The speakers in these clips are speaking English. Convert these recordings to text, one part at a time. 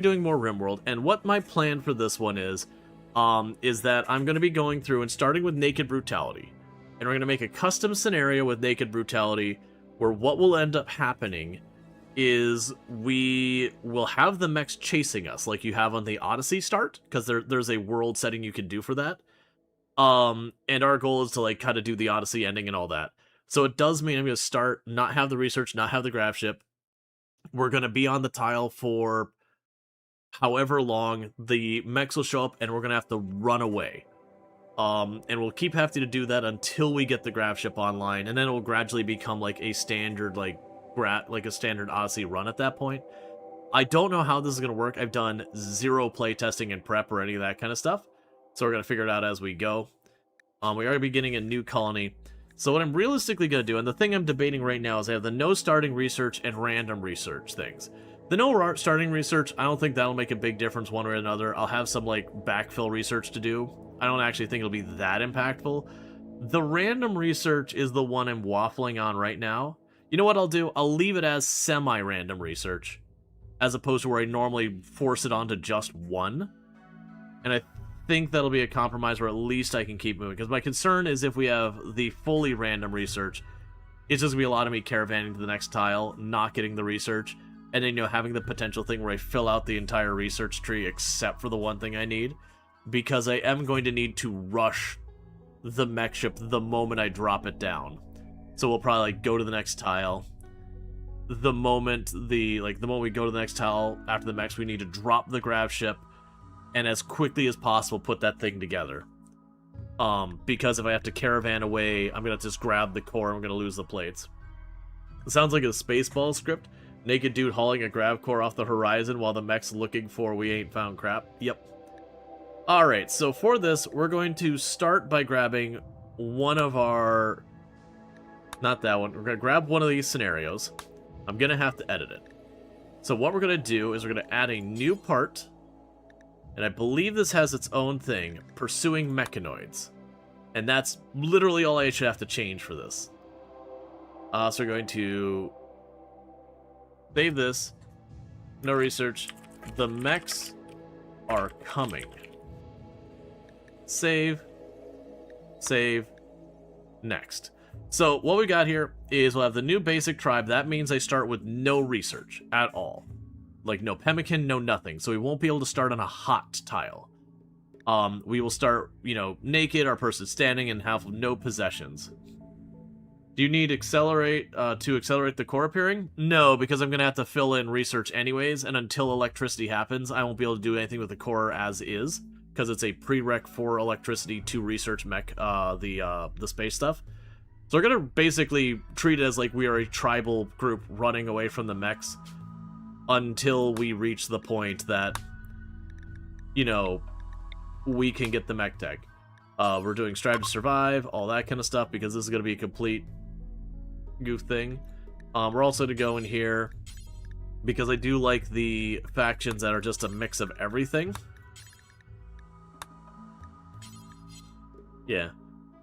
doing more RimWorld, and what my plan for this one is that I'm going to be going through and starting with Naked Brutality. And we're going to make a custom scenario with Naked Brutality where what will end up happening is we will have the mechs chasing us like you have on the Odyssey start, because there's a world setting you can do for that. And our goal is to like kind of do the Odyssey ending and all that. So it does mean I'm going to start, not have the research, not have the grab ship. We're going to be on the tile for however long. The mechs will show up and we're going to have to run away. And we'll keep having to do that until we get the grab ship online, and then it will gradually become like a standard a standard Odyssey run at that point. I don't know how this is going to work. I've done zero playtesting and prep or any of that kind of stuff, so we're going to figure it out as we go. We are beginning a new colony. So what I'm realistically going to do, and the thing I'm debating right now, is I have the no starting research and random research things. The no starting research, I don't think that'll make a big difference one way or another. I'll have some like backfill research to do. I don't actually think it'll be that impactful. The random research is the one I'm waffling on right now. You know what I'll do? I'll leave it as semi-random research, as opposed to where I normally force it onto just one. And I think that'll be a compromise where at least I can keep moving. Because my concern is if we have the fully random research, it's just going to be a lot of me caravanning to the next tile, not getting the research, and then, having the potential thing where I fill out the entire research tree except for the one thing I need. Because I am going to need to rush the mech ship the moment I drop it down. So we'll probably go to the next tile. The moment we go to the next tile after the mechs, we need to drop the grab ship and as quickly as possible put that thing together. Because if I have to caravan away, I'm gonna just grab the core and I'm gonna lose the plates. It sounds like a Spaceball script. Naked dude hauling a grab core off the horizon while the mech's looking for we ain't found crap. Yep. Alright, so for this, we're going to start by grabbing one of our... Not that one. We're going to grab one of these scenarios. I'm going to have to edit it. So what we're going to do is we're going to add a new part. And I believe this has its own thing. Pursuing mechanoids. And that's literally all I should have to change for this. So we're going to... save this. No research. The mechs are coming. Save, next. So what we got here is we'll have the new basic tribe. That means I start with no research at all. Like no pemmican, no nothing. So we won't be able to start on a hot tile. We will start, naked, our person standing, and have no possessions. Do you need accelerate to accelerate the core appearing? No, because I'm going to have to fill in research anyways, and until electricity happens, I won't be able to do anything with the core as is. Because it's a prereq for electricity to research mech, the space stuff. So we're gonna basically treat it as like we are a tribal group running away from the mechs until we reach the point that, we can get the mech tech. We're doing strive to survive, all that kind of stuff, because this is gonna be a complete goof thing. We're also to go in here because I do like the factions that are just a mix of everything. Yeah.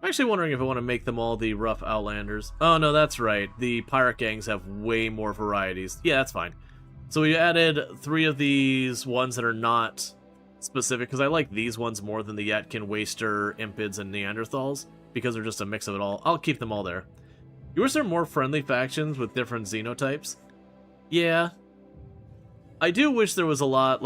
I'm actually wondering if I want to make them all the rough outlanders. Oh, no, that's right. The pirate gangs have way more varieties. Yeah, that's fine. So we added 3 of these ones that are not specific, because I like these ones more than the Yatkin, Waster, Impids, and Neanderthals, because they're just a mix of it all. I'll keep them all there. You wish there were more friendly factions with different xenotypes? Yeah. I do wish there was a lot,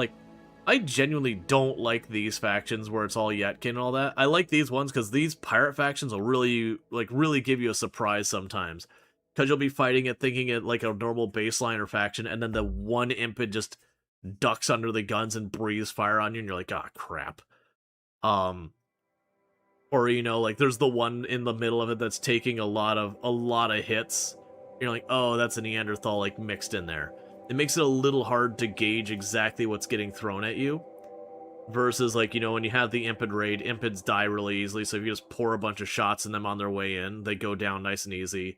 I genuinely don't like these factions where it's all Yetkin and all that. I like these ones because these pirate factions will really give you a surprise sometimes. Because you'll be fighting it, thinking it like a normal baseliner faction, and then the one impid just ducks under the guns and breathes fire on you, and you're like, ah, crap. Or, there's the one in the middle of it that's taking a lot of hits. You're like, oh, that's a Neanderthal, mixed in there. It makes it a little hard to gauge exactly what's getting thrown at you. Versus, when you have the Impid raid, Impids die really easily, so if you just pour a bunch of shots in them on their way in, they go down nice and easy.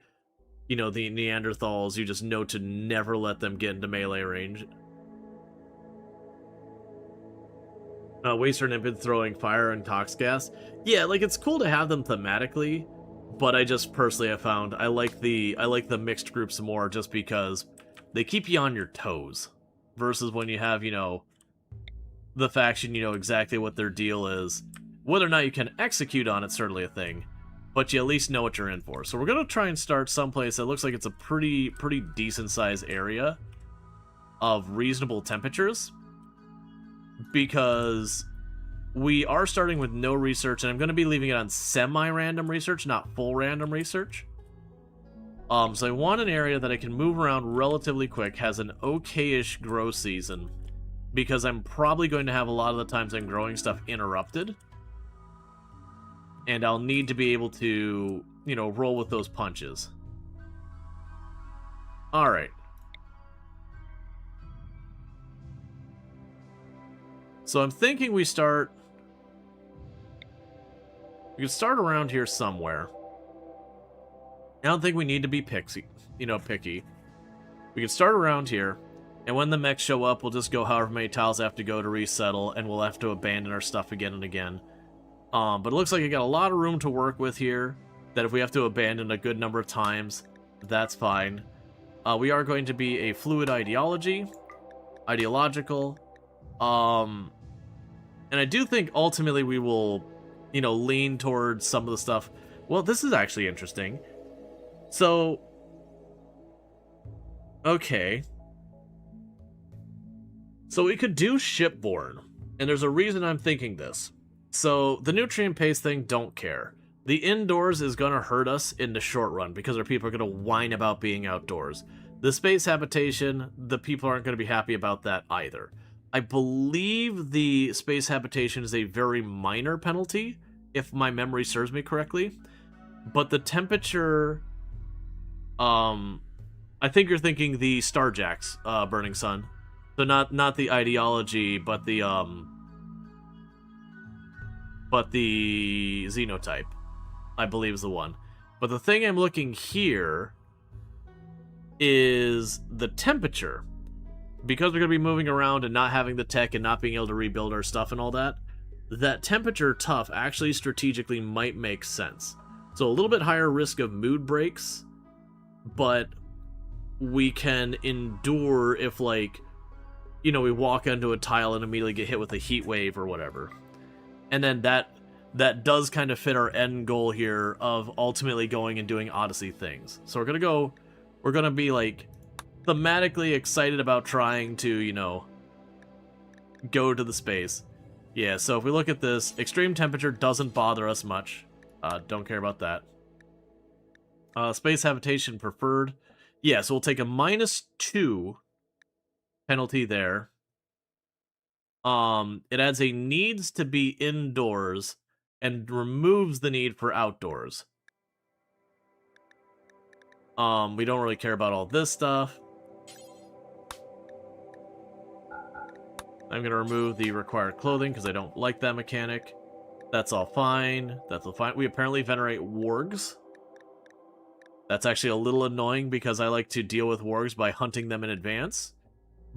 The Neanderthals, you just know to never let them get into melee range. Waster and Impid throwing fire and tox gas. Yeah, it's cool to have them thematically, but I just personally have found I like the mixed groups more just because they keep you on your toes. Versus when you have, the faction, you know exactly what their deal is. Whether or not you can execute on it's certainly a thing, but you at least know what you're in for. So we're going to try and start someplace that looks like it's a pretty decent sized area of reasonable temperatures, because we are starting with no research, and I'm going to be leaving it on semi-random research, not full random research. So I want an area that I can move around relatively quick, has an okay-ish grow season, because I'm probably going to have a lot of the times I'm growing stuff interrupted. And I'll need to be able to, you know, roll with those punches. Alright. So I'm thinking we start... We can start around here somewhere. I don't think we need to be picky. We can start around here, and when the mechs show up, we'll just go however many tiles have to go to resettle, and we'll have to abandon our stuff again and again. But it looks like I got a lot of room to work with here, that if we have to abandon a good number of times, that's fine. We are going to be a fluid ideological. And I do think ultimately we will, you know, lean towards some of the stuff. Well, this is actually interesting. So, okay. So we could do shipborne, and there's a reason I'm thinking this. So, the nutrient paste thing, don't care. The indoors is going to hurt us in the short run, because our people are going to whine about being outdoors. The space habitation, the people aren't going to be happy about that either. I believe the space habitation is a very minor penalty, if my memory serves me correctly. But the temperature... I think you're thinking the Starjack's Burning Sun. So not the ideology, but the Xenotype, I believe, is the one. But the thing I'm looking here is the temperature. Because we're going to be moving around and not having the tech and not being able to rebuild our stuff and all that, that temperature tough actually strategically might make sense. So a little bit higher risk of mood breaks, but we can endure if, like, you know, we walk onto a tile and immediately get hit with a heat wave or whatever. And then that does kind of fit our end goal here of ultimately going and doing Odyssey things. So we're going to be, like, thematically excited about trying to, you know, go to the space. Yeah, so if we look at this, extreme temperature doesn't bother us much. Don't care about that. Space habitation preferred. Yeah, so we'll take a -2 penalty there. It adds a needs to be indoors and removes the need for outdoors. We don't really care about all this stuff. I'm going to remove the required clothing because I don't like that mechanic. That's all fine. That's all fine. We apparently venerate wargs. That's actually a little annoying because I like to deal with wargs by hunting them in advance.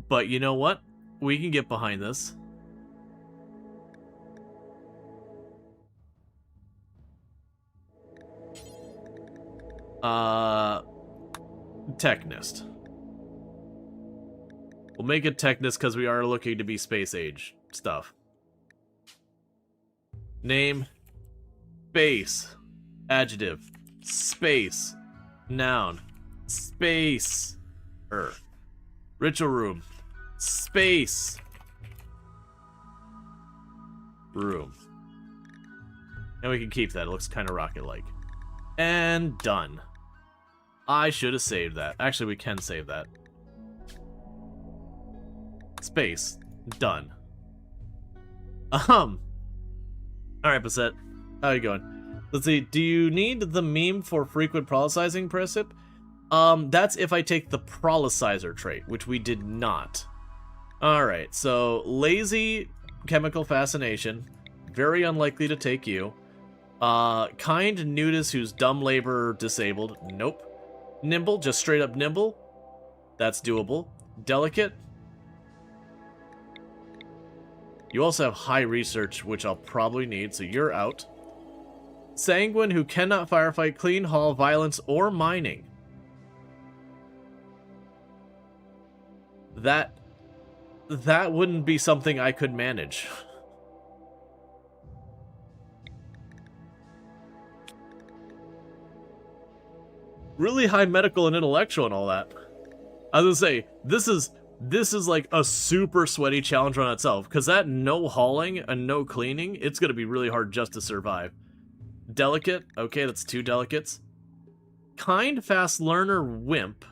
But you know what? We can get behind this. Technist. We'll make it Technist because we are looking to be space age stuff. Name. Space. Adjective. Space. Noun. Space. Ritual room. Space. Room. And we can keep that. It looks kind of rocket-like. And done. I should have saved that. Actually, we can save that. Space. Done. Alright, Bassett. How are you going? Let's see. Do you need the meme for frequent prolysizing, Precip? That's if I take the Prolicizer trait, which we did not. Alright, so lazy chemical fascination. Very unlikely to take you. Kind nudist who's dumb labor disabled. Nope. Nimble, just straight up nimble. That's doable. Delicate. You also have high research, which I'll probably need, so you're out. Sanguine who cannot firefight, clean haul, violence, or mining. that wouldn't be something I could manage. Really high medical and intellectual and all that. I was gonna say, this is like a super sweaty challenge on itself, because that no hauling and no cleaning, it's gonna be really hard just to survive. Delicate, okay, that's 2 delicates. Kind, fast learner, wimp.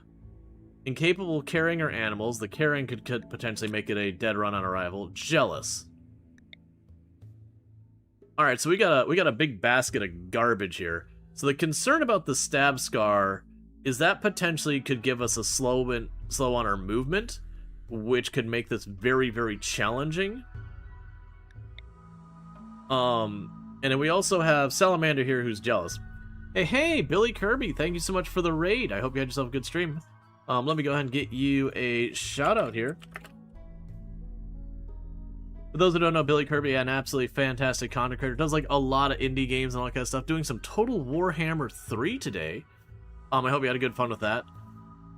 Incapable of carrying our animals. The carrying could potentially make it a dead run on arrival. Jealous. Alright, so we got a big basket of garbage here. So the concern about the stab scar is that potentially could give us a slow on our movement, which could make this very, very challenging. And then we also have Salamander here who's jealous. Hey, Billy Kirby, thank you so much for the raid. I hope you had yourself a good stream. Let me go ahead and get you a shout out here. For those who don't know, Billy Kirby, an absolutely fantastic content creator, does like a lot of indie games and all that kind of stuff, doing some Total Warhammer 3 today. I hope you had a good fun with that.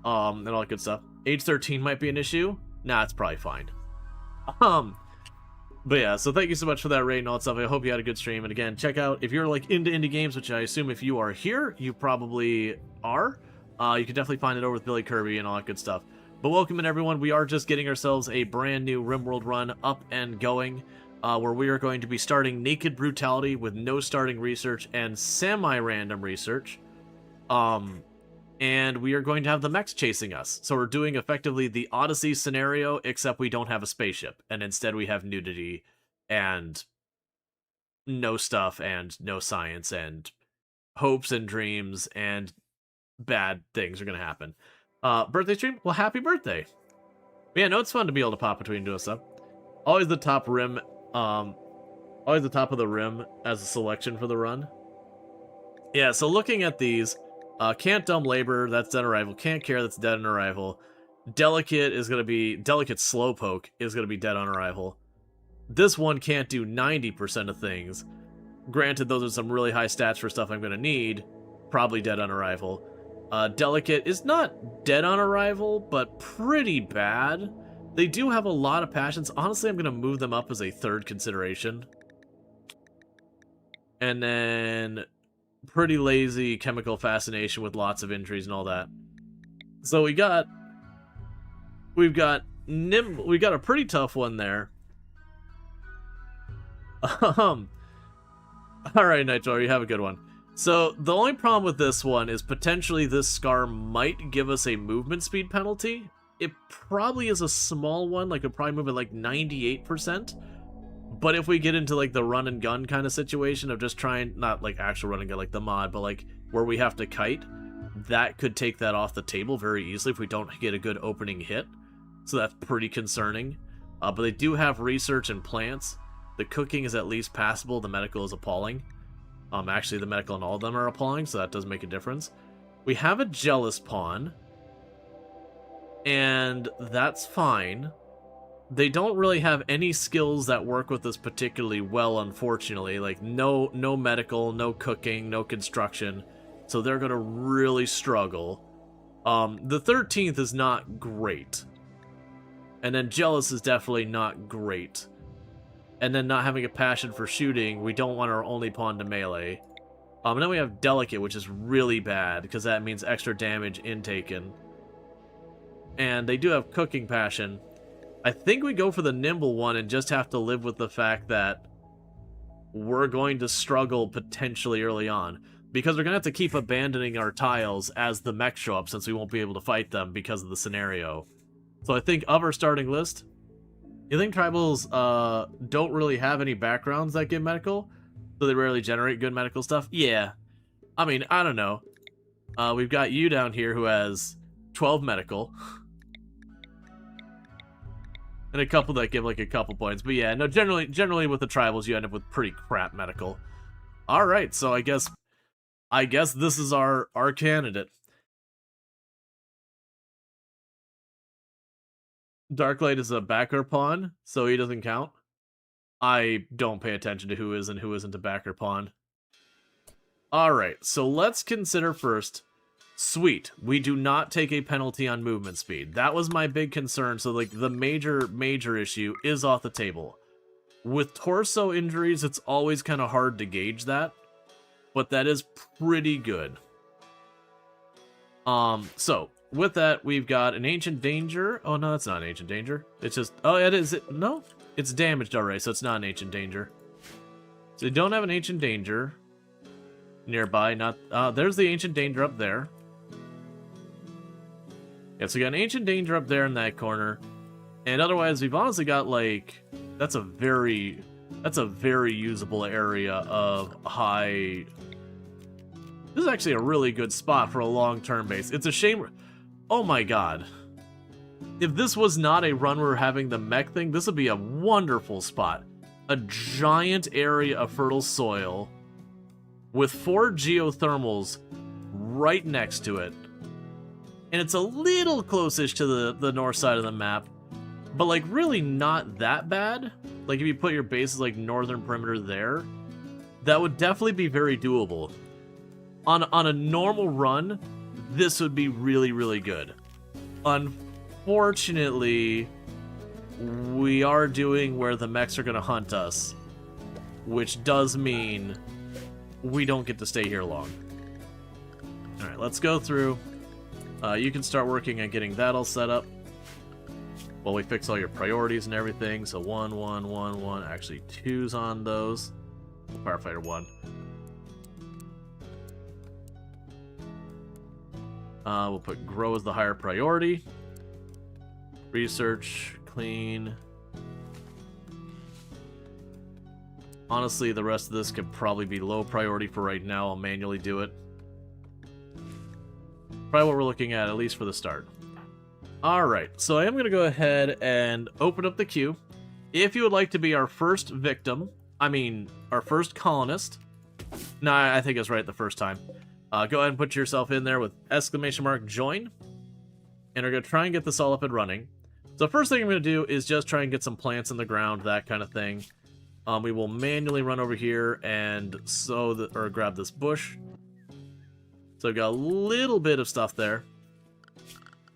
And all that good stuff. Age 13 might be an issue. Nah, it's probably fine. But yeah, so thank you so much for that raid and all that stuff. I hope you had a good stream. And again, check out, if you're like into indie games, which I assume if you are here, you probably are. You can definitely find it over with Billy Kirby and all that good stuff. But welcome in, everyone. We are just getting ourselves a brand new RimWorld run up and going, where we are going to be starting Naked Brutality with no starting research and semi-random research. And we are going to have the mechs chasing us. So we're doing effectively the Odyssey scenario, except we don't have a spaceship. And instead we have nudity and no stuff and no science and hopes and dreams and bad things are going to happen. Birthday stream? Well, happy birthday. But yeah, no, it's fun to be able to pop between doing stuff. Always the top rim, always the top of the rim as a selection for the run. Yeah, so looking at these, can't dumb labor, that's dead on arrival. Can't care, that's dead on arrival. Delicate is going to be, delicate slowpoke is going to be dead on arrival. This one can't do 90% of things. Granted, those are some really high stats for stuff I'm going to need. Probably dead on arrival. Delicate is not dead on arrival, but pretty bad. They do have a lot of passions. Honestly, I'm going to move them up as a third consideration. And then pretty lazy chemical fascination with lots of injuries and all that. So we've got a pretty tough one there. All right, Nitro, you have a good one. So the only problem with this one is potentially this scar might give us a movement speed penalty. It probably is a small one, like it'll probably move at like 98%. But if we get into like the run and gun kind of situation of just trying, not like actual run and gun like the mod, but like where we have to kite, that could take that off the table very easily if we don't get a good opening hit. So that's pretty concerning. But they do have research and plants. The cooking is at least passable. The medical is appalling. Actually, the medical and all of them are appalling, so that does make a difference. We have a jealous pawn, and that's fine. They don't really have any skills that work with this particularly well, unfortunately. Like, no medical, no cooking, no construction, so they're going to really struggle. The 13th is not great. And then jealous is definitely not great. And then not having a passion for shooting, we don't want our only pawn to melee. And then we have delicate, which is really bad, because that means extra damage intaken. And they do have cooking passion. I think we go for the nimble one and just have to live with the fact that we're going to struggle potentially early on. Because we're going to have to keep abandoning our tiles as the mechs show up, since we won't be able to fight them because of the scenario. So I think of our starting list, you think tribals don't really have any backgrounds that give medical? So they rarely generate good medical stuff? Yeah. I mean, I don't know. We've got you down here who has 12 medical. And a couple that give like a couple points. But yeah, no, generally with the tribals you end up with pretty crap medical. Alright, so I guess this is our candidate. Darklight is a backer pawn, so he doesn't count. I don't pay attention to who is and who isn't a backer pawn. Alright, so let's consider first Sweet. We do not take a penalty on movement speed. That was my big concern. So, like, the major issue is off the table. With torso injuries, it's always kind of hard to gauge that. But that is pretty good. So, with that, we've got an Ancient Danger. Oh, no, that's not an Ancient Danger. It's just... Oh, it is... No? It's damaged already, so it's not an Ancient Danger. So, you don't have an Ancient Danger nearby. Not... there's the Ancient Danger up there. Yeah, so we got an Ancient Danger up there in that corner. And otherwise, we've honestly got, like... That's a very usable area of high... This is actually a really good spot for a long-term base. It's a shame... Oh my god. If this was not a run where we're having the mech thing, this would be a wonderful spot. A giant area of fertile soil with 4 geothermals right next to it. And it's a little close-ish to the north side of the map, but like really not that bad. Like if you put your bases like northern perimeter there, that would definitely be very doable. On a normal run, this would be really, really good. Unfortunately, we are doing where the mechs are going to hunt us, which does mean we don't get to stay here long. Alright, let's go through. You can start working on getting that all set up while we fix all your priorities and everything. So 1, 1, 1, 1. Actually, 2's on those. Firefighter 1. We'll put grow as the higher priority. Research, clean. Honestly, the rest of this could probably be low priority for right now. I'll manually do it. Probably what we're looking at least for the start. Alright, so I am going to go ahead and open up the queue. If you would like to be our first victim, our first colonist. Nah, I think it's right the first time. Go ahead and put yourself in there with !join. And we're going to try and get this all up and running. So the first thing I'm going to do is just try and get some plants in the ground, that kind of thing. We will manually run over here and grab this bush. So we've got a little bit of stuff there.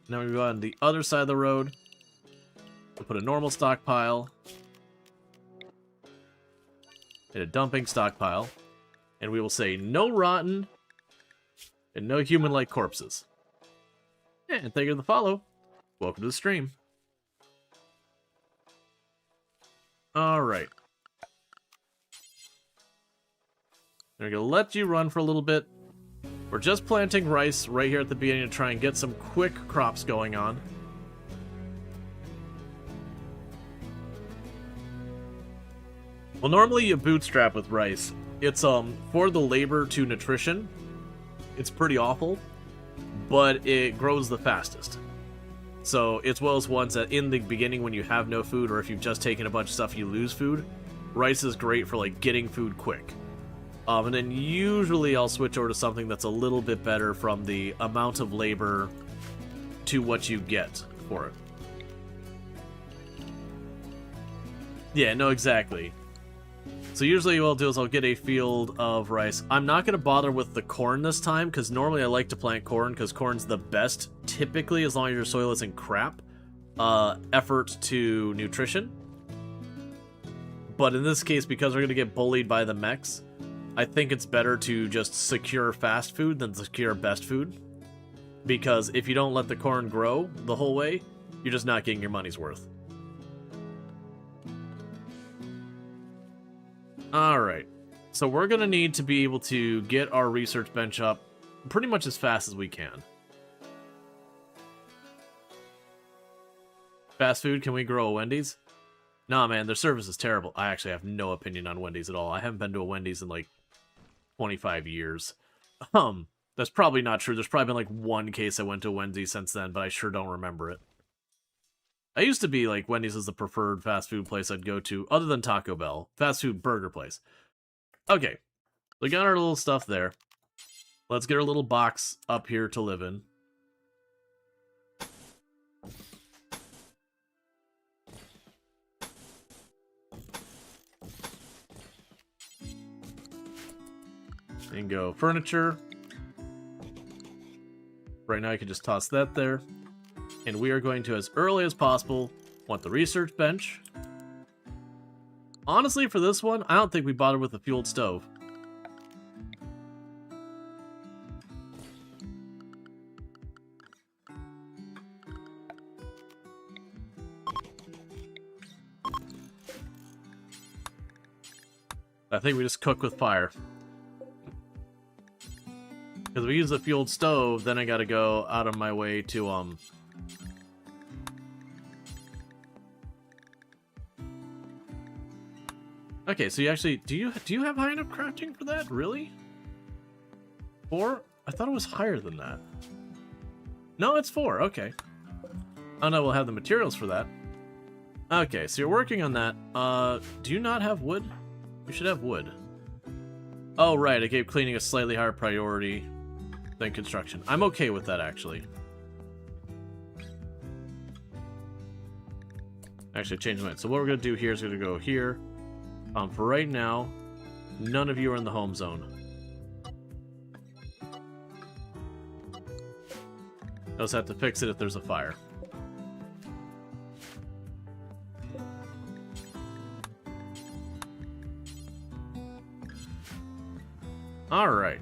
Now we go on the other side of the road. We'll put a normal stockpile. And a dumping stockpile. And we will say no rotten and no human-like corpses. And thank you for the follow. Welcome to the stream. Alright. We're going to let you run for a little bit. We're just planting rice right here at the beginning to try and get some quick crops going on. Well, normally you bootstrap with rice. It's for the labor to nutrition. It's pretty awful, but it grows the fastest. So it's one of those ones that in the beginning when you have no food, or if you've just taken a bunch of stuff, you lose food. Rice is great for like getting food quick. And then usually I'll switch over to something that's a little bit better from the amount of labor to what you get for it. Yeah, no, exactly. So usually what I'll do is I'll get a field of rice. I'm not going to bother with the corn this time, because normally I like to plant corn, because corn's the best, typically, as long as your soil isn't crap, effort to nutrition. But in this case, because we're going to get bullied by the mechs, I think it's better to just secure fast food than secure best food. Because if you don't let the corn grow the whole way, you're just not getting your money's worth. Alright, so we're going to need to be able to get our research bench up pretty much as fast as we can. Fast food, can we grow a Wendy's? Nah, man, their service is terrible. I actually have no opinion on Wendy's at all. I haven't been to a Wendy's in like 25 years. That's probably not true. There's probably been like one case I went to a Wendy's since then, but I sure don't remember it. I used to be like Wendy's is the preferred fast food place I'd go to, other than Taco Bell. Fast food burger place. Okay, we got our little stuff there. Let's get our little box up here to live in. And go furniture. Right now I can just toss that there. And we are going to, as early as possible, want the research bench. Honestly, for this one, I don't think we bothered with the fueled stove. I think we just cook with fire. Because if we use the fueled stove, then I gotta go out of my way to, Okay, so you actually... Do you have high enough crafting for that? Really? 4? I thought it was higher than that. No, it's 4. Okay. Oh no, we'll have the materials for that. Okay, so you're working on that. Do you not have wood? You should have wood. Oh, right, I gave cleaning a slightly higher priority than construction. I'm okay with that, actually. Actually, I changed my mind. So what we're going to do here is going to go here. For right now, none of you are in the home zone. I just have to fix it if there's a fire. Alright.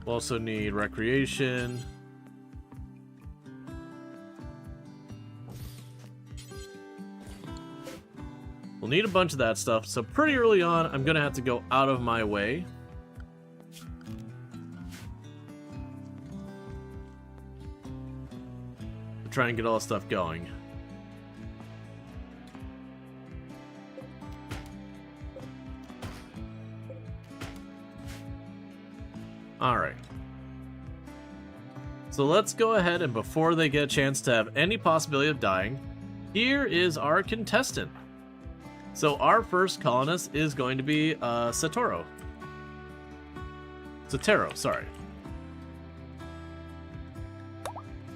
We'll also need recreation. We'll need a bunch of that stuff, so pretty early on, I'm gonna have to go out of my way. To try and get all this stuff going. Alright. So let's go ahead, and before they get a chance to have any possibility of dying, here is our contestant. So our first colonist is going to be Satoru. Sotero, sorry.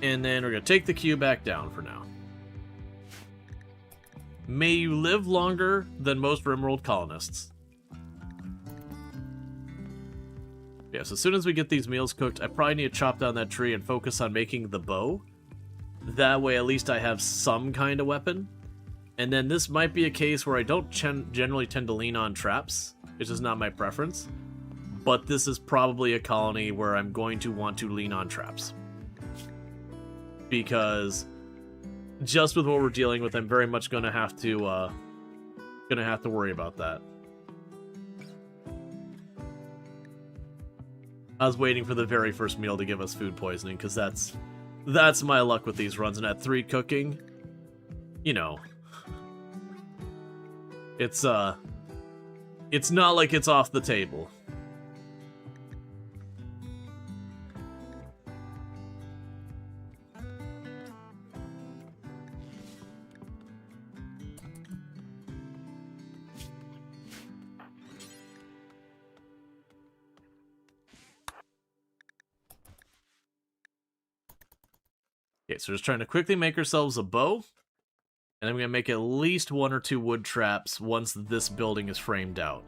And then we're going to take the queue back down for now. May you live longer than most RimWorld colonists. Yeah, so as soon as we get these meals cooked, I probably need to chop down that tree and focus on making the bow. That way at least I have some kind of weapon. And then this might be a case where I don't generally tend to lean on traps. It's just not my preference. But this is probably a colony where I'm going to want to lean on traps. Because just with what we're dealing with, I'm very much going to have to worry about that. I was waiting for the very first meal to give us food poisoning, because that's my luck with these runs. And at 3 cooking, you know... It's not like it's off the table. Okay, so just trying to quickly make ourselves a bow. And I'm going to make at least 1 or 2 wood traps once this building is framed out.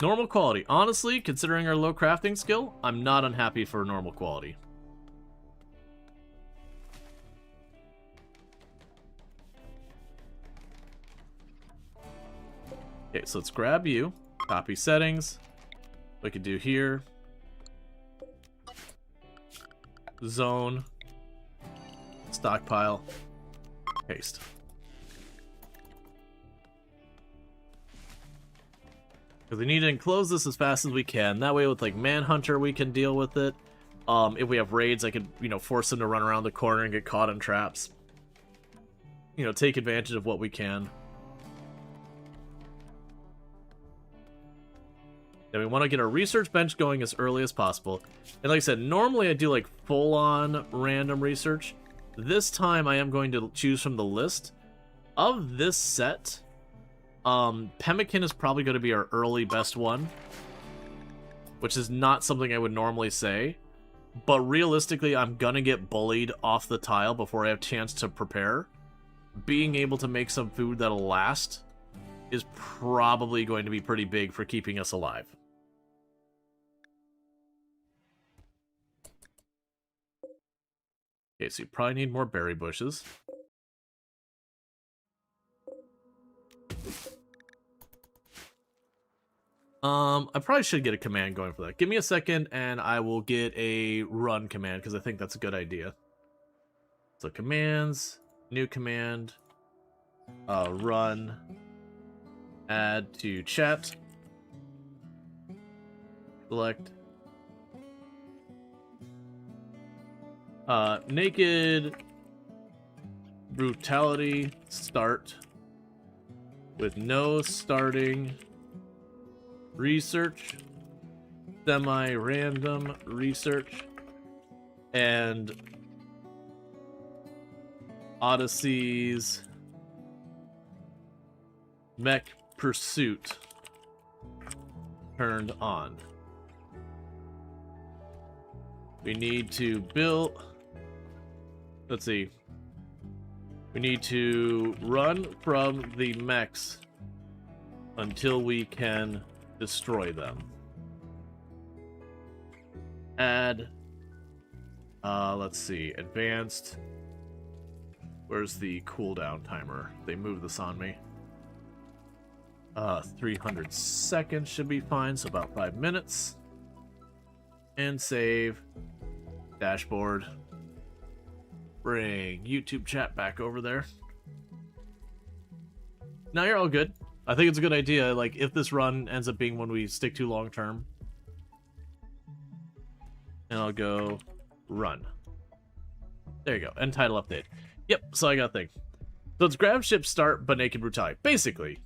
Normal quality. Honestly, considering our low crafting skill, I'm not unhappy for normal quality. Okay, so let's grab you. Copy settings. We could do here. Zone, stockpile, paste. Because we need to enclose this as fast as we can. That way with like Manhunter we can deal with it. If we have raids, I could, force them to run around the corner and get caught in traps. Take advantage of what we can. Then we want to get our research bench going as early as possible. And like I said, normally I do like full-on random research. This time I am going to choose from the list. Of this set, Pemmican is probably going to be our early best one. Which is not something I would normally say. But realistically, I'm going to get bullied off the tile before I have a chance to prepare. Being able to make some food that'll last is probably going to be pretty big for keeping us alive. Okay, so you probably need more berry bushes. I probably should get a command going for that. Give me a second, and I will get a run command, because I think that's a good idea. So commands, new command, run, add to chat, select, naked brutality start with no starting research, semi-random research, and Odyssey's mech pursuit turned on. We need to build, let's see, we need to run from the mechs until we can destroy them. Add, let's see, advanced. Where's the cooldown timer? They moved this on me. 300 seconds should be fine, so about 5 minutes. And save. Dashboard. Bring YouTube chat back over there. Now you're all good. I think it's a good idea, like, if this run ends up being one we stick to long term. And I'll go run. There you go. End title update. Yep, so I got a thing. So it's grab ship start, but naked brutality. Basically,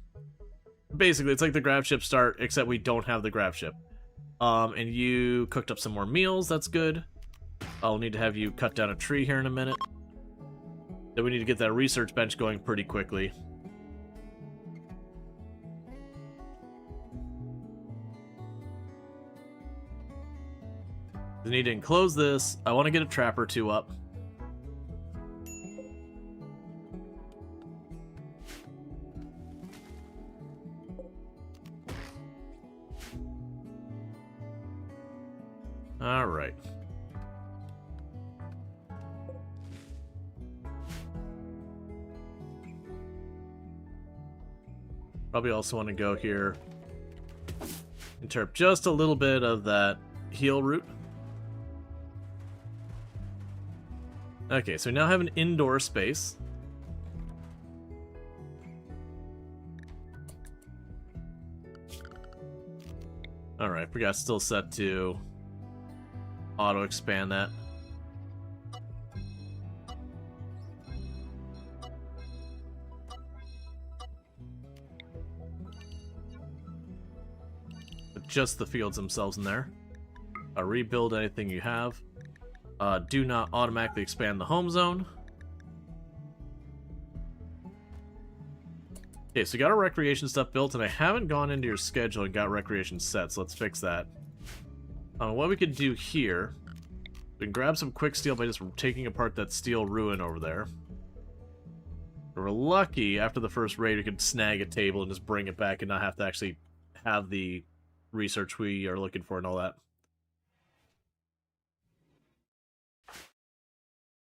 it's like the grab ship start, except we don't have the grab ship. And you cooked up some more meals. That's good. I'll need to have you cut down a tree here in a minute. Then we need to get that research bench going pretty quickly. We need to enclose this. I want to get a trap or two up. All right. Probably also want to go here, interrupt just a little bit of that heal route. Okay, so we now have an indoor space. Alright, we got still set to auto expand that. But just the fields themselves in there. Rebuild anything you have. Do not automatically expand the home zone. Okay, so we got our recreation stuff built, and I haven't gone into your schedule and got recreation set, so let's fix that. What we could do here, we can grab some quick steel by just taking apart that steel ruin over there. If we're lucky, after the first raid, we could snag a table and just bring it back and not have to actually have the research we are looking for and all that.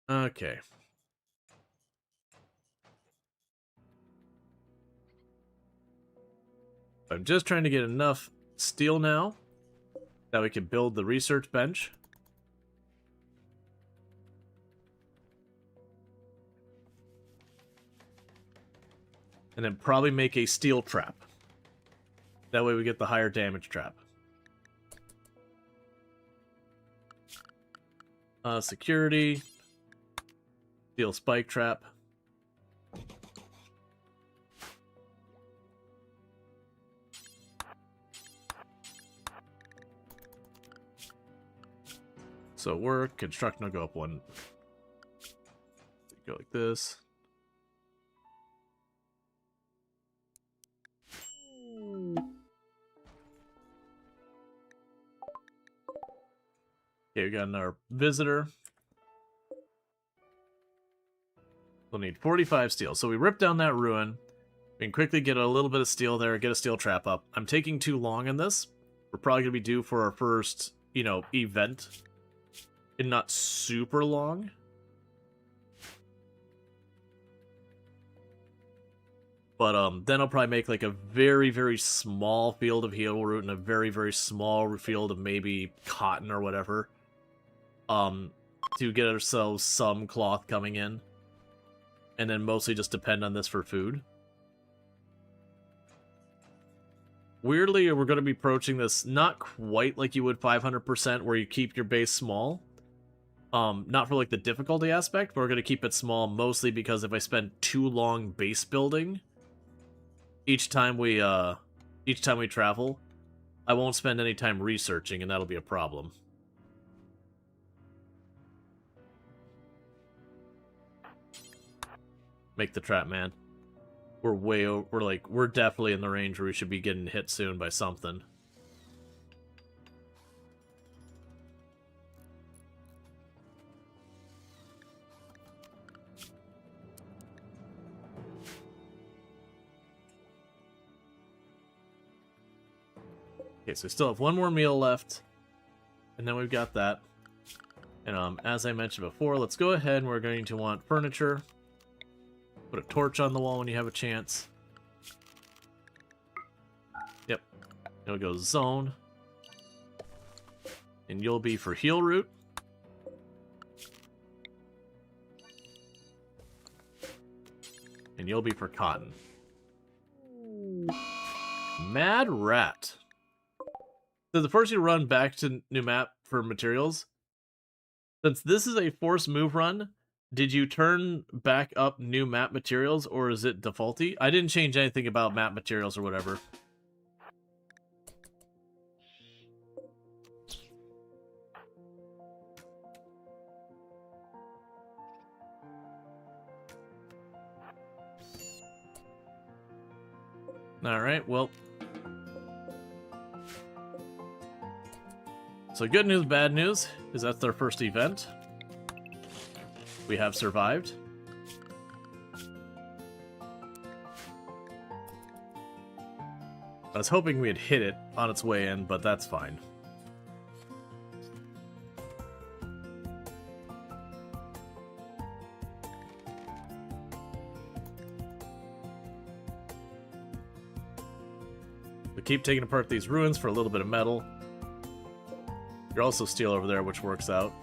Okay. I'm just trying to get enough steel now that we can build the research bench. And then probably make a steel trap. That way we get the higher damage trap. Security. Steel spike trap. So work, construction will go up one. Go like this. Okay, we got another visitor. We'll need 45 steel. So we rip down that ruin. We can quickly get a little bit of steel there, get a steel trap up. I'm taking too long on this. We're probably going to be due for our first, you know, event in not super long. But then I'll probably make like a very, very small field of heal root and a very, very small field of maybe cotton or whatever. To get ourselves some cloth coming in. And then mostly just depend on this for food. Weirdly, we're going to be approaching this not quite like you would 500%, where you keep your base small. Not for like the difficulty aspect, but we're going to keep it small mostly because if I spend too long base building each time we travel, I won't spend any time researching, and that'll be a problem. Make the trap, man. We're way over, we're definitely in the range where we should be getting hit soon by something. Okay, so we still have one more meal left, and then we've got that. And as I mentioned before, let's go ahead and we're going to want furniture. Put a torch on the wall when you have a chance. Yep. It'll go zone. And you'll be for heal root. And you'll be for cotton. Mad Rat. So the first you run back to new map for materials. Since this is a forced move run, did you turn back up new map materials, or is it defaulty? I didn't change anything about map materials or whatever. Alright, well. So good news, bad news, is that's their first event. We have survived. I was hoping we'd hit it on its way in, but that's fine. We keep taking apart these ruins for a little bit of metal. You're also steel over there, which works out.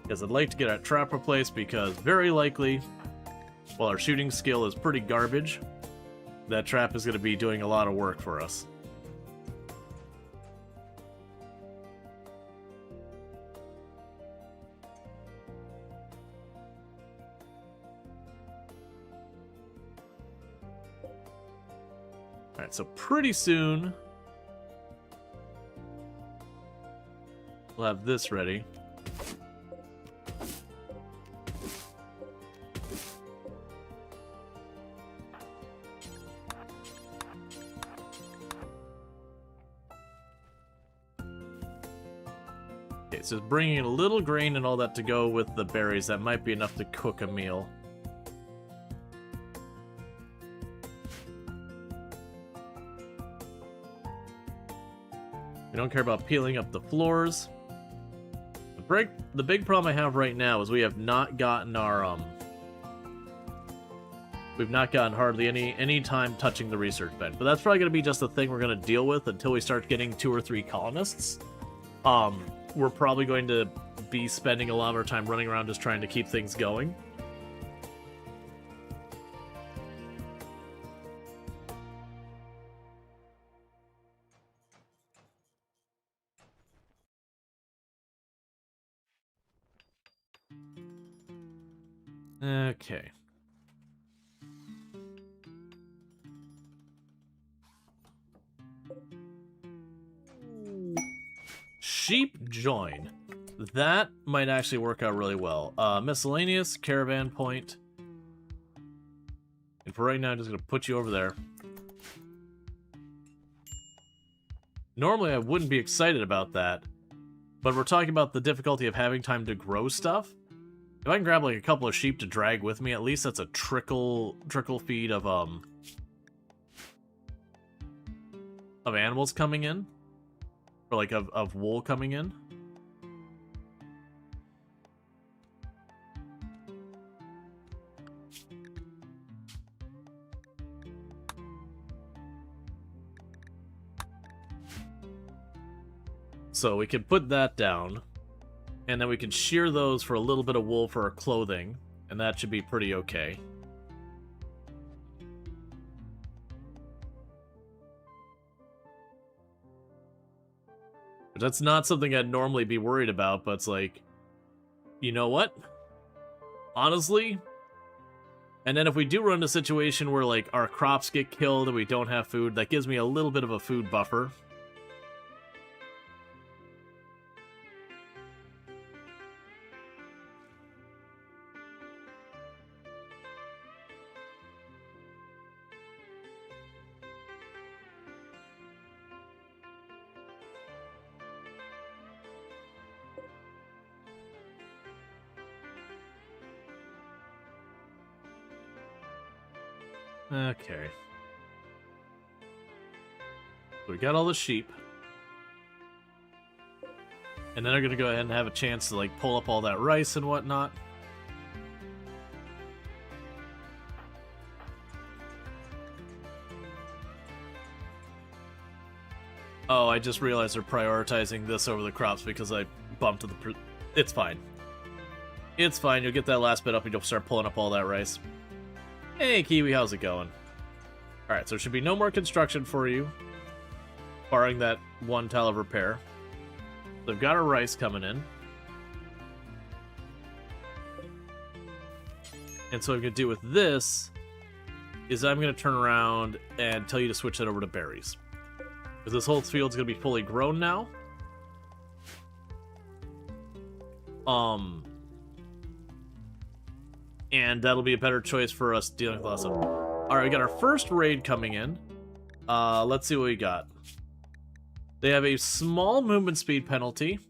Because I'd like to get our trap replaced, because very likely, while our shooting skill is pretty garbage, that trap is going to be doing a lot of work for us. Alright, so pretty soon we'll have this ready. Okay, so bringing in a little grain and all that to go with the berries, that might be enough to cook a meal. We don't care about peeling up the floors. The big problem I have right now is we have not gotten our we've not gotten hardly any time touching the research bed. But that's probably going to be just a thing we're going to deal with until we start getting 2 or 3 colonists. We're probably going to be spending a lot of our time running around just trying to keep things going. Okay. Sheep join. That might actually work out really well. Miscellaneous, caravan point. And for right now, I'm just going to put you over there. Normally, I wouldn't be excited about that, but we're talking about the difficulty of having time to grow stuff. If I can grab like a couple of sheep to drag with me, at least that's a trickle feed of animals coming in, or like of wool coming in. So we can put that down, and then we can shear those for a little bit of wool for our clothing, and that should be pretty okay. But that's not something I'd normally be worried about, but it's like, you know what? Honestly, and then if we do run into a situation where like our crops get killed and we don't have food, that gives me a little bit of a food buffer. Okay. So we got all the sheep. And then I'm going to go ahead and have a chance to like pull up all that rice and whatnot. Oh, I just realized they're prioritizing this over the crops because I bumped to the... It's fine. It's fine. You'll get that last bit up and you'll start pulling up all that rice. Hey, Kiwi, how's it going? Alright, so there should be no more construction for you, barring that one tile of repair. So we've got our rice coming in. And so what I'm going to do with this is I'm going to turn around and tell you to switch that over to berries. Because this whole field's going to be fully grown now. And that'll be a better choice for us dealing with less of them. Alright, we got our first raid coming in. Let's see what we got. They have a small movement speed penalty.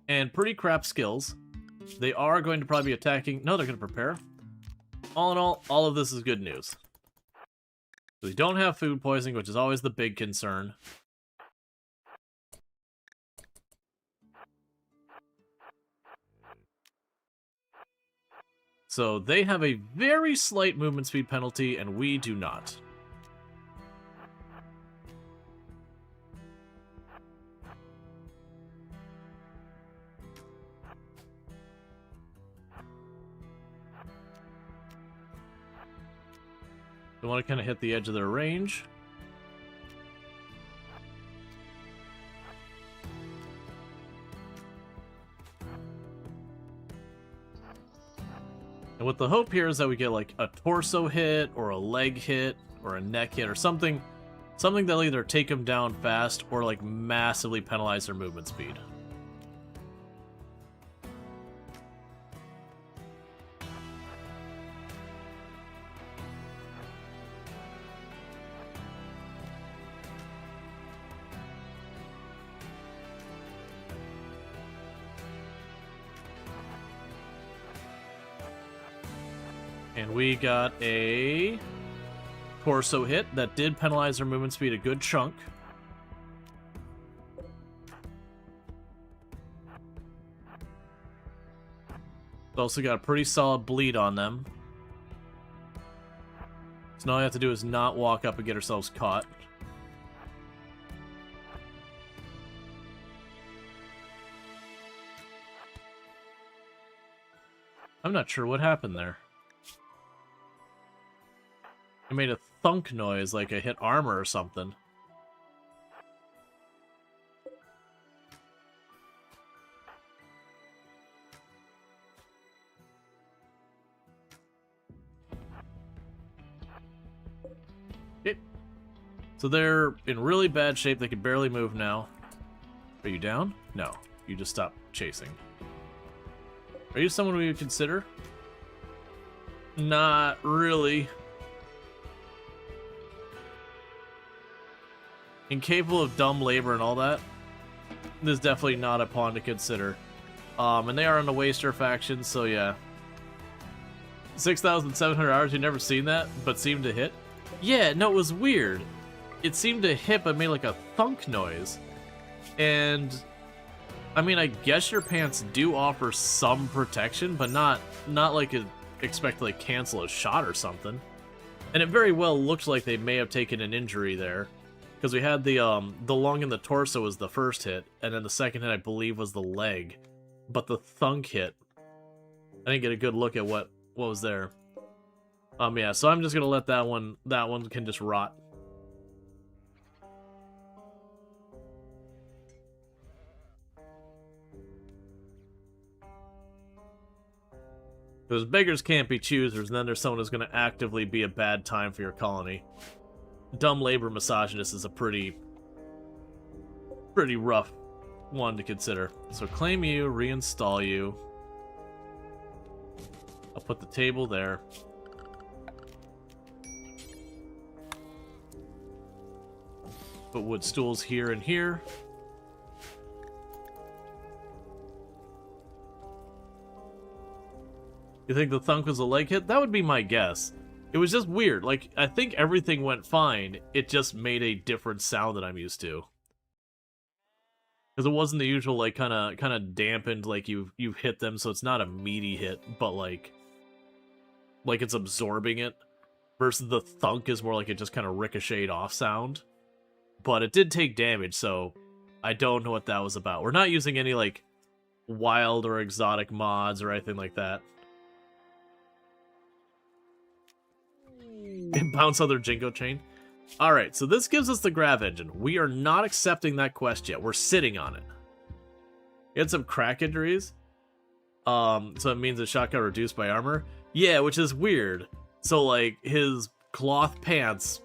And pretty crap skills. They are going to probably be attacking... No, they're going to prepare. All in all of this is good news. They don't have food poisoning, which is always the big concern. So they have a very slight movement speed penalty, and we do not. They want to kind of hit the edge of their range. And what the hope here is that we get like a torso hit or a leg hit or a neck hit or something that'll either take them down fast or like massively penalize their movement speed. And we got a torso hit that did penalize their movement speed a good chunk. Also got a pretty solid bleed on them. So now all we have to do is not walk up and get ourselves caught. I'm not sure what happened there. It made a thunk noise like I hit armor or something. Okay. So they're in really bad shape. They can barely move now. Are you down? No. You just stopped chasing. Are you someone we would consider? Not really. incapable of dumb labor and all that, this is definitely not a pawn to consider. And they are on the Waster faction, so yeah. 6,700 hours, you've never seen that, but seemed to hit? Yeah, no, it was weird. It seemed to hit, but made like a thunk noise. And, I mean, I guess your pants do offer some protection, but not like it expect to like cancel a shot or something. And it very well looked like they may have taken an injury there. Because we had the lung and the torso was the first hit, and then the second hit I believe was the leg. But the thunk hit, I didn't get a good look at what was there. Yeah, so I'm just gonna let that one can just rot. Because beggars can't be choosers, and then there's someone who's gonna actively be a bad time for your colony. Dumb labor misogynist is a pretty rough one to consider. So claim you, reinstall you. I'll put the table there. Put wood stools here and here. You think the thunk was a leg hit? That would be my guess. It was just weird. Like, I think everything went fine. It just made a different sound that I'm used to. Because it wasn't the usual, like, kind of dampened, like, you've hit them, so it's not a meaty hit, but, like it's absorbing it. Versus the thunk is more like it just kind of ricocheted off sound. But it did take damage, so I don't know what that was about. We're not using any, like, wild or exotic mods or anything like that. Bounce other Jingo chain. Alright, so this gives us the grav engine. We are not accepting that quest yet. We're sitting on it. He had some crack injuries. So it means the shot got reduced by armor. Yeah, which is weird. So, like, his cloth pants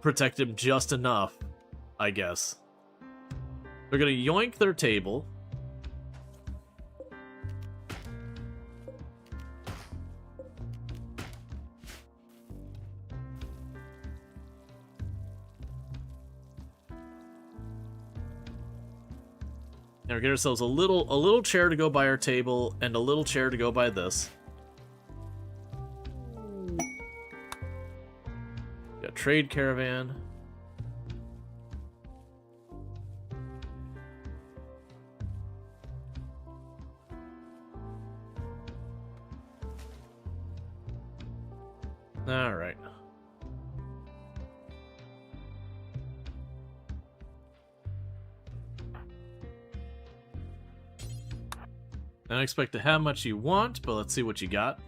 protect him just enough, I guess. They're gonna yoink their table. Now we get ourselves a little chair to go by our table and a little chair to go by this. Got trade caravan. All right. I don't expect to have much you want, but let's see what you got.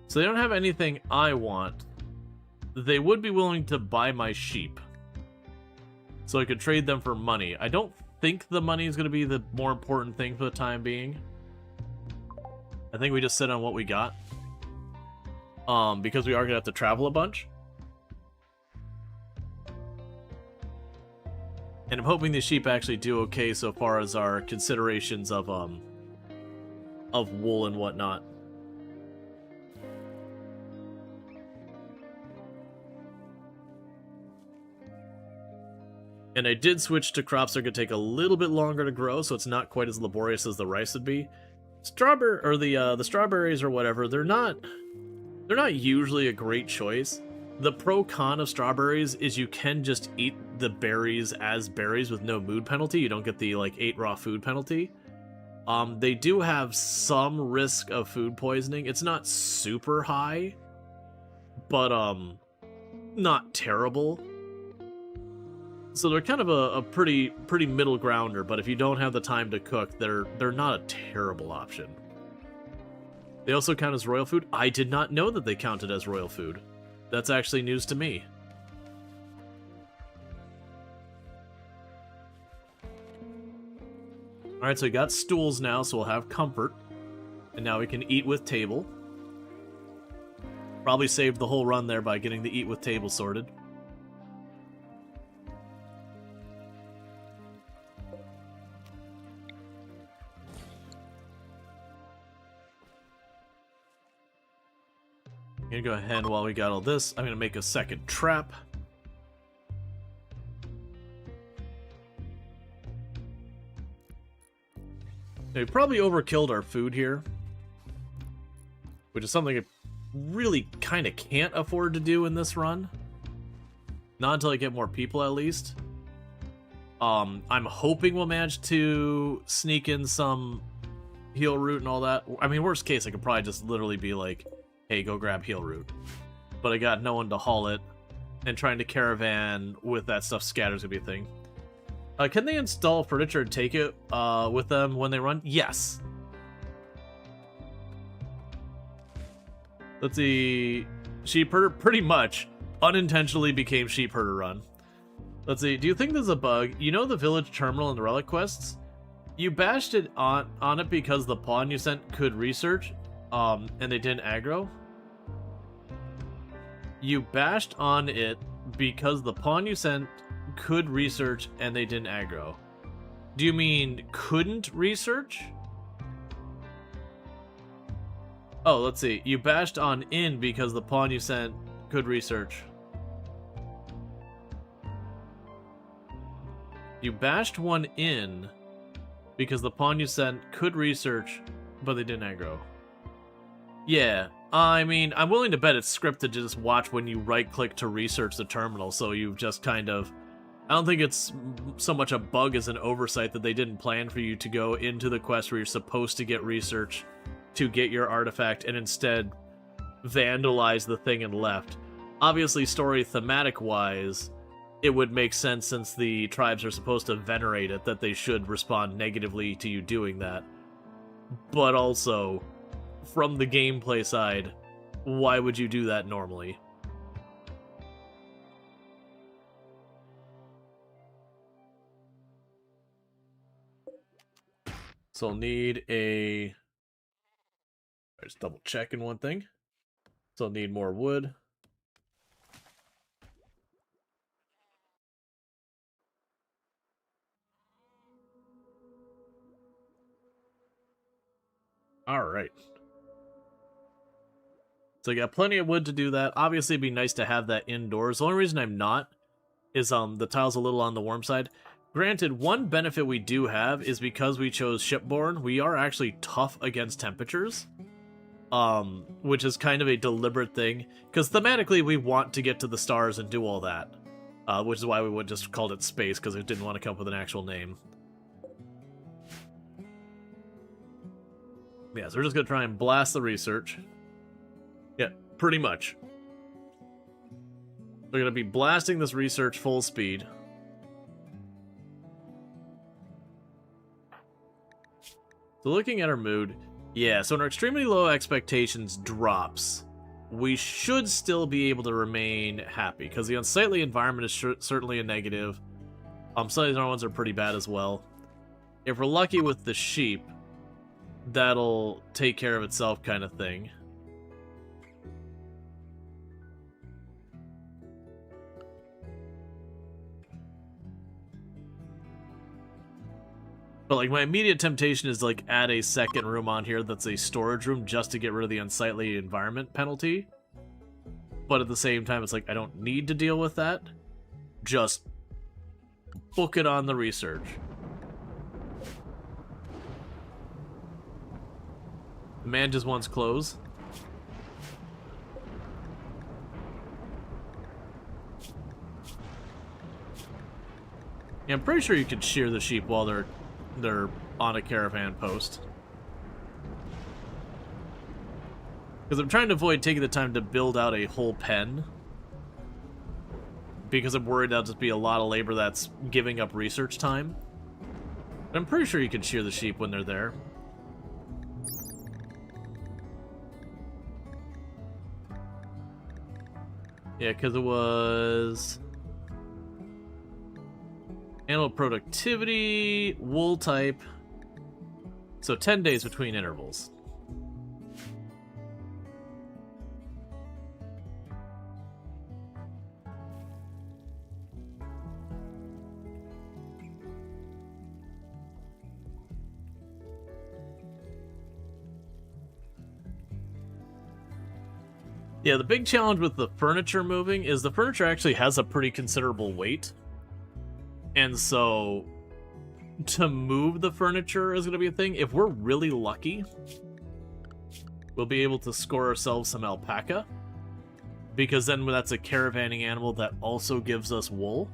So they don't have anything I want. They would be willing to buy my sheep. So I could trade them for money. I don't think the money is going to be the more important thing for the time being. I think we just sit on what we got. Because we are going to have to travel a bunch. And I'm hoping the sheep actually do okay so far as our considerations of wool and whatnot. And I did switch to crops that are going to take a little bit longer to grow, so it's not quite as laborious as the rice would be. The strawberries or whatever, they're not usually a great choice. The pro-con of strawberries is you can just eat the berries as berries with no mood penalty. You don't get the, like, 8 raw food penalty. They do have some risk of food poisoning. It's not super high, but, not terrible. So they're kind of a pretty middle grounder, but if you don't have the time to cook, they're not a terrible option. They also count as royal food. I did not know that they counted as royal food. That's actually news to me. Alright, so we got stools now, so we'll have comfort. And now we can eat with table. Probably saved the whole run there by getting the eat with table sorted. I'm gonna go ahead while we got all this. I'm gonna make a second trap. We probably overkilled our food here, which is something I really kind of can't afford to do in this run. Not until I get more people, at least. I'm hoping we'll manage to sneak in some heal root and all that. I mean, worst case, I could probably just literally be like, hey, go grab heal root. But I got no one to haul it, and trying to caravan with that stuff scatters gonna be a thing. Can they install furniture and take it with them when they run? Yes. Let's see. Sheep herder pretty much unintentionally became sheep herder run. Let's see. Do you think there's a bug? You know the village terminal and the relic quests? You bashed it on it because the pawn you sent could research, and they didn't aggro? You bashed on it because the pawn you sent could research and they didn't aggro. Do you mean couldn't research? Oh, let's see. You bashed on in because the pawn you sent could research. You bashed one in because the pawn you sent could research, but they didn't aggro. Yeah, I mean, I'm willing to bet it's scripted to just watch when you right-click to research the terminal, so you've just kind of... I don't think it's so much a bug as an oversight that they didn't plan for you to go into the quest where you're supposed to get research to get your artifact and instead vandalize the thing and left. Obviously, story thematic-wise, it would make sense since the tribes are supposed to venerate it that they should respond negatively to you doing that. But also, from the gameplay side, why would you do that normally? So I'll need a... Just double checking one thing. So I'll need more wood. Alright. So I got plenty of wood to do that. Obviously it'd be nice to have that indoors. The only reason I'm not is the tile's a little on the warm side. Granted, one benefit we do have is because we chose shipborne, we are actually tough against temperatures. Which is kind of a deliberate thing, because thematically we want to get to the stars and do all that. Which is why we would just called it space, because we didn't want to come up with an actual name. Yeah, so we're just going to try and blast the research. Yeah, pretty much. We're going to be blasting this research full speed. So looking at our mood, yeah, so when our extremely low expectations drops, we should still be able to remain happy, because the unsightly environment is certainly a negative. Some of the other ones are pretty bad as well. If we're lucky with the sheep, that'll take care of itself kind of thing. But like my immediate temptation is to like add a second room on here that's a storage room just to get rid of the unsightly environment penalty. But at the same time, it's like I don't need to deal with that. Just book it on the research. The man just wants clothes. Yeah, I'm pretty sure you can shear the sheep while they're on a caravan post. Because I'm trying to avoid taking the time to build out a whole pen. Because I'm worried that'll just be a lot of labor that's giving up research time. But I'm pretty sure you can shear the sheep when they're there. Yeah, because it was... animal productivity, wool type. So 10 days between intervals. Yeah, the big challenge with the furniture moving is the furniture actually has a pretty considerable weight. And so to move the furniture is going to be a thing. If we're really lucky, we'll be able to score ourselves some alpaca. Because then that's a caravanning animal that also gives us wool.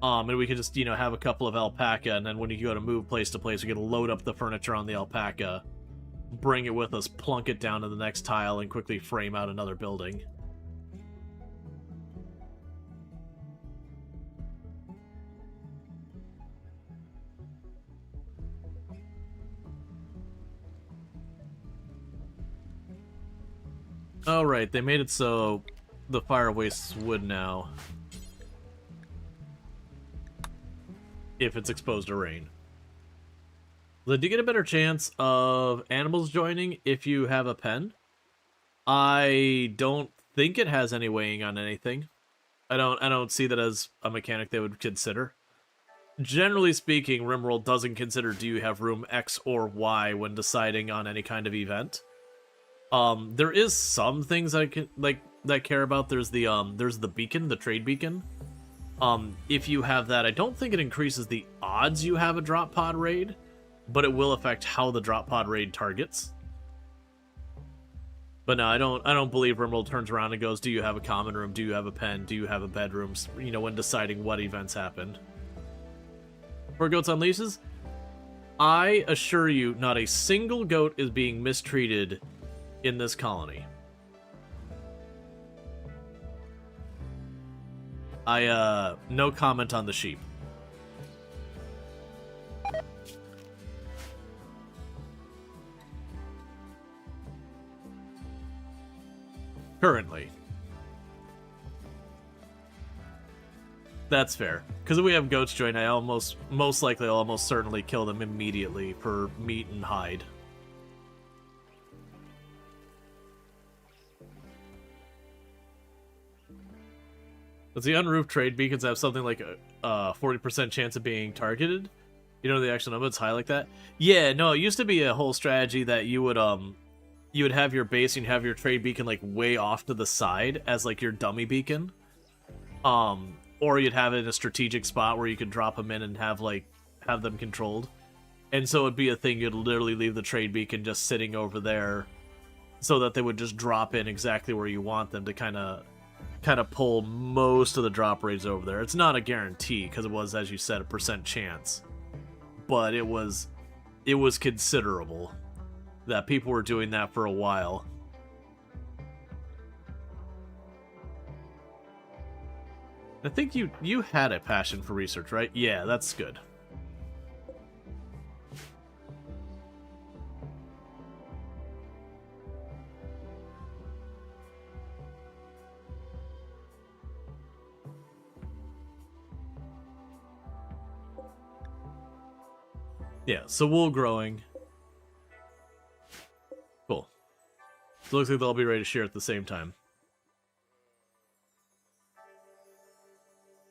And we could just, have a couple of alpaca, and then when you go to move place to place, we can load up the furniture on the alpaca, bring it with us, plunk it down to the next tile, and quickly frame out another building. Alright, they made it so the fire wastes wood now. If it's exposed to rain. Then do you get a better chance of animals joining if you have a pen? I don't think it has any weighing on anything. I don't see that as a mechanic they would consider. Generally speaking, RimWorld doesn't consider do you have room X or Y when deciding on any kind of event. There is some things that care about. There's the beacon, the trade beacon. If you have that, I don't think it increases the odds you have a drop pod raid, but it will affect how the drop pod raid targets. But no, I don't believe RimWorld turns around and goes, do you have a common room? Do you have a pen? Do you have a bedroom? When deciding what events happen. For goats on leashes, I assure you, not a single goat is being mistreated in this colony. No comment on the sheep. Currently. That's fair. Because if we have goats join, most likely I'll almost certainly kill them immediately for meat and hide. Does the unroofed trade beacons have something like a 40% chance of being targeted? You know the actual number, it's high like that? Yeah, no, it used to be a whole strategy that you would have your base and you'd have your trade beacon like way off to the side as like your dummy beacon. Or you'd have it in a strategic spot where you could drop them in and have them controlled. And so it'd be a thing, you'd literally leave the trade beacon just sitting over there so that they would just drop in exactly where you want them to kind of pull most of the drop rates over there. It's not a guarantee because it was, as you said, a % chance, but it was considerable that people were doing that for a while. I think you had a passion for research, right? Yeah, that's good. Yeah, so wool growing. Cool. So it looks like they'll be ready to share at the same time.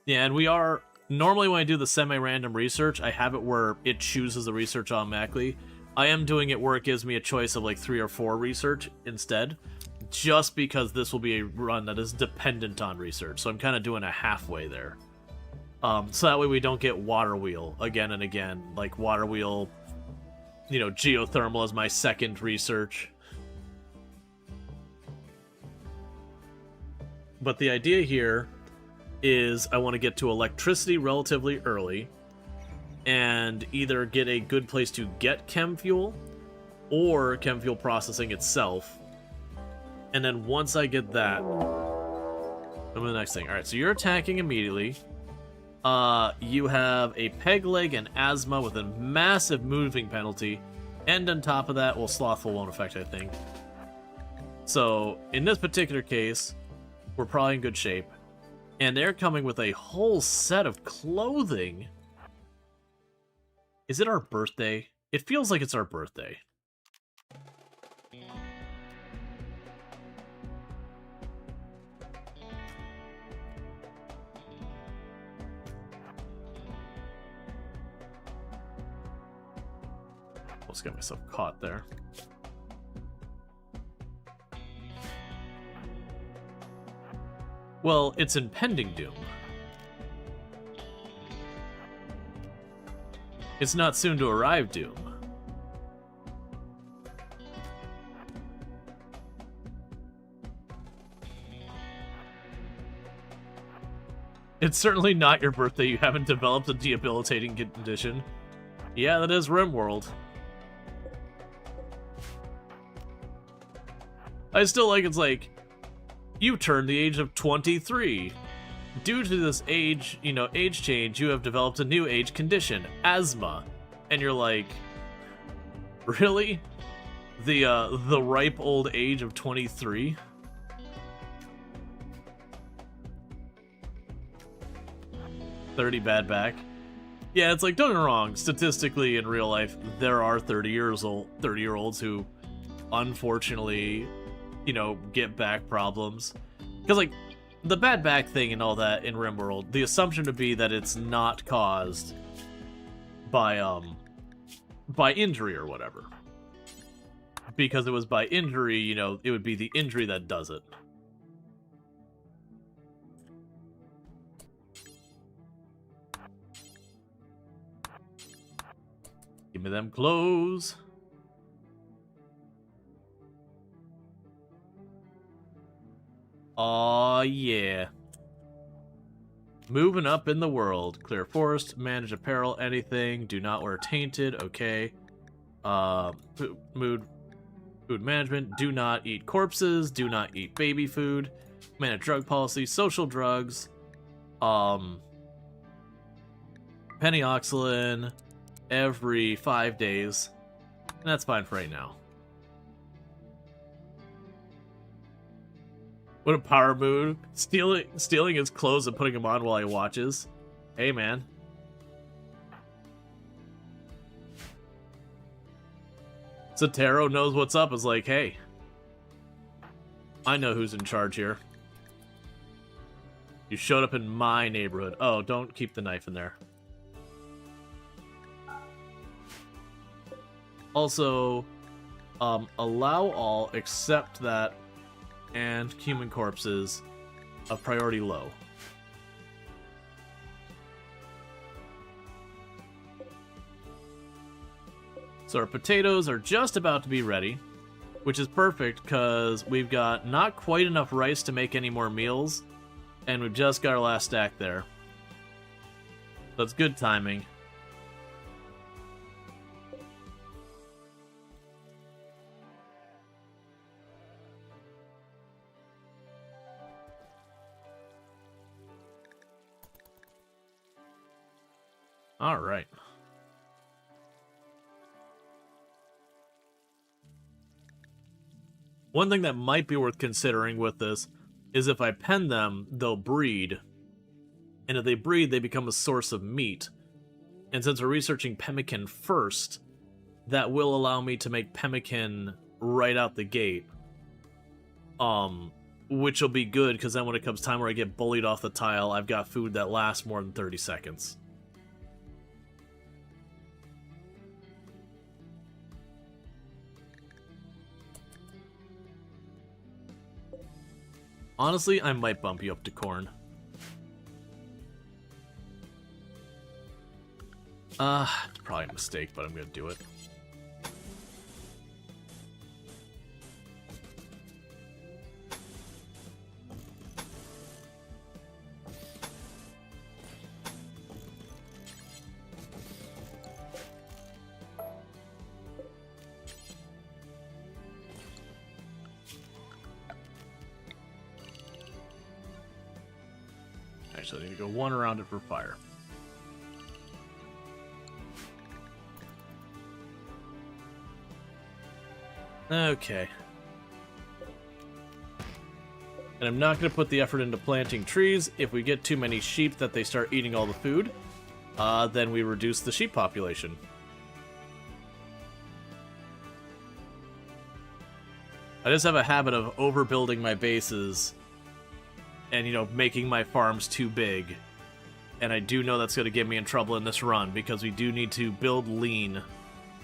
Yeah, and we are... Normally when I do the semi-random research, I have it where it chooses the research automatically. I am doing it where it gives me a choice of like 3 or 4 research instead, just because this will be a run that is dependent on research. So I'm kind of doing a halfway there. So that way we don't get water wheel again and again. Like water wheel, geothermal as my second research. But the idea here is I want to get to electricity relatively early and either get a good place to get chem fuel or chem fuel processing itself. And then once I get that, I'm to the next thing. Alright, so you're attacking immediately. You have a peg leg and asthma with a massive moving penalty. And on top of that, well, slothful won't affect, I think. So, in this particular case, we're probably in good shape. And they're coming with a whole set of clothing. Is it our birthday? It feels like it's our birthday. Almost got myself caught there. Well, it's impending doom. It's not soon to arrive doom. It's certainly not your birthday. You haven't developed a debilitating condition. Yeah, that is RimWorld. I still like it's like, you turned the age of 23. Due to this age, age change, you have developed a new age condition, asthma. And you're like, really? The ripe old age of 23? $30 bad back. Yeah, it's like, don't get me wrong, statistically in real life, there are 30-year-olds who unfortunately, get back problems. Because, like, the bad back thing and all that in RimWorld, the assumption would be that it's not caused by injury or whatever. Because it was by injury, it would be the injury that does it. Give me them clothes. Aw, yeah. Moving up in the world. Clear forest, manage apparel, anything. Do not wear tainted, okay. Food management. Do not eat corpses. Do not eat baby food. Manage drug policy. Social drugs. Penny-oxalin every 5 days. And that's fine for right now. What a power move. Stealing his clothes and putting them on while he watches. Hey, man. Sotero knows what's up. Is like, hey, I know who's in charge here. You showed up in my neighborhood. Oh, don't keep the knife in there. Also, allow all except that and human corpses of priority low. So our potatoes are just about to be ready, which is perfect because we've got not quite enough rice to make any more meals, and we've just got our last stack there. So it's good timing. All right. One thing that might be worth considering with this is if I pen them, they'll breed. And if they breed, they become a source of meat. And since we're researching pemmican first, that will allow me to make pemmican right out the gate. Which will be good, because then when it comes time where I get bullied off the tile, I've got food that lasts more than 30 seconds. Honestly, I might bump you up to corn. It's probably a mistake, but I'm gonna do it. So I need to go one around it for fire. Okay. And I'm not going to put the effort into planting trees. If we get too many sheep that they start eating all the food, then we reduce the sheep population. I just have a habit of overbuilding my bases and, making my farms too big. And I do know that's going to get me in trouble in this run, because we do need to build lean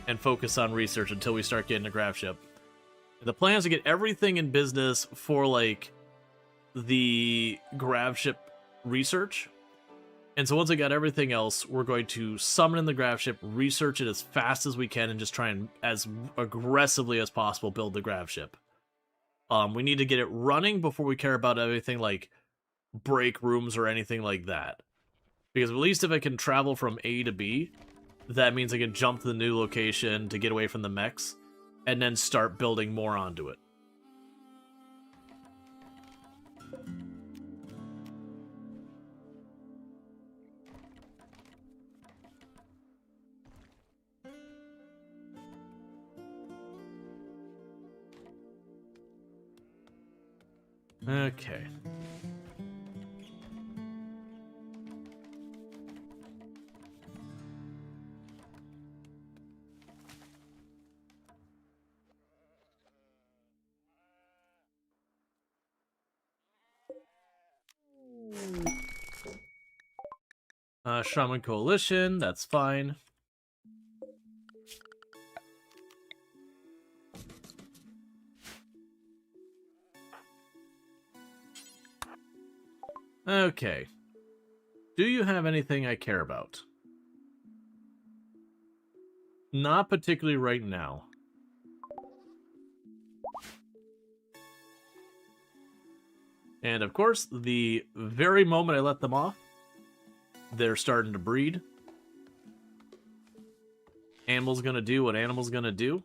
and focus on research until we start getting a graph ship. The plan is to get everything in business for, like, the grav ship research. And so once I got everything else, we're going to summon in the grav ship, research it as fast as we can, and just try and, as aggressively as possible, build the grav ship. We need to get it running before we care about everything like break rooms or anything like that. Because at least if I can travel from A to B, that means I can jump to the new location to get away from the mechs, and then start building more onto it. Okay. Shaman Coalition, that's fine. Okay. Do you have anything I care about? Not particularly right now. And of course, the very moment I let them off, they're starting to breed. Animal's gonna do what animal's gonna do.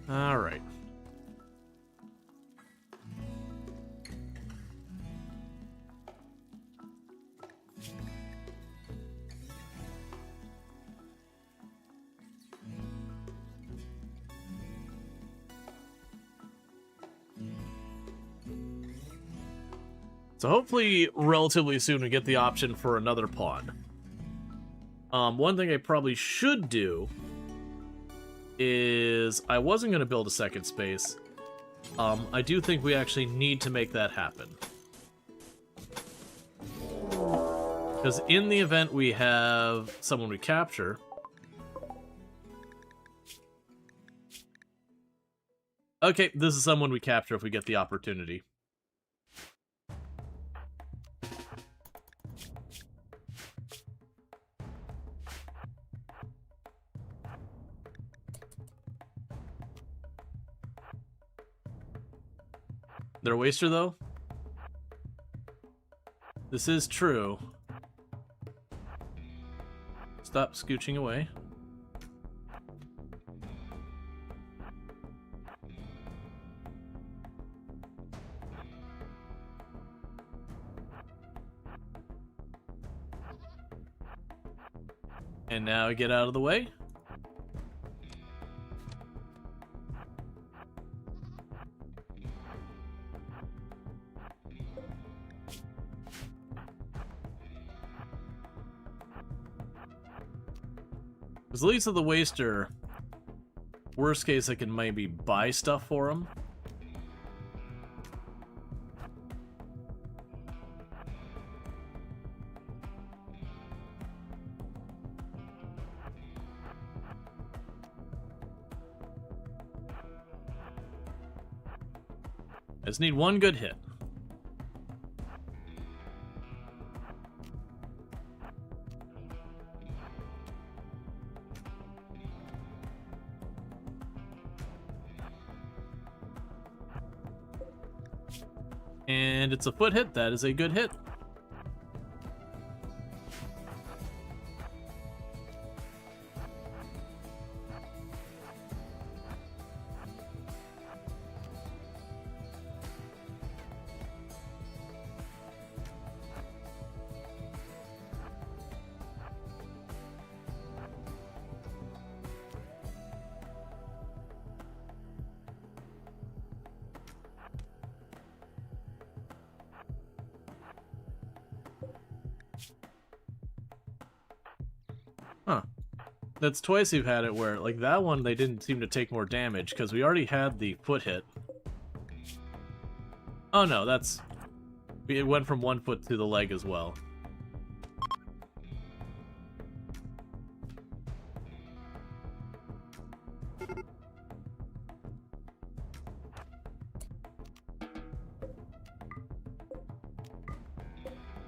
All right. So hopefully, relatively soon, we get the option for another pawn. One thing I probably should do is I wasn't going to build a second space. I do think we actually need to make that happen. Because in the event we have someone we capture... Okay, this is someone we capture if we get the opportunity. They're a waster, though? This is true. Stop scooching away. And now get out of the way. Because at least of the waster, worst case I can maybe buy stuff for him. I just need one good hit. And it's a foot hit. That is a good hit. Huh. That's twice you've had it where, like, that one they didn't seem to take more damage, because we already had the foot hit. Oh no, that's... It went from 1 foot to the leg as well.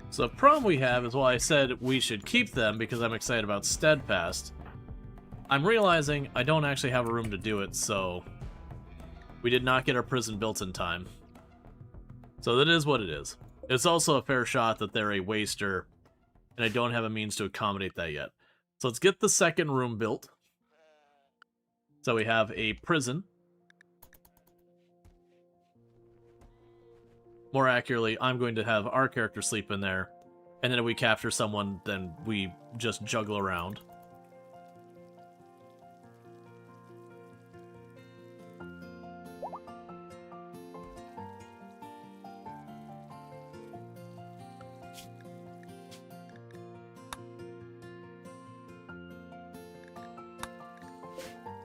So the problem we have is why I said we should keep them, because I'm excited about Steadfast. I'm realizing I don't actually have a room to do it, so we did not get our prison built in time. So that is what it is. It's also a fair shot that they're a waster, and I don't have a means to accommodate that yet. So let's get the second room built. So we have a prison. More accurately, I'm going to have our character sleep in there, and then if we capture someone, then we just juggle around.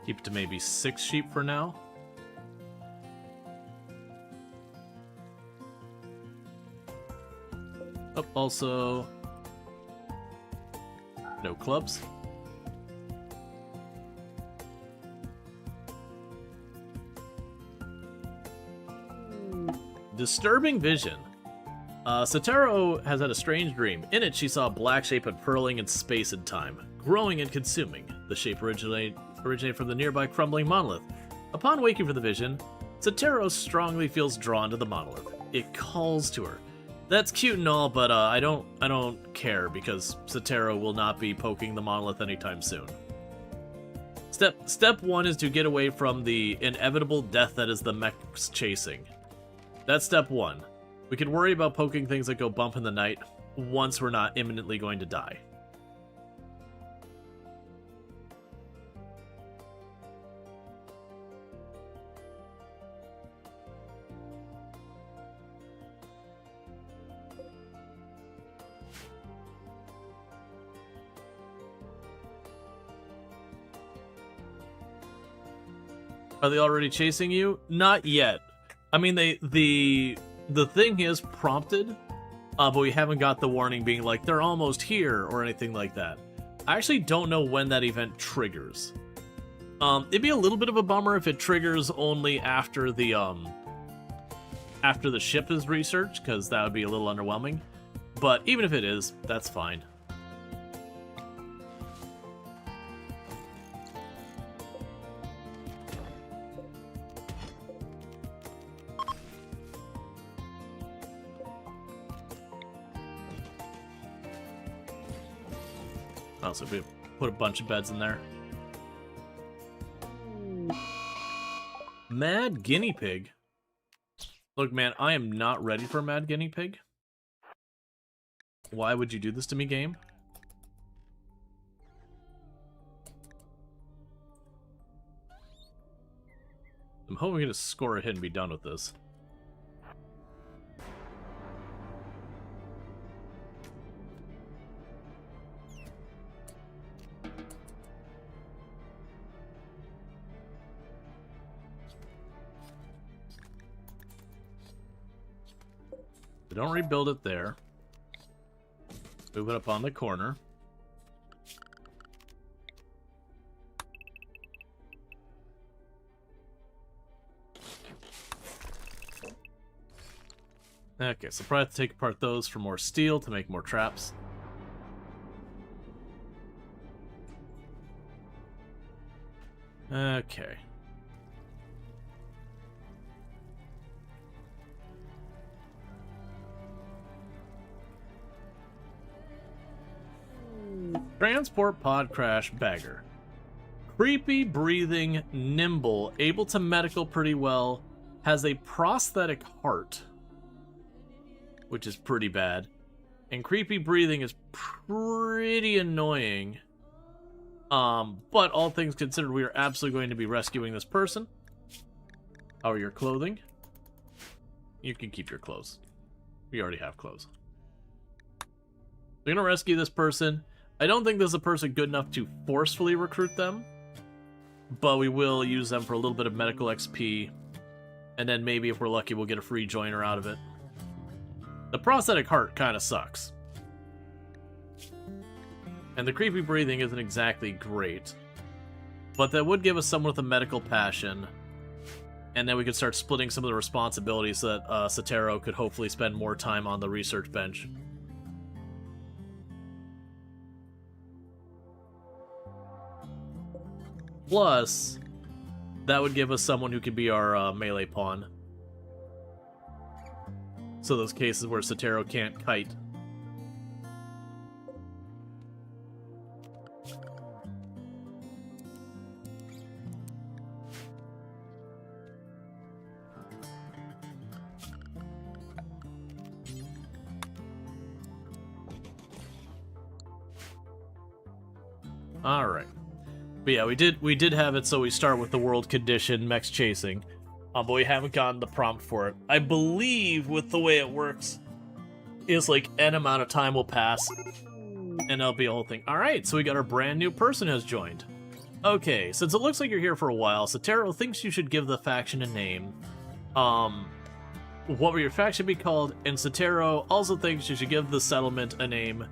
Keep it to maybe 6 sheep for now. Oh, also, no clubs. Disturbing vision. Sotero has had a strange dream. In it, she saw a black shape unfurling in space and time, growing and consuming. The shape originated from the nearby crumbling monolith. Upon waking from the vision, Sotero strongly feels drawn to the monolith. It calls to her. That's cute and all, but I don't care, because Sotero will not be poking the monolith anytime soon. Step 1 is to get away from the inevitable death that is the Mechs chasing. That's step 1. We can worry about poking things that go bump in the night once we're not imminently going to die. Are they already chasing you? Not yet. I mean, the thing is prompted, but we haven't got the warning being like, they're almost here, or anything like that. I actually don't know when that event triggers. It'd be a little bit of a bummer if it triggers only after the ship is researched, because that would be a little underwhelming. But even if it is, that's fine. Also, we put a bunch of beds in there. Mad guinea pig. Look, man, I am not ready for a mad guinea pig. Why would you do this to me, game? I'm hoping we can just score a hit and be done with this. Don't rebuild it there. Move it up on the corner. Okay, so probably have to take apart those for more steel to make more traps. Okay. Transport pod crash bagger. Creepy, breathing, nimble, able to medical pretty well, has a prosthetic heart, which is pretty bad. And creepy breathing is pretty annoying. But all things considered, we are absolutely going to be rescuing this person. How are your clothing? You can keep your clothes. We already have clothes. We're gonna rescue this person. I don't think there's a person good enough to forcefully recruit them, but we will use them for a little bit of medical XP And then maybe if we're lucky, we'll get a free joiner out of it. The prosthetic heart kind of sucks. And the creepy breathing isn't exactly great. But that would give us someone with a medical passion. And then we could start splitting some of the responsibilities so that Sotero could hopefully spend more time on the research bench. Plus, that would give us someone who could be our melee pawn. So those cases where Sotero can't kite. Alright. But yeah, we did have it so we start with the world condition, Mechs chasing. But we haven't gotten the prompt for it. I believe with the way it works is like N amount of time will pass and it'll be a whole thing. Alright, so we got our brand new person has joined. Okay, since it looks like you're here for a while, Sotero thinks you should give the faction a name. What will your faction be called? And Sotero also thinks you should give the settlement a name.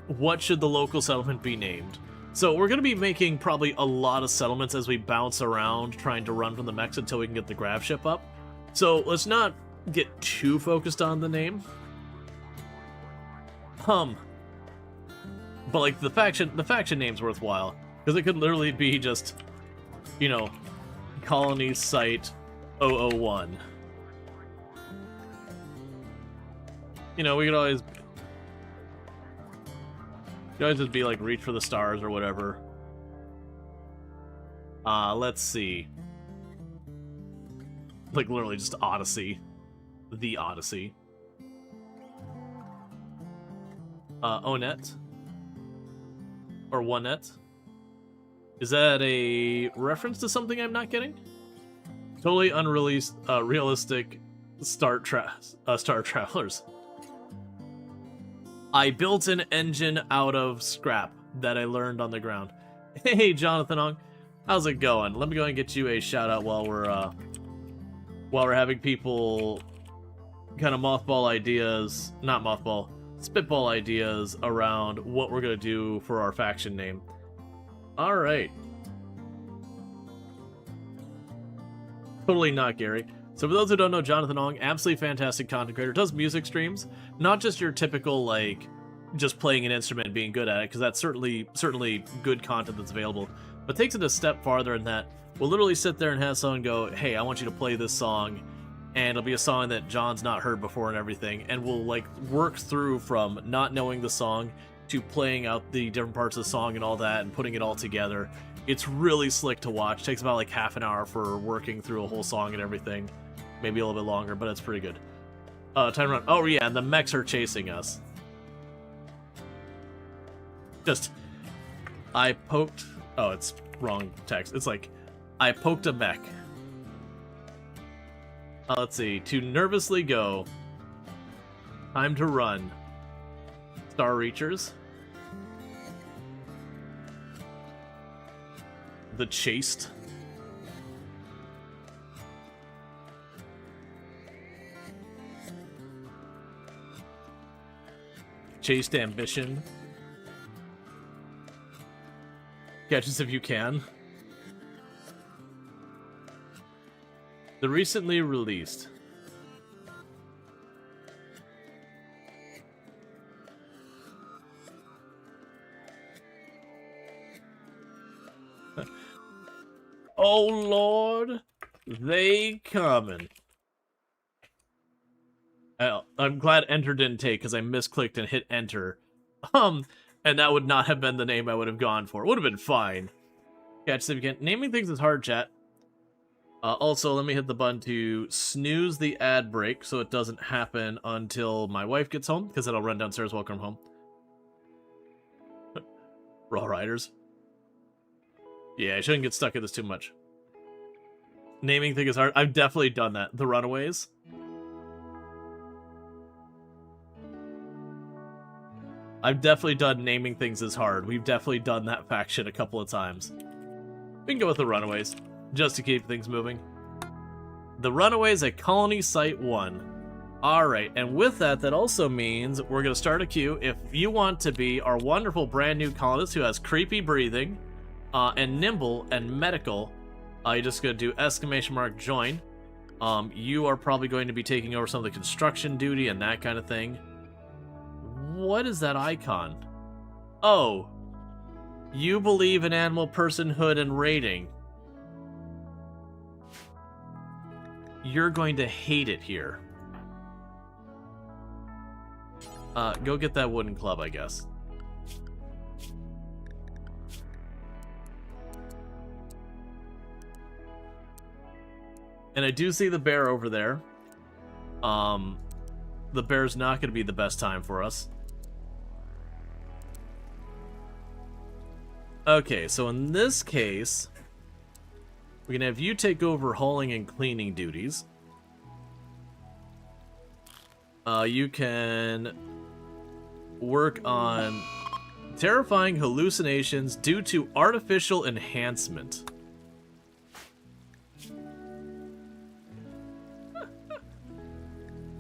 What should the local settlement be named? So we're going to be making probably a lot of settlements as we bounce around trying to run from the mechs until we can get the grav ship up. So let's not get too focused on the name. But like the faction name's worthwhile because it could literally be just, you know, Colony Site 001. You know, we could always just be like reach for the stars or whatever. Let's see. Like literally just Odyssey. The Odyssey. Onet. Or Onet. Is that a reference to something I'm not getting? Totally unreleased, realistic Star Travelers. I built an engine out of scrap that I learned on the ground. Hey, Jonathan Ong, how's it going? Let me go and get you a shout out while we're having people kind of spitball ideas around what we're gonna do for our faction name. All right. Totally not Gary. So for those who don't know, Jonathan Ong, absolutely fantastic content creator, does music streams, not just your typical, like, just playing an instrument and being good at it, because that's certainly good content that's available, but takes it a step farther in that we'll literally sit there and have someone go, hey, I want you to play this song, and it'll be a song that John's not heard before and everything, and we'll, like, work through from not knowing the song to playing out the different parts of the song and all that, and putting it all together. It's really slick to watch. Takes about, like, half an hour for working through a whole song and everything. Maybe a little bit longer, but it's pretty good. Time run. Oh, yeah, and the mechs are chasing us. Just, I poked... Oh, it's wrong text. It's like, I poked a mech. Let's see. To nervously go. Time to run. Star Reachers. The Chased. Chased Ambition. Catch us if you can. The recently released. Oh Lord, they coming. I'm glad enter didn't take because I misclicked and hit enter. And that would not have been the name I would have gone for. It would have been fine. Catch significant. Naming things is hard, chat. Also, let me hit the button to snooze the ad break so it doesn't happen until my wife gets home, because then I'll run downstairs, welcome home. Raw Riders. Yeah, I shouldn't get stuck at this too much. Naming thing is hard. I've definitely done that. The Runaways. I've definitely done naming things is hard. We've definitely done that faction a couple of times. We can go with the Runaways, just to keep things moving. The Runaways at Colony Site 1. Alright, and with that, that also means we're going to start a queue. If you want to be our wonderful brand new colonist who has creepy breathing, and nimble and medical, you're just going to do ! Join. You are probably going to be taking over some of the construction duty and that kind of thing. What is that icon? Oh. You believe in animal personhood and rating. You're going to hate it here. Go get that wooden club, I guess. And I do see the bear over there. The bear's not going to be the best time for us. Okay, so in this case, we can have you take over hauling and cleaning duties. You can work on terrifying hallucinations due to artificial enhancement.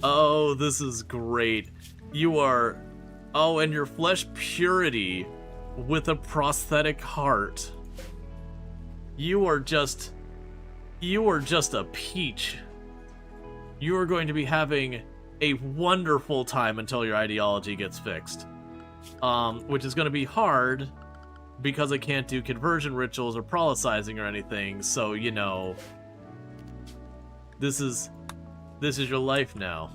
Oh, this is great. You are... Oh, and your flesh purity with a prosthetic heart. You are just a peach. You are going to be having a wonderful time until your ideology gets fixed. Which is going to be hard because I can't do conversion rituals or proselytizing or anything, so, you know, this is your life now.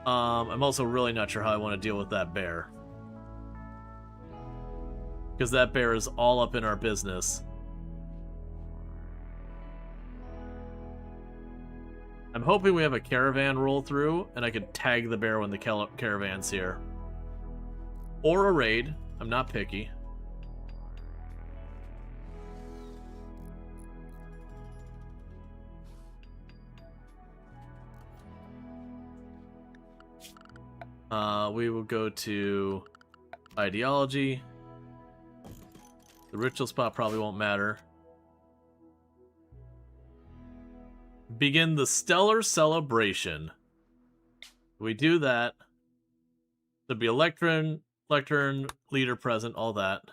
I'm also really not sure how I want to deal with that bear. Because that bear is all up in our business. I'm hoping we have a caravan roll through, and I can tag the bear when the caravan's here. Or a raid. I'm not picky. We will go to ideology. The ritual spot probably won't matter. Begin the stellar celebration. We do that. There'll be a lectern, leader present, all that.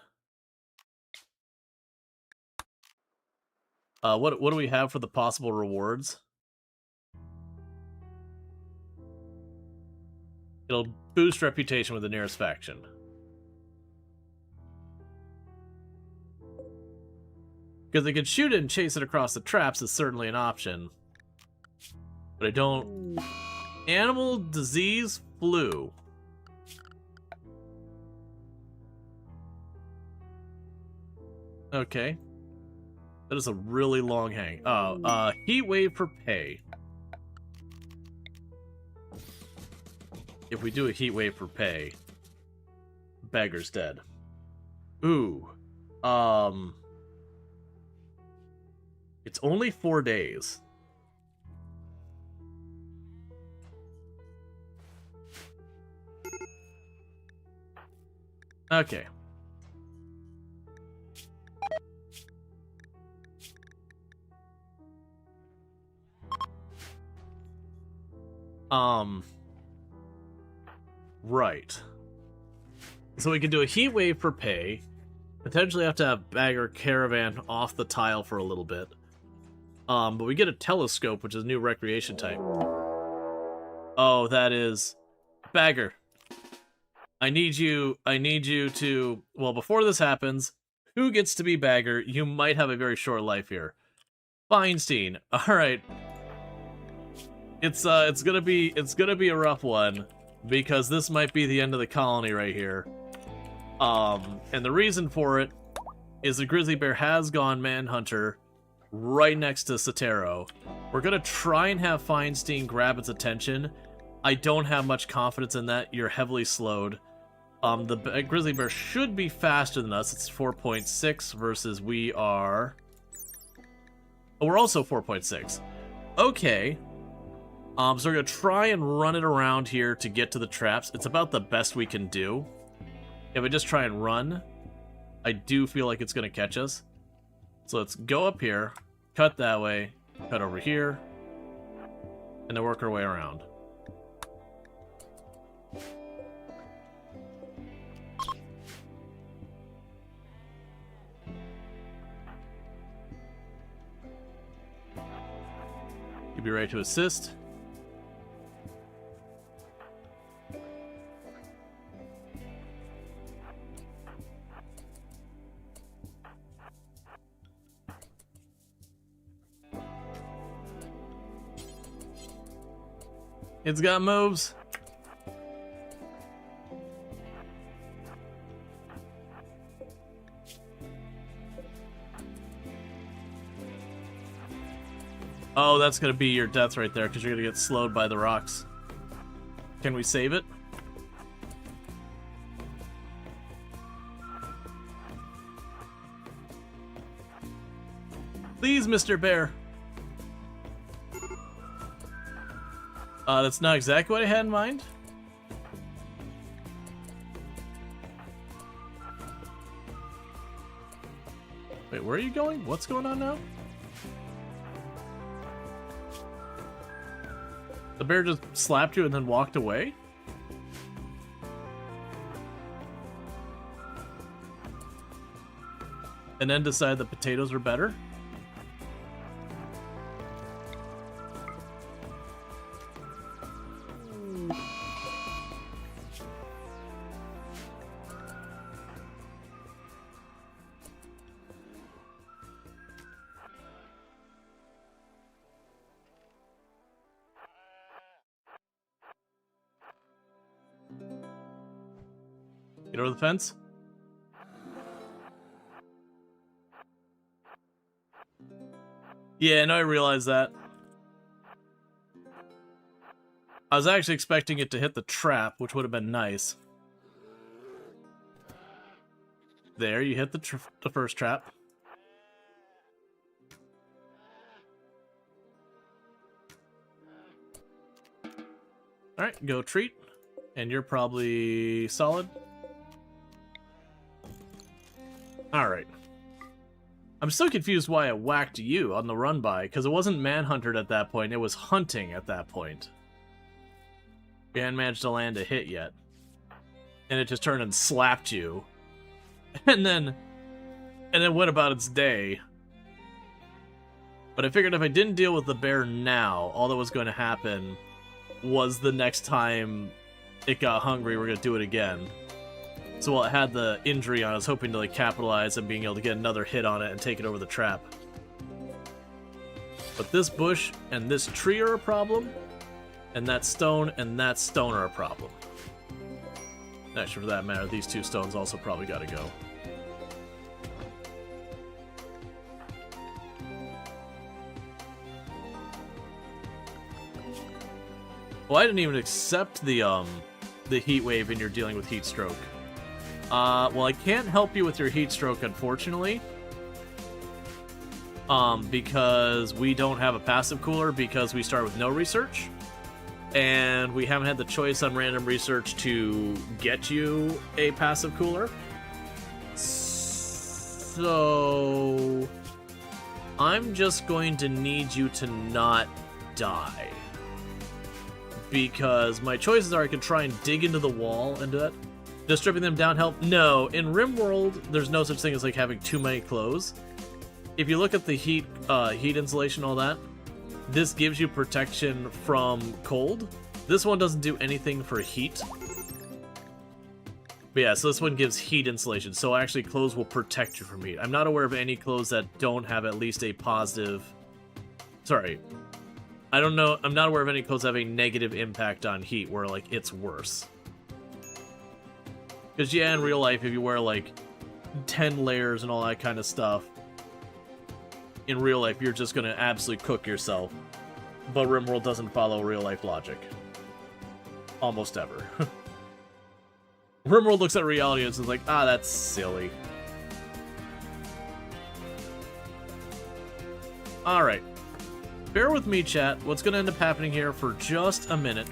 What do we have for the possible rewards? It'll boost reputation with the nearest faction. Because they could shoot it and chase it across the traps is certainly an option. But I don't... Animal disease flu. Okay. That is a really long hang. Oh, heat wave for pay. If we do a heat wave for pay, beggar's dead. Ooh. It's only 4 days. Okay. Right. So we can do a heat wave for pay. Potentially have to have Bagger Caravan off the tile for a little bit. But we get a telescope, which is a new recreation type. Oh, that is... Bagger. I need you to... Well, before this happens, who gets to be Bagger? You might have a very short life here. Feinstein. Alright. It's gonna be a rough one, because this might be the end of the colony right here. And the reason for it is the grizzly bear has gone manhunter right next to Sotero. We're gonna try and have Feinstein grab its attention. I don't have much confidence in that. You're heavily slowed. The grizzly bear should be faster than us. It's 4.6 versus we are... Oh, we're also 4.6. Okay. So we're gonna try and run it around here to get to the traps. It's about the best we can do. If I just try and run, I do feel like it's gonna catch us. So let's go up here, cut that way, cut over here, and then work our way around. You'll be ready to assist. It's got moves. Oh, that's gonna be your death right there, because you're gonna get slowed by the rocks. Can we save it? Please, Mr. Bear. That's not exactly what I had in mind. Wait, where are you going? What's going on now? The bear just slapped you and then walked away? And then decided the potatoes are better? Get over the fence? Yeah, no, I realized that. I was actually expecting it to hit the trap, which would have been nice. There, you hit the first trap. Alright, go treat. And you're probably solid. Alright. I'm still confused why I whacked you on the run by, because it wasn't manhunted at that point, it was hunting at that point. We hadn't managed to land a hit yet. And it just turned and slapped you. And then went about its day. But I figured if I didn't deal with the bear now, all that was going to happen was the next time it got hungry, we're going to do it again. So while it had the injury on, I was hoping to like capitalize and being able to get another hit on it and take it over the trap. But this bush and this tree are a problem, and that stone are a problem. Actually, for that matter, these two stones also probably gotta go. Well, I didn't even accept the heat wave and you're dealing with heat stroke. Well, I can't help you with your heat stroke, unfortunately. Because we don't have a passive cooler because we start with no research. And we haven't had the choice on random research to get you a passive cooler. So I'm just going to need you to not die. Because my choices are I could try and dig into the wall and do that. Does stripping them down help? No. In RimWorld, there's no such thing as like having too many clothes. If you look at the heat insulation, all that, this gives you protection from cold. This one doesn't do anything for heat. But yeah, so this one gives heat insulation. So actually, clothes will protect you from heat. I'm not aware of any clothes that don't have at least a positive... Sorry. I don't know. I'm not aware of any clothes that have a negative impact on heat where, like, it's worse. Because, yeah, in real life, if you wear, like, 10 layers and all that kind of stuff, in real life, you're just going to absolutely cook yourself. But RimWorld doesn't follow real-life logic. Almost ever. RimWorld looks at reality and is like, ah, that's silly. Alright. Bear with me, chat. What's going to end up happening here for just a minute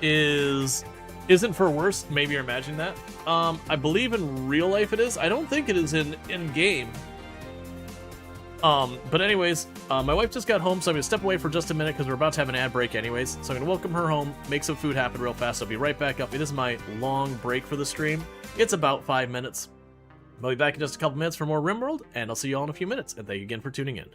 isn't for worse. Maybe you're imagining that. I believe in real life it is. I don't think it is in game. But anyways, my wife just got home, so I'm gonna step away for just a minute because we're about to have an ad break anyways. So I'm gonna welcome her home, make some food happen real fast. I'll be right back up. It is my long break for the stream. It's about 5 minutes. I'll be back in just a couple minutes for more RimWorld, and I'll see you all in a few minutes. And thank you again for tuning in.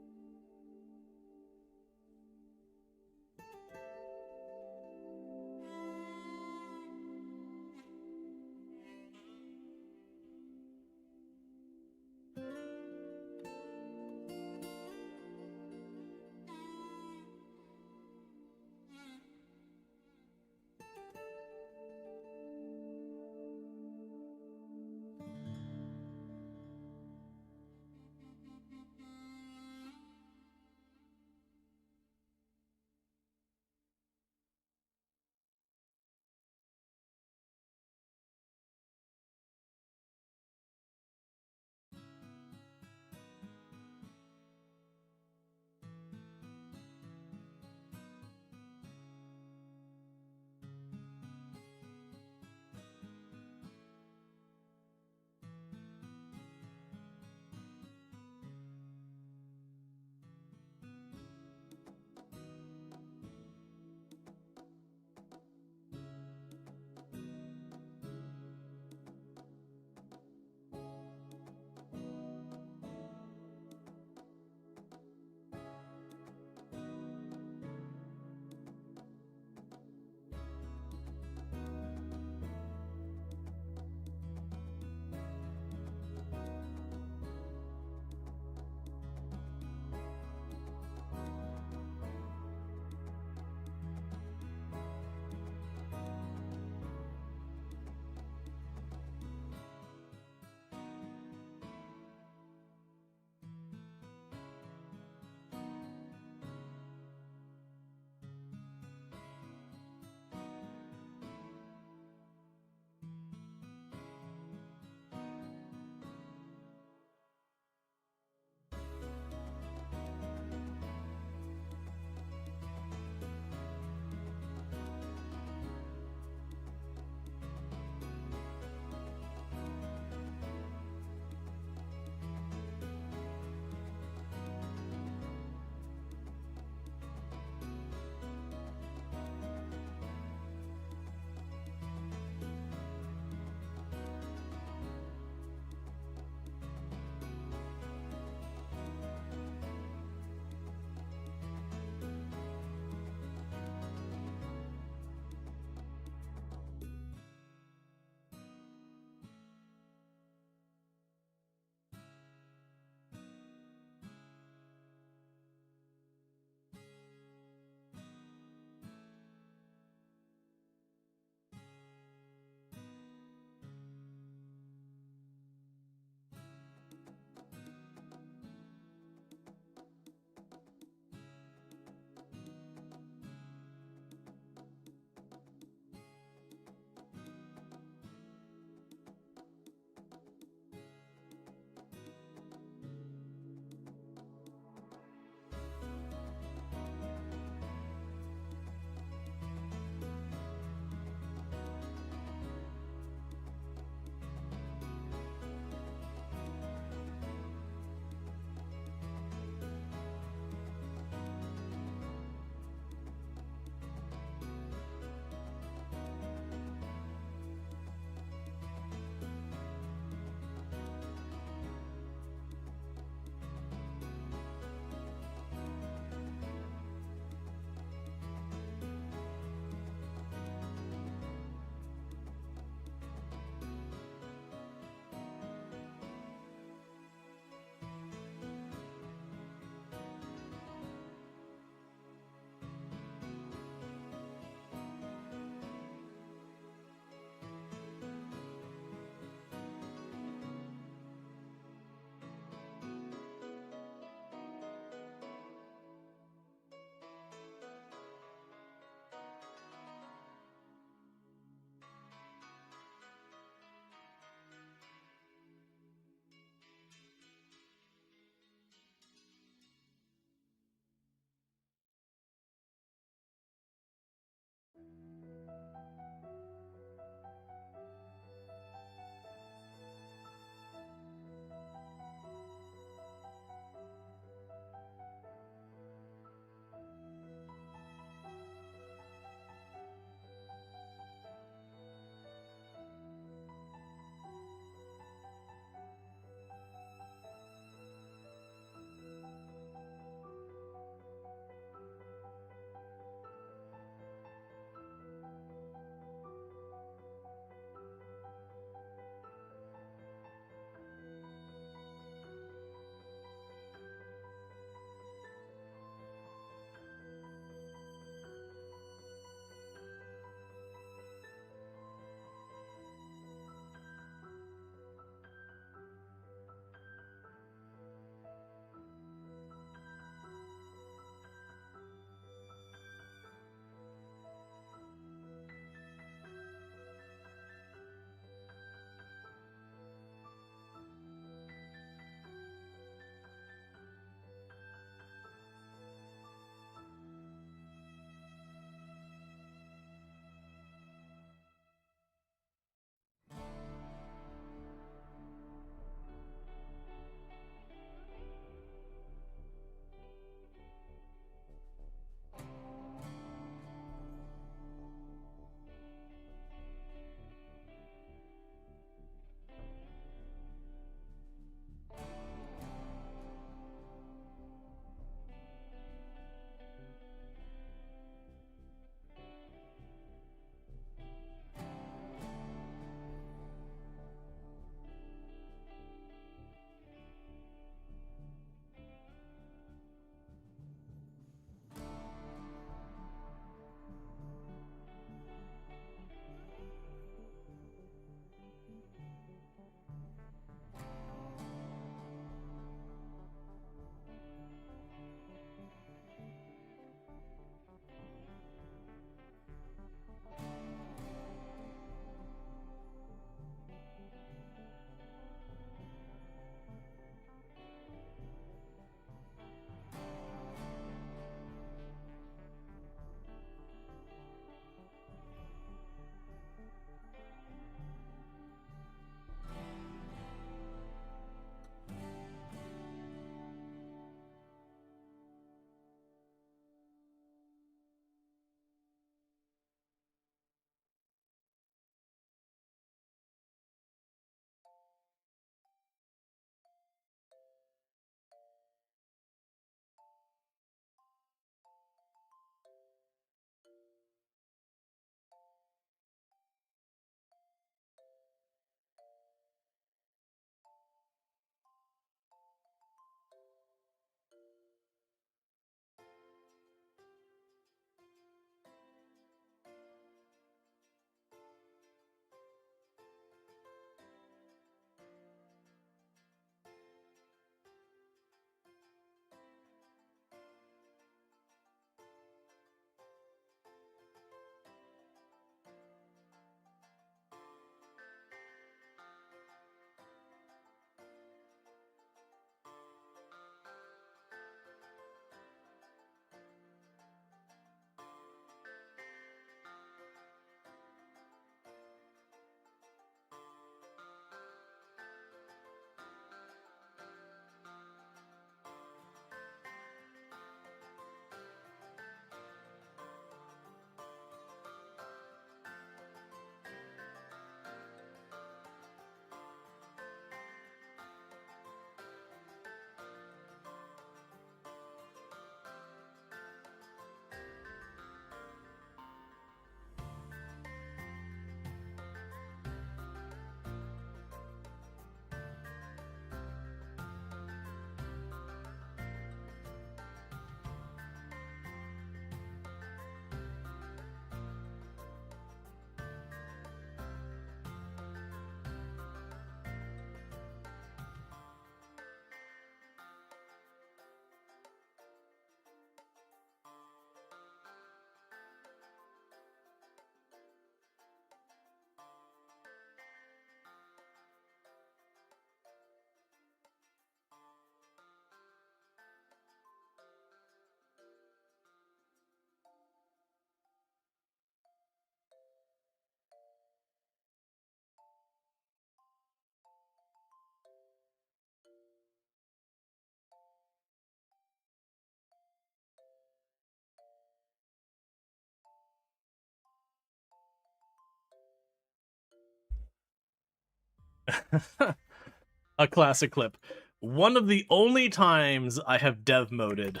A classic clip. One of the only times I have dev moded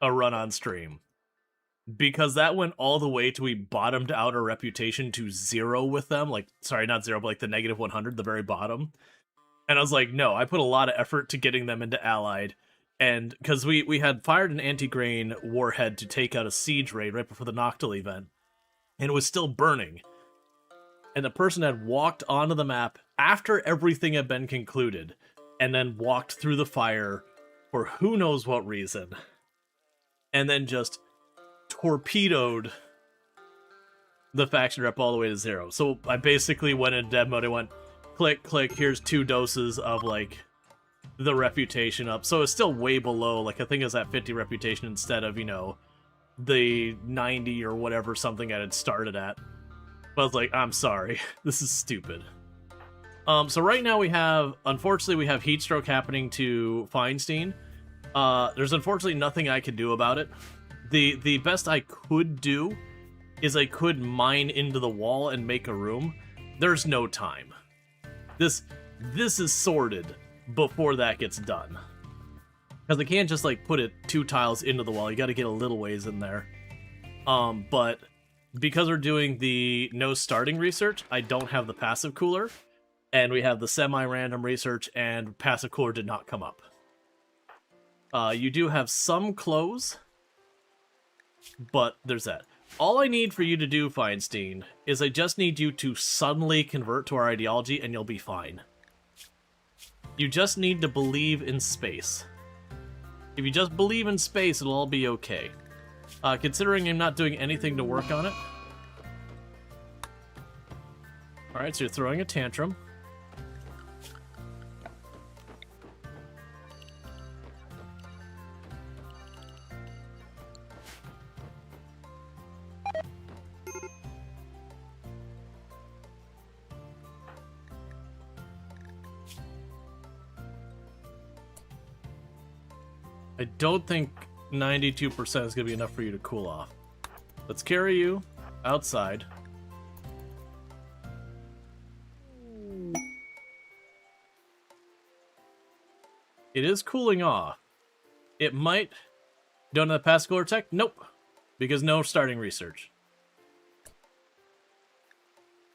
a run on stream. Because that went all the way to we bottomed out our reputation to 0 with them. Like, sorry, not 0, but like the negative 100, the very bottom. And I was like, no, I put a lot of effort to getting them into Allied. And because we had fired an anti-grain warhead to take out a siege raid right before the Noctil event. And it was still burning. And the person had walked onto the map after everything had been concluded. And then walked through the fire for who knows what reason. And then just torpedoed the faction rep all the way to 0. So I basically went in dev mode. I went, click, click, here's 2 doses of, like, the reputation up. So it's still way below, like, I think it's at 50 reputation instead of, you know, the 90 or whatever something I had started at. But I was like, I'm sorry, this is stupid. So right now we have, unfortunately, we have heat stroke happening to Feinstein. There's unfortunately nothing I can do about it. The best I could do is I could mine into the wall and make a room. There's no time. This is sorted before that gets done. Because I can't just like put it 2 tiles into the wall. You got to get a little ways in there. But because we're doing the no starting research, I don't have the passive cooler. And we have the semi-random research, and passive cooler did not come up. You do have some clothes, but there's that. All I need for you to do, Feinstein, is I just need you to suddenly convert to our ideology, and you'll be fine. You just need to believe in space. If you just believe in space, it'll all be okay. Considering I'm not doing anything to work on it. Alright, so you're throwing a tantrum. I don't think 92% is going to be enough for you to cool off. Let's carry you outside. It is cooling off. It might... Don't have the passive cooler tech? Nope. Because no starting research.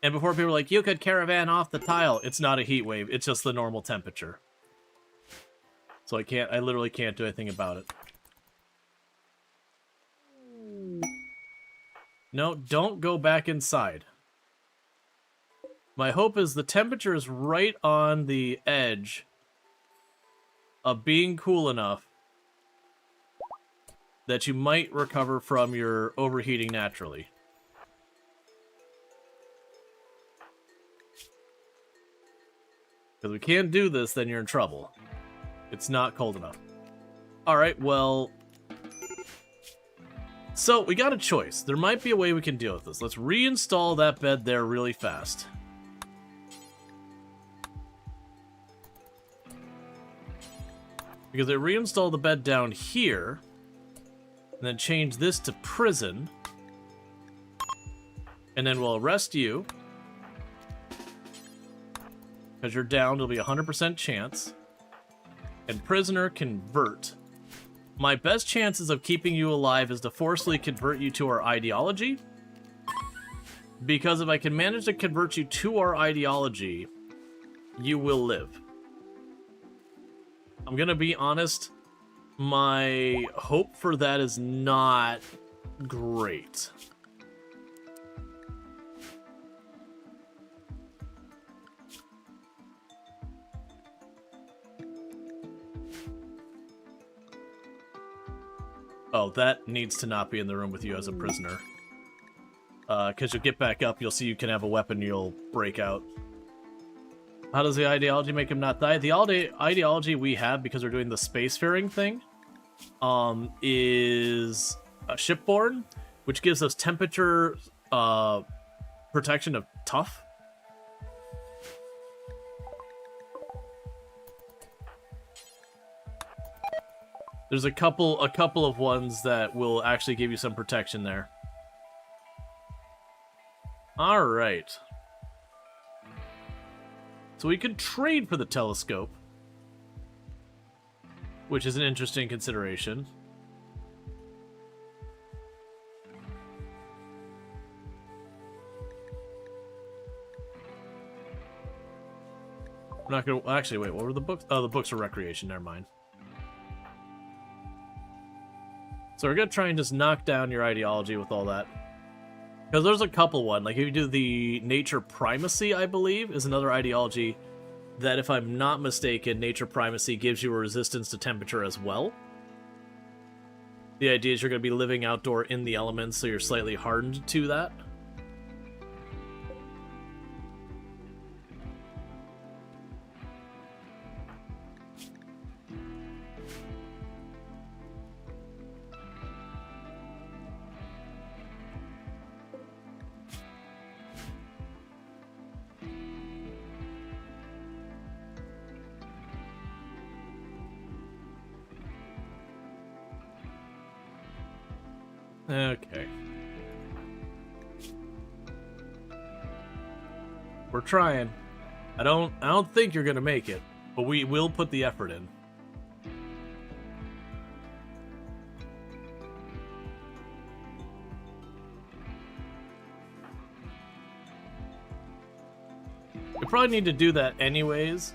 And before people were like, you could caravan off the tile. It's not a heat wave. It's just the normal temperature. So I literally can't do anything about it. No, don't go back inside. My hope is the temperature is right on the edge of being cool enough that you might recover from your overheating naturally. Because we can't do this, then you're in trouble. It's not cold enough. Alright, well... So, we got a choice. There might be a way we can deal with this. Let's reinstall that bed there really fast. Because I reinstall the bed down here, and then change this to prison, and then we'll arrest you. Because you're down, it'll be a 100% chance. And prisoner convert. My best chances of keeping you alive is to forcibly convert you to our ideology. Because if I can manage to convert you to our ideology, you will live. I'm gonna be honest, my hope for that is not great. Oh, that needs to not be in the room with you as a prisoner. Because you'll get back up, you'll see you can have a weapon, you'll break out. How does the ideology make him not die? The ideology we have, because we're doing the spacefaring thing, is a shipborne, which gives us temperature protection of tough. There's a couple of ones that will actually give you some protection there. All right. So we could trade for the telescope, which is an interesting consideration. I'm not gonna... Actually, wait, what were the books? Oh, the books are recreation, never mind. So we're gonna try and just knock down your ideology with all that. Because there's a couple one. Like, if you do the nature primacy, I believe, is another ideology that, if I'm not mistaken, nature primacy gives you a resistance to temperature as well. The idea is you're going to be living outdoor in the elements, so you're slightly hardened to that. Okay. We're trying. I don't think you're gonna make it, but we will put the effort in. We probably need to do that anyways.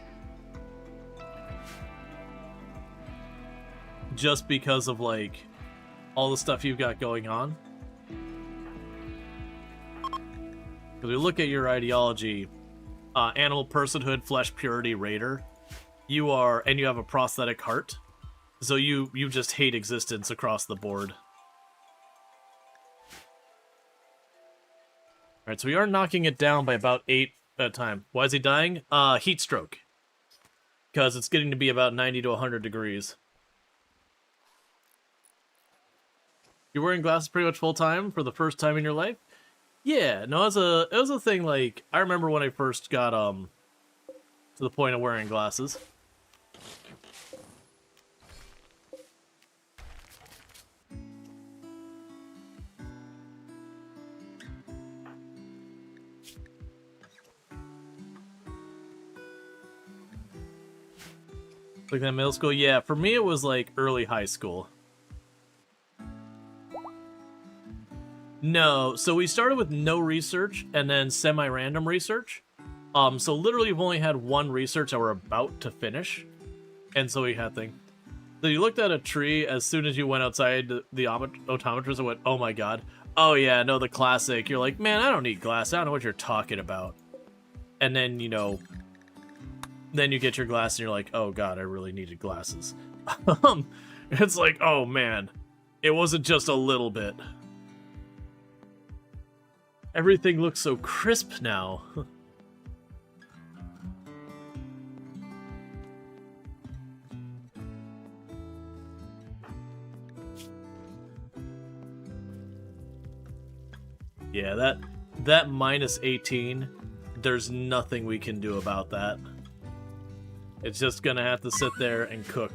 Just because of, like, all the stuff you've got going on. Because we look at your ideology, animal personhood, flesh purity, raider. You are, and you have a prosthetic heart. So you just hate existence across the board. Alright, so we are knocking it down by about 8 at a time. Why is he dying? Heat stroke. Because it's getting to be about 90 to 100 degrees. You're wearing glasses pretty much full time for the first time in your life? Yeah, no, it was a thing. Like, I remember when I first got to the point of wearing glasses. Like that middle school? Yeah, for me it was like early high school. No, so we started with no research and then semi-random research. So literally we've only had one research that we're about to finish. And so we had thing. So you looked at a tree as soon as you went outside the optometrist and went, oh my god. Oh yeah, no, the classic. You're like, man, I don't need glasses. I don't know what you're talking about. And then, you know, then you get your glasses and you're like, oh god, I really needed glasses. It's like, oh man, it wasn't just a little bit. Everything looks so crisp now. Yeah, that minus 18, there's nothing we can do about that. It's just gonna have to sit there and cook.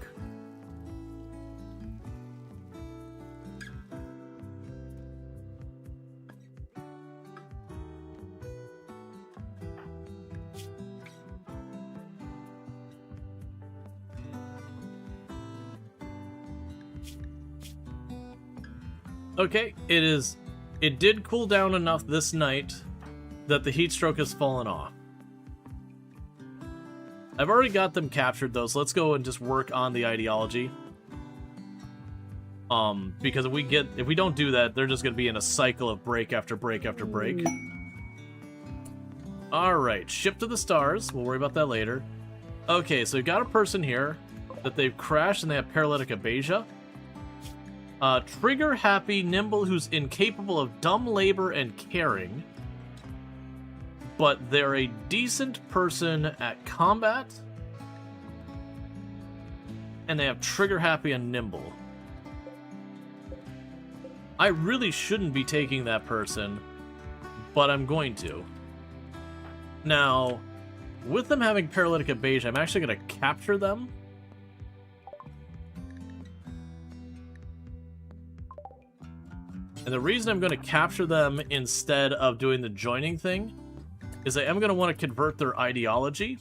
Okay, it did cool down enough this night that the heat stroke has fallen off. I've already got them captured though, so let's go and just work on the ideology. Because if we don't do that, they're just gonna be in a cycle of break after break after break. Alright, ship to the stars. We'll worry about that later. Okay, so we've got a person here that they've crashed and they have paralytic abasia. Trigger happy, nimble, who's incapable of dumb labor and caring. But they're a decent person at combat. And they have trigger happy and nimble. I really shouldn't be taking that person, but I'm going to. Now, with them having paralytic abasia, I'm actually going to capture them. And the reason I'm going to capture them instead of doing the joining thing is I am going to want to convert their ideology.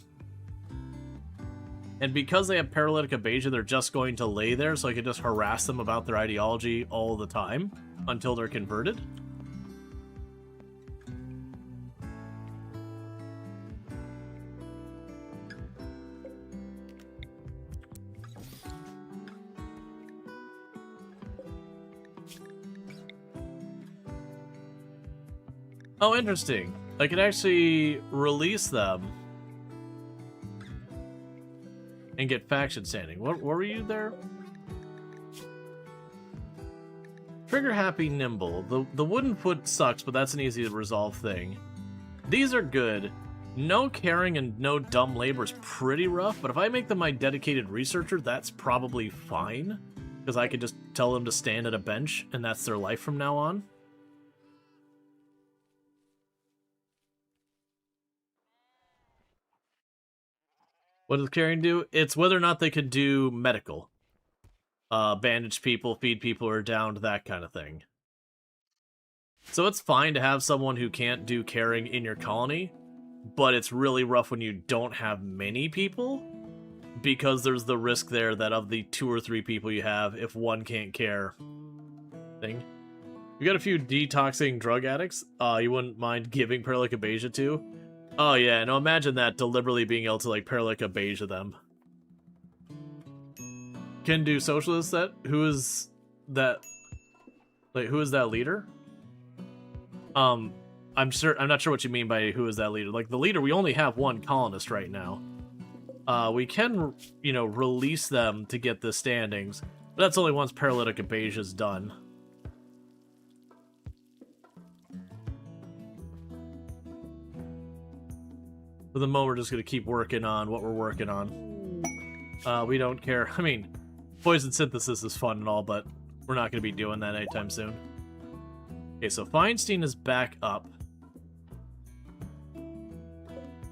And because they have paralytic abasia, they're just going to lay there, so I can just harass them about their ideology all the time until they're converted. Oh, interesting. I could actually release them and get faction standing. What were you there? Trigger happy nimble. The wooden foot sucks, but that's an easy to resolve thing. These are good. No caring and no dumb labor is pretty rough, but if I make them my dedicated researcher, that's probably fine. Because I could just tell them to stand at a bench, and that's their life from now on. What does caring do? It's whether or not they could do medical. Bandage people, feed people who are down, that kind of thing. So it's fine to have someone who can't do caring in your colony, but it's really rough when you don't have many people, because there's the risk there that of the 2 or 3 people you have, if one can't care, thing. You got a few detoxing drug addicts you wouldn't mind giving paralytic abasia to? Oh yeah, no, imagine that, deliberately being able to, like, paralytic abasia them. Can do socialist that? Who is that? Like, who is that leader? I'm not sure what you mean by who is that leader. Like, the leader, we only have one colonist right now. We can, you know, release them to get the standings, but that's only once paralytic abasia is done. For the moment, we're just going to keep working on what we're working on. We don't care. I mean, poison synthesis is fun and all, but we're not going to be doing that anytime soon. Okay, so Feinstein is back up.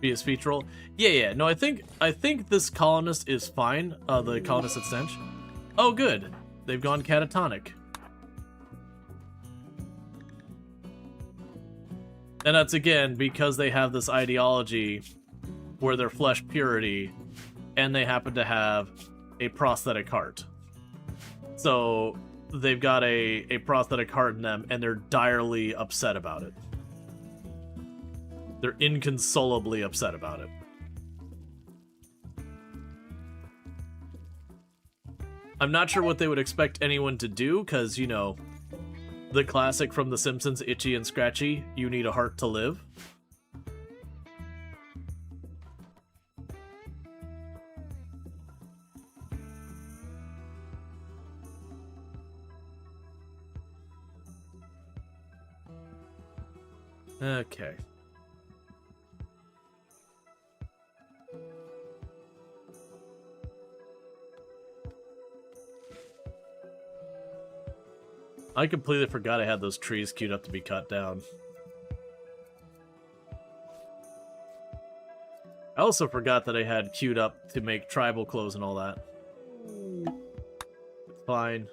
Via speech roll. Yeah. No, I think this colonist is fine. The colonist at Stench. Oh, good. They've gone catatonic. And that's, again, because they have this ideology where they're flesh purity, and they happen to have a prosthetic heart. So they've got a prosthetic heart in them, and they're direly upset about it. They're inconsolably upset about it. I'm not sure what they would expect anyone to do, because, you know, the classic from The Simpsons, Itchy and Scratchy, you need a heart to live. Okay. I completely forgot I had those trees queued up to be cut down. I also forgot that I had queued up to make tribal clothes and all that. It's fine.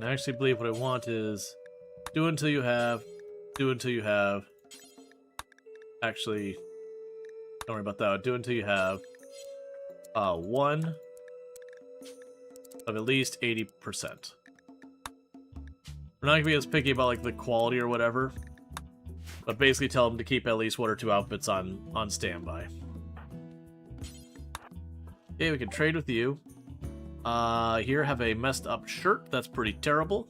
I actually believe what I want is do until you have, do until you have. Actually, don't worry about that. Do until you have one of at least 80%. We're not gonna be as picky about like the quality or whatever, but basically tell them to keep at least 1 or 2 outfits on standby. Okay, we can trade with you. Here, have a messed up shirt. That's pretty terrible.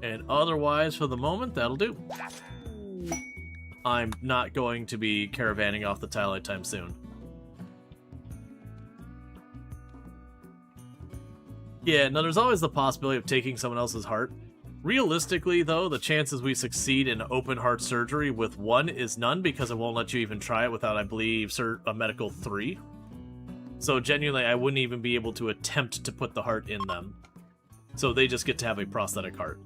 And otherwise, for the moment, that'll do. I'm not going to be caravanning off the tile anytime soon. Yeah, no, there's always the possibility of taking someone else's heart. Realistically, though, the chances we succeed in open heart surgery with 1 is none, because it won't let you even try it without, I believe, a medical 3. So genuinely, I wouldn't even be able to attempt to put the heart in them. So they just get to have a prosthetic heart.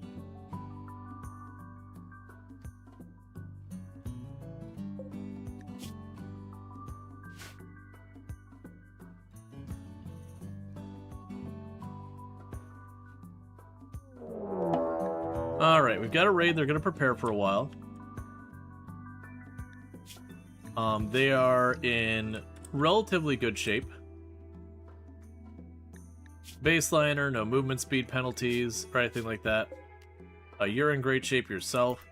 Alright, we've got a raid. They're going to prepare for a while. They are in relatively good shape. Baseliner, no movement speed penalties, or anything like that. You're in great shape yourself.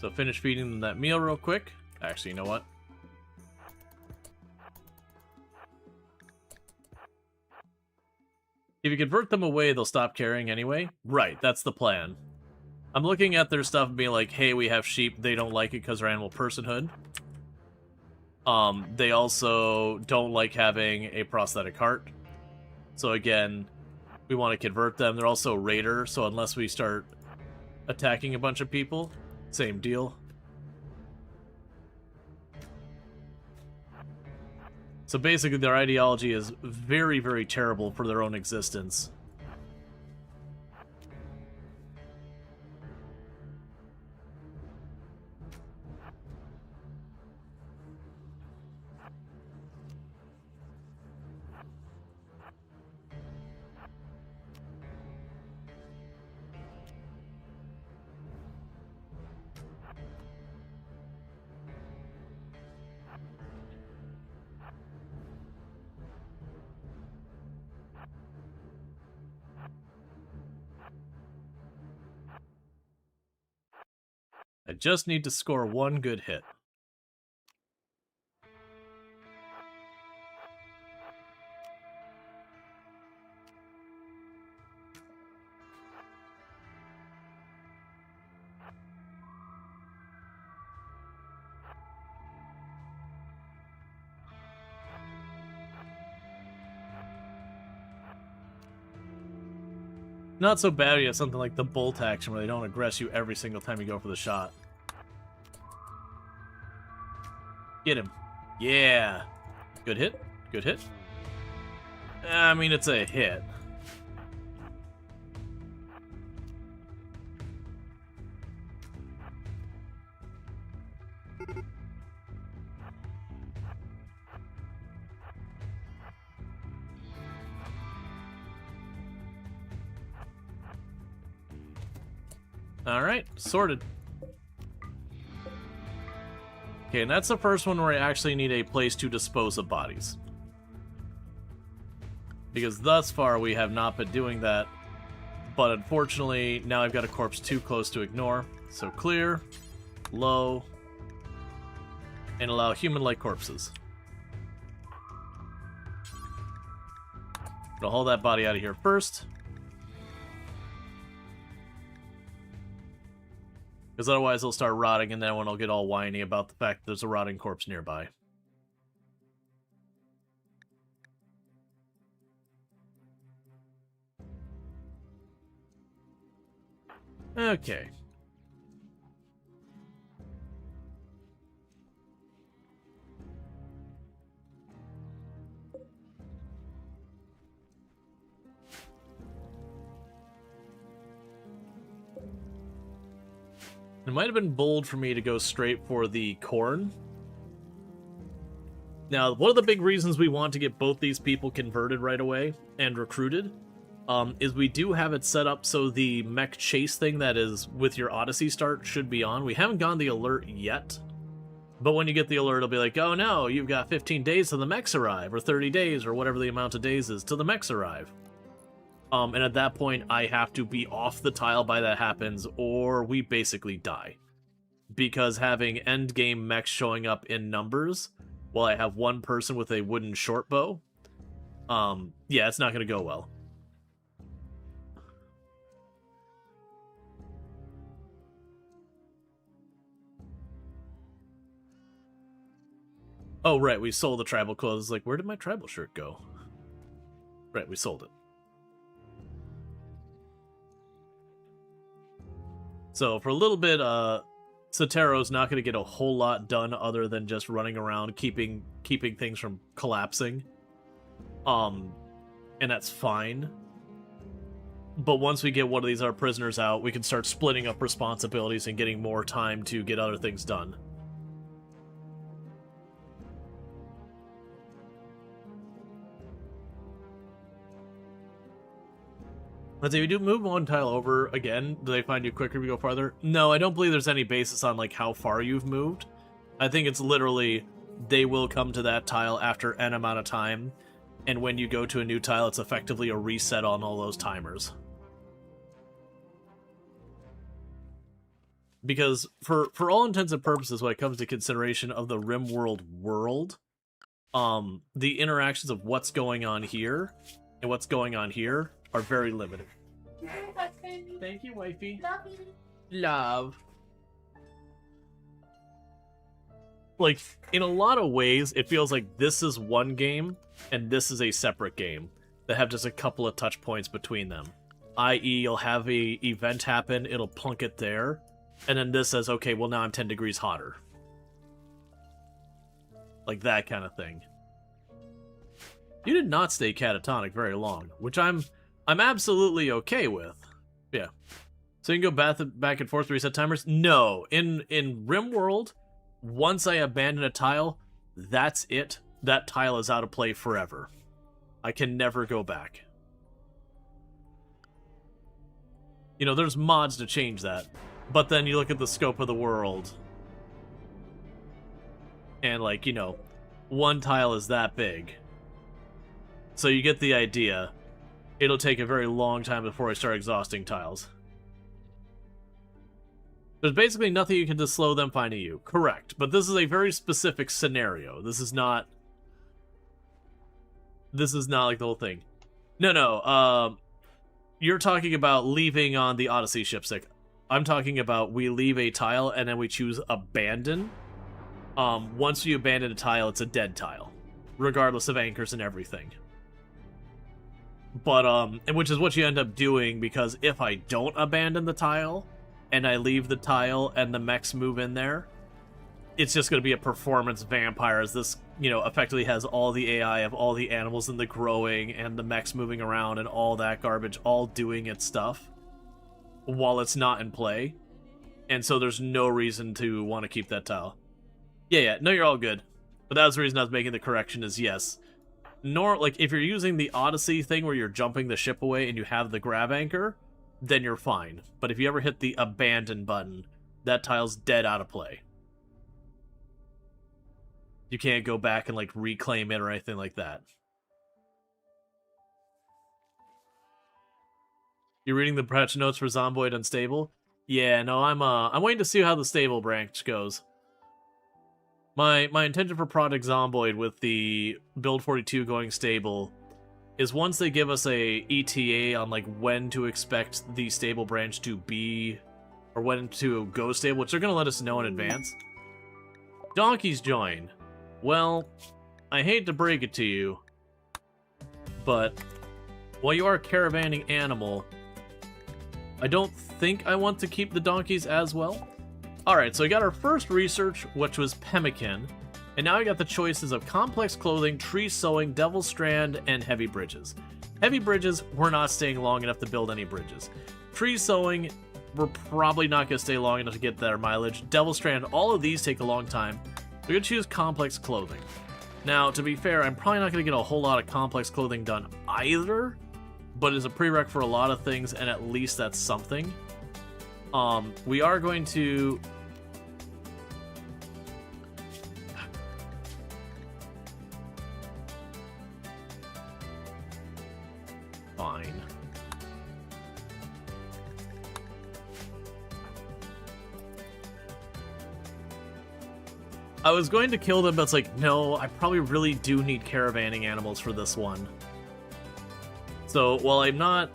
So finish feeding them that meal real quick. Actually, you know what? If you convert them away, they'll stop carrying anyway. Right, that's the plan. I'm looking at their stuff and being like, hey, we have sheep. They don't like it because they're animal personhood. They also don't like having a prosthetic heart. So again, we want to convert them. They're also raider, so unless we start attacking a bunch of people, same deal. So basically their ideology is very, very terrible for their own existence. I just need to score one good hit. Not so bad you have something like the bolt action where they don't aggress you every single time you go for the shot. Get him. Yeah. Good hit. Good hit. I mean, it's a hit. Alright, sorted. Okay, and that's the first one where I actually need a place to dispose of bodies. Because thus far we have not been doing that. But unfortunately, now I've got a corpse too close to ignore. So clear, low, and allow human-like corpses. Gonna haul that body out of here first. Because otherwise they'll start rotting, and then everyone will get all whiny about the fact that there's a rotting corpse nearby. Okay. It might have been bold for me to go straight for the corn. Now, one of the big reasons we want to get both these people converted right away and recruited is we do have it set up so the mech chase thing that is with your Odyssey start should be on. We haven't gotten the alert yet, but when you get the alert, it'll be like, oh no, you've got 15 days till the mechs arrive, or 30 days, or whatever the amount of days is till the mechs arrive. And at that point, I have to be off the tile by that happens, or we basically die. Because having endgame mechs showing up in numbers, while I have one person with a wooden short bow, yeah, it's not going to go well. Oh, right, we sold the tribal clothes. Like, where did my tribal shirt go? Right, we sold it. So for a little bit, Sotero's not going to get a whole lot done other than just running around, keeping things from collapsing. And that's fine. But once we get one of these our prisoners out, we can start splitting up responsibilities and getting more time to get other things done. Let's say, if you do move one tile over again, do they find you quicker if you go farther? No, I don't believe there's any basis on like how far you've moved. I think it's literally they will come to that tile after N amount of time, and when you go to a new tile, it's effectively a reset on all those timers. Because for all intents and purposes, when it comes to consideration of the RimWorld world, the interactions of what's going on here and what's going on here are very limited. Thank you, wifey. Love you. Love. Like, in a lot of ways, it feels like this is one game and this is a separate game that have just a couple of touch points between them. I.e., you'll have a event happen, it'll plunk it there, and then this says, okay, well now I'm 10 degrees hotter. Like that kind of thing. You did not stay catatonic very long, which I'm absolutely okay with. Yeah. So you can go back and forth to reset timers? No. In RimWorld, once I abandon a tile, that's it. That tile is out of play forever. I can never go back. You know, there's mods to change that. But then you look at the scope of the world, and like, you know, one tile is that big. So you get the idea. It'll take a very long time before I start exhausting tiles. There's basically nothing you can do to slow them finding you. Correct. But this is a very specific scenario. This is not like the whole thing. No. You're talking about leaving on the Odyssey shipstick. I'm talking about we leave a tile and then we choose abandon. Once you abandon a tile, it's a dead tile, regardless of anchors and everything. But, and which is what you end up doing, because if I don't abandon the tile, and I leave the tile, and the mechs move in there, it's just going to be a performance vampire, as this, you know, effectively has all the AI of all the animals in the growing, and the mechs moving around, and all that garbage, all doing its stuff, while it's not in play. And so there's no reason to want to keep that tile. Yeah, no, you're all good. But that was the reason I was making the correction, is yes. Like, if you're using the Odyssey thing where you're jumping the ship away and you have the grab anchor, then you're fine. But if you ever hit the abandon button, that tile's dead out of play. You can't go back and, like, reclaim it or anything like that. You're reading the patch notes for Zomboid Unstable? Yeah, no, I'm waiting to see how the stable branch goes. My intention for Project Zomboid with the Build 42 going stable is once they give us a ETA on like when to expect the stable branch to be, or when to go stable, which they're going to let us know in advance. Donkeys join. Well, I hate to break it to you, but while you are a caravanning animal, I don't think I want to keep the donkeys as well. Alright, so we got our first research, which was pemmican, and now we got the choices of complex clothing, tree sewing, devil strand, and heavy bridges. Heavy bridges, we're not staying long enough to build any bridges. Tree sewing, we're probably not going to stay long enough to get their mileage. Devil strand, all of these take a long time. We're going to choose complex clothing. Now, to be fair, I'm probably not going to get a whole lot of complex clothing done either, but it's a prereq for a lot of things, and at least that's something. We are going to... Fine. I was going to kill them, but it's like, no, I probably really do need caravanning animals for this one. So, while I'm not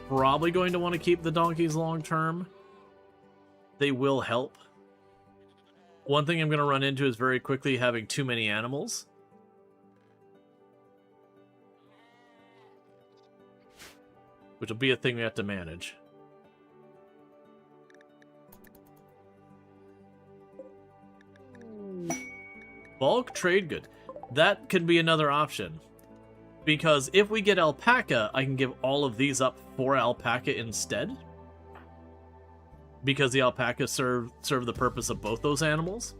probably going to want to keep the donkeys long term, they will help. One thing I'm going to run into is very quickly having too many animals. Which will be a thing we have to manage. Bulk trade good. That could be another option. Because if we get alpaca, I can give all of these up for alpaca instead. Because the alpaca serve the purpose of both those animals.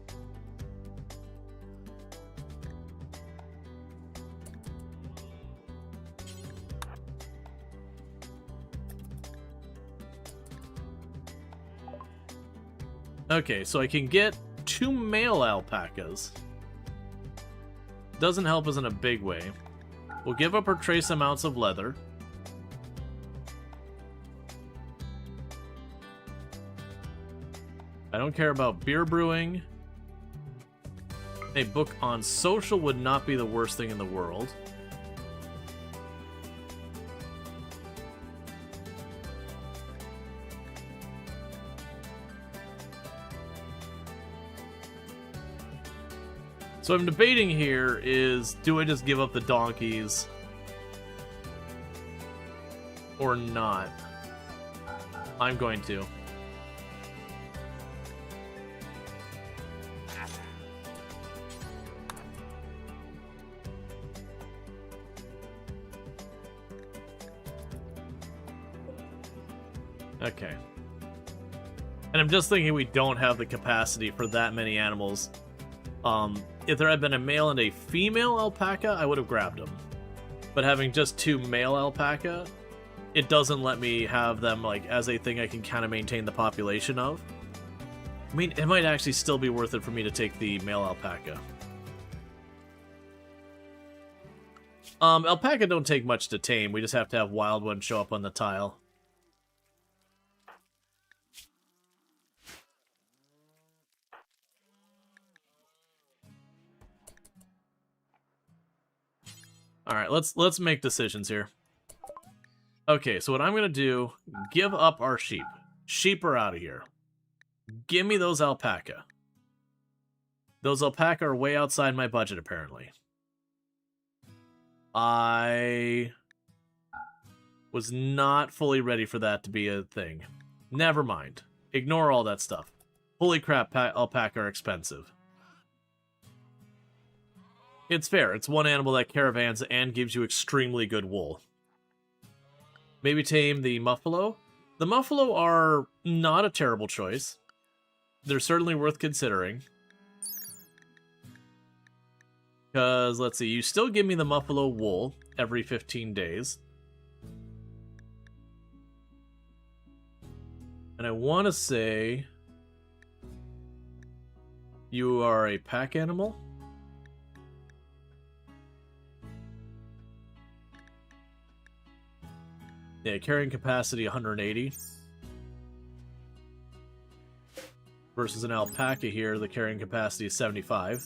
Okay, so I can get 2 male alpacas. Doesn't help us in a big way. We'll give up our trace amounts of leather. I don't care about beer brewing. A book on social would not be the worst thing in the world. So I'm debating here is, do I just give up the donkeys or not? I'm going to. Okay. And I'm just thinking we don't have the capacity for that many animals. If there had been a male and a female alpaca, I would have grabbed them. But having just 2 male alpaca, it doesn't let me have them like as a thing I can kind of maintain the population of. I mean, it might actually still be worth it for me to take the male alpaca. Alpaca don't take much to tame. We just have to have wild ones show up on the tile. All right, let's make decisions here. Okay, so what I'm gonna do, give up our sheep. Sheep are out of here. Give me those alpaca. Those alpaca are way outside my budget, apparently. I was not fully ready for that to be a thing. Never mind. Ignore all that stuff. Holy crap, alpaca are expensive. It's fair. It's one animal that caravans and gives you extremely good wool. Maybe tame the muffalo. The muffalo are not a terrible choice. They're certainly worth considering. Because, let's see, you still give me the muffalo wool every 15 days. And I want to say you are a pack animal. Yeah, carrying capacity 180. Versus an alpaca here, the carrying capacity is 75.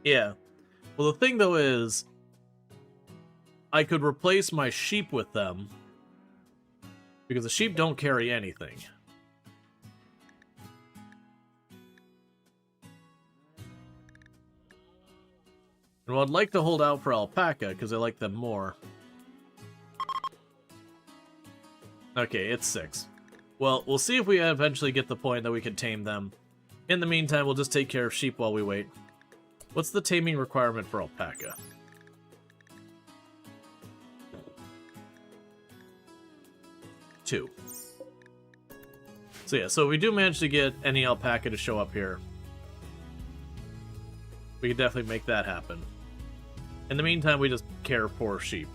Yeah. Well, the thing, though, is I could replace my sheep with them because the sheep don't carry anything. And well, I'd like to hold out for alpaca because I like them more. Okay, it's 6. Well, we'll see if we eventually get the point that we can tame them. In the meantime, we'll just take care of sheep while we wait. What's the taming requirement for alpaca? 2. So yeah, so if we do manage to get any alpaca to show up here, we can definitely make that happen. In the meantime, we just care for sheep.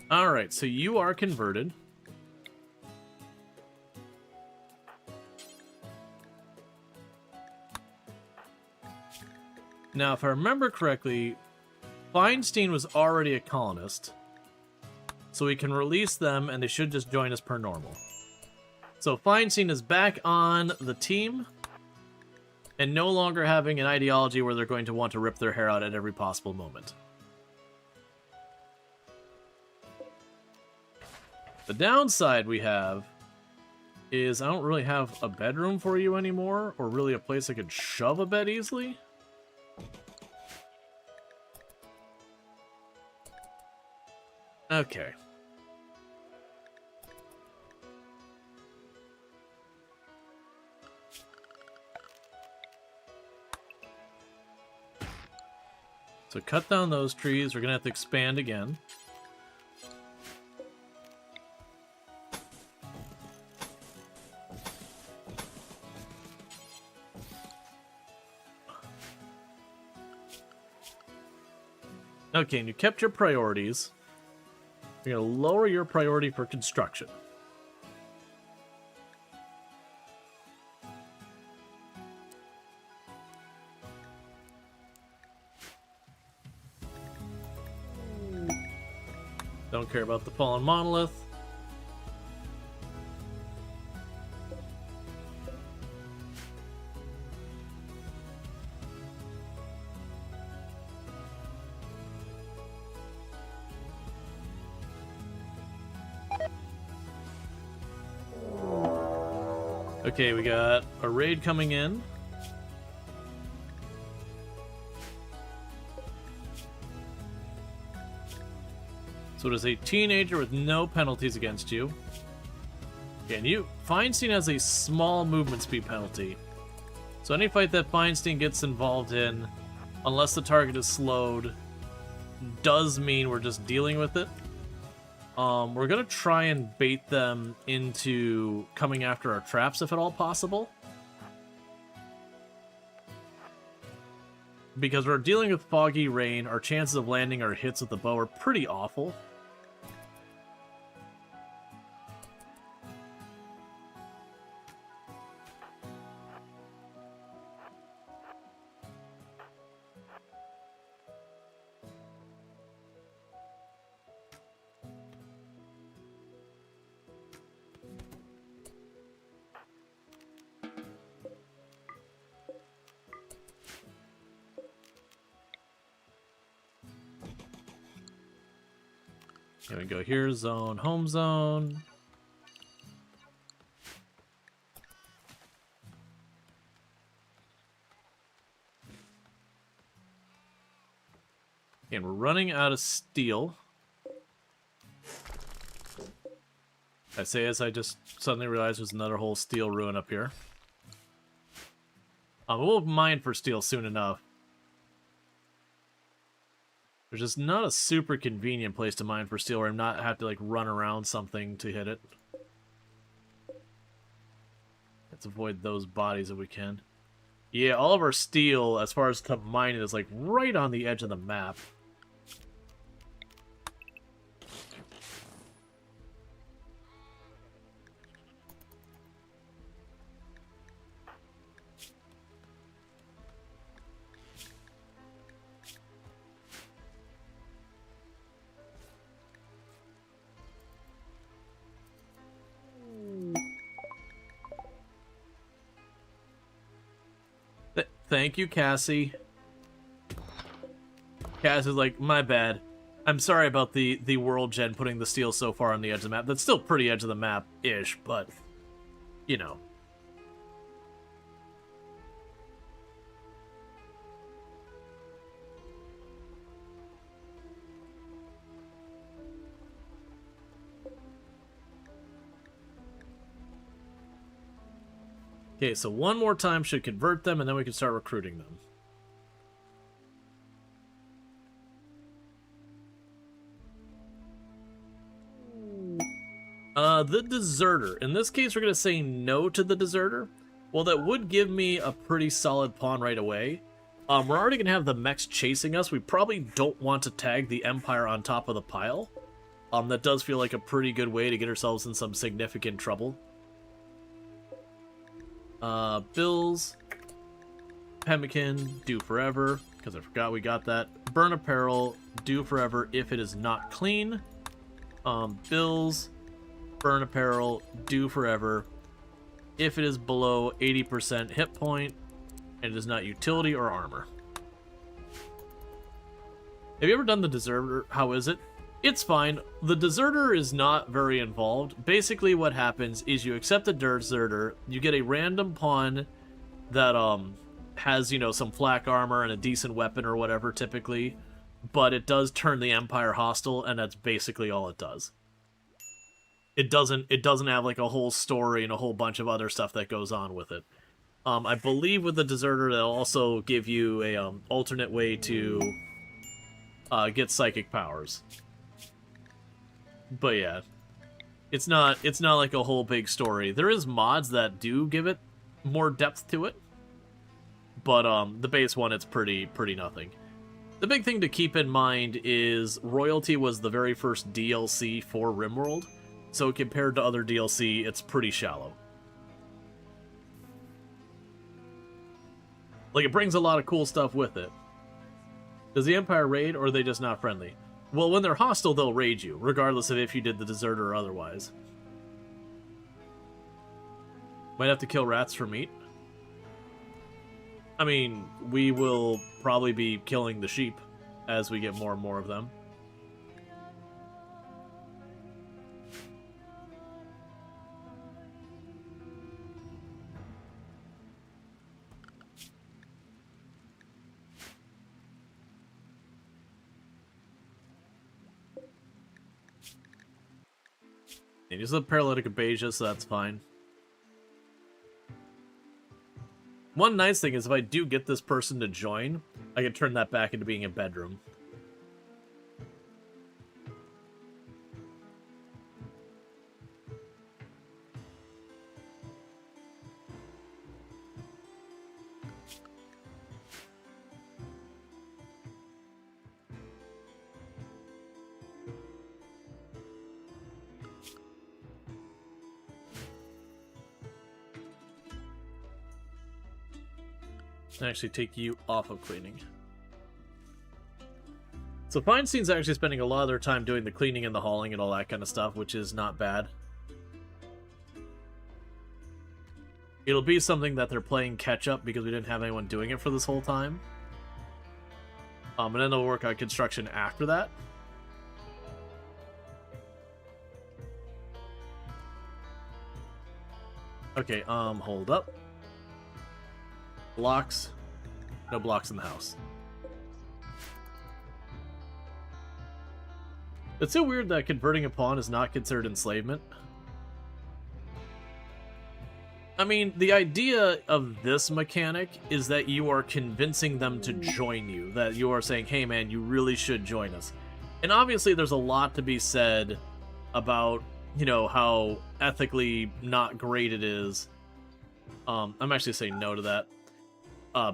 Alright, so you are converted. Now, if I remember correctly, Feinstein was already a colonist, so we can release them and they should just join us per normal. So Feinstein is back on the team and no longer having an ideology where they're going to want to rip their hair out at every possible moment. The downside we have is I don't really have a bedroom for you anymore, or really a place I could shove a bed easily. Okay. So cut down those trees. We're going to have to expand again. Okay, and you kept your priorities. You're going to lower your priority for construction. Don't care about the fallen monolith. Okay, we got a raid coming in. So it is a teenager with no penalties against you. Okay, and Feinstein has a small movement speed penalty. So any fight that Feinstein gets involved in, unless the target is slowed, does mean we're just dealing with it. We're going to try and bait them into coming after our traps if at all possible. Because we're dealing with foggy rain, our chances of landing our hits with the bow are pretty awful. Here we go. Here's zone, home zone. And we're running out of steel. I say as I just suddenly realized there's another whole steel ruin up here. We'll mine for steel soon enough. There's just not a super convenient place to mine for steel where I'm not have to like run around something to hit it. Let's avoid those bodies if we can. Yeah, all of our steel, as far as to mine it, is like right on the edge of the map. Thank you, Cassie. Cass is like, my bad. I'm sorry about the world gen putting the steel so far on the edge of the map. That's still pretty edge of the map-ish, but, you know. Okay, so one more time should convert them, and then we can start recruiting them. The Deserter. In this case, we're going to say no to the Deserter. Well, that would give me a pretty solid pawn right away. We're already going to have the Mechs chasing us. We probably don't want to tag the Empire on top of the pile. That does feel like a pretty good way to get ourselves in some significant trouble. Bills, Pemmican, do forever, because I forgot we got that. Burn apparel, do forever if it is not clean. Bills, burn apparel, do forever if it is below 80% hit point and it is not utility or armor. Have you ever done the Deserter? How is it? It's fine. The Deserter is not very involved. Basically what happens is you accept the Deserter, you get a random pawn that has, you know, some flak armor and a decent weapon or whatever typically, but it does turn the Empire hostile, and that's basically all it does. It doesn't have like a whole story and a whole bunch of other stuff that goes on with it. I believe with the Deserter they'll also give you a alternate way to get psychic powers. But yeah, it's not like a whole big story. There is mods that do give it more depth to it, but the base one, it's pretty nothing. The big thing to keep in mind is Royalty was the very first DLC for RimWorld, so compared to other DLC, it's pretty shallow. Like, it brings a lot of cool stuff with it. Does the Empire raid, or are they just not friendly? Well, when they're hostile, they'll raid you, regardless of if you did the deserter or otherwise. Might have to kill rats for meat. I mean, we will probably be killing the sheep as we get more and more of them. And he's a paralytic abasia, so that's fine. One nice thing is if I do get this person to join, I can turn that back into being a bedroom. Actually take you off of cleaning. So Feinstein's actually spending a lot of their time doing the cleaning and the hauling and all that kind of stuff, which is not bad. It'll be something that they're playing catch-up because we didn't have anyone doing it for this whole time. And then they'll work on construction after that. Okay, hold up. Blocks. No blocks in the house. It's so weird that converting a pawn is not considered enslavement. I mean, the idea of this mechanic is that you are convincing them to join you. That you are saying, hey man, you really should join us. And obviously there's a lot to be said about, you know, how ethically not great it is. I'm actually saying no to that.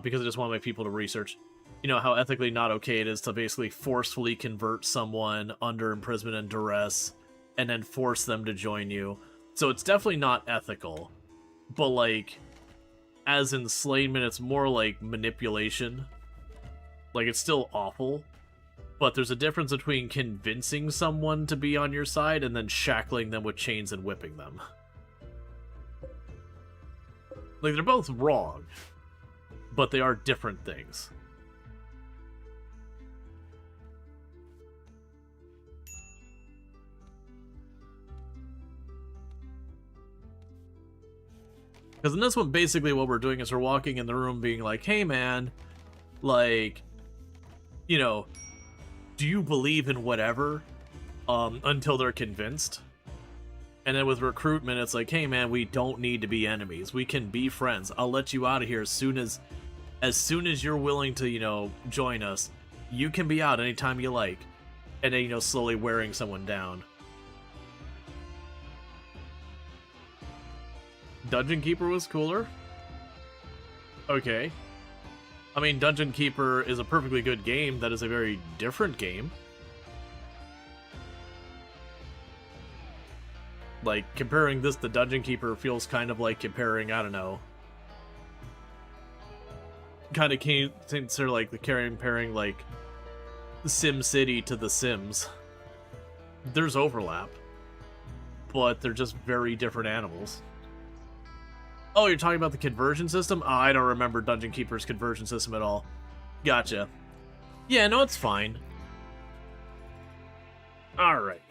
Because I just want my people to research, you know, how ethically not okay it is to basically forcefully convert someone under imprisonment and duress and then force them to join you. So it's definitely not ethical. But, like, as enslavement, it's more like manipulation. Like, it's still awful. But there's a difference between convincing someone to be on your side and then shackling them with chains and whipping them. Like, they're both wrong. But they are different things. Because in this one, basically what we're doing is we're walking in the room being like, hey man, like, you know, do you believe in whatever? Until they're convinced. And then with recruitment, it's like, hey man, we don't need to be enemies. We can be friends. I'll let you out of here as soon as you're willing to, you know, join us. You can be out anytime you like. And then, you know, slowly wearing someone down. Dungeon Keeper was cooler? Okay. I mean, Dungeon Keeper is a perfectly good game. That is a very different game. Like, comparing this to Dungeon Keeper feels kind of like comparing, I don't know, kind of consider like the comparing like Sim City to The Sims. There's overlap, but they're just very different animals. Oh, you're talking about the conversion system? Oh, I don't remember Dungeon Keeper's conversion system at all. Gotcha. Yeah, no, it's fine. Alright.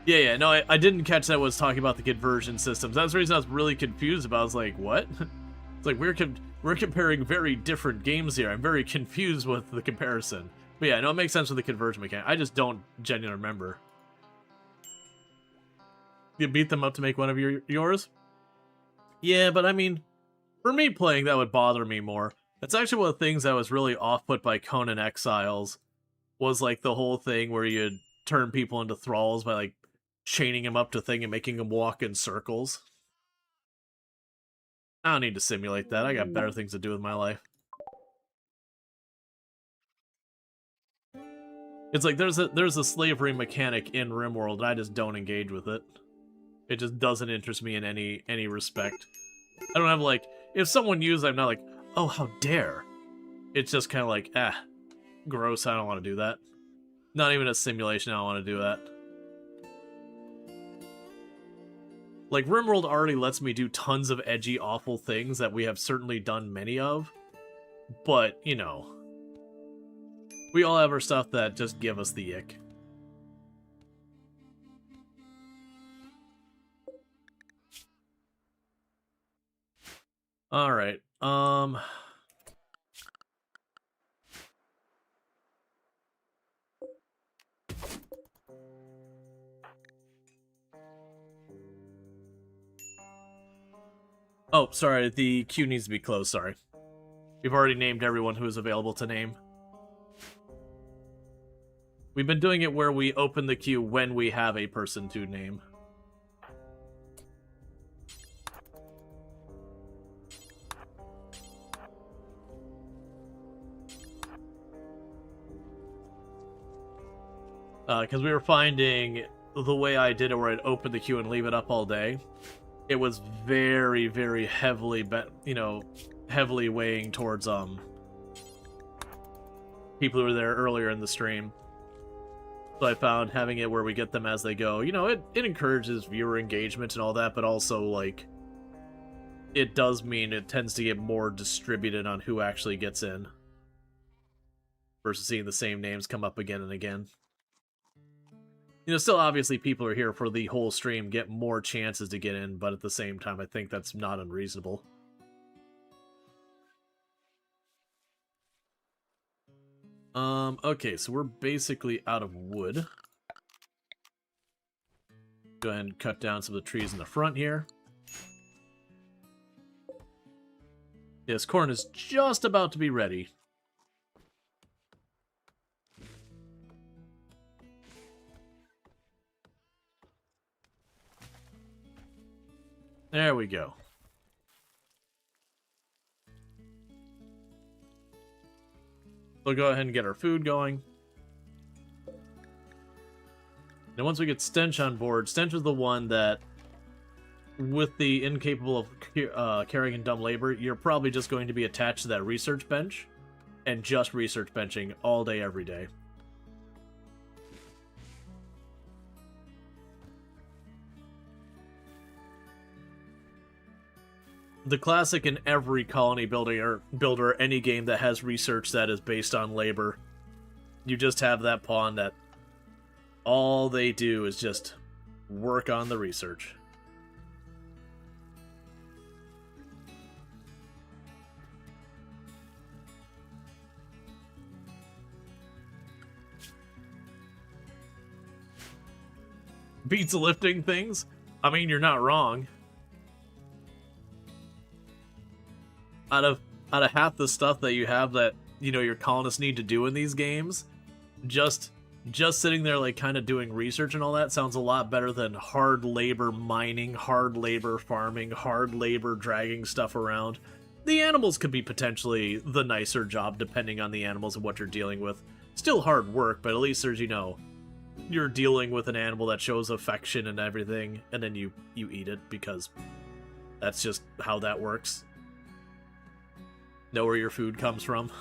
Yeah, no, I didn't catch that was talking about the conversion systems. That's the reason I was really confused about. I was like, what? It's like, we're comparing very different games here. I'm very confused with the comparison. But yeah, no, it makes sense with the conversion mechanic. I just don't genuinely remember. You beat them up to make one of yours? Yeah, but I mean, for me playing, that would bother me more. That's actually one of the things that was really off-put by Conan Exiles, was like the whole thing where you'd turn people into thralls by like chaining them up to thing and making them walk in circles. I don't need to simulate that. I got better things to do with my life. It's like there's a slavery mechanic in RimWorld, and I just don't engage with it. It just doesn't interest me in any respect. I don't have like, if someone uses it, I'm not like, oh, how dare. It's just kind of like, gross, I don't want to do that. Not even a simulation, I don't want to do that. Like, RimWorld already lets me do tons of edgy, awful things that we have certainly done many of. But, you know, we all have our stuff that just give us the ick. Alright, oh, sorry, the queue needs to be closed, sorry. We've already named everyone who is available to name. We've been doing it where we open the queue when we have a person to name. Because we were finding the way I did it where I'd open the queue and leave it up all day, it was very, very heavily, heavily weighing towards people who were there earlier in the stream. So I found having it where we get them as they go, you know, it encourages viewer engagement and all that, but also, like, it does mean it tends to get more distributed on who actually gets in versus seeing the same names come up again and again. You know, still obviously people are here for the whole stream, get more chances to get in, but at the same time, I think that's not unreasonable. Okay, so we're basically out of wood. Go ahead and cut down some of the trees in the front here. Yes, corn is just about to be ready. There we go. We'll go ahead and get our food going. And once we get Stench on board, Stench is the one that, with the incapable of carrying in dumb labor, you're probably just going to be attached to that research bench, and just research benching all day, every day. The classic in every colony builder, any game that has research that is based on labor, you just have that pawn that all they do is just work on the research. Beats lifting things? I mean, you're not wrong. Out of half the stuff that you have that, you know, your colonists need to do in these games, just sitting there like kind of doing research and all that sounds a lot better than hard labor mining, hard labor farming, hard labor dragging stuff around. The animals could be potentially the nicer job depending on the animals and what you're dealing with. Still hard work, but at least there's, you know, you're dealing with an animal that shows affection and everything, and then you eat it because that's just how that works. Know where your food comes from.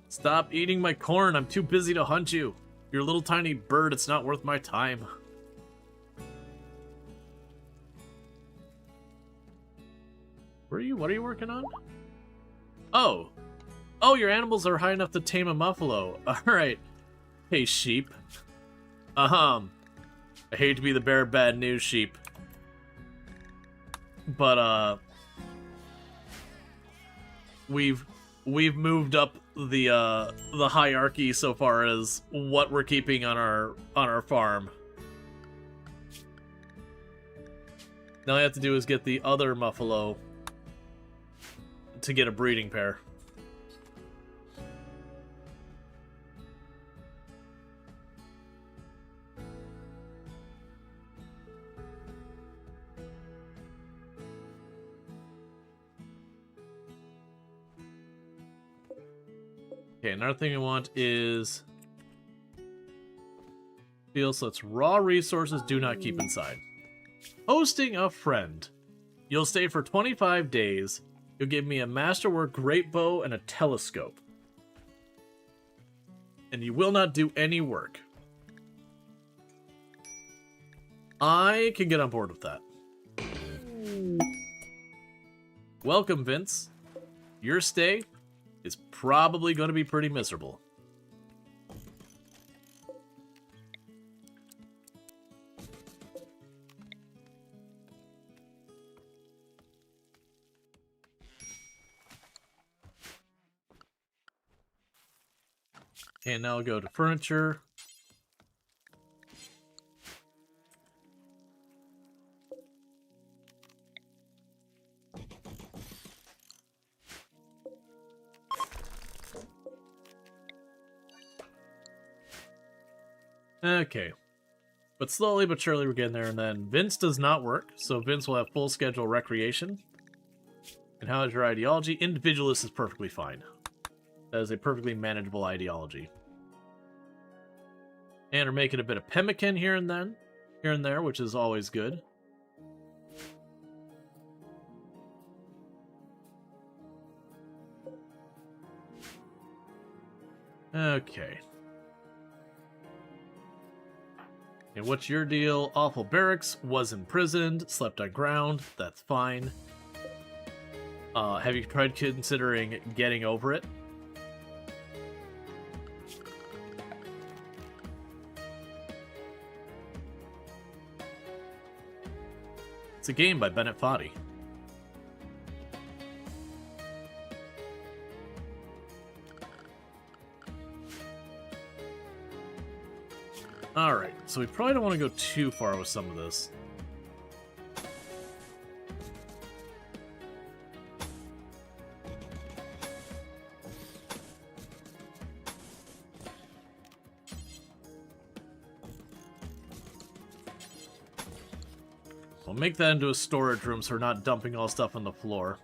Stop eating my corn. I'm too busy to hunt you. You're a little tiny bird. It's not worth my time. Where are you? What are you working on? Oh. Oh, your animals are high enough to tame a muffalo. Alright. Hey, sheep. I hate to be the bearer of bad news, sheep. But, we've we've moved up the hierarchy so far as what we're keeping on our farm. Now all I have to do is get the other Muffalo to get a breeding pair. Okay, another thing we want is steel, so it's raw resources, do not keep inside. Hosting a friend. You'll stay for 25 days. You'll give me a masterwork great bow and a telescope. And you will not do any work. I can get on board with that. Welcome, Vince. Your stay is probably going to be pretty miserable. And now I'll go to furniture. Okay. But slowly but surely we're getting there, and then Vince does not work, so Vince will have full schedule recreation. And how is your ideology? Individualist is perfectly fine. That is a perfectly manageable ideology. And we're making a bit of pemmican here and there, which is always good. Okay. And what's your deal? Awful barracks, was imprisoned, slept on ground, that's fine. Have you tried considering getting over it? It's a game by Bennett Foddy. Alright, so we probably don't want to go too far with some of this. We'll make that into a storage room so we're not dumping all stuff on the floor.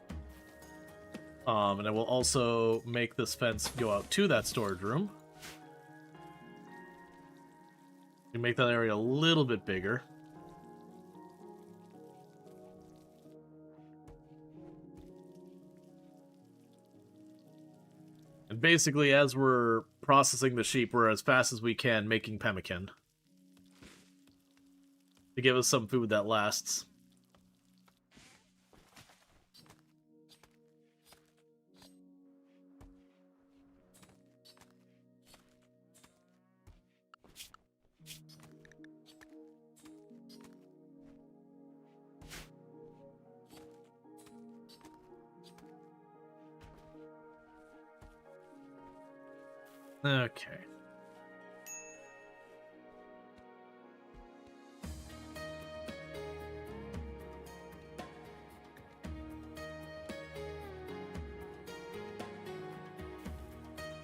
And I will also make this fence go out to that storage room. We make that area a little bit bigger. And basically, as we're processing the sheep, we're as fast as we can making pemmican. To give us some food that lasts. Okay.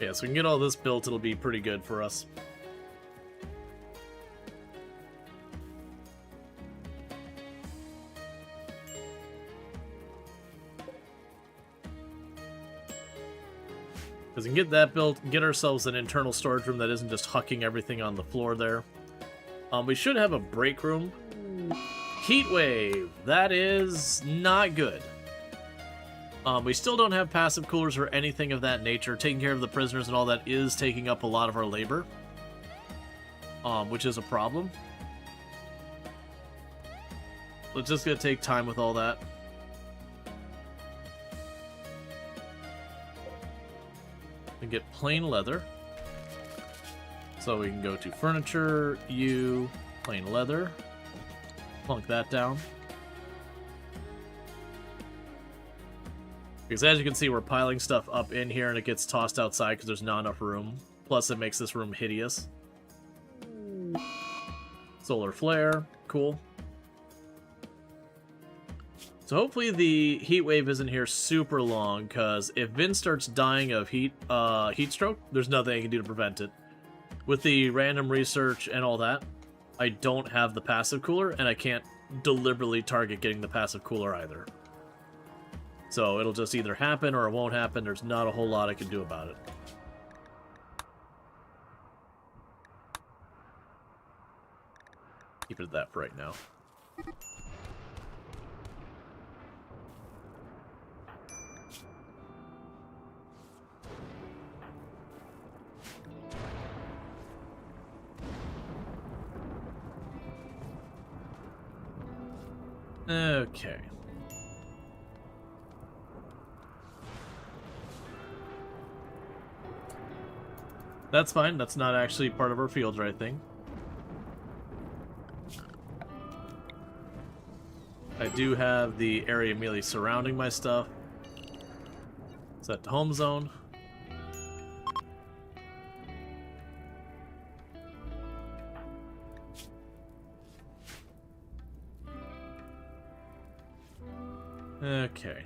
Yeah, so we can get all this built, it'll be pretty good for us. Because we can get that built, get ourselves an internal storage room that isn't just hucking everything on the floor there. We should have a break room. Heat wave! That is not good. We still don't have passive coolers or anything of that nature. Taking care of the prisoners and all that is taking up a lot of our labor. Which is a problem. It's just going to take time with all that. And get plain leather. So we can go to furniture, plain leather. Plunk that down. Because as you can see, we're piling stuff up in here and it gets tossed outside because there's not enough room. Plus, it makes this room hideous. Solar flare. Cool. So hopefully the heat wave isn't here super long, because if Vin starts dying of heat stroke, there's nothing I can do to prevent it. With the random research and all that, I don't have the passive cooler, and I can't deliberately target getting the passive cooler either. So it'll just either happen or it won't happen. There's not a whole lot I can do about it. Keep it at that for right now. Okay. That's fine. That's not actually part of our field right thing. I do have the area immediately surrounding my stuff. Set to home zone. Okay.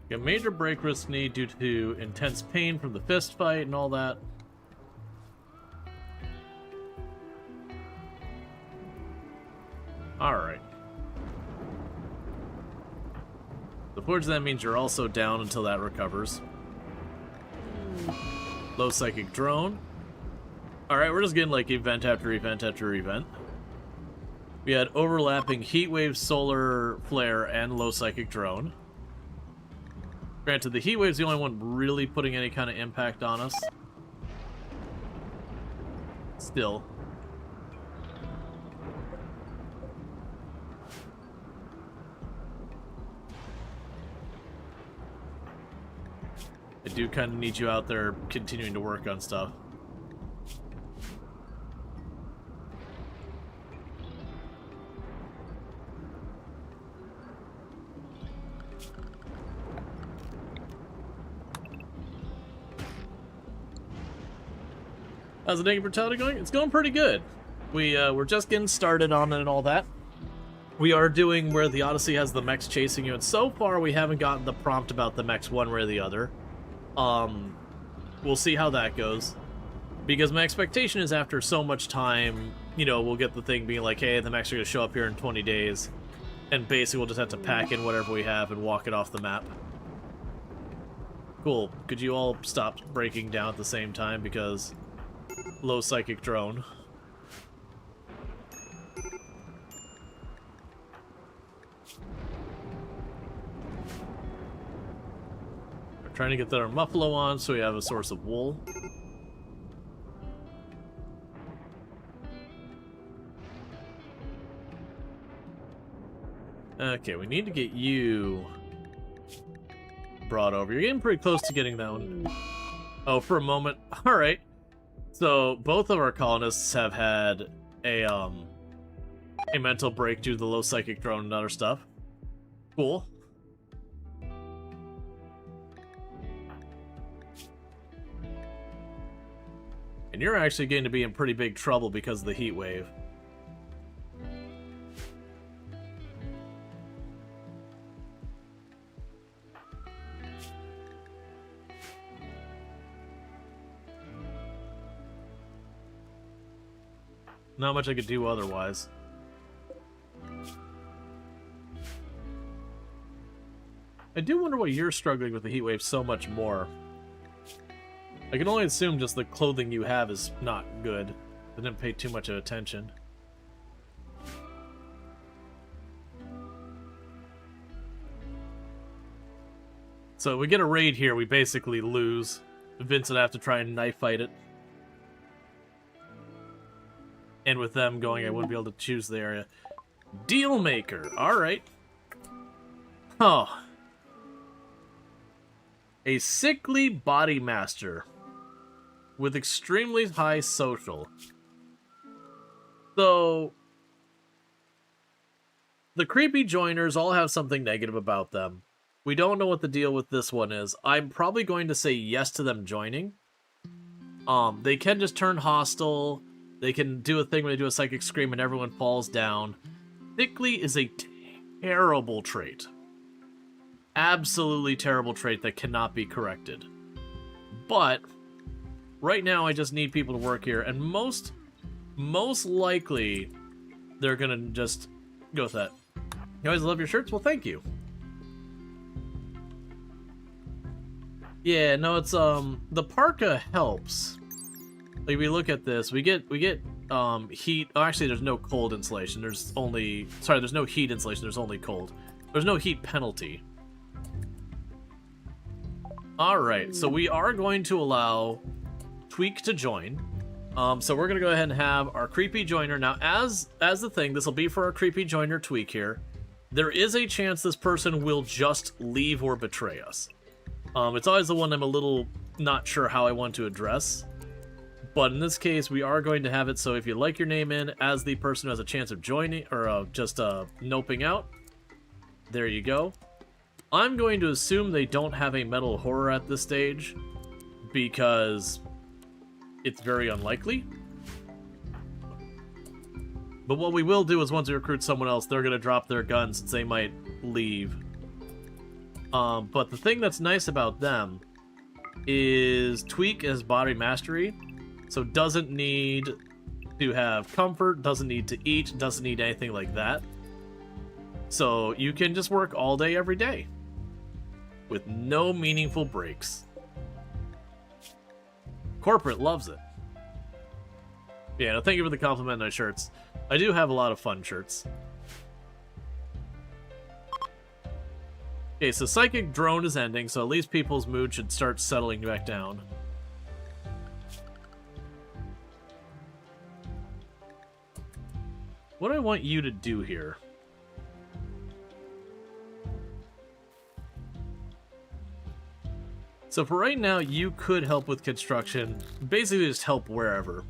A major break risk need due to intense pain from the fist fight and all that. Alright. Unfortunately, that means you're also down until that recovers. Low psychic drone. Alright, we're just getting like event after event after event. We had overlapping heat wave, solar flare, and low psychic drone. Granted, the heat wave's the only one really putting any kind of impact on us. Still. I do kind of need you out there continuing to work on stuff. How's the Naked Brutality going? It's going pretty good. We're just getting started on it and all that. We are doing where the Odyssey has the mechs chasing you, and so far we haven't gotten the prompt about the mechs one way or the other. We'll see how that goes. Because my expectation is after so much time, you know, we'll get the thing being like, hey, the mechs are going to show up here in 20 days. And basically we'll just have to pack in whatever we have and walk it off the map. Cool. Could you all stop breaking down at the same time, because... Low psychic drone. We're trying to get our muffalo on so we have a source of wool. Okay, we need to get you brought over. You're getting pretty close to getting that one. Oh, for a moment. Alright. So, both of our colonists have had a mental break due to the low psychic drone and other stuff. Cool. And you're actually going to be in pretty big trouble because of the heat wave. Not much I could do otherwise. I do wonder why you're struggling with the heat wave so much more. I can only assume just the clothing you have is not good. I didn't pay too much of attention. So we get a raid here, we basically lose. Vince would have to try and knife fight it. And with them going, I wouldn't be able to choose the area. Deal maker, alright. Oh. A sickly body master with extremely high social. So, the creepy joiners all have something negative about them. We don't know what the deal with this one is. I'm probably going to say yes to them joining. They can just turn hostile. They can do a thing where they do a psychic scream and everyone falls down. Sickly is a terrible trait. Absolutely terrible trait that cannot be corrected. But right now I just need people to work here, and most likely they're gonna just go with that. You always love your shirts? Well, thank you. Yeah, no, it's the parka helps. Like, we look at this, we get heat. Oh, actually, there's no cold insulation. There's no heat insulation. There's only cold. There's no heat penalty. All right, so we are going to allow Tweak to join. So we're gonna go ahead and have our creepy joiner now. As the thing, this will be for our creepy joiner Tweak here. There is a chance this person will just leave or betray us. It's always the one I'm a little not sure how I want to address. But in this case, we are going to have it so if you like your name in as the person who has a chance of joining, or just noping out, there you go. I'm going to assume they don't have a metal horror at this stage, because it's very unlikely. But what we will do is once we recruit someone else, they're going to drop their guns since they might leave. But the thing that's nice about them is Tweak is body mastery, so doesn't need to have comfort, doesn't need to eat, doesn't need anything like that. So you can just work all day every day with no meaningful breaks. Corporate loves it. Yeah, no, thank you for the compliment on shirts. I do have a lot of fun shirts. Okay, so Psychic Drone is ending, so at least people's mood should start settling back down. What do I want you to do here? So for right now, you could help with construction. Basically just help wherever.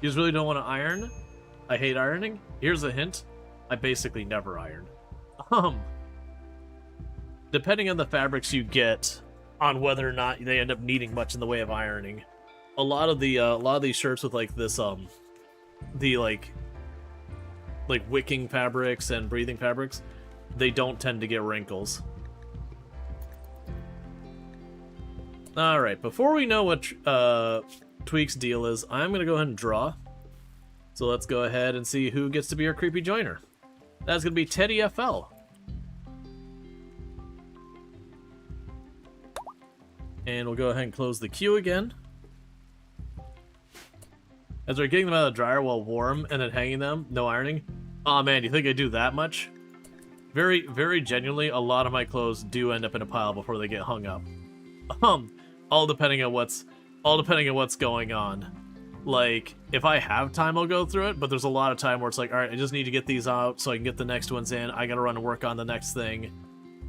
You just really don't want to iron? I hate ironing. Here's a hint. I basically never iron. Depending on the fabrics you get, on whether or not they end up needing much in the way of ironing. A lot of these shirts with like this the like wicking fabrics and breathing fabrics, they don't tend to get wrinkles. Alright, before we know what Tweak's deal is, I'm gonna go ahead and draw. So let's go ahead and see who gets to be our creepy joiner. That's gonna be Teddy FL. And we'll go ahead and close the queue again. As we're getting them out of the dryer while warm and then hanging them, no ironing. Aw, man, you think I do that much? Very, very genuinely, a lot of my clothes do end up in a pile before they get hung up. All depending on what's going on. Like, if I have time, I'll go through it, but there's a lot of time where it's like, alright, I just need to get these out so I can get the next ones in. I gotta run and work on the next thing.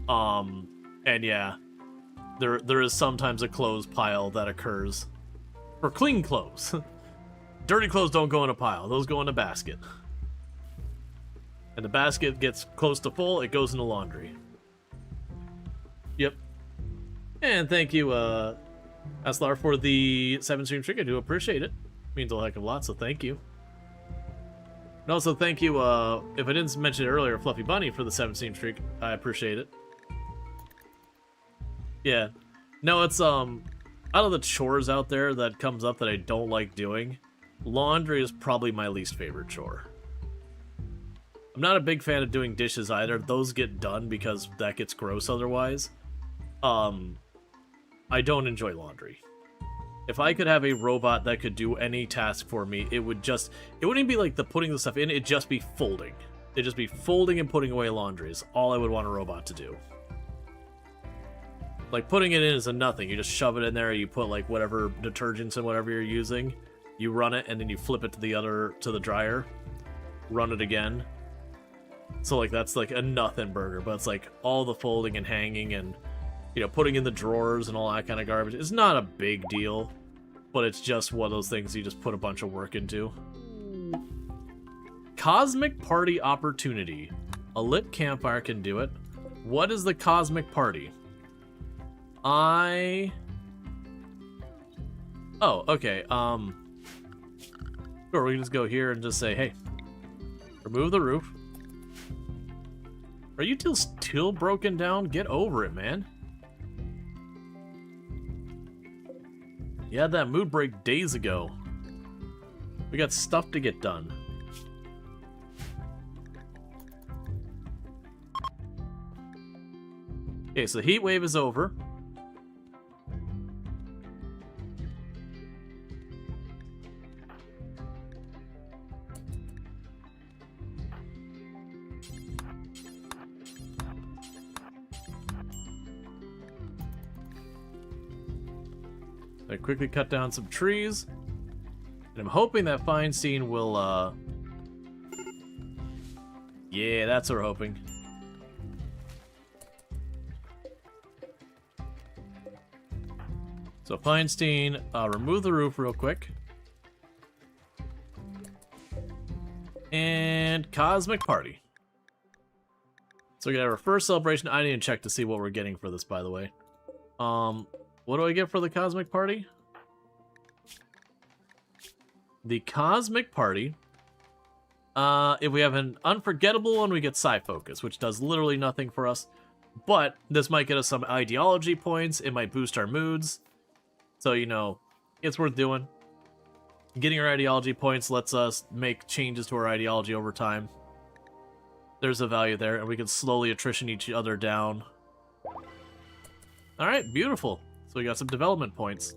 And yeah. There is sometimes a clothes pile that occurs. For clean clothes. Dirty clothes don't go in a pile. Those go in a basket. And the basket gets close to full, it goes in the laundry. Yep. And thank you, Aslar, for the 7-stream streak. I do appreciate it. Means a heck of a lot, so thank you. And also thank you, if I didn't mention it earlier, Fluffy Bunny for the 7-stream streak. I appreciate it. Yeah. No, it's, out of the chores out there that comes up that I don't like doing, laundry is probably my least favorite chore. I'm not a big fan of doing dishes either. Those get done because that gets gross otherwise. I don't enjoy laundry. If I could have a robot that could do any task for me, it wouldn't even be like the putting the stuff in, it'd just be folding. It'd just be folding and putting away laundry is all I would want a robot to do. Like, putting it in is a nothing. You just shove it in there, you put, like, whatever detergents and whatever you're using, you run it, and then you flip it to the dryer, run it again. So, like, that's, like, a nothing burger, but it's, like, all the folding and hanging and, you know, putting in the drawers and all that kind of garbage. It's not a big deal, but it's just one of those things you just put a bunch of work into. Cosmic Party Opportunity. A lit campfire can do it. What is the Cosmic Party? Oh, okay, sure, we can just go here and just say, hey, remove the roof. Are you still broken down? Get over it, man. You had that mood break days ago. We got stuff to get done. Okay, so the heat wave is over. I quickly cut down some trees, and I'm hoping that Feinstein will, yeah, that's what we're hoping. So Feinstein, remove the roof real quick. And Cosmic Party. So we got our first celebration. I didn't check to see what we're getting for this, by the way. What do I get for the Cosmic Party? The Cosmic Party. If we have an unforgettable one, we get Psi Focus, which does literally nothing for us. But this might get us some ideology points. It might boost our moods. So, you know, it's worth doing. Getting our ideology points lets us make changes to our ideology over time. There's a value there, and we can slowly attrition each other down. Alright, beautiful. So we got some development points.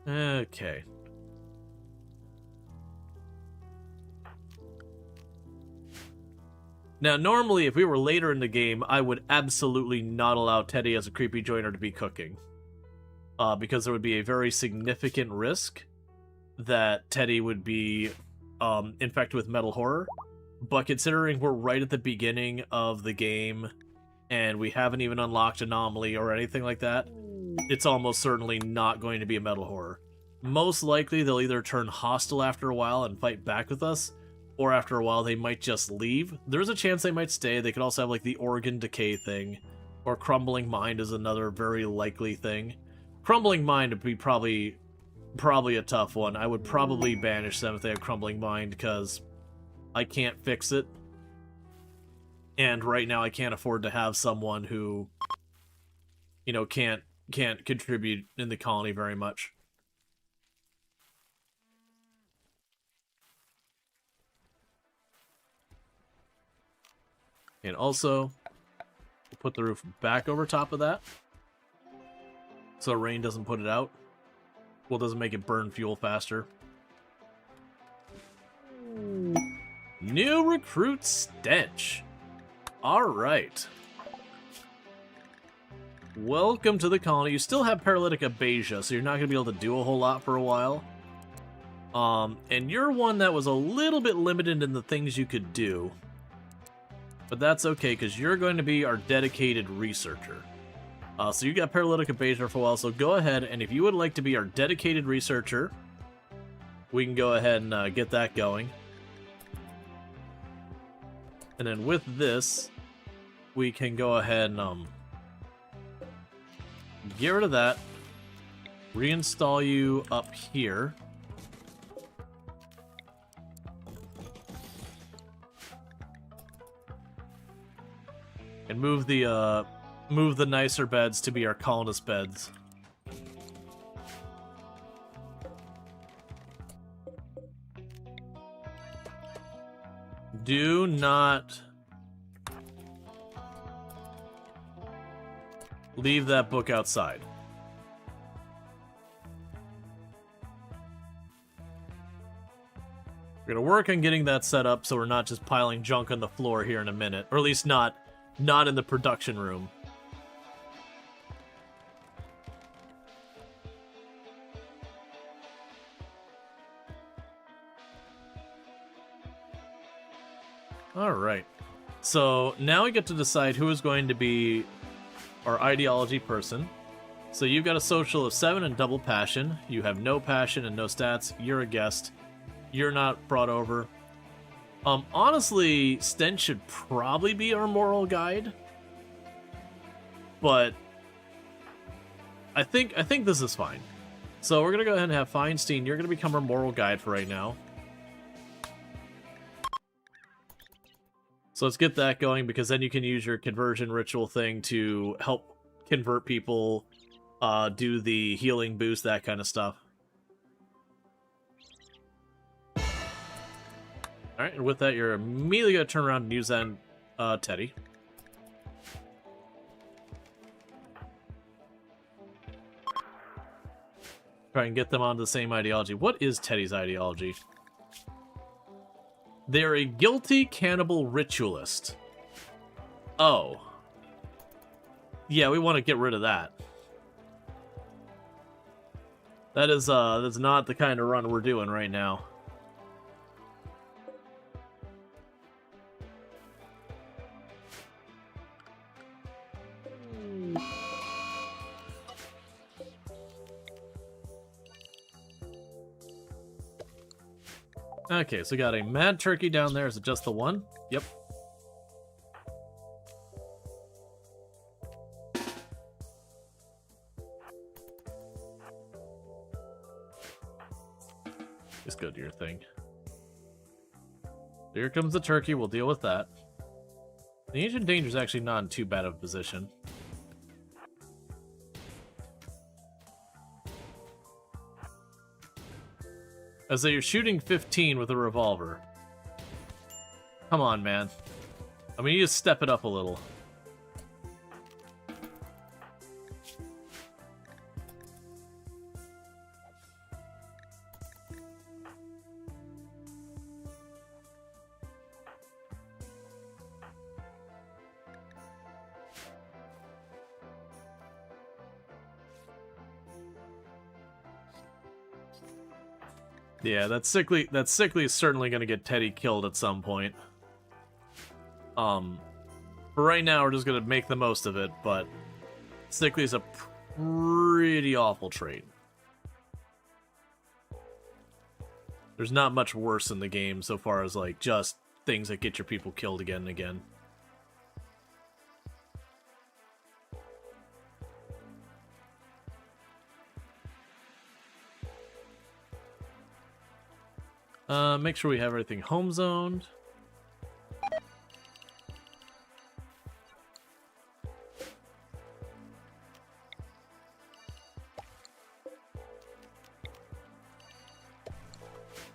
Okay. Now, normally, if we were later in the game, I would absolutely not allow Teddy as a creepy joiner to be cooking. Because there would be a very significant risk that Teddy would be infected with metal horror. But considering we're right at the beginning of the game, and we haven't even unlocked Anomaly or anything like that, it's almost certainly not going to be a metal horror. Most likely, they'll either turn hostile after a while and fight back with us, or after a while, they might just leave. There's a chance they might stay. They could also have, like, the organ decay thing, or Crumbling Mind is another very likely thing. Crumbling Mind would be probably a tough one. I would probably banish them if they have Crumbling Mind, because I can't fix it. And right now I can't afford to have someone who, you know, can't contribute in the colony very much. And also, we'll put the roof back over top of that, so rain doesn't put it out. Well, it doesn't make it burn fuel faster. New recruit Stench. Alright. Welcome to the colony. You still have paralytic abasia, so you're not going to be able to do a whole lot for a while. And you're one that was a little bit limited in the things you could do. But that's okay, because you're going to be our dedicated researcher. So you got paralytic abasia for a while, so go ahead, and if you would like to be our dedicated researcher, we can go ahead and get that going. And then with this, we can go ahead and get rid of that, reinstall you up here. And move the nicer beds to be our colonist beds. Do not leave that book outside. We're gonna work on getting that set up so we're not just piling junk on the floor here in a minute. Or at least not in the production room. Alright. So now we get to decide who is going to be our ideology person. So you've got a social of 7 and double passion. You have no passion and no stats. You're a guest. You're not brought over. Honestly, Stench should probably be our moral guide. But I think this is fine. So we're gonna go ahead and have Feinstein. You're gonna become our moral guide for right now. So let's get that going, because then you can use your conversion ritual thing to help convert people, do the healing boost, that kind of stuff. Alright, and with that, you're immediately going to turn around and use that on Teddy. Try and get them onto the same ideology. What is Teddy's ideology? They're a guilty cannibal ritualist. Oh. Yeah, we want to get rid of that. That's not the kind of run we're doing right now. Okay, so we got a mad turkey down there. Is it just the one? Yep. Just go do your thing. Here comes the turkey. We'll deal with that. The Ancient Danger is actually not in too bad of a position. As though you're shooting 15 with a revolver. Come on, man. I mean, you just step it up a little. Yeah, that sickly is certainly gonna get Teddy killed at some point. For right now, we're just gonna make the most of it, but sickly is a pretty awful trait. There's not much worse in the game so far as, like, just things that get your people killed again and again. Make sure we have everything home zoned.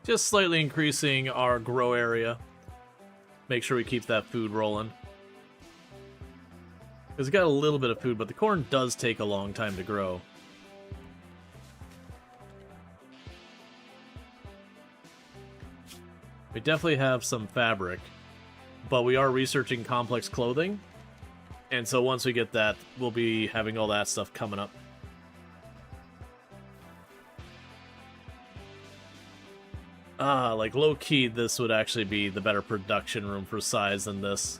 Just slightly increasing our grow area. Make sure we keep that food rolling. Because we got a little bit of food, but the corn does take a long time to grow. We definitely have some fabric, but we are researching complex clothing, and so once we get that, we'll be having all that stuff coming up. Like low-key, this would actually be the better production room for size than this.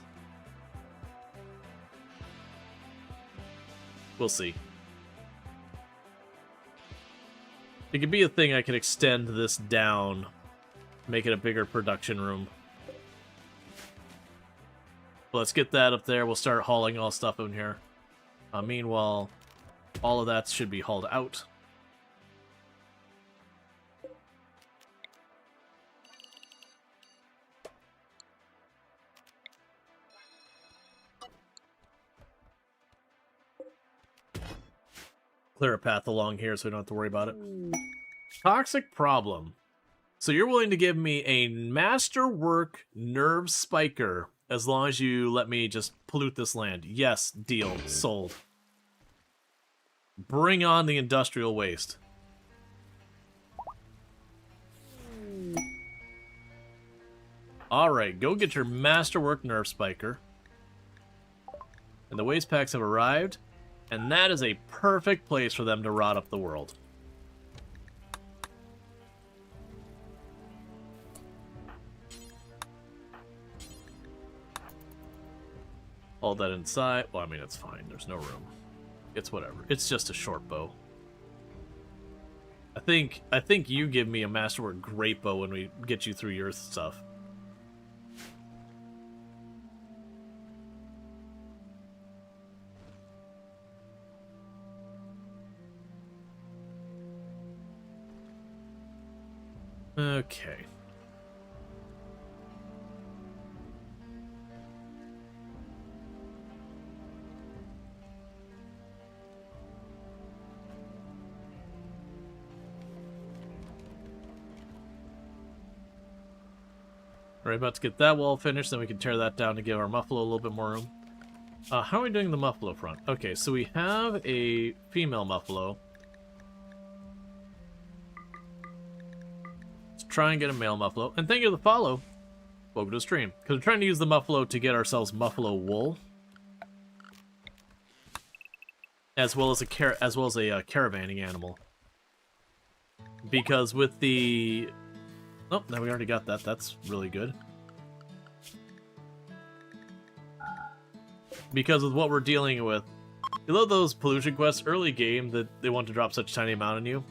We'll see. It could be a thing I could extend this down. Make it a bigger production room. Let's get that up there. We'll start hauling all stuff in here. Meanwhile, all of that should be hauled out. Clear a path along here so we don't have to worry about it. Toxic problem. So you're willing to give me a masterwork nerve spiker as long as you let me just pollute this land. Yes, deal. Sold. Bring on the industrial waste. Alright, go get your masterwork nerve spiker. And the waste packs have arrived. And that is a perfect place for them to rot up the world. All that inside. Well, I mean, it's fine. There's no room. It's whatever. It's just a short bow. I think you give me a masterwork great bow when we get you through your stuff. Okay. We're about to get that wall finished, then we can tear that down to give our Muffalo a little bit more room. How are we doing the Muffalo front? Okay, so we have a female Muffalo. Let's try and get a male Muffalo. And thank you for the follow. Welcome to the stream. Because we're trying to use the Muffalo to get ourselves Muffalo wool. As well as a caravanning animal. Because with the... Oh, now we already got that. That's really good. Because of what we're dealing with, you know those pollution quests early game that they want to drop such a tiny amount on you?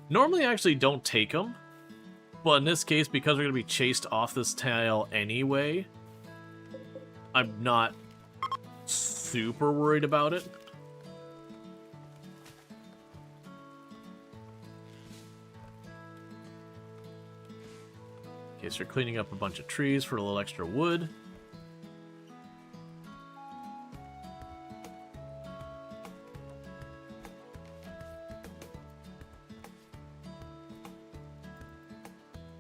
Normally I actually don't take them. But in this case, because we're going to be chased off this tile anyway, I'm not super worried about it. Okay, so you're cleaning up a bunch of trees for a little extra wood.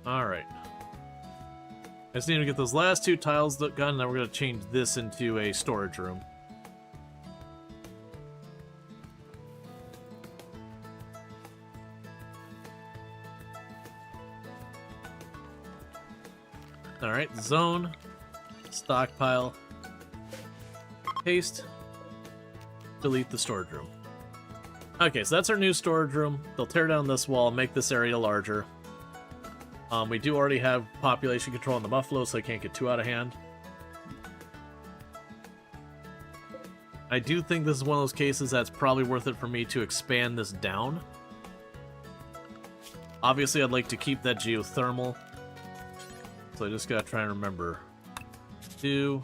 Alright. I just need to get those last two tiles done, and then we're going to change this into a storage room. Alright, zone, stockpile, paste, delete the storage room. Okay, so that's our new storage room. They'll tear down this wall, make this area larger. We do already have population control on the Muffalo, so they can't get too out of hand. I do think this is one of those cases that's probably worth it for me to expand this down. Obviously, I'd like to keep that geothermal. So I just gotta try and remember. So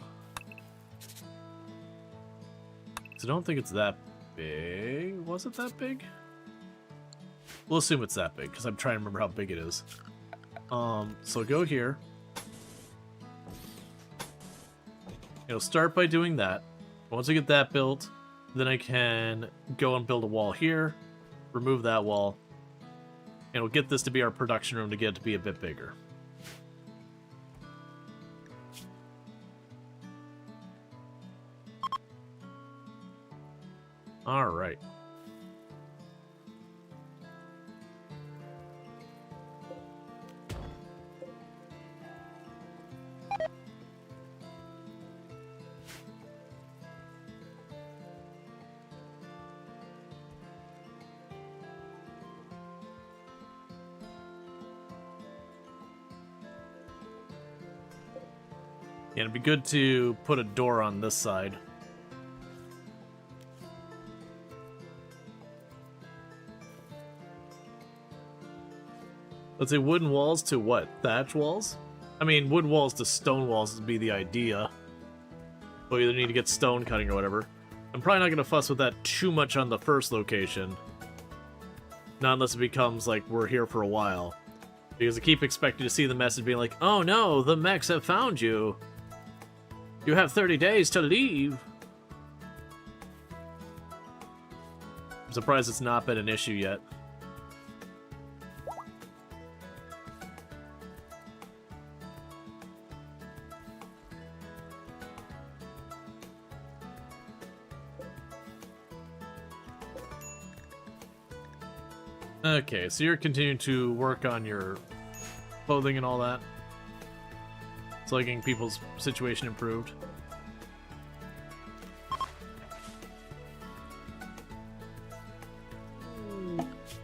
I don't think it's that big. Was it that big? We'll assume it's that big, because I'm trying to remember how big it is. So go here. It'll start by doing that. Once I get that built, then I can go and build a wall here, remove that wall, and we'll get this to be our production room to get it to be a bit bigger. Alright. Yeah, it'd be good to put a door on this side. Let's say wooden walls to what? Thatch walls? I mean, wooden walls to stone walls would be the idea. We'll either need to get stone cutting or whatever. I'm probably not going to fuss with that too much on the first location. Not unless it becomes like we're here for a while. Because I keep expecting to see the message being like, oh no, the mechs have found you. You have 30 days to leave. I'm surprised it's not been an issue yet. Okay, so you're continuing to work on your clothing and all that. It's like getting people's situation improved.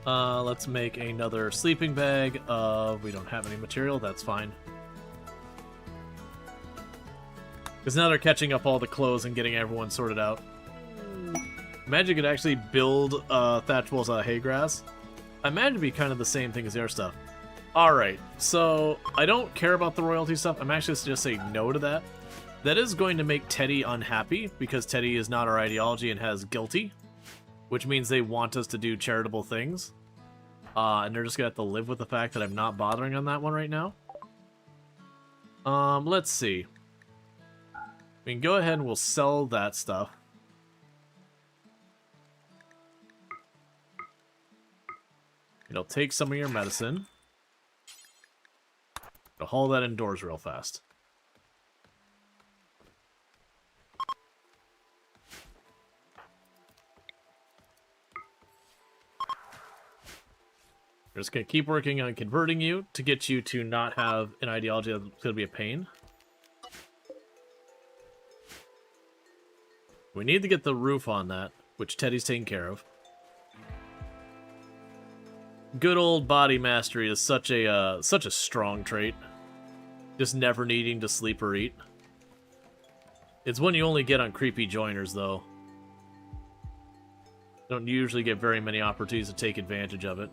Let's make another sleeping bag. We don't have any material, that's fine. Because now they're catching up all the clothes and getting everyone sorted out. Imagine you could actually build thatch walls out of hay grass. I imagine it'd be kind of the same thing as their stuff. Alright, so I don't care about the royalty stuff. I'm actually just saying no to that. That is going to make Teddy unhappy, because Teddy is not our ideology and has guilty. Which means they want us to do charitable things. And they're just going to have to live with the fact that I'm not bothering on that one right now. Let's see. We can go ahead and we'll sell that stuff. It'll take some of your medicine. It'll haul that indoors real fast. We're just going to keep working on converting you to get you to not have an ideology that's going to be a pain. We need to get the roof on that, which Teddy's taking care of. Good old body mastery is such a strong trait. Just never needing to sleep or eat. It's one you only get on creepy joiners, though. Don't usually get very many opportunities to take advantage of it.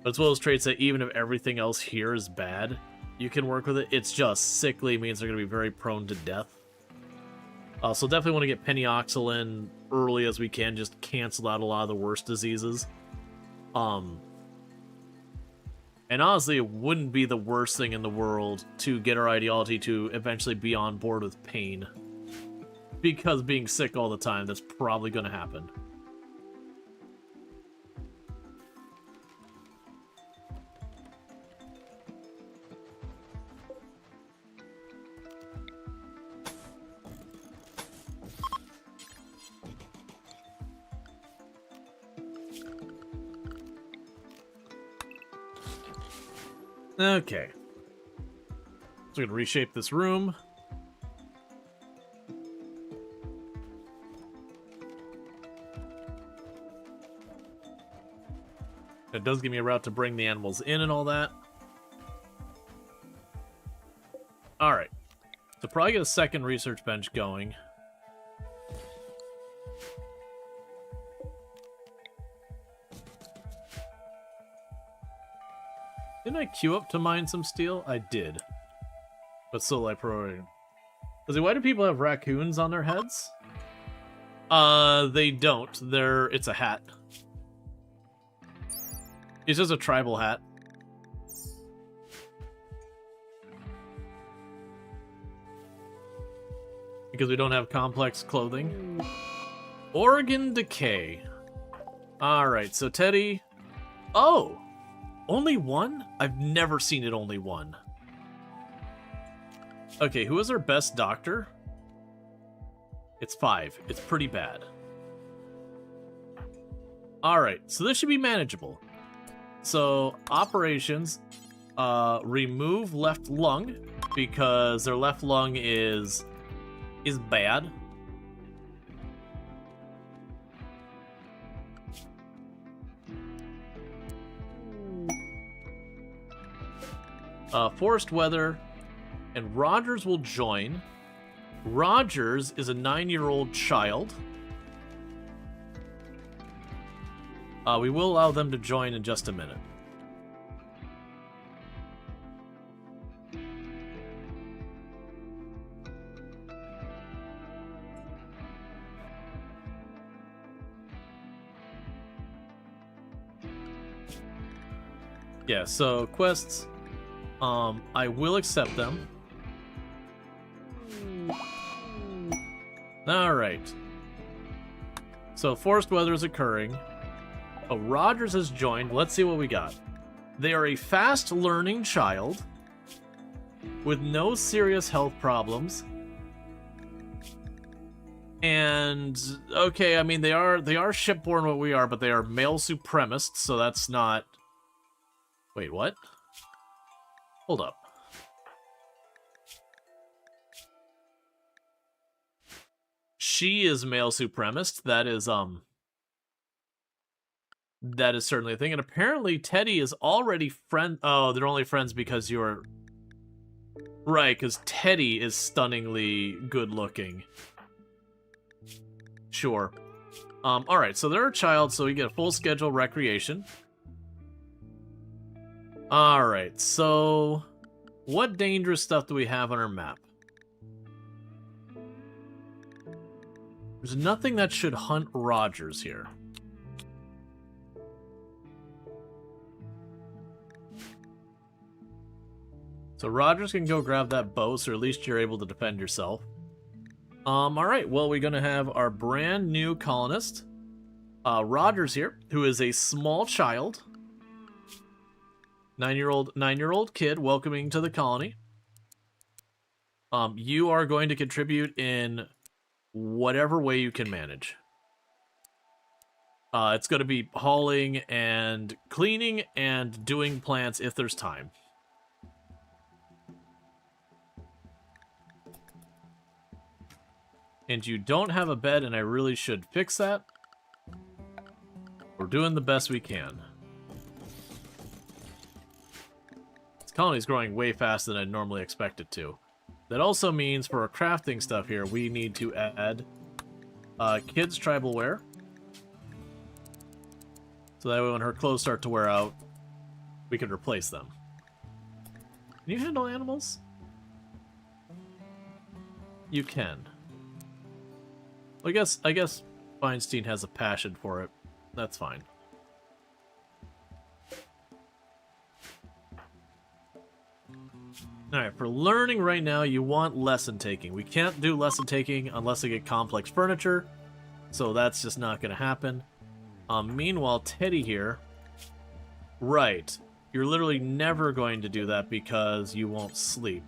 But it's one of those traits that even if everything else here is bad, you can work with it. It's just sickly means they're going to be very prone to death. So definitely want to get penioxylin early as we can, just cancel out a lot of the worst diseases. And honestly, it wouldn't be the worst thing in the world to get our ideology to eventually be on board with pain. Because being sick all the time, that's probably going to happen. Okay. So we're going to reshape this room. It does give me a route to bring the animals in and all that. Alright. So probably get a second research bench going. Didn't I queue up to mine some steel? I did. But still like priority. Why do people have raccoons on their heads? They don't. It's a hat. It's just a tribal hat. Because we don't have complex clothing. Organ decay. Alright, so Teddy... Oh! Only one? I've never seen it only one. Okay, who is our best doctor? It's 5. It's pretty bad. Alright, so this should be manageable. So, operations, remove left lung, because their left lung is bad. Forest weather, and Rogers will join. Rogers is a 9-year-old child. We will allow them to join in just a minute. Yeah, so quests, I will accept them. Alright. So forest weather is occurring. Oh, Rogers has joined. Let's see what we got. They are a fast learning child with no serious health problems. And okay, I mean they are shipborn what we are, but they are male supremacists, so that's not. Wait, what? Hold up. She is male supremacist. That is certainly a thing. And apparently Teddy is already friend. Oh, they're only friends because you're right. Because Teddy is stunningly good looking. Sure. All right. So they're a child, so we get a full schedule recreation. All right. So, what dangerous stuff do we have on our map? There's nothing that should hunt Rogers here. So Rogers can go grab that bow, so at least you're able to defend yourself. Alright, well, we're gonna have our brand new colonist, Rogers here, who is a small child. 9-year-old kid welcoming to the colony. You are going to contribute in whatever way you can manage. It's going to be hauling and cleaning and doing plants if there's time. And you don't have a bed, and I really should fix that. We're doing the best we can. This colony's growing way faster than I'd normally expect it to. That also means for our crafting stuff here, we need to add kids' tribal wear. So that way when her clothes start to wear out, we can replace them. Can you handle animals? You can. Well, I guess Feinstein has a passion for it. That's fine. Alright, for learning right now, you want lesson taking. We can't do lesson taking unless I get complex furniture, so that's just not going to happen. Meanwhile, Teddy here... Right. You're literally never going to do that because you won't sleep.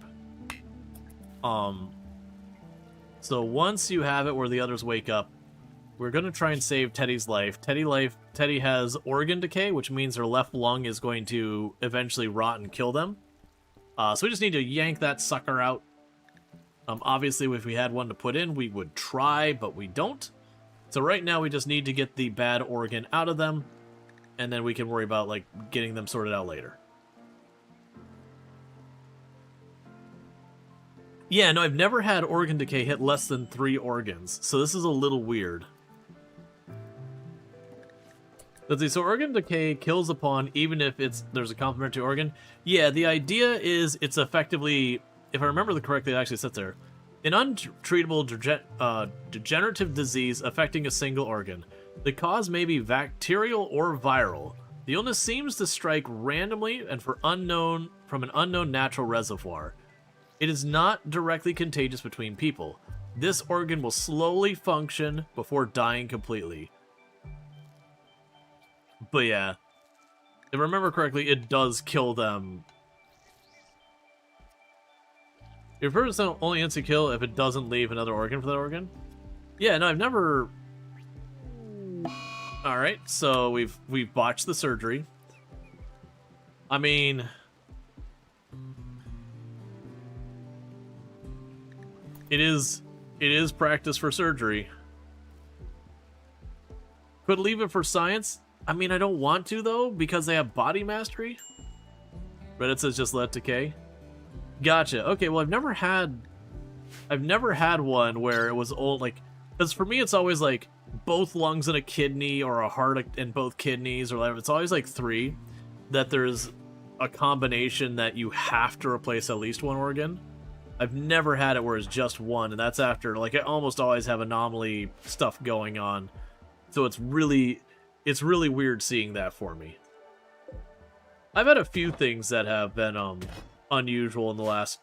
So once you have it where the others wake up, we're going to try and save Teddy's life. Teddy has organ decay, which means her left lung is going to eventually rot and kill them. So we just need to yank that sucker out. Obviously, if we had one to put in, we would try, but we don't. So right now, we just need to get the bad organ out of them, and then we can worry about like getting them sorted out later. Yeah, no, I've never had organ decay hit less than 3 organs, so this is a little weird. Let's see, so organ decay kills upon even if there's a complementary organ. Yeah, the idea is it's effectively, if I remember correctly, it actually sits there. An untreatable degenerative disease affecting a single organ. The cause may be bacterial or viral. The illness seems to strike randomly and from an unknown natural reservoir. It is not directly contagious between people. This organ will slowly function before dying completely. But yeah, if I remember correctly, it does kill them. Your person only insta kill if it doesn't leave another organ for that organ. Yeah, no, I've never. All right, so we've botched the surgery. I mean, it is practice for surgery. Could leave it for science. I mean, I don't want to though because they have body mastery. Reddit says just let decay. Gotcha. Okay, well I've never had one where it was old, like, because for me it's always like both lungs and a kidney, or a heart and both kidneys, or whatever. It's always like 3 that there's a combination that you have to replace at least one organ. I've never had it where it's just one, and that's after, like, I almost always have anomaly stuff going on. So it's really weird seeing that for me. I've had a few things that have been unusual in the last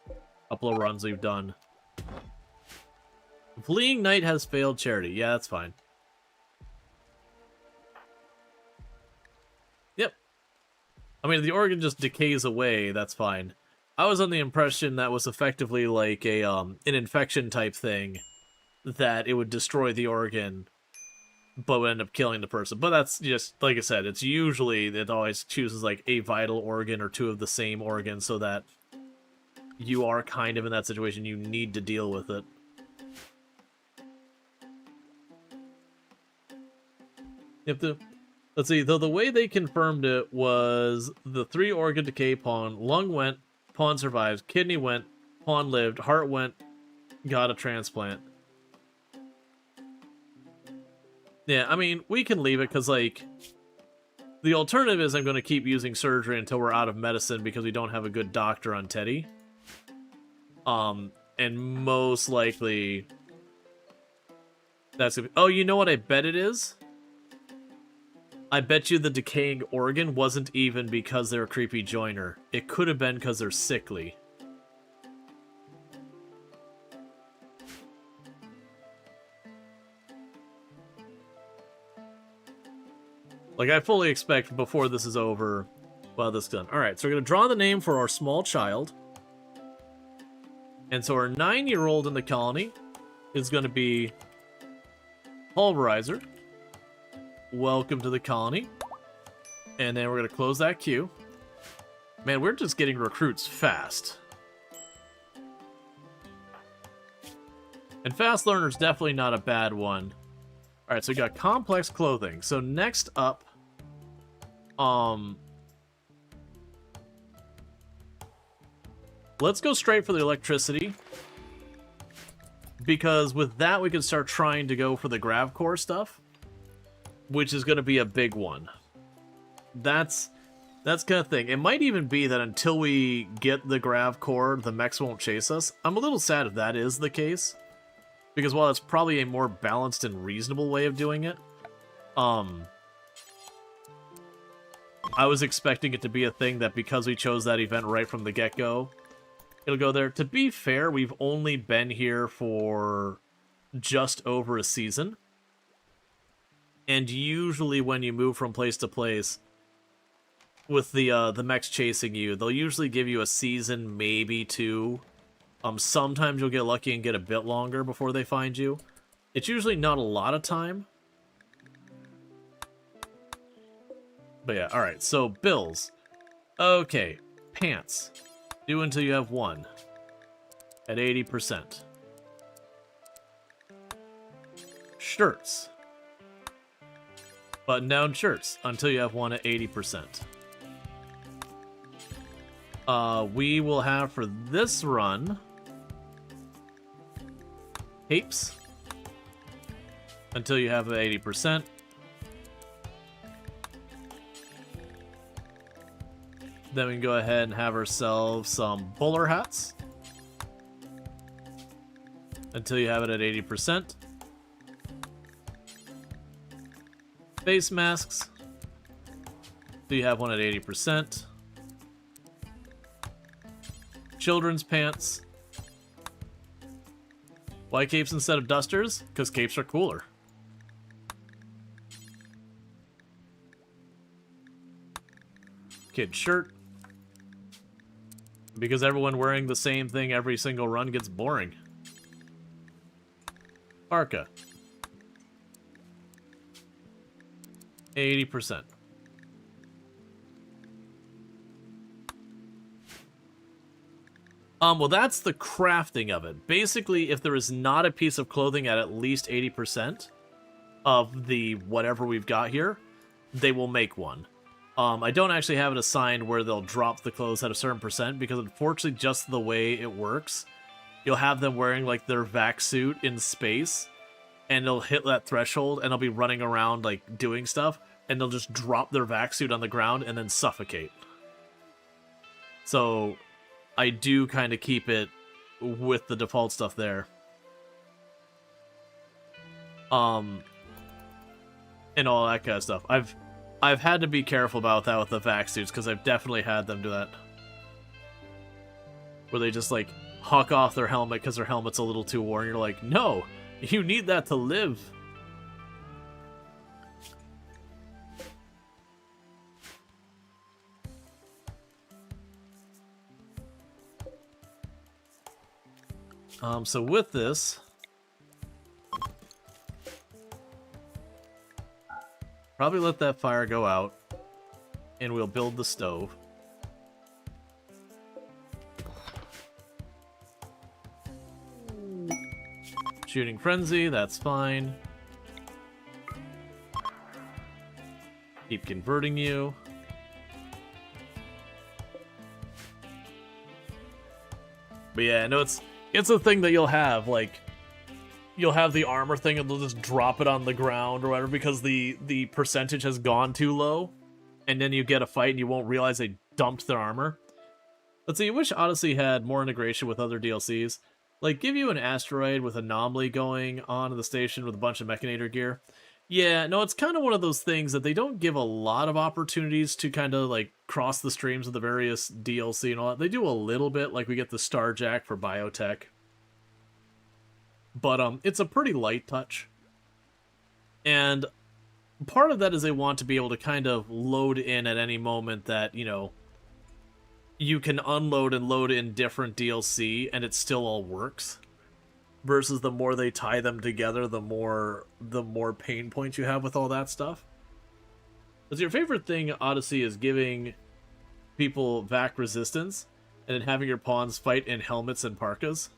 couple of runs we've done. Fleeing Knight has failed charity. Yeah, that's fine. Yep. I mean, if the organ just decays away, that's fine. I was on the impression that was effectively like a an infection type thing that it would destroy the organ, but would end up killing the person. But that's just, like I said, it's usually, it always chooses like a vital organ or two of the same organ, so that you are kind of in that situation, you need to deal with it. Let's see, though the way they confirmed it was the 3 organ decay pawn, lung went, pawn survives, kidney went, pawn lived, heart went, got a transplant. Yeah, I mean, we can leave it, because, like, the alternative is I'm going to keep using surgery until we're out of medicine because we don't have a good doctor on Teddy. And most likely... that's gonna be... oh, you know what I bet it is? I bet you the decaying organ wasn't even because they're a creepy joiner. It could have been because they're sickly. Like, I fully expect before this is over, well, this is done. Alright, so we're going to draw the name for our small child. And so our 9-year-old in the colony is going to be Pulverizer. Welcome to the colony. And then we're going to close that queue. Man, we're just getting recruits fast. And fast learner's definitely not a bad one. Alright, so we got complex clothing. So next up, let's go straight for the electricity. Because with that, we can start trying to go for the grav core stuff, which is going to be a big one. That's kind of thing. It might even be that until we get the grav core, the mechs won't chase us. I'm a little sad if that is the case, because while it's probably a more balanced and reasonable way of doing it, I was expecting it to be a thing that because we chose that event right from the get-go, it'll go there. To be fair, we've only been here for just over a season. And usually when you move from place to place, with the mechs chasing you, they'll usually give you a season, maybe 2. Sometimes you'll get lucky and get a bit longer before they find you. It's usually not a lot of time. But yeah, alright, so bills. Okay, pants. Do until you have 1. At 80%. Shirts. Button-down shirts until you have 1 at 80%. We will have for this run... capes. Until you have 80%. Then we can go ahead and have ourselves some bowler hats. Until you have it at 80%. Face masks. Until you have one at 80%. Children's pants. Why capes instead of dusters? Because capes are cooler. Kid shirt. Because everyone wearing the same thing every single run gets boring. Parka. 80%. Well, that's the crafting of it. Basically, if there is not a piece of clothing at least 80% of the whatever we've got here, they will make one. I don't actually have it assigned where they'll drop the clothes at a certain percent, because unfortunately just the way it works, you'll have them wearing like their vac suit in space, and they'll hit that threshold, and they'll be running around like doing stuff, and they'll just drop their vac suit on the ground and then suffocate. So I do kind of keep it with the default stuff there. And all that kind of stuff. I've had to be careful about that with the vac suits, because I've definitely had them do that. Where they just, like, huck off their helmet because their helmet's a little too worn. You're like, no, you need that to live. So with this, Probably let that fire go out. And we'll build the stove. Shooting frenzy, that's fine. Keep converting you. But yeah, no, it's a thing that you'll have, like, you'll have the armor thing and they'll just drop it on the ground or whatever because the percentage has gone too low. And then you get a fight and you won't realize they dumped their armor. Let's see, I wish Odyssey had more integration with other DLCs. Like, give you an asteroid with anomaly going on in the station with a bunch of Mechanator gear. Yeah, no, it's kind of one of those things that they don't give a lot of opportunities to kind of, like, cross the streams of the various DLC and all that. They do a little bit, like we get the Starjack for biotech. But, it's a pretty light touch. And part of that is they want to be able to kind of load in at any moment that, you know, you can unload and load in different DLC and it still all works. Versus the more they tie them together, the more pain points you have with all that stuff. Because your favorite thing, Odyssey, is giving people vac resistance and then having your pawns fight in helmets and parkas.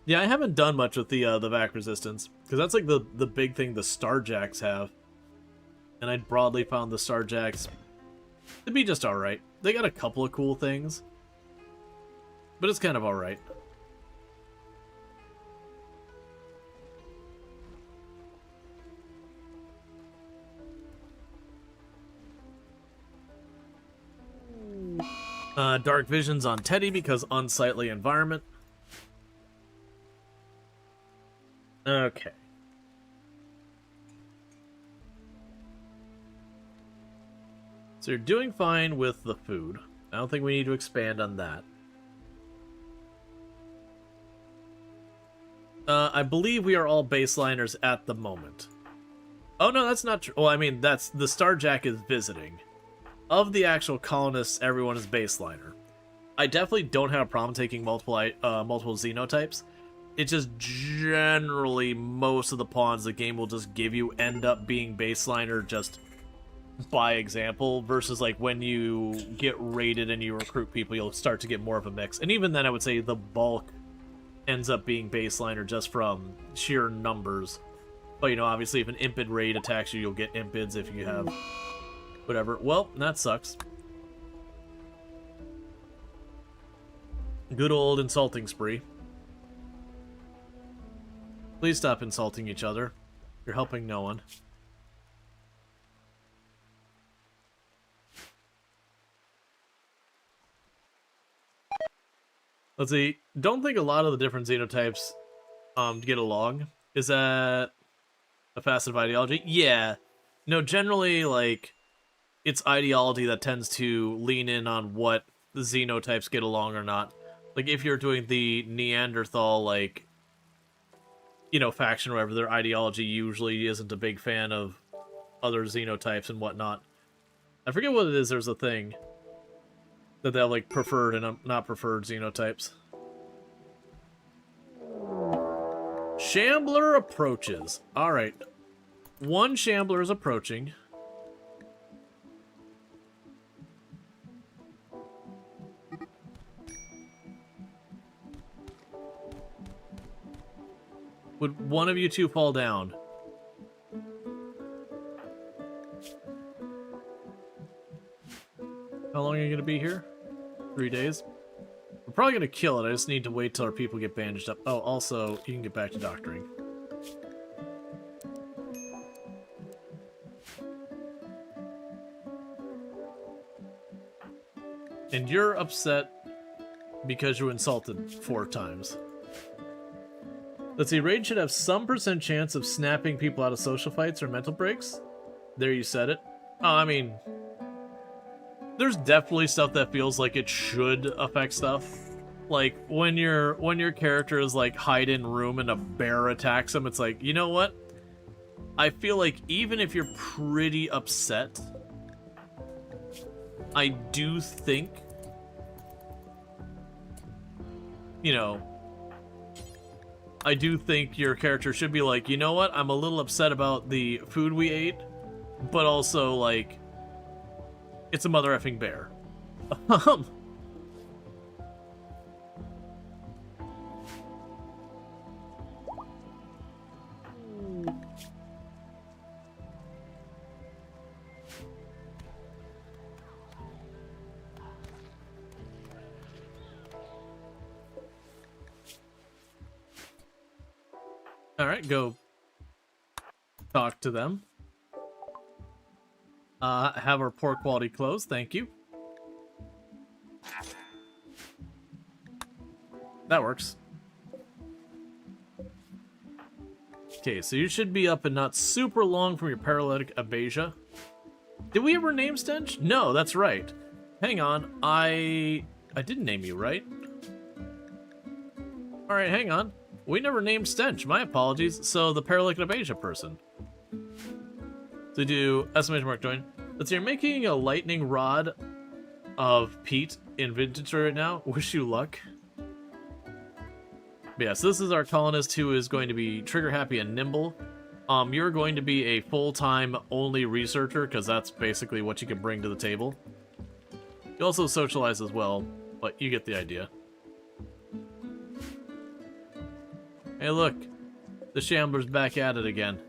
Yeah, I haven't done much with the vac resistance because that's like the big thing the Starjacks have, and I broadly found the Starjacks to be just all right. They got a couple of cool things, but it's kind of all right. Dark Vision's on Teddy because unsightly environment. Okay. So you're doing fine with the food. I don't think we need to expand on that. I believe we are all baseliners at the moment. Oh no, that's not true. Well, I mean, that's the Starjack is visiting. Of the actual colonists, everyone is baseliner. I definitely don't have a problem taking multiple xenotypes. It's just generally most of the pawns the game will just give you end up being baseliner just by example, versus like when you get raided and you recruit people, you'll start to get more of a mix. And even then, I would say the bulk ends up being baseliner just from sheer numbers. But, you know, obviously if an impid raid attacks you, you'll get impids if you have whatever. Well, that sucks. Good old insulting spree. Please stop insulting each other. You're helping no one. Let's see. Don't think a lot of the different xenotypes get along. Is that a facet of ideology? Yeah. No, generally, like, it's ideology that tends to lean in on what the xenotypes get along or not. Like, if you're doing the Neanderthal, like, you know, faction or whatever, their ideology usually isn't a big fan of other xenotypes and whatnot. I forget what it is, there's a thing that they have, like, preferred and not preferred xenotypes. Shambler approaches. Alright. One Shambler is approaching. Would one of you two fall down? How long are you going to be here? 3 days? We're probably going to kill it. I just need to wait till our people get bandaged up. Oh, also, you can get back to doctoring. And you're upset because you were insulted 4 times. Let's see, Raid should have some % chance of snapping people out of social fights or mental breaks. There, you said it. Oh, I mean, there's definitely stuff that feels like it should affect stuff. Like, when your character is, like, hide in room and a bear attacks him, it's like, you know what? I feel like even if you're pretty upset, I do think, you know, I do think your character should be like, you know what? I'm a little upset about the food we ate, but also, like, it's a mother effing bear. Alright, go talk to them. Have our poor quality clothes, thank you. That works. Okay, so you should be up and not super long from your paralytic abasia. Did we ever name Stench? No, that's right. Hang on, I didn't name you, right? Alright, hang on. We never named Stench, my apologies. So, the paralytic abasia person. To do estimation mark join. Let's see, you're making a lightning rod of Pete in vintage right now. Wish you luck. But yeah, so this is our colonist who is going to be trigger happy and nimble. You're going to be a full-time only researcher because that's basically what you can bring to the table. You also socialize as well, but you get the idea. Hey look, the Shambler's back at it again.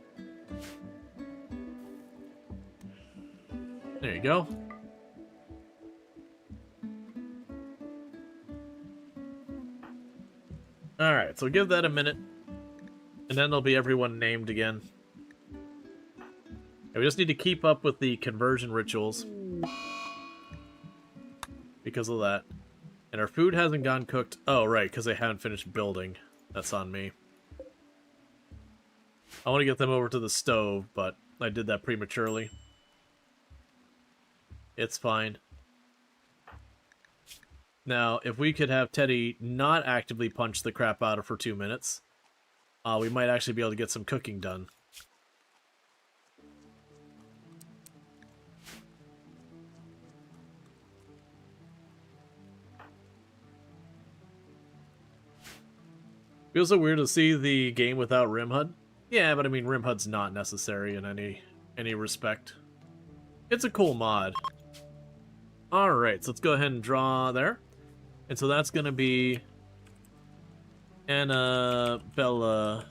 There you go. Alright, so give that a minute. And then there'll be everyone named again. And we just need to keep up with the conversion rituals. Because of that. And our food hasn't gone cooked. Oh, right, because they haven't finished building. That's on me. I want to get them over to the stove, but I did that prematurely. It's fine. Now, if we could have Teddy not actively punch the crap out of for 2 minutes, we might actually be able to get some cooking done. Feels so weird to see the game without RimHUD. Yeah, but I mean, RimHUD's not necessary in any respect. It's a cool mod. Alright, so let's go ahead and draw there. And so that's going to be Annabella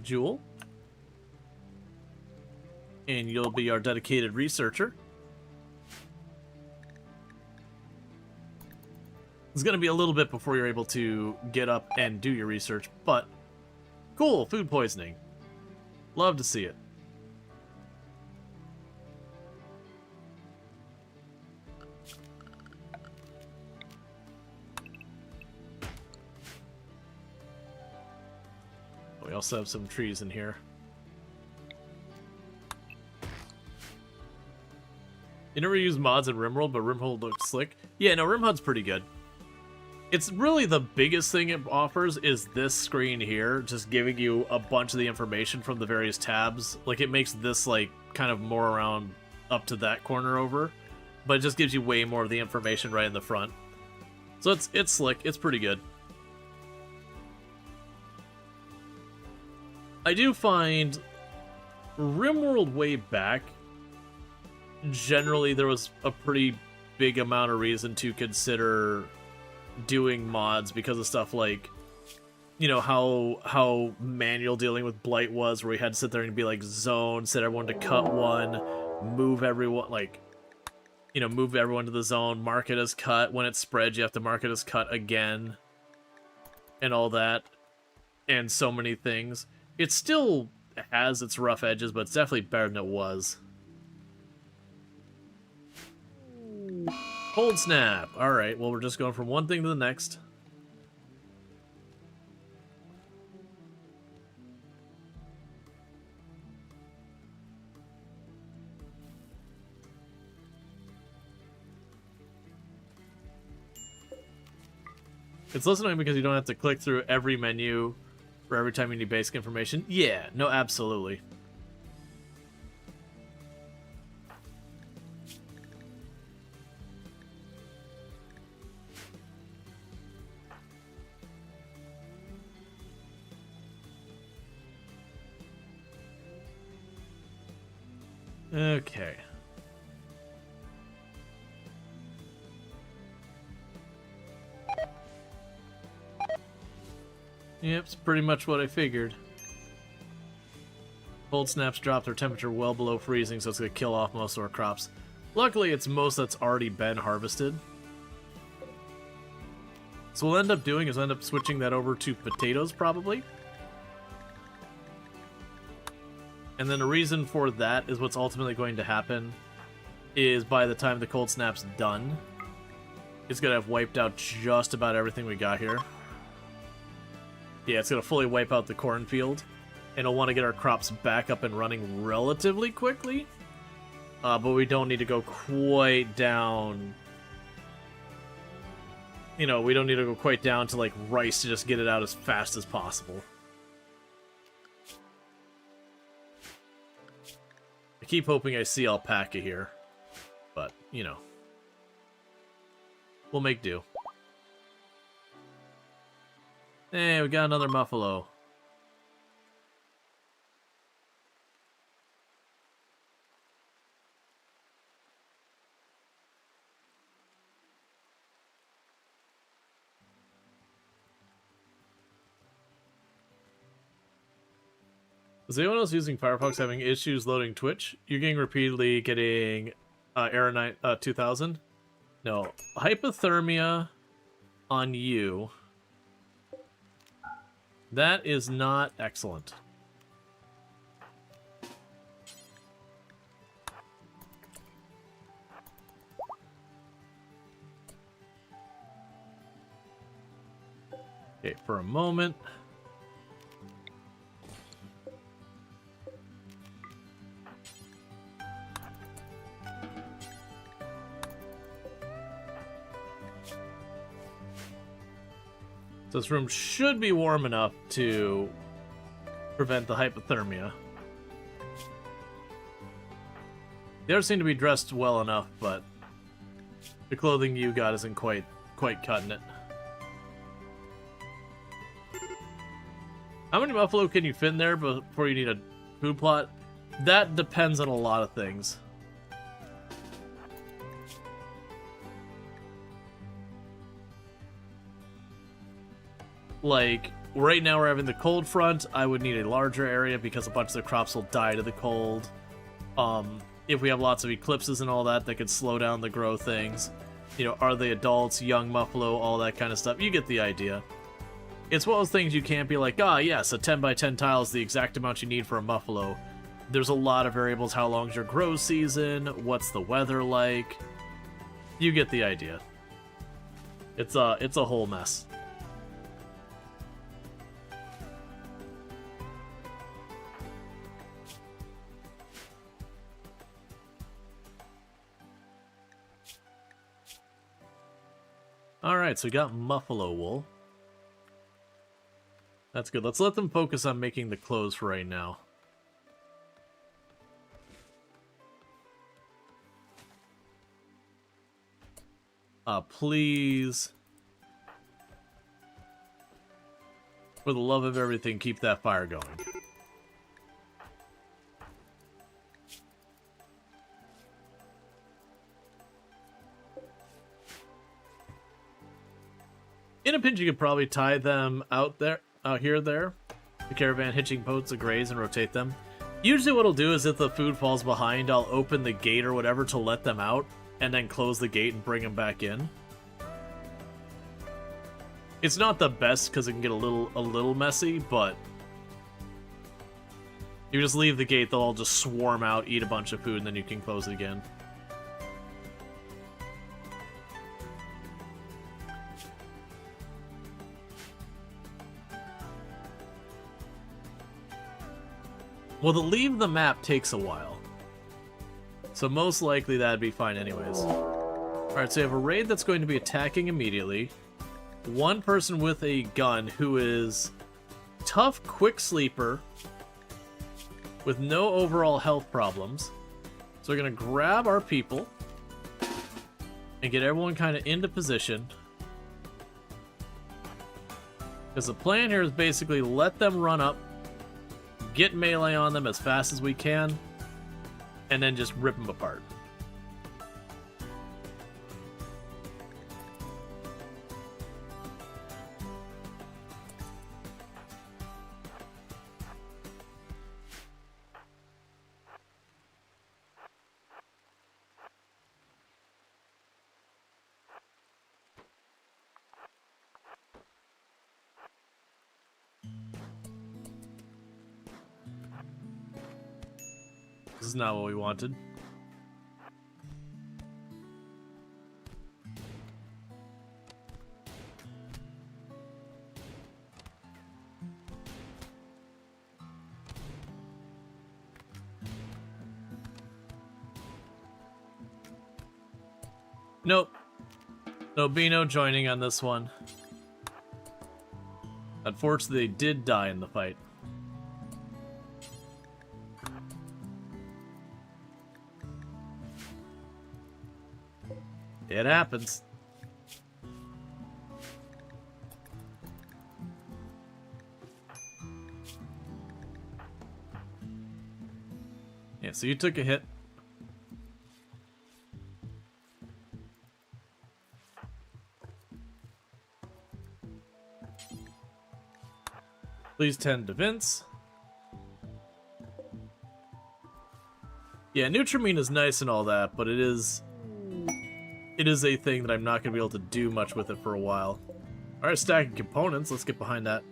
Jewel. And you'll be our dedicated researcher. It's going to be a little bit before you're able to get up and do your research, but cool, food poisoning. Love to see it. We also have some trees in here. You never use mods in RimWorld, but RimWorld looks slick. Yeah, no, RimHUD's pretty good. It's really the biggest thing it offers is this screen here, just giving you a bunch of the information from the various tabs. Like, it makes this, like, kind of more around up to that corner over, but it just gives you way more of the information right in the front. So it's slick, it's pretty good. I do find RimWorld way back, generally there was a pretty big amount of reason to consider doing mods because of stuff like, you know, how manual dealing with Blight was, where we had to sit there and be like zone, set everyone to cut one, move everyone, like, you know, move everyone to the zone, mark it as cut. When it spreads, you have to mark it as cut again, and all that, and so many things. It still has its rough edges, but it's definitely better than it was. Cold snap. Alright, well, we're just going from one thing to the next. It's less annoying because you don't have to click through every menu for every time you need basic information. Yeah, no, absolutely. Okay. Yep, it's pretty much what I figured. Cold snaps drop their temperature well below freezing, so it's going to kill off most of our crops. Luckily, it's most that's already been harvested. So what we'll end up doing is we'll end up switching that over to potatoes, probably. And then the reason for that is what's ultimately going to happen is by the time the cold snap's done, it's going to have wiped out just about everything we got here. Yeah, it's going to fully wipe out the cornfield. And we'll want to get our crops back up and running relatively quickly. But we don't need to go quite down. You know, we don't need to go quite down to like rice to just get it out as fast as possible. I keep hoping I see alpaca here. But, you know. We'll make do. Hey, we got another muffalo. Is anyone else using Firefox having issues loading Twitch? You're repeatedly getting error 2000? No. Hypothermia on you. That is not excellent. Okay, for a moment. This room should be warm enough to prevent the hypothermia. The others seem to be dressed well enough, but the clothing you got isn't quite cutting it. How many buffalo can you fit in there before you need a food plot? That depends on a lot of things. Like, right now we're having the cold front. I would need a larger area because a bunch of the crops will die to the cold. If we have lots of eclipses and all that could slow down the grow things. You know, are they adults, young muffalo, all that kind of stuff. You get the idea. It's one of those things you can't be like, ah, yes, a 10 by 10 tile is the exact amount you need for a muffalo. There's a lot of variables. How long's your grow season? What's the weather like? You get the idea. It's a whole mess. Alright, so we got muffalo wool. That's good. Let's let them focus on making the clothes for right now. Please. For the love of everything, keep that fire going. In a pinch, you could probably tie them out here, there. The caravan hitching posts to graze and rotate them. Usually what I'll do is if the food falls behind, I'll open the gate or whatever to let them out, and then close the gate and bring them back in. It's not the best because it can get a little messy, but you just leave the gate, they'll all just swarm out, eat a bunch of food, and then you can close it again. Well, to leave the map takes a while. So most likely that'd be fine anyways. Alright, so you have a raid that's going to be attacking immediately. One person with a gun who is tough, quick sleeper with no overall health problems. So we're going to grab our people and get everyone kind of into position. Because the plan here is basically let them run up, get melee on them as fast as we can, and then just rip them apart. This is not what we wanted. Nope. There'll be no joining on this one. Unfortunately, they did die in the fight. It happens. Yeah, so you took a hit. Please tend to Vince. Yeah, Nutrimine is nice and all that, but it is a thing that I'm not going to be able to do much with it for a while. Alright, stacking components. Let's get behind that.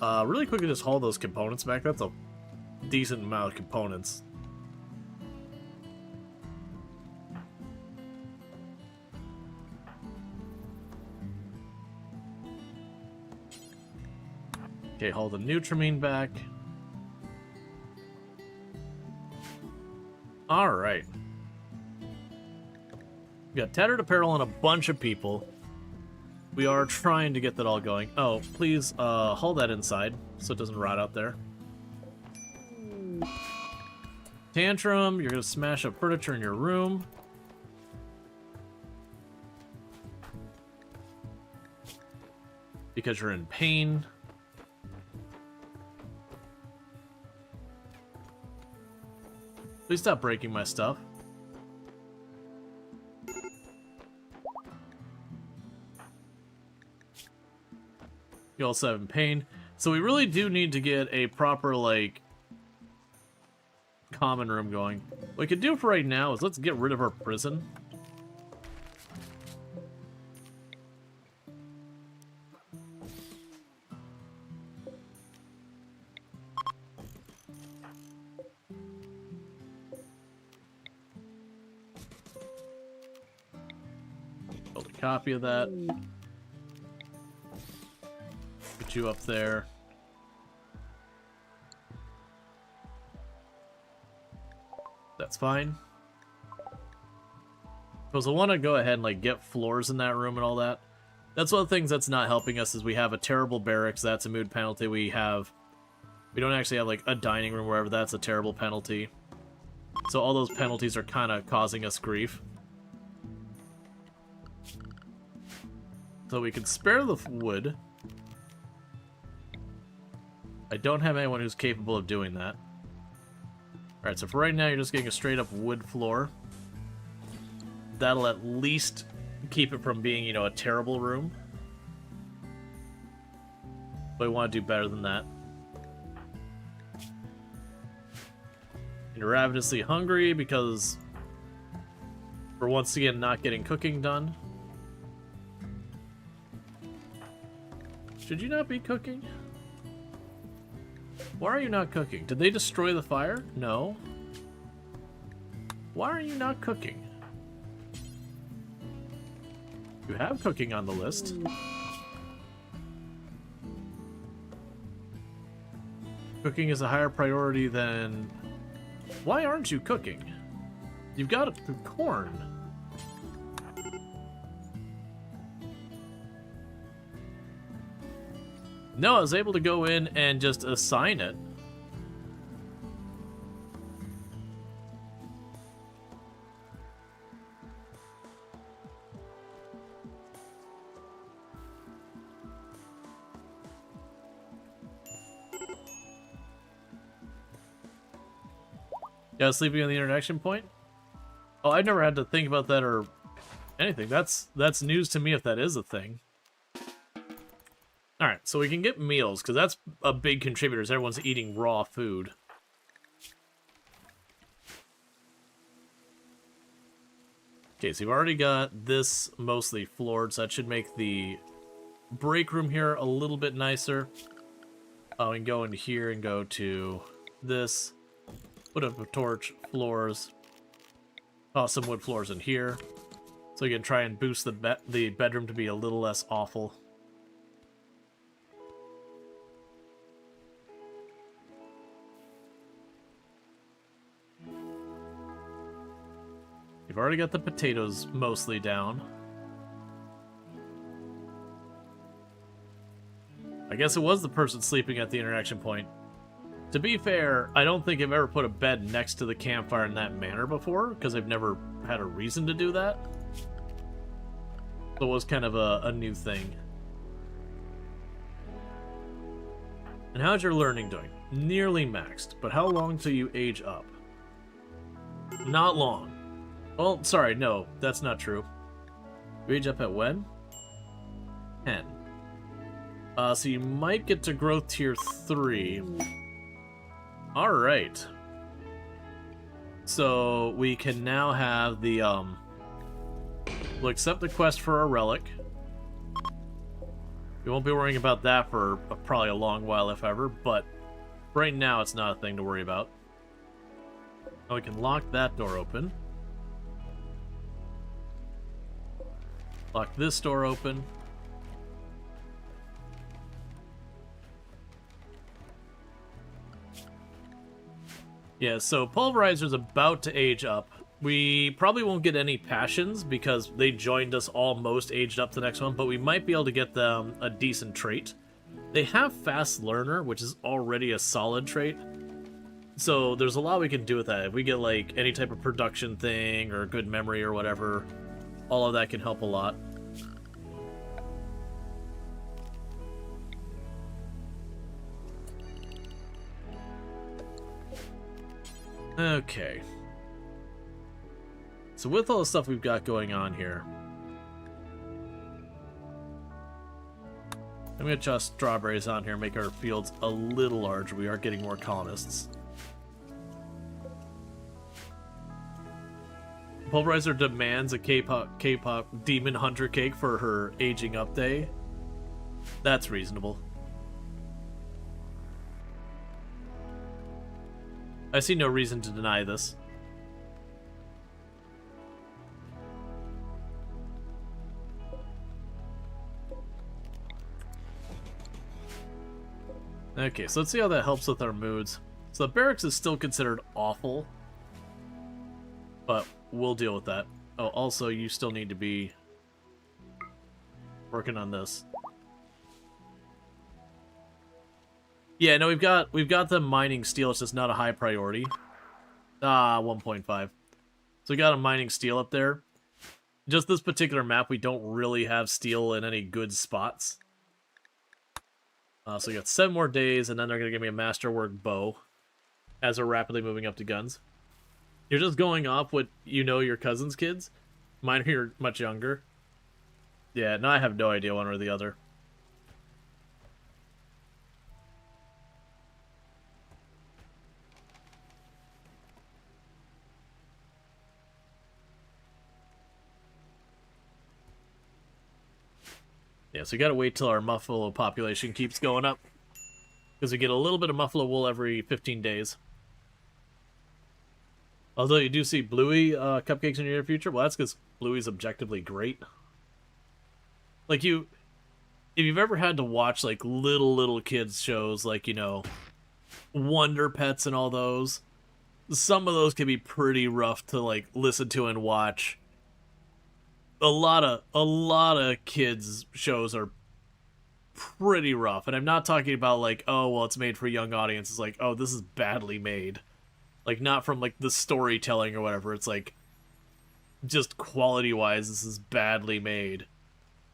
Really quickly just haul those components back. That's a decent amount of components. Okay, haul the Nutrimine back. Alright. We got tattered apparel on a bunch of people. We are trying to get that all going. Oh, please haul that inside so it doesn't rot out there. Tantrum, you're going to smash up furniture in your room. Because you're in pain. Please stop breaking my stuff. You also have in pain. So we really do need to get a proper, like, common room going. What we could do for right now is let's get rid of our prison. Build a copy of that. Put you up there. That's fine. Because I want to go ahead and like get floors in that room and all that. That's one of the things that's not helping us is we have a terrible barracks. That's a mood penalty. We don't actually have like a dining room wherever. That's a terrible penalty. So all those penalties are kind of causing us grief. So we can spare the wood. I don't have anyone who's capable of doing that. Alright, so for right now, you're just getting a straight up wood floor. That'll at least keep it from being, you know, a terrible room. But we want to do better than that. And you're ravenously hungry because we're once again not getting cooking done. Should you not be cooking? Why are you not cooking? Did they destroy the fire? No. Why are you not cooking? You have cooking on the list. Cooking is a higher priority than... Why aren't you cooking? You've got corn. No, I was able to go in and just assign it. Yeah, sleeping on the interaction point? Oh, I never had to think about that or anything. That's news to me if that is a thing. Alright, so we can get meals, because that's a big contributor, is everyone's eating raw food. Okay, so you've already got this mostly floored, so that should make the break room here a little bit nicer. Oh, we can go into here and go to this. Put up a torch, floors. Toss some wood floors in here. So you can try and boost the bedroom to be a little less awful. You've already got the potatoes mostly down. I guess it was the person sleeping at the interaction point. To be fair, I don't think I've ever put a bed next to the campfire in that manner before, because I've never had a reason to do that. So it was kind of a new thing. And how's your learning doing? Nearly maxed, but how long till you age up? Not long. Well, sorry, no, that's not true. You age up at when? 10. So you might get to growth tier 3. Alright. So we can now have the, we'll accept the quest for a relic. We won't be worrying about that for probably a long while, if ever, but right now it's not a thing to worry about. Now we can lock that door open. Lock this door open. Yeah, so Pulverizer's about to age up. We probably won't get any passions because they joined us almost aged up to the next one, but we might be able to get them a decent trait. They have Fast Learner, which is already a solid trait. So there's a lot we can do with that. If we get like any type of production thing or good memory or whatever, all of that can help a lot. Okay. So with all the stuff we've got going on here, I'm going to adjust strawberries on here, make our fields a little larger. We are getting more colonists. Pulverizer demands a K-pop demon hunter cake for her aging up day. That's reasonable. I see no reason to deny this. Okay, so let's see how that helps with our moods. So the barracks is still considered awful, but we'll deal with that. Oh, also, you still need to be working on this. Yeah, no, we've got them mining steel. It's just not a high priority. 1.5. So we got a mining steel up there. Just this particular map, we don't really have steel in any good spots. So we got 7 more days, and then they're going to give me a masterwork bow as we're rapidly moving up to guns. You're just going off what you know your cousin's kids? Mine are much younger. Yeah, no, I have no idea one or the other. Yeah, so we gotta wait till our muffalo population keeps going up. Because we get a little bit of muffalo wool every 15 days. Although you do see Bluey cupcakes in your near future, well, that's because Bluey's objectively great. Like, if you've ever had to watch, like, little kids shows, like, you know, Wonder Pets and all those, some of those can be pretty rough to, like, listen to and watch. A lot of kids shows are pretty rough, and I'm not talking about like, oh well, it's made for a young audience. It's like, oh, this is badly made, like not from like the storytelling or whatever. It's like just quality wise, this is badly made.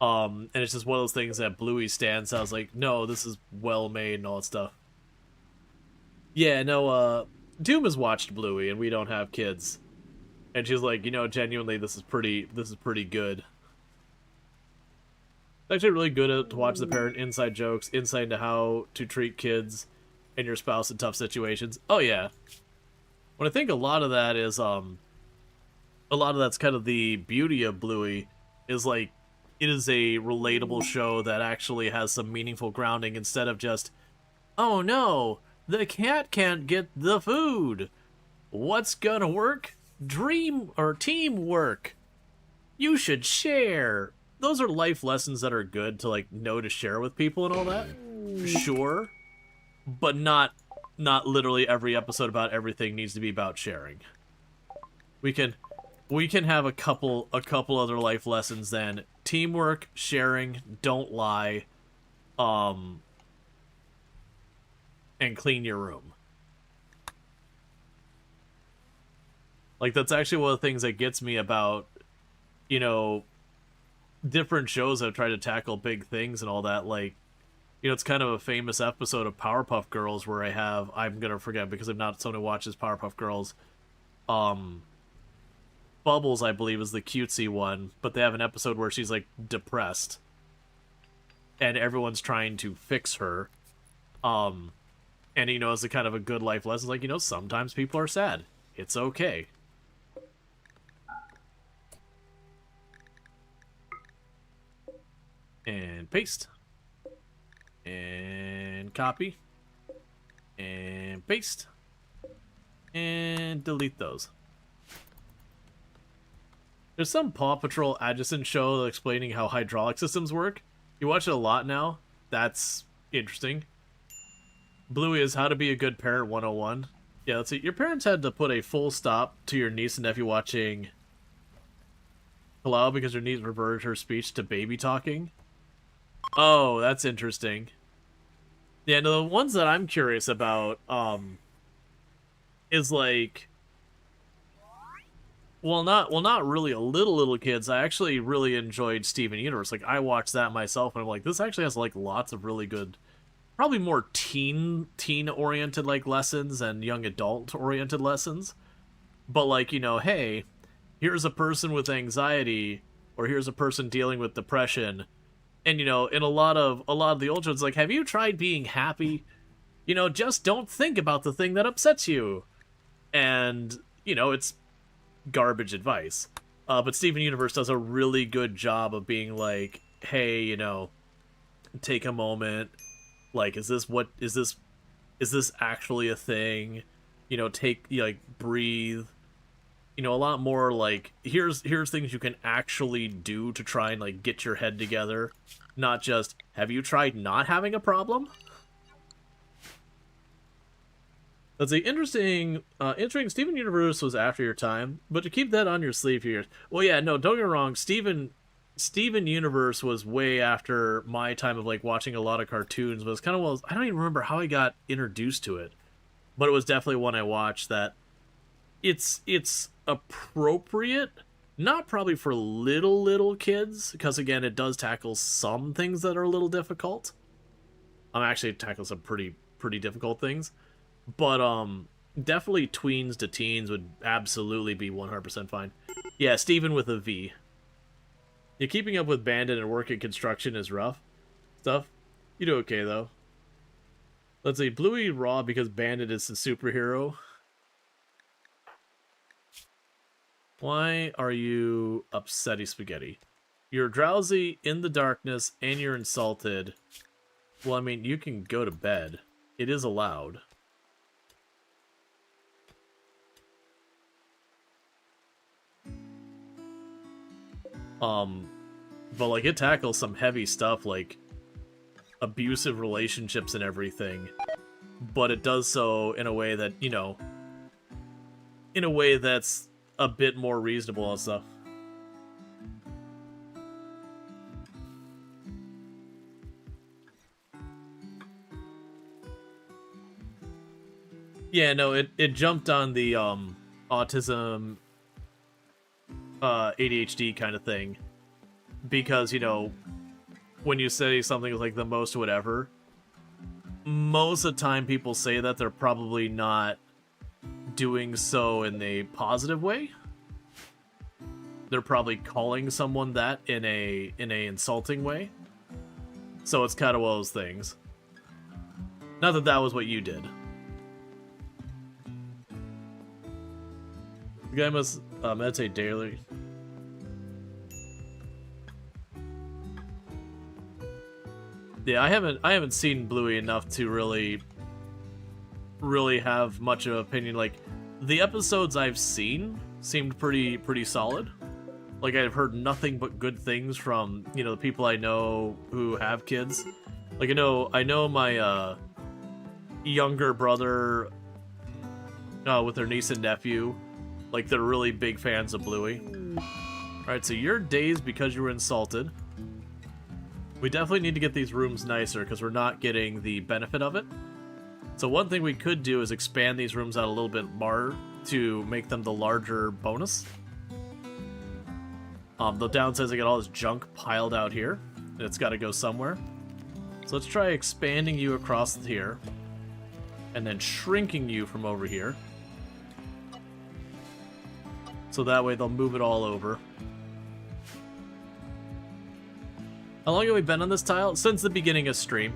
And it's just one of those things that Bluey stands. I was like, no, this is well made and all that stuff. Yeah, no. Doom has watched Bluey, and we don't have kids. And she's like, you know, genuinely, this is pretty good. It's actually really good to watch the parent inside jokes, insight into how to treat kids and your spouse in tough situations. Oh yeah. But I think a lot of that is, a lot of that's kind of the beauty of Bluey, is like, it is a relatable show that actually has some meaningful grounding instead of just, oh no, the cat can't get the food. What's gonna work? Dream or teamwork. You should share. Those are life lessons that are good to like know to share with people and all that. Sure. But not literally every episode about everything needs to be about sharing. We can have a couple other life lessons then. Teamwork, sharing, don't lie, and clean your room. Like, that's actually one of the things that gets me about, you know, different shows that try to tackle big things and all that. Like, you know, it's kind of a famous episode of Powerpuff Girls where I'm gonna forget because I'm not someone who watches Powerpuff Girls. Bubbles, I believe, is the cutesy one, but they have an episode where she's, like, depressed. And everyone's trying to fix her. And, you know, it's a kind of a good life lesson. Like, you know, sometimes people are sad. It's okay. And paste. And copy. And paste. And delete those. There's some Paw Patrol adjacent show explaining how hydraulic systems work. You watch it a lot now. That's interesting. Bluey is How to Be a Good Parent 101. Yeah, let's see. Your parents had to put a full stop to your niece and nephew watching Hello because her niece reverted her speech to baby talking. Oh, that's interesting. Yeah, no, the ones that I'm curious about, is like, not really a little kids. I actually really enjoyed Steven Universe. Like, I watched that myself, and I'm like, this actually has, like, lots of really good, probably more teen-oriented, like, lessons and young adult-oriented lessons. But, like, you know, hey, here's a person with anxiety, or here's a person dealing with depression. And, you know, in a lot of the old shows, like, have you tried being happy? You know, just don't think about the thing that upsets you. And, you know, it's garbage advice. But Steven Universe does a really good job of being like, hey, you know, take a moment. Like, is this actually a thing? You know, breathe. You know, a lot more like, here's things you can actually do to try and, like, get your head together. Not just, have you tried not having a problem? That's the interesting, Steven Universe was after your time, but to keep that on your sleeve here. Well, yeah, no, don't get me wrong, Steven Universe was way after my time of, like, watching a lot of cartoons, but it's kind of, I don't even remember how I got introduced to it. But it was definitely one I watched that it's appropriate, not probably for little kids, because again, it does tackle some things that are a little difficult. Actually tackle some pretty difficult things, but definitely tweens to teens would absolutely be 100% fine. Yeah, Steven with a V. Yeah, keeping up with Bandit and working construction is rough stuff. You do okay though. Let's see, Bluey raw because Bandit is the superhero. Why are you upsetty spaghetti? You're drowsy, in the darkness, and you're insulted. Well, I mean, you can go to bed. It is allowed. But, like, it tackles some heavy stuff, like abusive relationships and everything. But it does so in a way that, you know, in a way that's a bit more reasonable and stuff. Yeah, no, it jumped on the autism ADHD kind of thing. Because, you know, when you say something like the most whatever, most of the time people say that they're probably not doing so in a positive way. They're probably calling someone that in a insulting way. So it's kind of one of those things. Not that that was what you did. The guy must meditate daily. Yeah, I haven't seen Bluey enough to really have much of an opinion. Like, the episodes I've seen seemed pretty solid. Like, I've heard nothing but good things from, you know, the people I know who have kids. Like, I know my younger brother with their niece and nephew, like, they're really big fans of Bluey. Alright, so you're dazed because you were insulted. We definitely need to get these rooms nicer because we're not getting the benefit of it. So one thing we could do is expand these rooms out a little bit more to make them the larger bonus. The downside is I got all this junk piled out here, and it's got to go somewhere. So let's try expanding you across here, and then shrinking you from over here. So that way they'll move it all over. How long have we been on this tile? Since the beginning of stream.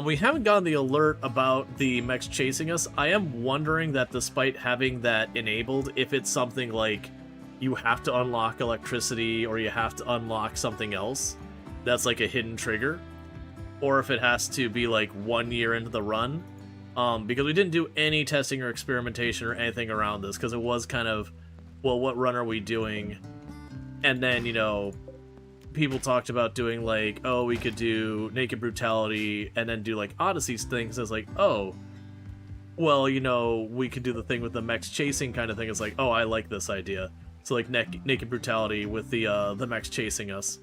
We haven't gotten the alert about the mechs chasing us. I am wondering that despite having that enabled, if it's something like you have to unlock electricity or you have to unlock something else that's like a hidden trigger, or if it has to be like 1 year into the run. Because we didn't do any testing or experimentation or anything around this, because it was kind of, well, what run are we doing? And then, you know, people talked about doing like, oh, we could do Naked Brutality and then do like Odyssey's things. As like, oh, well, you know, we could do the thing with the mechs chasing kind of thing. It's like, oh, I like this idea. So like Naked Brutality with the mechs chasing us.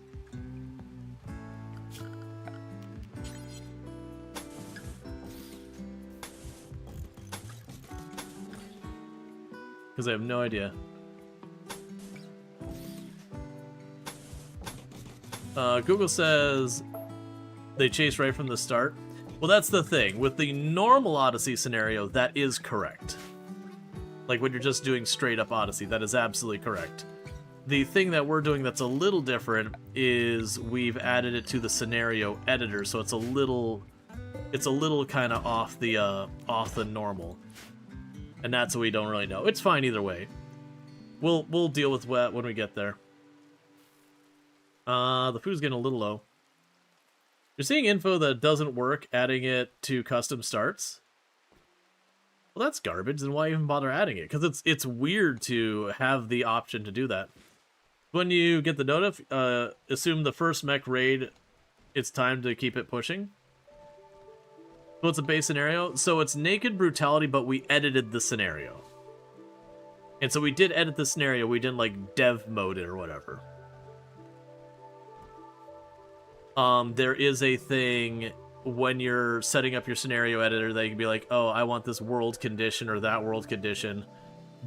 Because I have no idea. Google says they chase right from the start. Well, that's the thing. With the normal Odyssey scenario, that is correct. Like when you're just doing straight up Odyssey, that is absolutely correct. The thing that we're doing that's a little different is we've added it to the scenario editor, so it's a little kind of off the normal. And that's what we don't really know. It's fine either way. We'll deal with that when we get there. The food's getting a little low. You're seeing info that doesn't work, adding it to custom starts. Well, that's garbage, then why even bother adding it? Because it's weird to have the option to do that. When you get the notif, assume the first mech raid, it's time to keep it pushing. So it's a base scenario. So it's Naked Brutality, but we edited the scenario. And so we did edit the scenario, we didn't like dev mode it or whatever. There is a thing when you're setting up your scenario editor that you can be like, oh, I want this world condition or that world condition,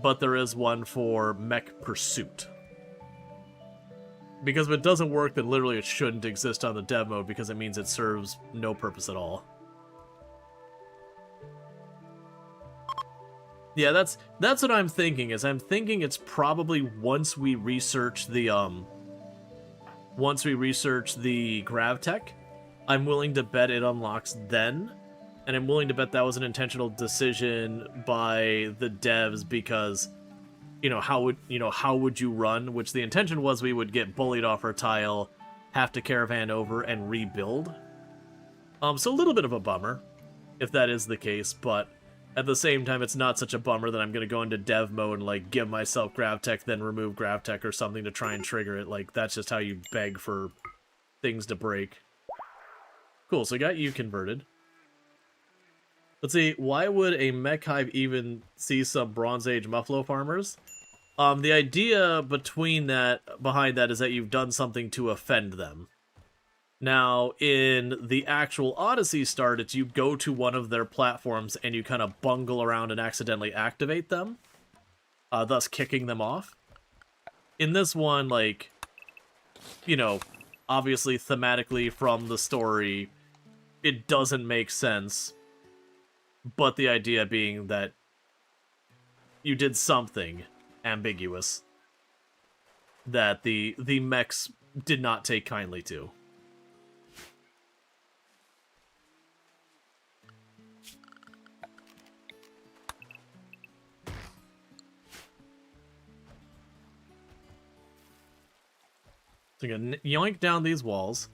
but there is one for mech pursuit. Because if it doesn't work, then literally it shouldn't exist on the dev mode because it means it serves no purpose at all. Yeah, that's what I'm thinking, is I'm thinking it's probably once we research the GravTech, I'm willing to bet it unlocks then, and I'm willing to bet that was an intentional decision by the devs because, how would you run? Which the intention was we would get bullied off our tile, have to caravan over, and rebuild. So a little bit of a bummer, if that is the case, but at the same time, it's not such a bummer that I'm going to go into dev mode and, like, give myself GravTech, then remove GravTech or something to try and trigger it. Like, that's just how you beg for things to break. Cool, so I got you converted. Let's see, why would a mech hive even see some Bronze Age Muffalo farmers? The idea behind that is that you've done something to offend them. Now, in the actual Odyssey start, it's you go to one of their platforms and you kind of bungle around and accidentally activate them, thus kicking them off. In this one, like, obviously thematically from the story, it doesn't make sense, but the idea being that you did something ambiguous that the mechs did not take kindly to. So you're gonna yoink down these walls.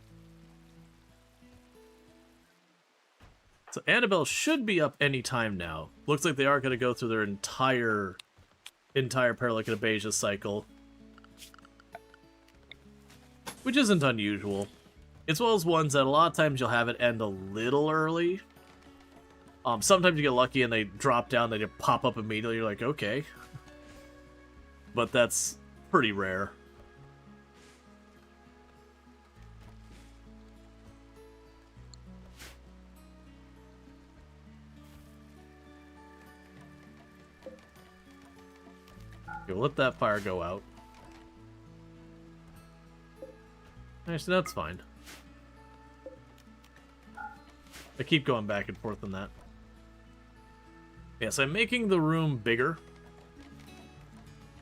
So Annabelle should be up any time now. Looks like they are going to go through their entire Paralichinabesia cycle, which isn't unusual. It's one of those ones that a lot of times you'll have it end a little early. Sometimes you get lucky and they drop down, they just pop up immediately. You're like, okay, but that's pretty rare. Okay, we'll let that fire go out. Actually, that's fine. I keep going back and forth on that. Yes, I'm making the room bigger.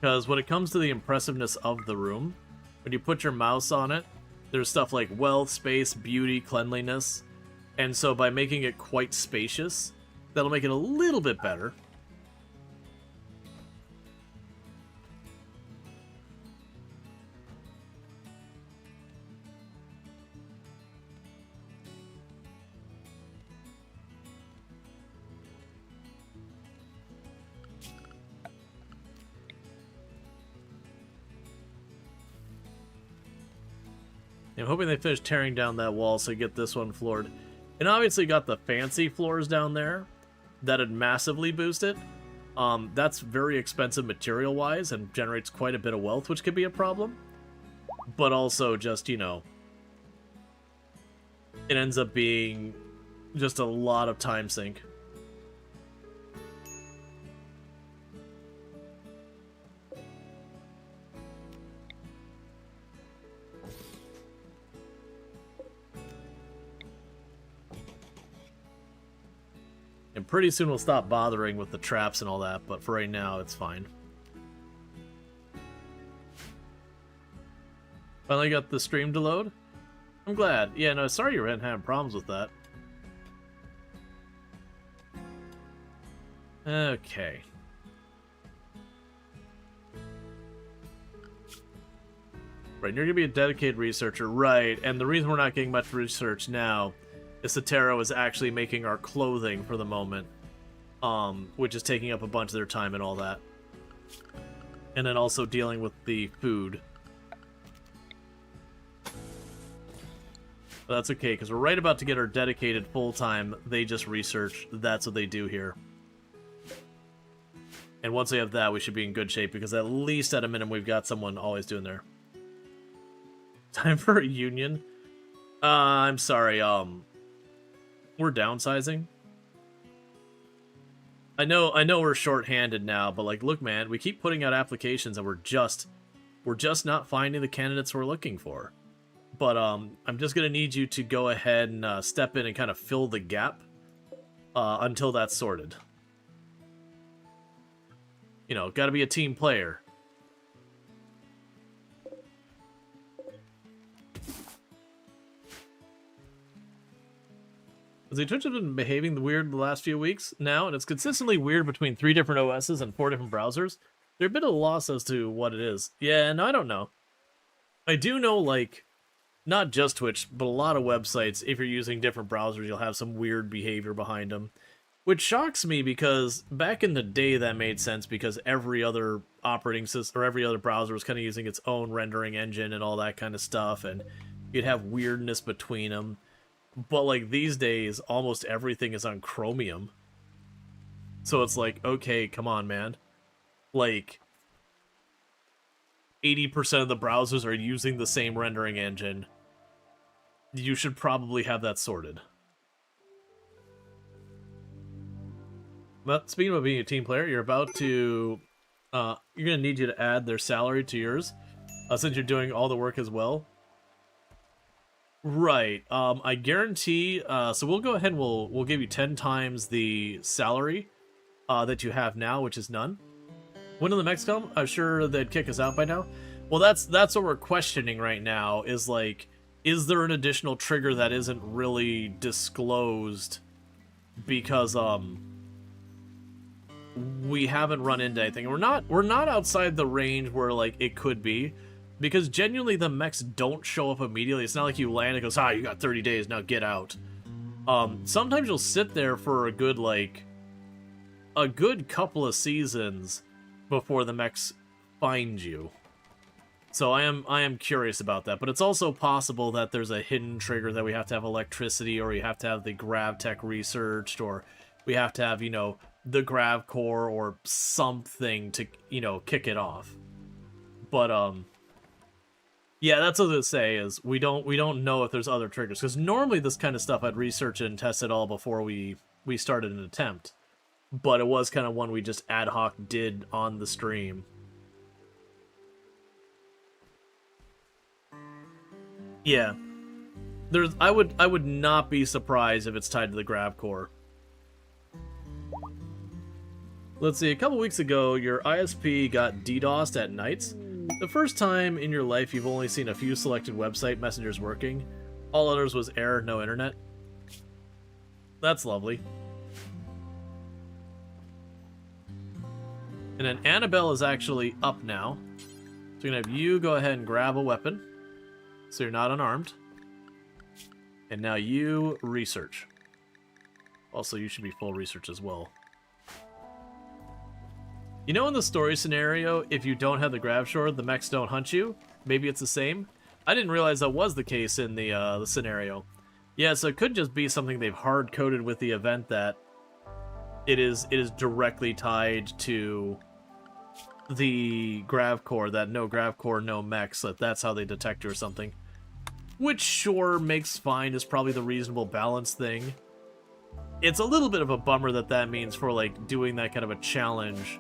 Because when it comes to the impressiveness of the room, when you put your mouse on it, there's stuff like wealth, space, beauty, cleanliness. And so by making it quite spacious, that'll make it a little bit better. I'm hoping they finish tearing down that wall so you get this one floored. And obviously got the fancy floors down there that'd massively boost it. That's very expensive material-wise and generates quite a bit of wealth, which could be a problem. But also just, you know, it ends up being just a lot of time sink. And pretty soon we'll stop bothering with the traps and all that, but for right now, it's fine. Finally got the stream to load? I'm glad. Yeah, no, sorry you were having problems with that. Okay. Right, you're gonna be a dedicated researcher, right, and the reason we're not getting much research now Isotero is actually making our clothing for the moment, which is taking up a bunch of their time and all that. And then also dealing with the food. But that's okay, because we're right about to get our dedicated full-time, they just research. That's what they do here. And once we have that, we should be in good shape, because at least at a minimum, we've got someone always doing there. Time for a union? I'm sorry, we're downsizing. I know we're short-handed now, but like, look, man, we keep putting out applications and we're just not finding the candidates we're looking for. But I'm just gonna need you to go ahead and step in and kind of fill the gap until that's sorted. You know, got to be a team player. The Twitch has been behaving weird the last few weeks now, and it's consistently weird between 3 different OSs and 4 different browsers. There's a bit of a loss as to what it is. Yeah, no, I don't know. I do know, like, not just Twitch, but a lot of websites, if you're using different browsers, you'll have some weird behavior behind them. Which shocks me, because back in the day that made sense, because every other operating system, or every other browser was kind of using its own rendering engine and all that kind of stuff, and you'd have weirdness between them. But, like, these days, almost everything is on Chromium. So it's like, okay, come on, man. Like, 80% of the browsers are using the same rendering engine. You should probably have that sorted. But speaking of being a team player, you're about to... you're going to need you to add their salary to yours, since you're doing all the work as well. Right. I guarantee. So we'll go ahead and we'll give you 10 times the salary that you have now, which is none. When do the Mechs come? I'm sure they'd kick us out by now. Well, that's what we're questioning right now, is like, is there an additional trigger that isn't really disclosed because we haven't run into anything. We're not outside the range where like it could be, because genuinely the Mechs don't show up immediately. It's not like you land and it goes, you got 30 days, now get out. Sometimes you'll sit there for a good couple of seasons before the Mechs find you. So I am curious about that, but it's also possible that there's a hidden trigger that we have to have electricity, or we have to have the grav tech researched, or we have to have, the grav core or something to, kick it off. But yeah, that's what I was gonna say, is we don't know if there's other triggers, because normally this kind of stuff I'd research and test it all before we started an attempt. But it was kind of one we just ad hoc did on the stream. Yeah. I would not be surprised if it's tied to the grav core. Let's see, a couple weeks ago, your ISP got DDoSed at nights. The first time in your life you've only seen a few selected website messengers working. All others was error, no internet. That's lovely. And then Annabelle is actually up now. So we're going to have you go ahead and grab a weapon, so you're not unarmed. And now you research. Also, you should be full research as well. In the story scenario, if you don't have the grav shard, the Mechs don't hunt you. Maybe it's the same. I didn't realize that was the case in the scenario. Yeah, so it could just be something they've hard-coded with the event, that it is directly tied to the grav core, that no grav core, no Mechs, that's how they detect you or something. Which, sure, makes fine, is probably the reasonable balance thing. It's a little bit of a bummer that means for, like, doing that kind of a challenge,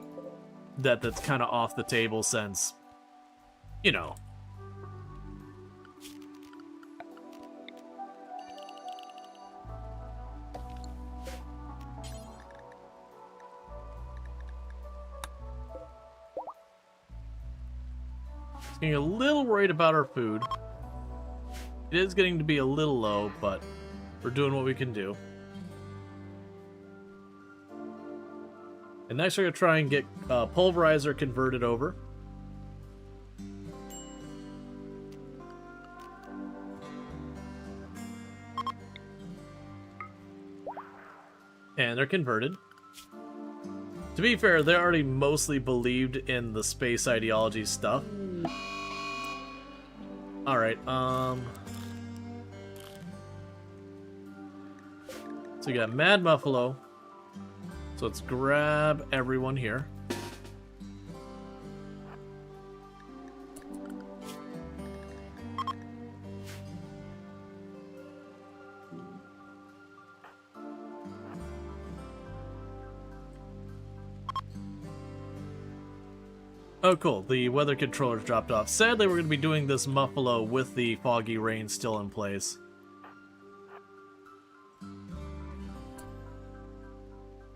that's kind of off the table, since, Getting a little worried about our food. It is getting to be a little low, but we're doing what we can do. And next we're going to try and get Pulverizer converted over. And they're converted. To be fair, they already mostly believed in the space ideology stuff. Alright, so we got Mad Muffalo. So let's grab everyone here. Oh, cool. The weather controller's dropped off. Sadly, we're going to be doing this Muffalo with the foggy rain still in place.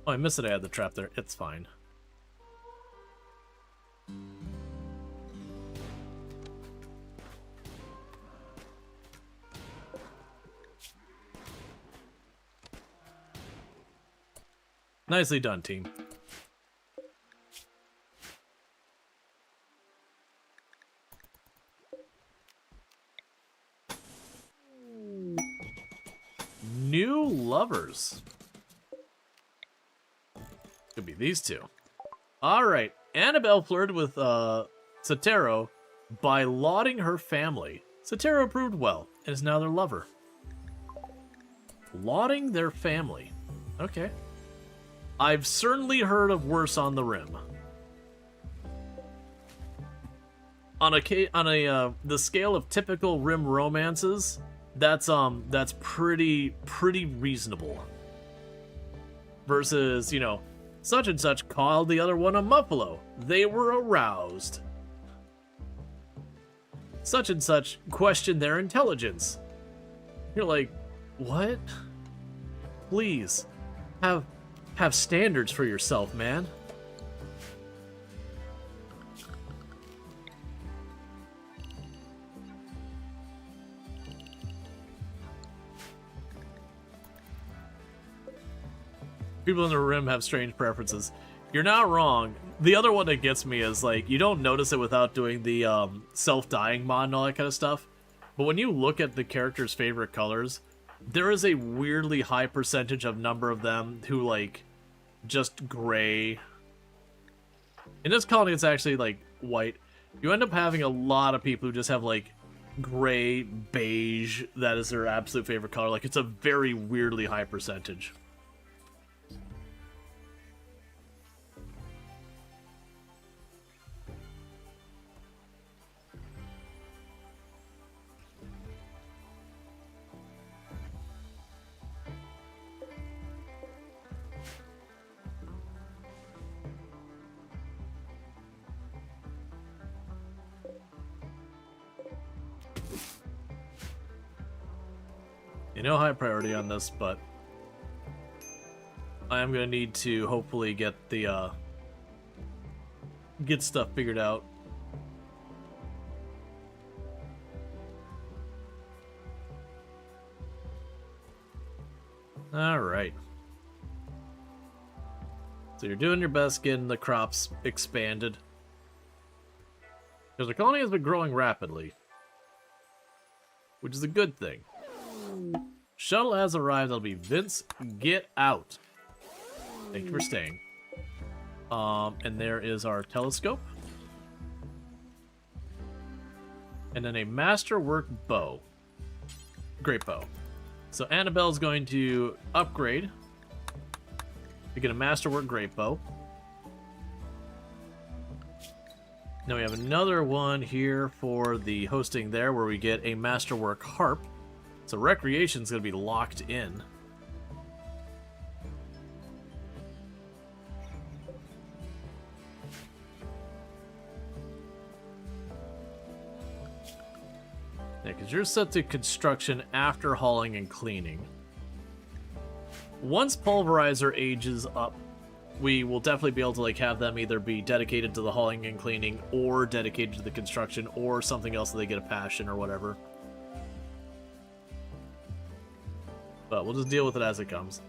Oh, I missed it. I had the trap there. It's fine. Nicely done, team. New lovers. Could be these two. Alright, Annabelle flirted with Sotero by lauding her family. Sotero approved well, and is now their lover. Lauding their family. Okay. I've certainly heard of worse on the Rim. On the scale of typical Rim romances, that's pretty reasonable. Versus, such and such called the other one a Muffalo. They were aroused. Such and such questioned their intelligence. You're like, what? Please, have standards for yourself, man. People in the Rim have strange preferences. You're not wrong. The other one that gets me is, like, you don't notice it without doing the self-dying mod and all that kind of stuff. But when you look at the character's favorite colors, there is a weirdly high percentage of number of them who, like, just gray. In this colony, it's actually, like, white. You end up having a lot of people who just have, like, gray, beige. That is their absolute favorite color. Like, it's a very weirdly high percentage. No high priority on this, but I am gonna need to hopefully get the get stuff figured out. All right. So you're doing your best getting the crops expanded, because the colony has been growing rapidly, which is a good thing. Shuttle has arrived. That'll be Vince. Get out. Thank you for staying. And there is our telescope. And then a masterwork bow. Great bow. So Annabelle's going to upgrade to get a masterwork great bow. Now we have another one here for the hosting there, where we get a masterwork harp. So recreation's going to be locked in. Yeah, because you're set to construction after hauling and cleaning. Once Pulverizer ages up, we will definitely be able to, like, have them either be dedicated to the hauling and cleaning, or dedicated to the construction, or something else that they get a passion or whatever. But we'll just deal with it as it comes.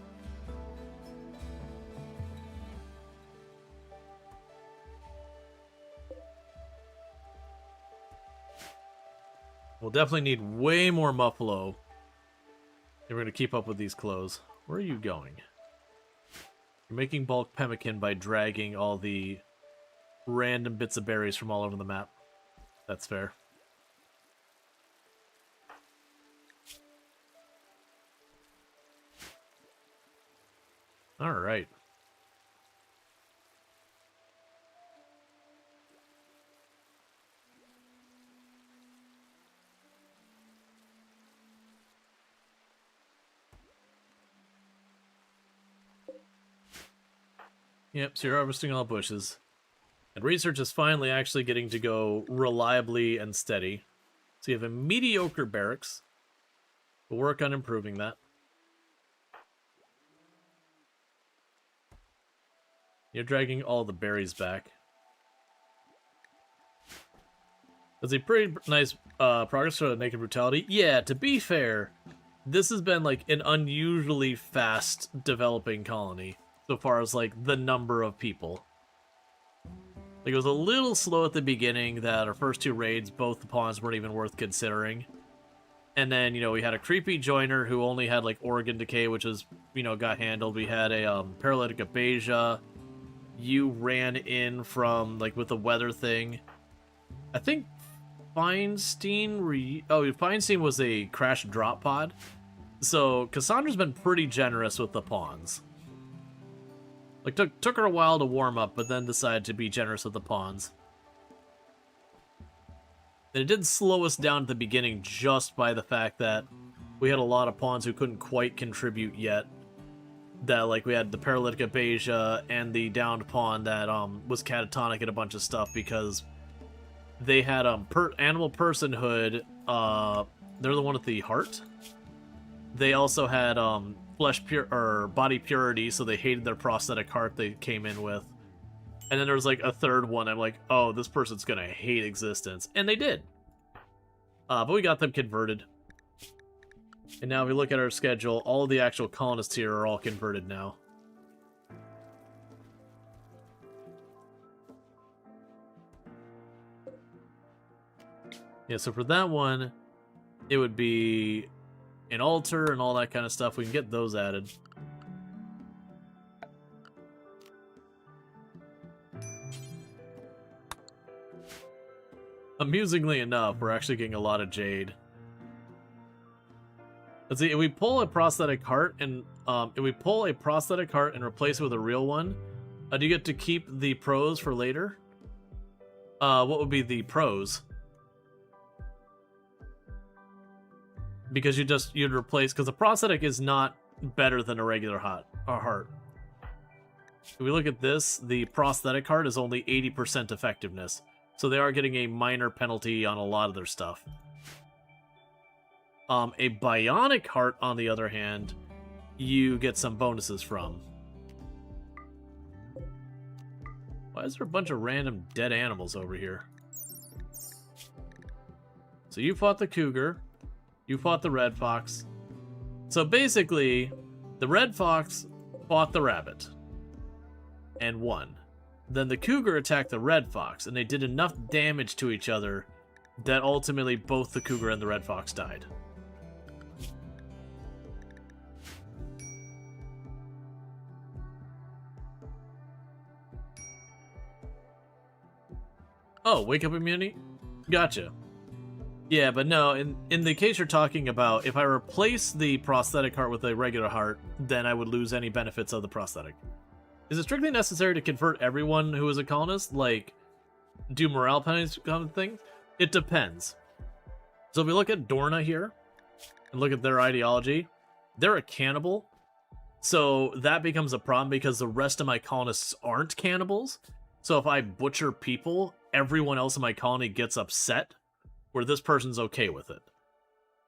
We'll definitely need way more Muffalo if we're going to keep up with these clothes. Where are you going? You're making bulk pemmican by dragging all the random bits of berries from all over the map. That's fair. All right. Yep, so you're harvesting all bushes. And research is finally actually getting to go reliably and steady. So you have a mediocre barracks. We'll work on improving that. You're dragging all the berries back. That's a pretty nice progress for the Naked Brutality. Yeah, to be fair, this has been like an unusually fast developing colony so far as like the number of people. Like, it was a little slow at the beginning that our first two raids, both the pawns weren't even worth considering. And then, you know, we had a creepy joiner who only had like organ decay, which was, you know, got handled. We had a paralytic abasia. You ran in from, like, with the weather thing. I think Feinstein was a crash drop pod. So Cassandra's been pretty generous with the pawns. Like, took her a while to warm up, but then decided to be generous with the pawns. And it did slow us down at the beginning just by the fact that we had a lot of pawns who couldn't quite contribute yet. That, like, we had the paralytic abasia and the downed pawn that was catatonic and a bunch of stuff because they had animal personhood. They're the one with the heart. They also had body purity, so they hated their prosthetic heart they came in with. And then there was like a third one. I'm like, oh, this person's gonna hate existence, and they did. But we got them converted. And now if we look at our schedule, all of the actual colonists here are all converted now. Yeah, so for that one, it would be an altar and all that kind of stuff. We can get those added. Amusingly enough, we're actually getting a lot of jade. Let's see, if we pull a prosthetic heart and replace it with a real one, do you get to keep the pros for later? What would be the pros? Because you'd replace, because a prosthetic is not better than a regular heart. If we look at this, the prosthetic heart is only 80% effectiveness, so they are getting a minor penalty on a lot of their stuff. A bionic heart, on the other hand, you get some bonuses from. Why is there a bunch of random dead animals over here? So you fought the cougar. You fought the red fox. So basically, the red fox fought the rabbit and won. Then the cougar attacked the red fox, and they did enough damage to each other that ultimately both the cougar and the red fox died. Oh, wake up immunity? Gotcha. Yeah, but no, in the case you're talking about, if I replace the prosthetic heart with a regular heart, then I would lose any benefits of the prosthetic. Is it strictly necessary to convert everyone who is a colonist? Like, do morale penalties kind of thing? It depends. So if we look at Dorna here, and look at their ideology, they're a cannibal. So that becomes a problem because the rest of my colonists aren't cannibals. So if I butcher people, everyone else in my colony gets upset, where this person's okay with it.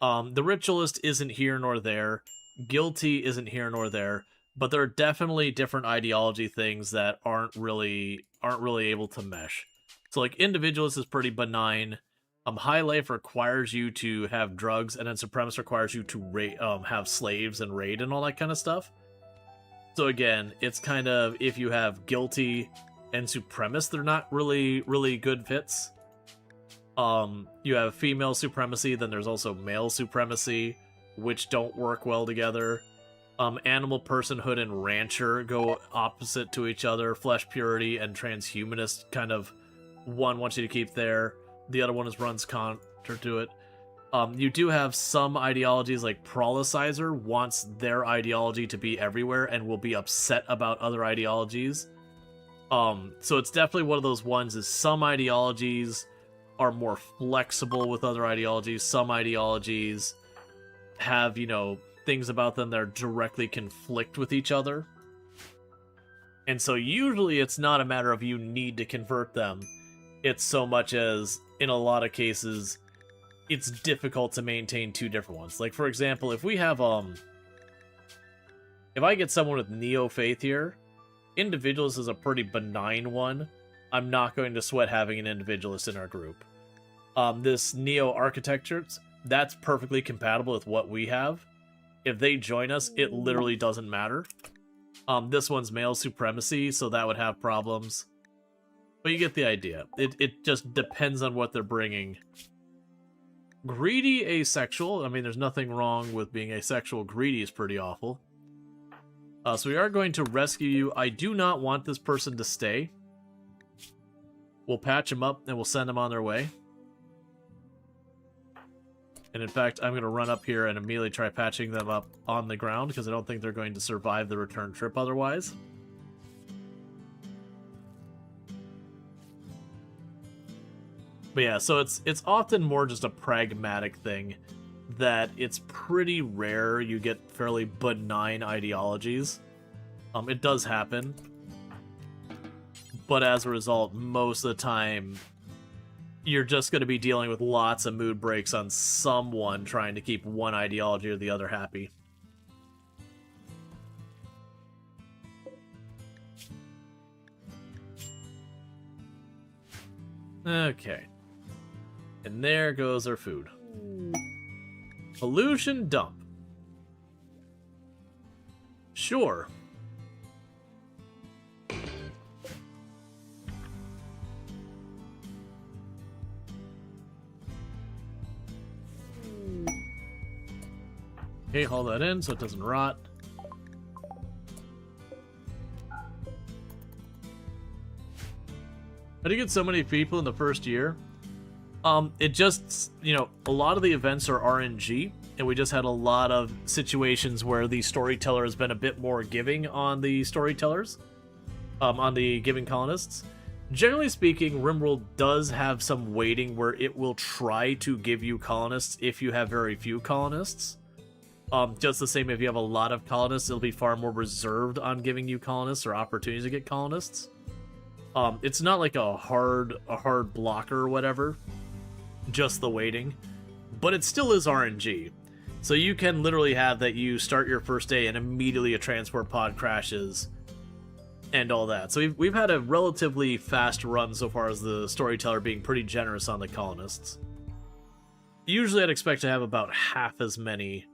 The ritualist isn't here nor there. Guilty isn't here nor there. But there are definitely different ideology things that aren't really able to mesh. So like individualist is pretty benign. High life requires you to have drugs, and then supremacist requires you to have slaves and raid and all that kind of stuff. So again, it's kind of, if you have guilty and supremacist, they're not really good fits. You have female supremacy, then there's also male supremacy, which don't work well together. Animal personhood and rancher go opposite to each other. Flesh purity and transhumanist kind of, one wants you to keep there, the other one runs counter to it. You do have some ideologies, like Prolicizer wants their ideology to be everywhere and will be upset about other ideologies. So it's definitely one of those ones, is some ideologies are more flexible with other ideologies. Some ideologies have, things about them that directly conflict with each other. And so usually it's not a matter of you need to convert them. It's so much as, in a lot of cases, it's difficult to maintain two different ones. Like, for example, if we have, if I get someone with Neo-Faith here, Individualist is a pretty benign one. I'm not going to sweat having an Individualist in our group. This Neo-Architecture, that's perfectly compatible with what we have. If they join us, it literally doesn't matter. This one's male supremacy, so that would have problems. But you get the idea. It just depends on what they're bringing. Greedy asexual. I mean, there's nothing wrong with being asexual. Greedy is pretty awful. So we are going to rescue you. I do not want this person to stay. We'll patch them up and we'll send them on their way. And in fact, I'm going to run up here and immediately try patching them up on the ground, because I don't think they're going to survive the return trip otherwise. But yeah, so it's often more just a pragmatic thing, that it's pretty rare you get fairly benign ideologies. It does happen. But as a result, most of the time, you're just going to be dealing with lots of mood breaks on someone trying to keep one ideology or the other happy. Okay. And there goes our food. Pollution dump. Sure. Okay, haul that in so it doesn't rot. How do you get so many people in the first year? It just, you know, a lot of the events are RNG, and we just had a lot of situations where the storyteller has been a bit more giving on the storytellers, on the giving colonists. Generally speaking, RimWorld does have some weighting where it will try to give you colonists if you have very few colonists. Just the same if you have a lot of colonists, it'll be far more reserved on giving you colonists or opportunities to get colonists. It's not like a hard blocker or whatever, just the weighting, but it still is RNG. So you can literally have that you start your first day and immediately a transport pod crashes and all that. So we've had a relatively fast run so far as the storyteller being pretty generous on the colonists. Usually I'd expect to have about half as many,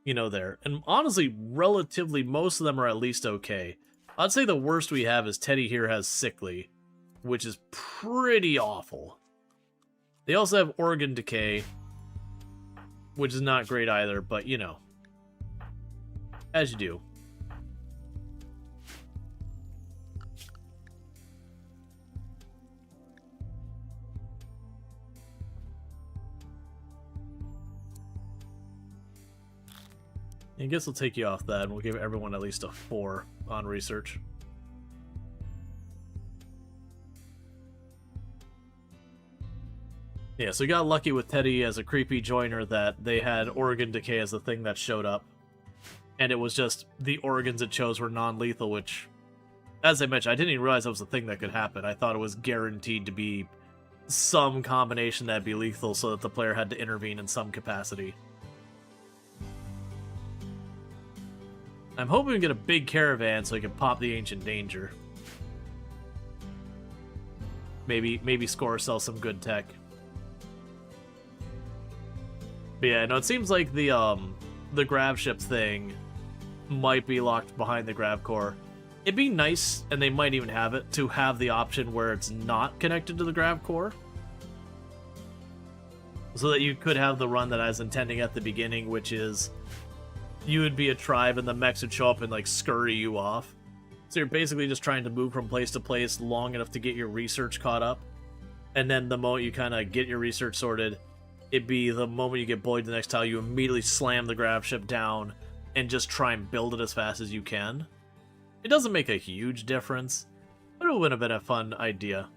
you know, there. And honestly, relatively, most of them are at least okay. I'd say the worst we have is Teddy here has sickly, which is pretty awful. They also have organ decay, which is not great either, but you know, as you do. I guess we'll take you off that, and we'll give everyone at least a 4 on research. Yeah, so we got lucky with Teddy as a creepy joiner that they had organ decay as the thing that showed up. And it was just the organs it chose were non-lethal, which, as I mentioned, I didn't even realize that was a thing that could happen. I thought it was guaranteed to be some combination that'd be lethal so that the player had to intervene in some capacity. I'm hoping we get a big caravan so we can pop the Ancient Danger. Maybe score ourselves some good tech. But yeah, no, it seems like the grav ship thing might be locked behind the grav core. It'd be nice, and they might even have it, to have the option where it's not connected to the grav core. So that you could have the run that I was intending at the beginning, which is you would be a tribe and the mechs would show up and like scurry you off. So you're basically just trying to move from place to place long enough to get your research caught up. And then the moment you kind of get your research sorted, it'd be the moment you get bullied the next tile, you immediately slam the grav ship down and just try and build it as fast as you can. It doesn't make a huge difference, but it would have been a fun idea.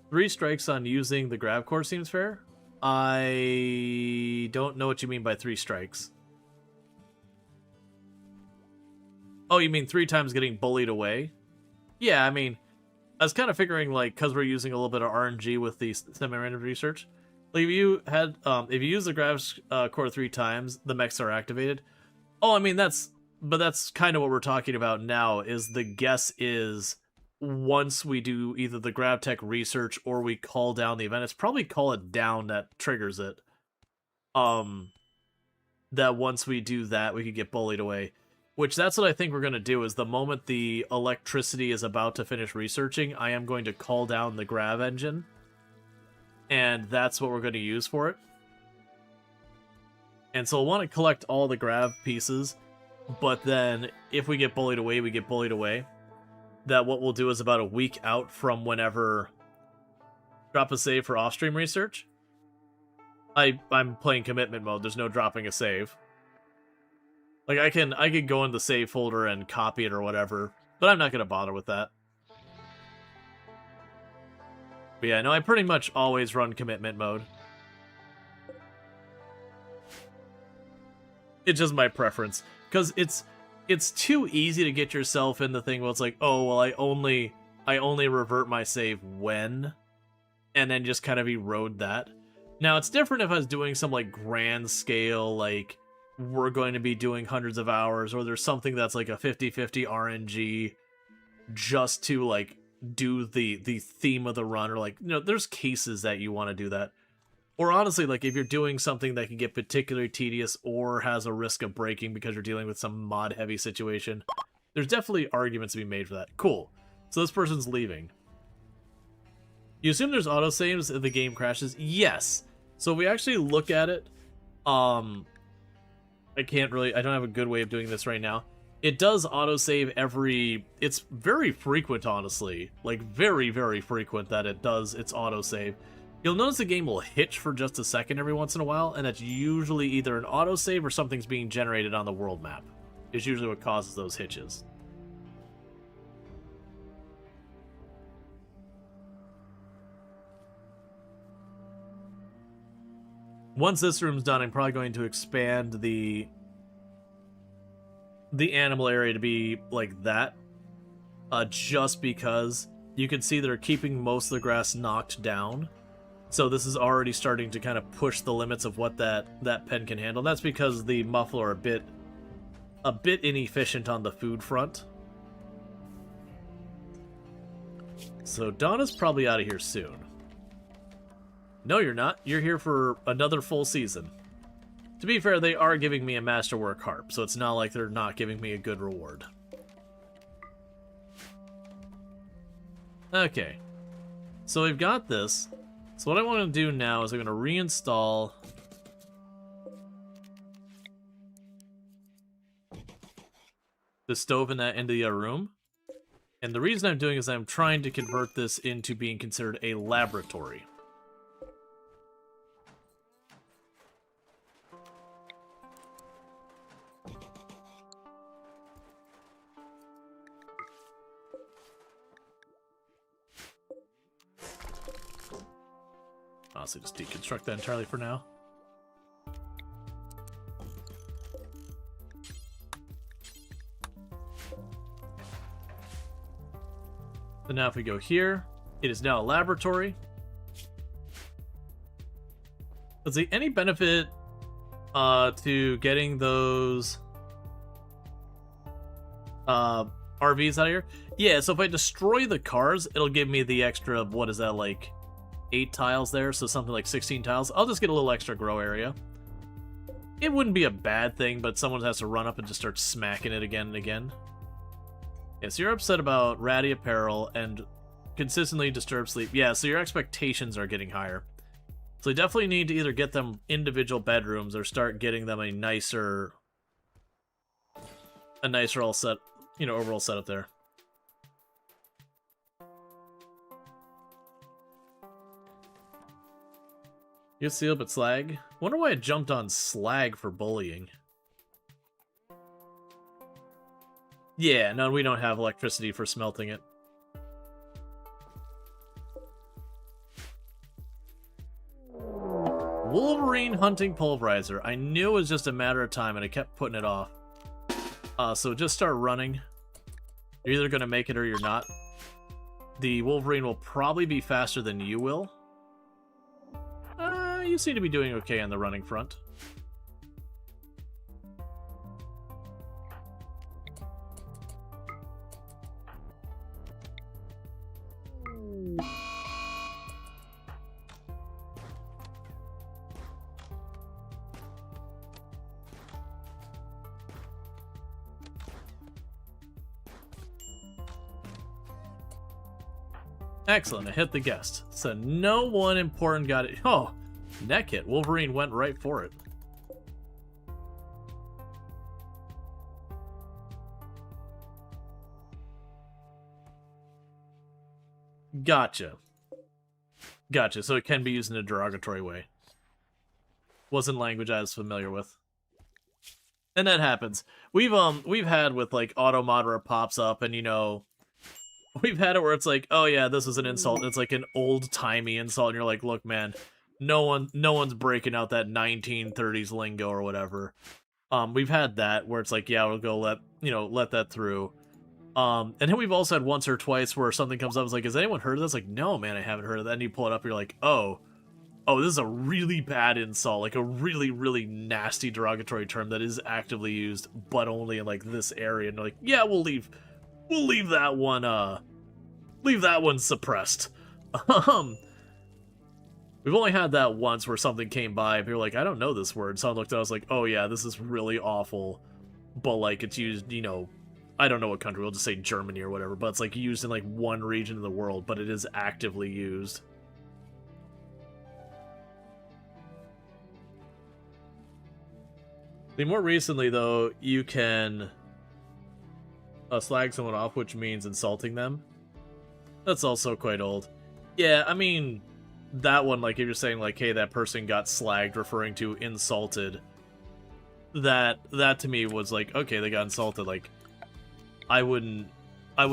3 strikes on using the grav core seems fair. I don't know what you mean by 3 strikes. Oh, you mean 3 times getting bullied away? Yeah, I mean, I was kind of figuring, like, because we're using a little bit of RNG with the semi-random research, like, if you use the grav core 3 times, the mechs are activated. Oh, I mean, that's kind of what we're talking about now, is the guess is once we do either the grav tech research or we call down the event, it's probably call it down that triggers it. That once we do that, we could get bullied away. Which, that's what I think we're going to do, is the moment the electricity is about to finish researching, I am going to call down the grav engine. And that's what we're going to use for it. And so we'll want to collect all the grav pieces, but then if we get bullied away, we get bullied away. That what we'll do is about a week out from whenever drop a save for off-stream research. I'm playing commitment mode, there's no dropping a save. Like, I could go in the save folder and copy it or whatever, but I'm not going to bother with that. But yeah, no, I pretty much always run commitment mode. It's just my preference, because it's too easy to get yourself in the thing where it's like, oh, well, I only revert my save when, and then just kind of erode that. Now, it's different if I was doing some, like, grand scale, like, we're going to be doing hundreds of hours, or there's something that's like a 50-50 RNG just to, like, do the theme of the run, or, like, you know, there's cases that you want to do that. Or honestly, like, if you're doing something that can get particularly tedious or has a risk of breaking because you're dealing with some mod-heavy situation, there's definitely arguments to be made for that. Cool. So this person's leaving. You assume there's autosaves if the game crashes? Yes. So if we actually look at it, I don't have a good way of doing this right now. It does autosave every... It's very frequent, honestly. Like, very, very frequent that it does its autosave. You'll notice the game will hitch for just a second every once in a while, and that's usually either an autosave or something's being generated on the world map. It's usually what causes those hitches. Once this room's done, I'm probably going to expand the animal area to be like that. Just because you can see they're keeping most of the grass knocked down. So this is already starting to kind of push the limits of what that pen can handle. That's because the muffler are a bit inefficient on the food front. So Donna's probably out of here soon. No, you're not. You're here for another full season. To be fair, they are giving me a Masterwork Harp, so it's not like they're not giving me a good reward. Okay. So we've got this. So what I want to do now is I'm going to reinstall the stove in that end of the room. And the reason I'm doing is I'm trying to convert this into being considered a laboratory. Honestly, just deconstruct that entirely for now. So now if we go here, it is now a laboratory. Let's see, any benefit to getting those RVs out of here? Yeah, so if I destroy the cars, it'll give me the extra, what is that, like 8 tiles there, so something like 16 tiles. I'll just get a little extra grow area. It wouldn't be a bad thing, but someone has to run up and just start smacking it again and again. Yeah, so you're upset about ratty apparel and consistently disturbed sleep. Yeah, so your expectations are getting higher. So you definitely need to either get them individual bedrooms or start getting them a nicer all set, overall setup there. You seal, but slag? Wonder why I jumped on slag for bullying. Yeah, no, we don't have electricity for smelting it. Wolverine hunting pulverizer. I knew it was just a matter of time, and I kept putting it off. So just start running. You're either going to make it or you're not. The Wolverine will probably be faster than you will. You seem to be doing okay on the running front. Excellent, I hit the guest. So no one important got it. Oh, neck hit. Wolverine went right for it. Gotcha. Gotcha, so it can be used in a derogatory way. Wasn't language I was familiar with. And that happens. We've had with like auto mod where it pops up and we've had it where it's like, oh yeah, this is an insult, and it's like an old-timey insult, and you're like, look man, no one's breaking out that 1930s lingo or whatever. We've had that where it's like, yeah, we'll go let that through. And then we've also had once or twice where something comes up, it's like, has anyone heard of this? Like, no man, I haven't heard of that. And you pull it up, you're like, oh, this is a really bad insult, like a really, really nasty derogatory term that is actively used, but only in like this area. And they're like, yeah, we'll leave that one suppressed. We've only had that once where something came by and people were like, I don't know this word. So I looked at it, I was like, oh yeah, this is really awful. But like it's used, I don't know what country, we'll just say Germany or whatever, but it's like used in like one region of the world, but it is actively used. The more recently, though, you can slag someone off, which means insulting them. That's also quite old. Yeah, I mean, that one, like, if you're saying, like, hey, that person got slagged, referring to insulted, that to me was like, okay, they got insulted. Like, I wouldn't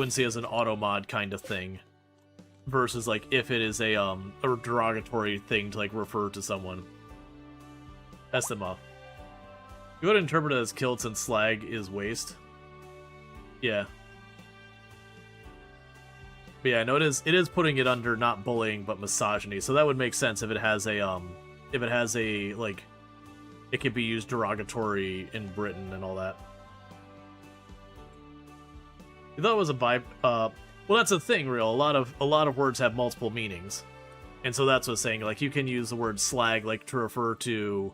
see it as an auto mod kind of thing, versus like if it is a derogatory thing to like refer to someone. Test them up. You would interpret it as killed since slag is waste. Yeah. But yeah, no, it is putting it under not bullying but misogyny. So that would make sense if it has a like, it could be used derogatory in Britain and all that. You thought it was a vibe. Well, that's the thing, Real. A lot of words have multiple meanings, and so that's what's saying. Like, you can use the word slag like to refer to,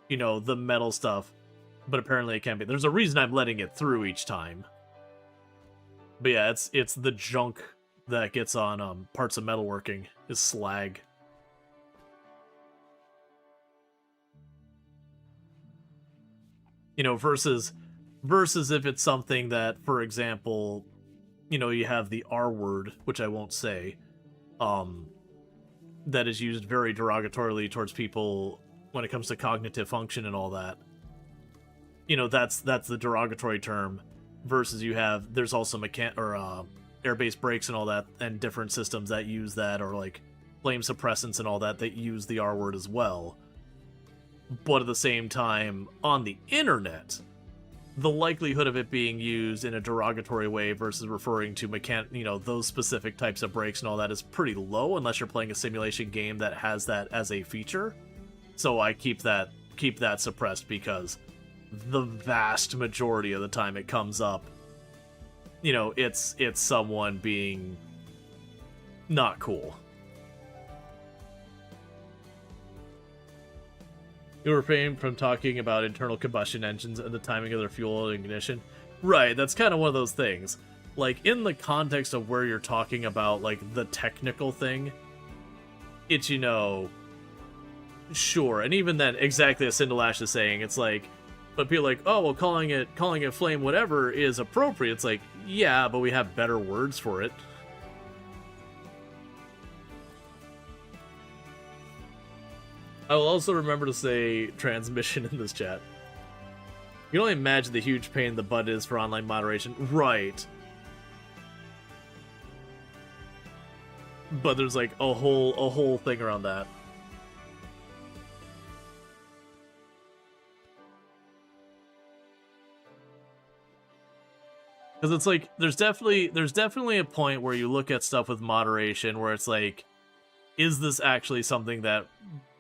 you know, the metal stuff, but apparently it can't be. There's a reason I'm letting it through each time. But yeah, it's the junk that gets on parts of metalworking is slag. You know, versus if it's something that, for example, you know, you have the R word, which I won't say, that is used very derogatorily towards people when it comes to cognitive function and all that. You know, that's the derogatory term, versus there's also air-based brakes and all that, and different systems that use that, or like flame suppressants and all that use the R word as well. But at the same time, on the internet, the likelihood of it being used in a derogatory way versus referring to those specific types of brakes and all that is pretty low, unless you're playing a simulation game that has that as a feature. So I keep that suppressed, because the vast majority of the time it comes up, you know, it's someone being not cool. You refrain from talking about internal combustion engines and the timing of their fuel and ignition. Right, that's kind of one of those things. Like, in the context of where you're talking about, like, the technical thing, it's, you know, sure. And even then, exactly as Cinderlash is saying, it's like, but people are like, oh, well, calling it flame whatever is appropriate. It's like, yeah, but we have better words for it. I will also remember to say transmission in this chat. You can only imagine the huge pain in the butt is for online moderation. Right. But there's like a whole thing around that. Because it's like, there's definitely a point where you look at stuff with moderation where it's like, is this actually something that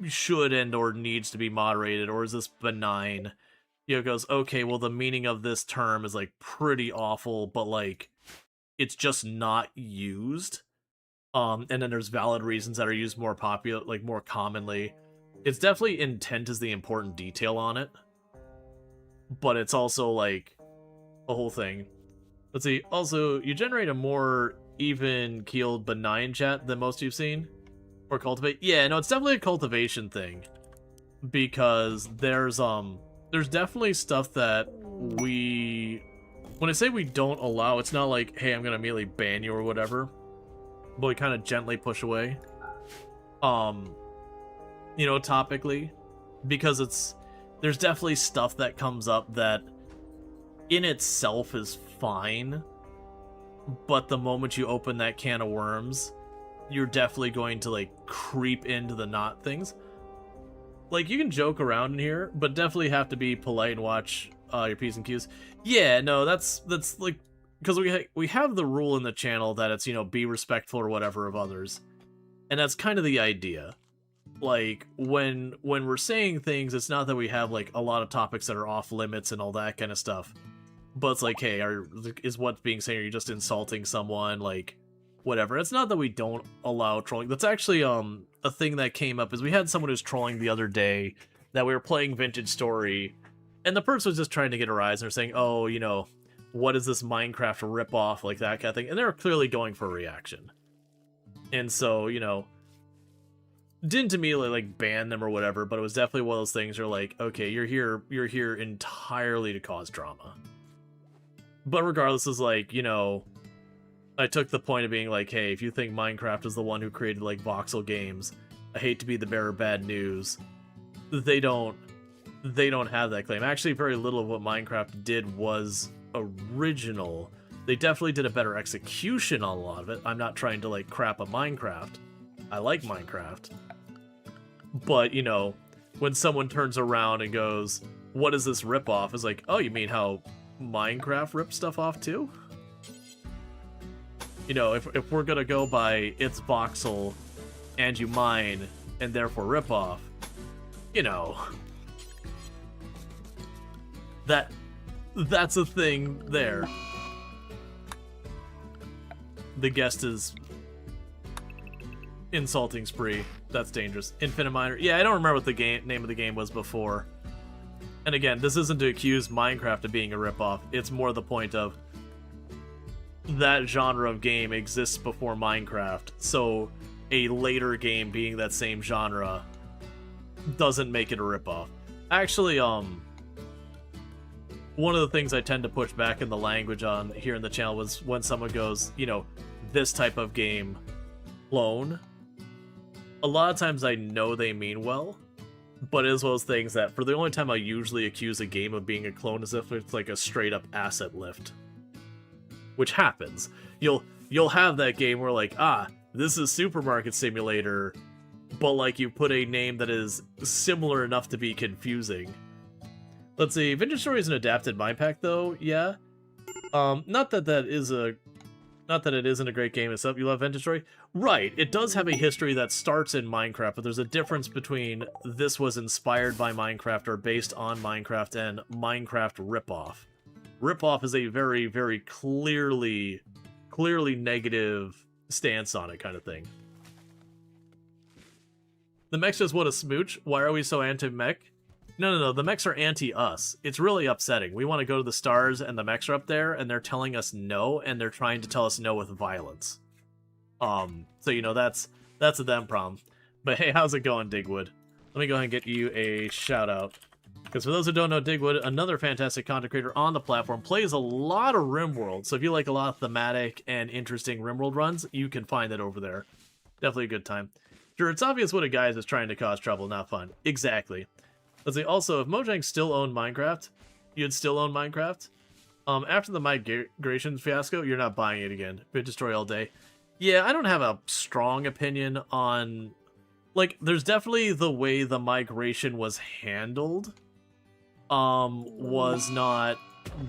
should and or needs to be moderated, or is this benign? You know, it goes, okay, well, the meaning of this term is like pretty awful, but like it's just not used. And then there's valid reasons that are used more more commonly. It's definitely intent is the important detail on it, but it's also like a whole thing. Let's see. Also, you generate a more even-keeled, benign chat than most you've seen. Or cultivate. Yeah, no, it's definitely a cultivation thing. Because there's definitely stuff that when I say we don't allow, it's not like, hey, I'm gonna immediately ban you or whatever. But we kind of gently push away. You know, topically. Because there's definitely stuff that comes up that in itself is fine. But the moment you open that can of worms, you're definitely going to like creep into the not things. Like, you can joke around in here, but definitely have to be polite and watch your P's and Q's. Yeah, no, that's like, because we have the rule in the channel that it's, you know, be respectful or whatever of others, and that's kind of the idea. Like, when we're saying things, it's not that we have like a lot of topics that are off limits and all that kind of stuff, but it's like, hey, is what's being said, are you just insulting someone? Like, whatever. It's not that we don't allow trolling. That's actually a thing that came up, is we had someone who was trolling the other day that we were playing Vintage Story, and the person was just trying to get a rise, and they're saying, oh, you know, what is this Minecraft ripoff, like that kind of thing, and they were clearly going for a reaction. And so, you know, didn't immediately like ban them or whatever, but it was definitely one of those things where like, okay, you're here entirely to cause drama. But regardless, is like, you know, I took the point of being like, hey, if you think Minecraft is the one who created like voxel games, I hate to be the bearer of bad news. They don't have that claim. Actually, very little of what Minecraft did was original. They definitely did a better execution on a lot of it. I'm not trying to like crap on Minecraft. I like Minecraft. But, you know, when someone turns around and goes, what is this ripoff? It's like, oh, you mean how Minecraft ripped stuff off too? You know, if we're gonna go by it's voxel and you mine and therefore ripoff, you know, that's a thing there. The guest is insulting spree. That's dangerous. Infinite Miner. Yeah, I don't remember what the name of the game was before. And again, this isn't to accuse Minecraft of being a ripoff. It's more the point of that genre of game exists before Minecraft, so a later game being that same genre doesn't make it a ripoff. Actually, one of the things I tend to push back in the language on here in the channel was when someone goes, you know, this type of game clone. A lot of times I know they mean well, but it is one of those things that for the only time I usually accuse a game of being a clone is if it's like a straight up asset lift. Which happens. You'll have that game where like, ah, this is Supermarket Simulator, but like you put a name that is similar enough to be confusing. Let's see, Vintage Story is an adapted mind pack though, yeah. Not that it isn't a great game itself. You love Vintage Story? Right, it does have a history that starts in Minecraft, but there's a difference between this was inspired by Minecraft or based on Minecraft and Minecraft ripoff. Ripoff is a very, very clearly negative stance on it kind of thing. The Mechs just want to smooch? Why are we so anti-mech? No, the Mechs are anti-us. It's really upsetting. We want to go to the stars, and the Mechs are up there, and they're telling us no, and they're trying to tell us no with violence. So, you know, that's a them problem. But hey, how's it going, Digwood? Let me go ahead and get you a shout-out. Because for those who don't know, Digwood, another fantastic content creator on the platform, plays a lot of RimWorld. So if you like a lot of thematic and interesting RimWorld runs, you can find it over there. Definitely a good time. Sure, it's obvious what a guy is trying to cause trouble, not fun. Exactly. Let's see, also, if Mojang still owned Minecraft, you'd still own Minecraft? After the migration fiasco, you're not buying it again. Bit destroy all day. Yeah, I don't have a strong opinion on... Like, there's definitely the way the migration was handled was not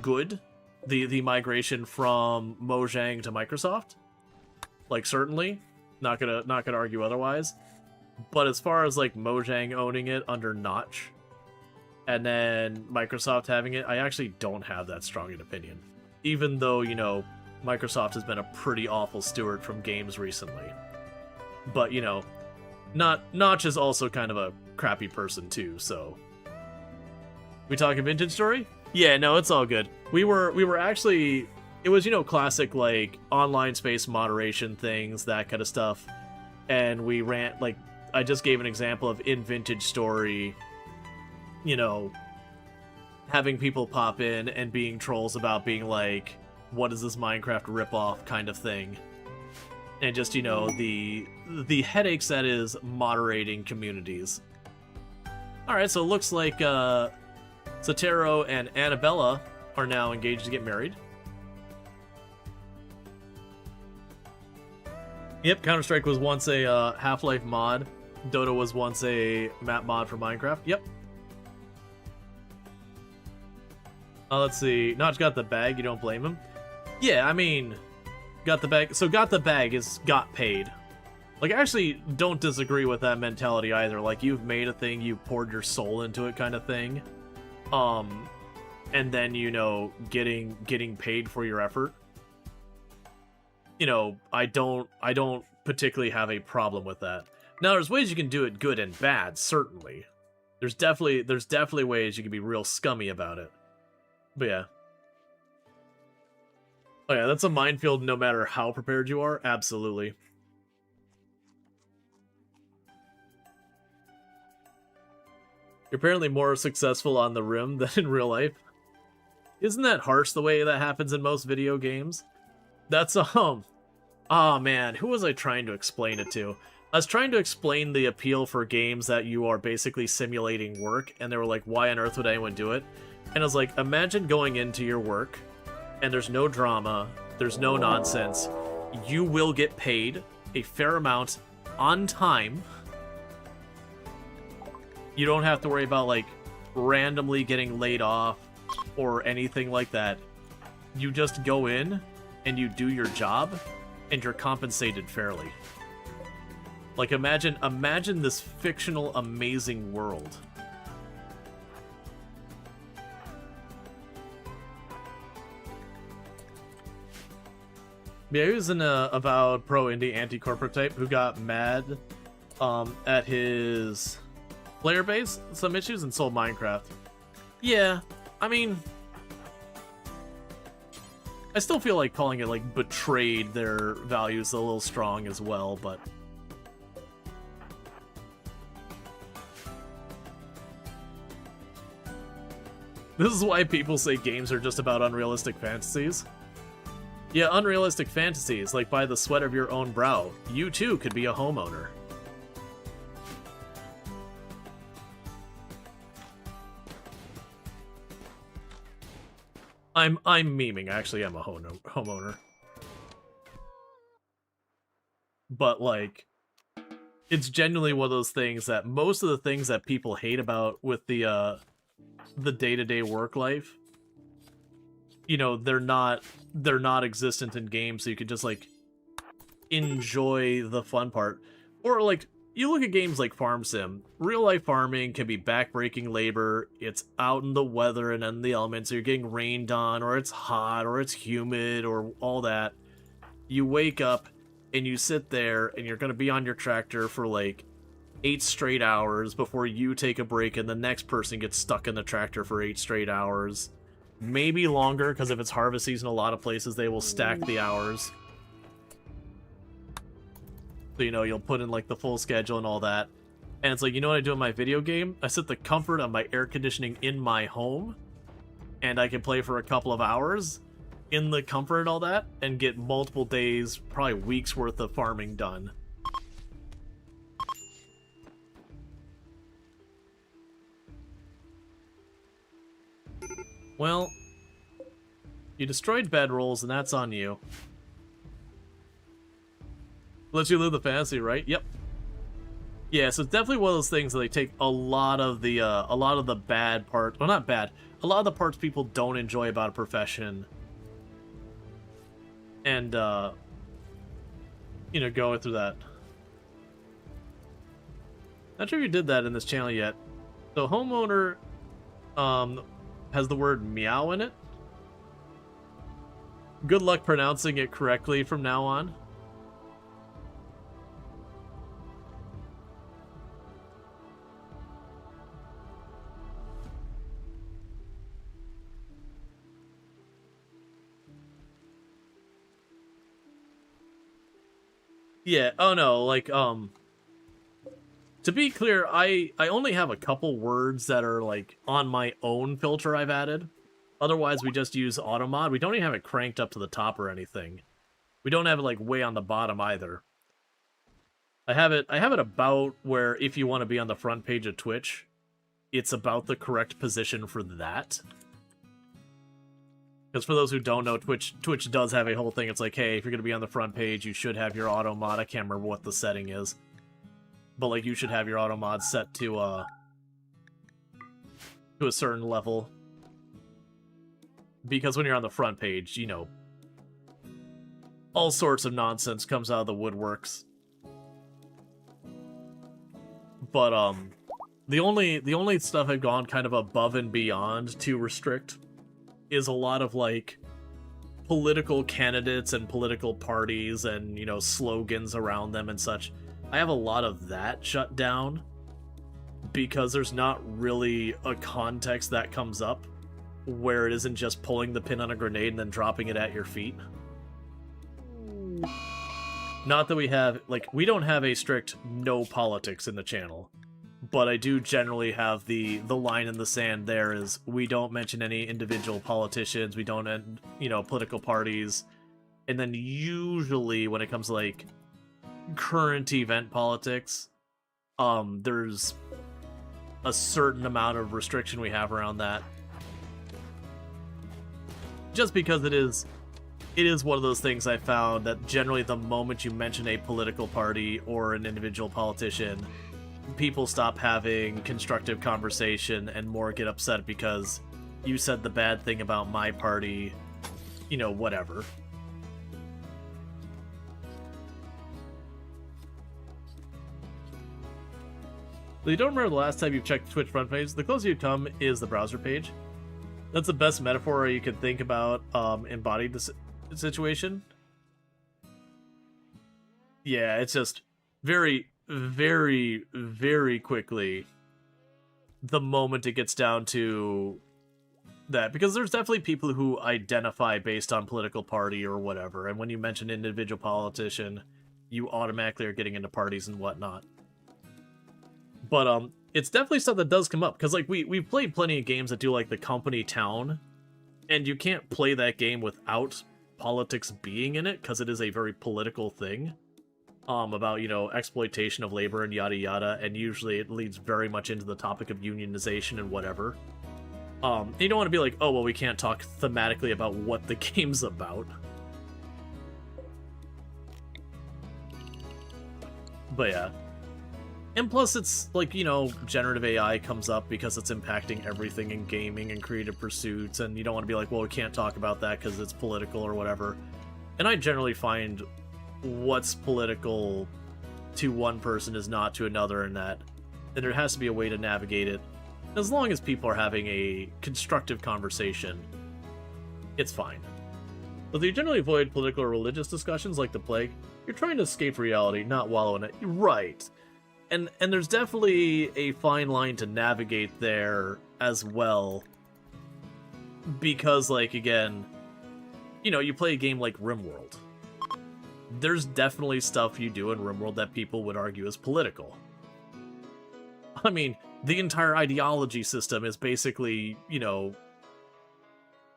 good. The migration from Mojang to Microsoft. Like, certainly. Not gonna argue otherwise. But as far as, like, Mojang owning it under Notch, and then Microsoft having it, I actually don't have that strong an opinion. Even though, you know, Microsoft has been a pretty awful steward from games recently. But, you know, Notch is also kind of a crappy person too, so... We talking Vintage Story? Yeah, no, it's all good. We were actually... It was, you know, classic, like, online space moderation things, that kind of stuff. And we ran, like, I just gave an example of in Vintage Story, you know, having people pop in and being trolls about being like, what is this Minecraft ripoff kind of thing. And just, you know, the headaches that is moderating communities. Alright, so it looks like Sotero and Annabella are now engaged to get married. Yep, Counter-Strike was once a Half-Life mod. Dota was once a map mod for Minecraft. Yep. Let's see. Notch got the bag. You don't blame him? Yeah, I mean, got the bag. So got the bag is got paid. Like, I actually don't disagree with that mentality either. Like, you've made a thing, you poured your soul into it kind of thing. And then, you know, getting paid for your effort. You know, I don't particularly have a problem with that. Now, there's ways you can do it good and bad, certainly. There's definitely ways you can be real scummy about it. But yeah. Oh yeah, that's a minefield no matter how prepared you are. Absolutely. You're apparently more successful on the Rim than in real life. Isn't that harsh the way that happens in most video games? That's, oh man, who was I trying to explain it to? I was trying to explain the appeal for games that you are basically simulating work, and they were like, why on earth would anyone do it? And I was like, imagine going into your work, and there's no drama, there's no nonsense. You will get paid a fair amount on time. You don't have to worry about, like, randomly getting laid off or anything like that. You just go in and you do your job and you're compensated fairly. Like, imagine this fictional, amazing world. Yeah, he was an avowed pro-indie anti-corporate type who got mad at his player base, some issues, and sold Minecraft. Yeah, I mean, I still feel like calling it, like, betrayed their values a little strong as well, but... This is why people say games are just about unrealistic fantasies. Yeah, unrealistic fantasies, like by the sweat of your own brow. You too could be a homeowner. I'm memeing. I actually am a homeowner. But, like, it's genuinely one of those things that most of the things that people hate about with the day-to-day work life, you know, they're not existent in games, so you can just, like, enjoy the fun part. Or, like, you look at games like Farm Sim. Real-life farming can be backbreaking labor. It's out in the weather and in the elements, so you're getting rained on, or it's hot, or it's humid, or all that. You wake up, and you sit there, and you're going to be on your tractor for, like, 8 straight hours before you take a break, and the next person gets stuck in the tractor for 8 straight hours. Maybe longer, because if it's harvest season, a lot of places, they will stack the hours. So, you know, you'll put in, like, the full schedule and all that. And it's like, you know what I do in my video game? I set the comfort of my air conditioning in my home, and I can play for a couple of hours in the comfort and all that, and get multiple days, probably weeks worth of farming done. Well, you destroyed bedrolls, and that's on you. Lets you live the fantasy, right? Yep. Yeah, so it's definitely one of those things that they take a lot of the bad parts. Well, not bad. A lot of the parts people don't enjoy about a profession, and you know, going through that. Not sure if you did that in this channel yet. So homeowner has the word meow in it. Good luck pronouncing it correctly from now on. Yeah, oh no, like, to be clear, I only have a couple words that are, like, on my own filter I've added. Otherwise, we just use automod. We don't even have it cranked up to the top or anything. We don't have it, like, way on the bottom either. I have it about where if you want to be on the front page of Twitch, it's about the correct position for that. Because for those who don't know, Twitch does have a whole thing. It's like, hey, if you're going to be on the front page, you should have your auto mod. I can't remember what the setting is. But, like, you should have your auto mod set to a certain level. Because when you're on the front page, you know, all sorts of nonsense comes out of the woodworks. But, the only stuff I've gone kind of above and beyond to restrict is a lot of, like, political candidates and political parties and, you know, slogans around them and such. I have a lot of that shut down because there's not really a context that comes up where it isn't just pulling the pin on a grenade and then dropping it at your feet. Not that we have, like, we don't have a strict no politics in the channel, but I do generally have the line in the sand there is we don't mention any individual politicians, we don't, you know, political parties, and then usually when it comes to like current event politics, there's a certain amount of restriction we have around that. Just because it is one of those things I found that generally the moment you mention a political party or an individual politician, people stop having constructive conversation and more get upset because you said the bad thing about my party, you know, whatever. You don't remember the last time you've checked Twitch front page? The closer you come is the browser page. That's the best metaphor you can think about embodying the situation. Yeah, it's just very, very, very quickly the moment it gets down to that. Because there's definitely people who identify based on political party or whatever. And when you mention an individual politician, you automatically are getting into parties and whatnot. But it's definitely stuff that does come up, because like we've played plenty of games that do like the company town, and you can't play that game without politics being in it, because it is a very political thing, about, you know, exploitation of labor and yada yada, and usually it leads very much into the topic of unionization and whatever. You don't want to be like, oh well, we can't talk thematically about what the game's about. But yeah. And plus, it's like, you know, generative AI comes up because it's impacting everything in gaming and creative pursuits, and you don't want to be like, well, we can't talk about that because it's political or whatever. And I generally find what's political to one person is not to another, and that there has to be a way to navigate it. As long as people are having a constructive conversation, it's fine. But you generally avoid political or religious discussions like the plague. You're trying to escape reality, not wallow in it. Right. And there's definitely a fine line to navigate there as well. Because, like, again, you know, you play a game like RimWorld. There's definitely stuff you do in RimWorld that people would argue is political. I mean, the entire ideology system is basically, you know,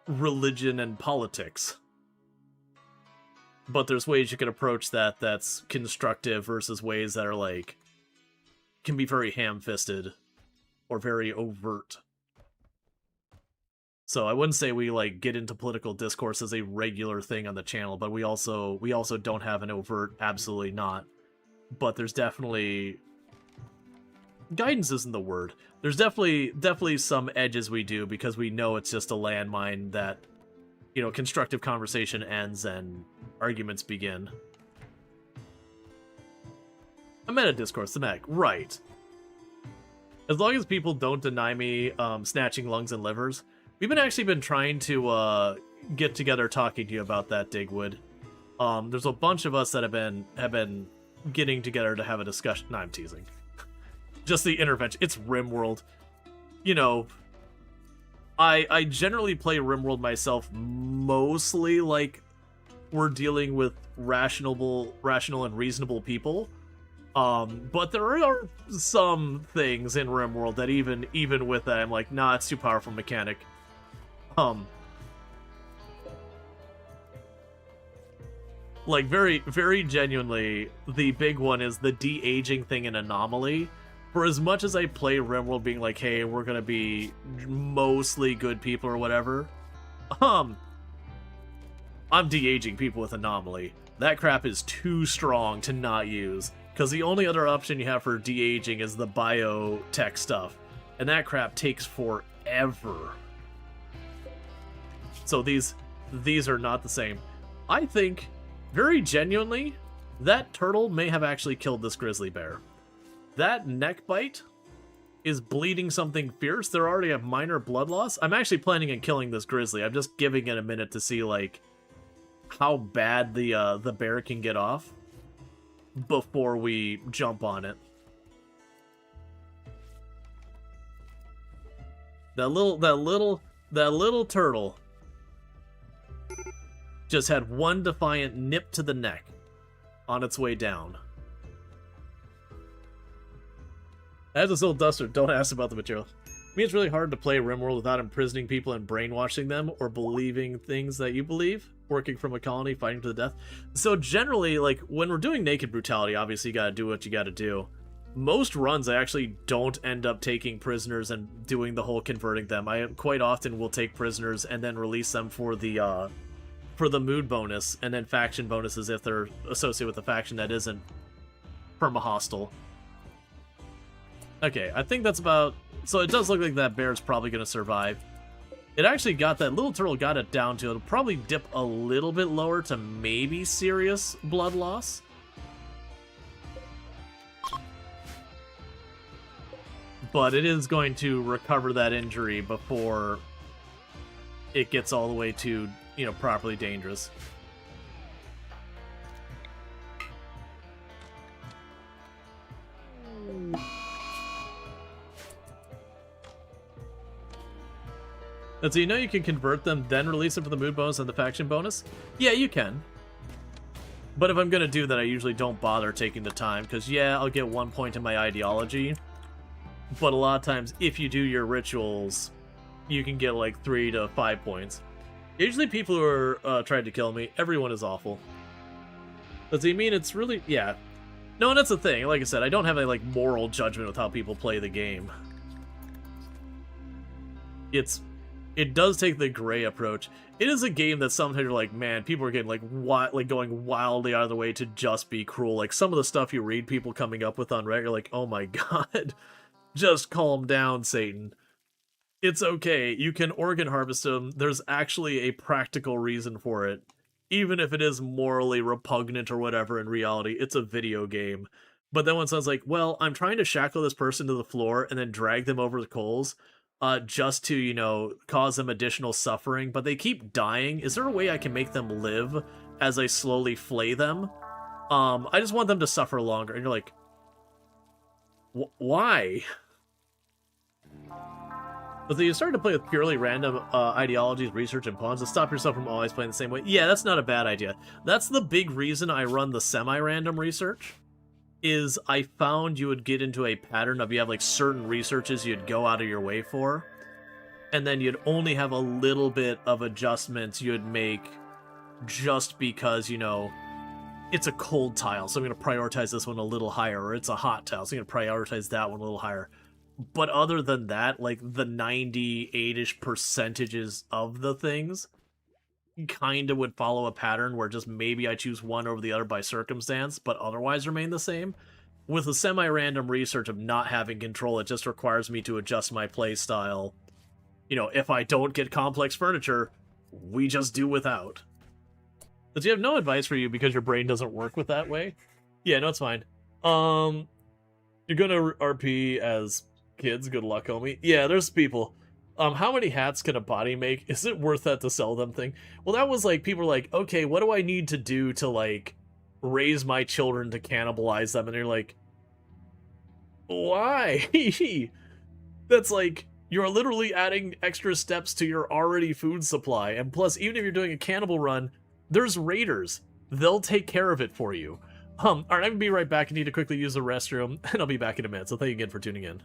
religion and politics. But there's ways you can approach that that's constructive versus ways that are, like, can be very ham-fisted or very overt. So I wouldn't say we like get into political discourse as a regular thing on the channel, but we also don't have an overt absolutely not. But there's definitely guidance isn't the word. There's definitely some edges we do because we know it's just a landmine that, you know, constructive conversation ends and arguments begin. A meta discourse, the Mech, right. As long as people don't deny me snatching lungs and livers. We've actually been trying to get together talking to you about that, Digwood. There's a bunch of us that have been getting together to have a discussion. No, I'm teasing. Just the intervention. It's RimWorld. You know, I generally play RimWorld myself mostly like we're dealing with rational and reasonable people. But there are some things in RimWorld that even with that, I'm like, nah, it's too powerful mechanic. Like, very, very genuinely, the big one is the de-aging thing in Anomaly. For as much as I play RimWorld being like, hey, we're gonna be mostly good people or whatever, I'm de-aging people with Anomaly. That crap is too strong to not use. Because the only other option you have for de-aging is the biotech stuff. And that crap takes forever. So these are not the same. I think, very genuinely, that turtle may have actually killed this grizzly bear. That neck bite is bleeding something fierce. There already have minor blood loss. I'm actually planning on killing this grizzly. I'm just giving it a minute to see, like, how bad the bear can get off before we jump on it. That little turtle just had one defiant nip to the neck on its way down. As a Soul Duster, don't ask about the material. I mean, it's really hard to play RimWorld without imprisoning people and brainwashing them or believing things that you believe, working from a colony, fighting to the death. So generally, like, when we're doing Naked Brutality, obviously you gotta do what you gotta do. Most runs, I actually don't end up taking prisoners and doing the whole converting them. I quite often will take prisoners and then release them for the mood bonus, and then faction bonuses if they're associated with a faction that isn't perma-hostile. Okay, I think that's about... So it does look like that bear's probably going to survive. It actually got that little turtle got it down to... It'll probably dip a little bit lower to maybe serious blood loss. But it is going to recover that injury before it gets all the way to, you know, properly dangerous. And so you know you can convert them, then release them for the mood bonus and the faction bonus? Yeah, you can. But if I'm going to do that, I usually don't bother taking the time, because yeah, I'll get 1 point in my ideology. But a lot of times, if you do your rituals, you can get like 3 to 5 points. Usually people who are trying to kill me, everyone is awful. Does he mean it's really... Yeah. No, and that's the thing. Like I said, I don't have a like moral judgment with how people play the game. It does take the gray approach. It is a game that sometimes you're like, man, people are getting like going wildly out of the way to just be cruel. Like some of the stuff you read people coming up with on Reddit, you're like, oh my god, just calm down, Satan. It's okay. You can organ harvest them. There's actually a practical reason for it. Even if it is morally repugnant or whatever, in reality, it's a video game. But then when someone's like, well, I'm trying to shackle this person to the floor and then drag them over the coals, just to, you know, cause them additional suffering, but they keep dying. Is there a way I can make them live as I slowly flay them? I just want them to suffer longer. And you're like, why? But then you start to play with purely random ideologies, research, and pawns to stop yourself from always playing the same way. Yeah, that's not a bad idea. That's the big reason I run the semi-random research. Is I found you would get into a pattern of you have like certain researches you'd go out of your way for, and then you'd only have a little bit of adjustments you'd make just because, you know, it's a cold tile, so I'm going to prioritize this one a little higher, or it's a hot tile, so I'm going to prioritize that one a little higher. But other than that, like the 98-ish percentages of the things kind of would follow a pattern where just maybe I choose one over the other by circumstance, but otherwise remain the same. With a semi-random research of not having control, it just requires me to adjust my playstyle. You know, if I don't get complex furniture, we just do without. But you have no advice for you because your brain doesn't work with that way? Yeah, no, it's fine. You're gonna RP as kids, good luck, homie. Yeah, there's people. How many hats can a body make? Is it worth that to sell them thing? Well, that was like, people were like, okay, what do I need to do to, like, raise my children to cannibalize them? And they're like, why? That's like, you're literally adding extra steps to your already food supply. And plus, even if you're doing a cannibal run, there's raiders. They'll take care of it for you. Alright, I'm gonna be right back. I need to quickly use the restroom, and I'll be back in a minute. So thank you again for tuning in.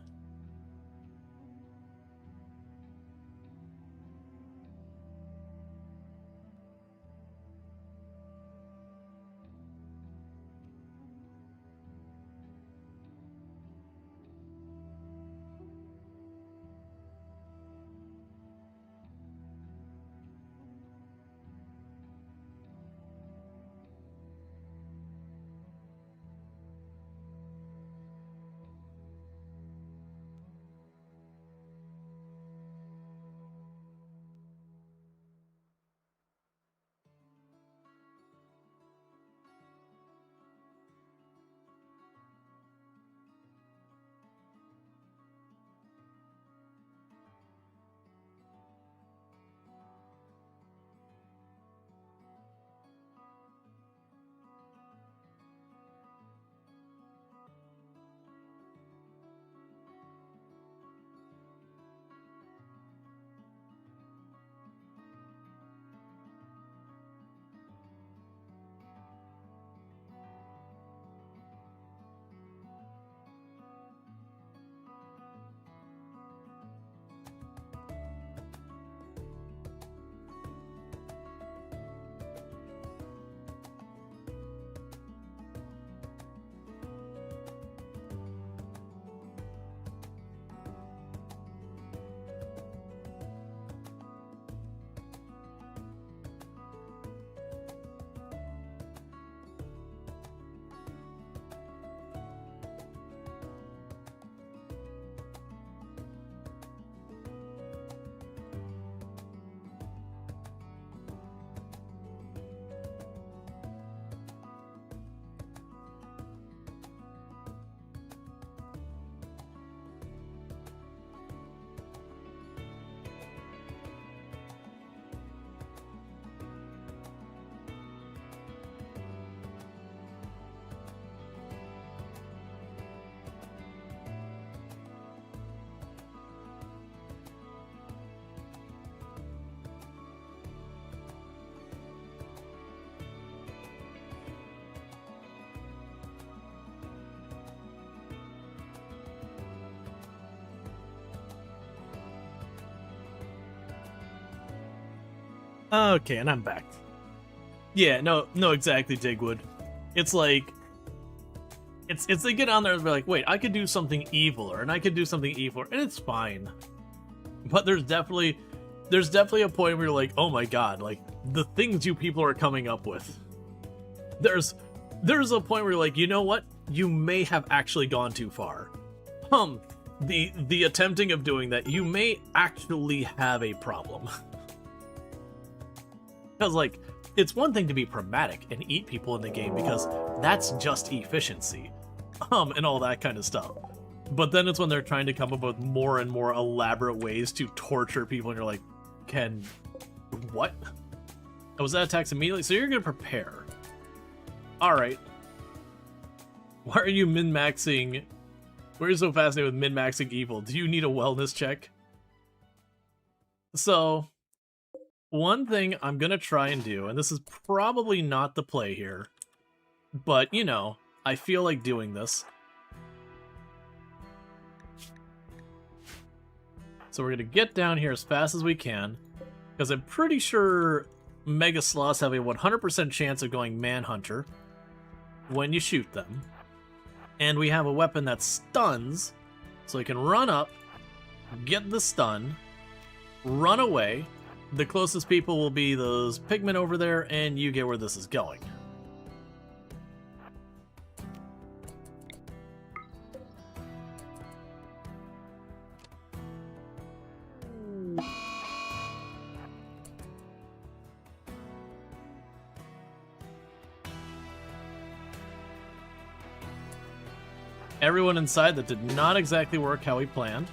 Okay, and I'm back. Yeah, no, exactly, Digwood. It's like, it's they get on there and be like, wait, I could do something eviler, and I could do something eviler, and it's fine. But there's definitely a point where you're like, oh my god, like, the things you people are coming up with. There's a point where you're like, you know what? You may have actually gone too far. The attempting of doing that, you may actually have a problem. Because, like, it's one thing to be pragmatic and eat people in the game because that's just efficiency, and all that kind of stuff. But then it's when they're trying to come up with more and more elaborate ways to torture people, and you're like, what? Oh, was that attacks immediately? So you're gonna prepare. Alright. Why are you min-maxing? Why are you so fascinated with min-maxing evil? Do you need a wellness check? So, one thing I'm gonna try and do, and this is probably not the play here, but, you know, I feel like doing this. So we're gonna get down here as fast as we can, because I'm pretty sure Mega Sloths have a 100% chance of going Manhunter when you shoot them. And we have a weapon that stuns, so I can run up, get the stun, run away. The closest people will be those pigmen over there, and you get where this is going. Everyone inside, that did not exactly work how we planned.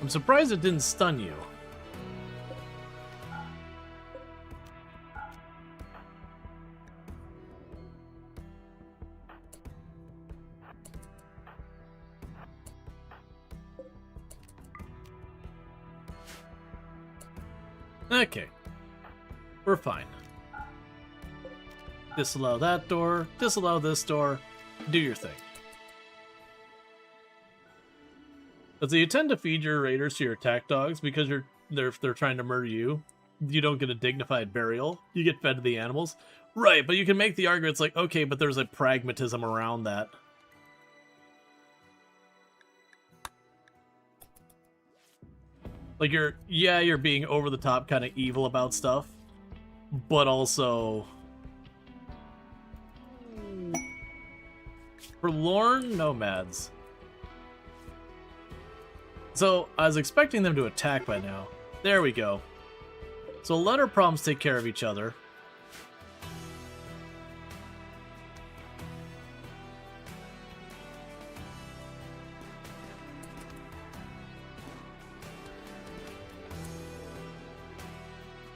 I'm surprised it didn't stun you. Okay. We're fine. Disallow that door, disallow this door, do your thing. So you tend to feed your raiders to your attack dogs because they're trying to murder you. You don't get a dignified burial. You get fed to the animals. Right, but you can make the argument, it's like, okay, but there's a pragmatism around that. Like, you're being over the top kind of evil about stuff, but also forlorn nomads. So, I was expecting them to attack by now. There we go. So let our problems take care of each other.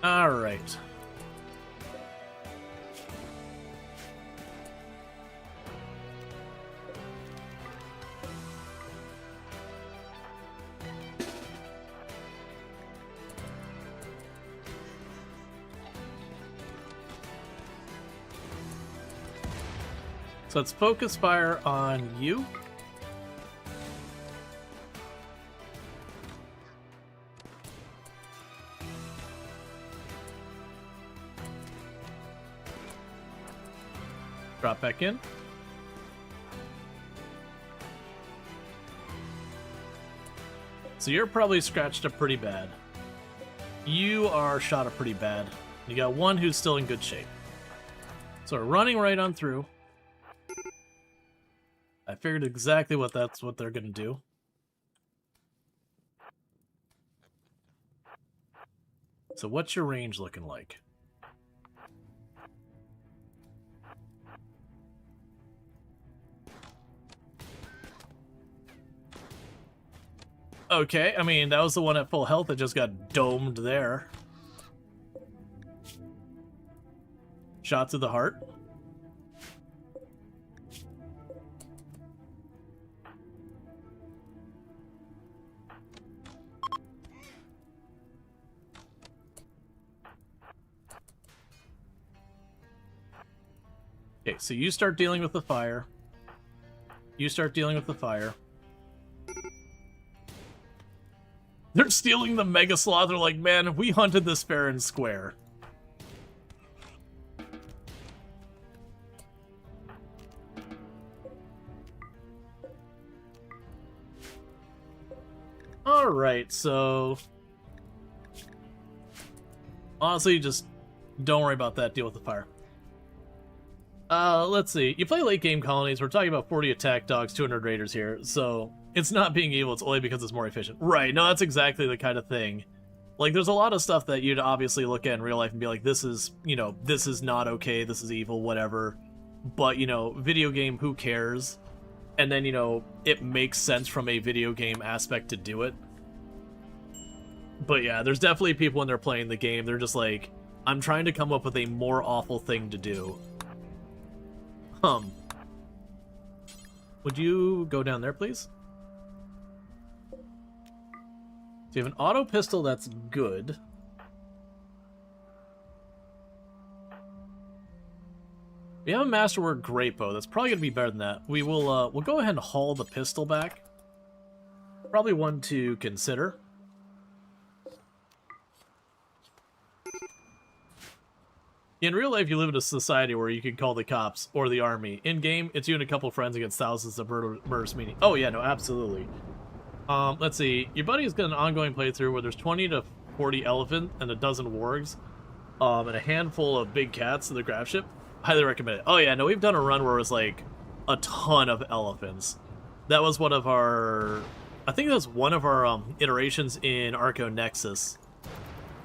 Alright. So let's focus fire on you. Drop back in. So you're probably scratched up pretty bad. You are shot up pretty bad. You got one who's still in good shape. So we're running right on through. I figured exactly what they're gonna do. So what's your range looking like? Okay, I mean, that was the one at full health that just got domed there. Shot to the heart. Okay, so you start dealing with the fire. You start dealing with the fire. They're stealing the Mega Sloth. They're like, man, we hunted this fair and square. Alright, so... honestly, just don't worry about that. Deal with the fire. Let's see. You play late game colonies. We're talking about 40 attack dogs, 200 raiders here. So it's not being evil. It's only because it's more efficient. Right. No, that's exactly the kind of thing. Like, there's a lot of stuff that you'd obviously look at in real life and be like, this is, you know, this is not okay. This is evil, whatever. But, you know, video game, who cares? And then, you know, it makes sense from a video game aspect to do it. But yeah, there's definitely people when they're playing the game, they're just like, I'm trying to come up with a more awful thing to do. Would you go down there, please? So you have an auto pistol, that's good. We have a masterwork great bow. That's probably gonna be better than that. We will we'll go ahead and haul the pistol back. Probably one to consider. In real life, you live in a society where you can call the cops or the army. In game, it's you and a couple friends against thousands of murderous meaning. Oh yeah, no, absolutely. Let's see. Your buddy's got an ongoing playthrough where there's 20 to 40 elephant and a dozen wargs, and a handful of big cats in the graph ship. Highly recommend it. Oh yeah, no, we've done a run where it was like a ton of elephants. That was one of our, I think that was one of our iterations in Arco Nexus.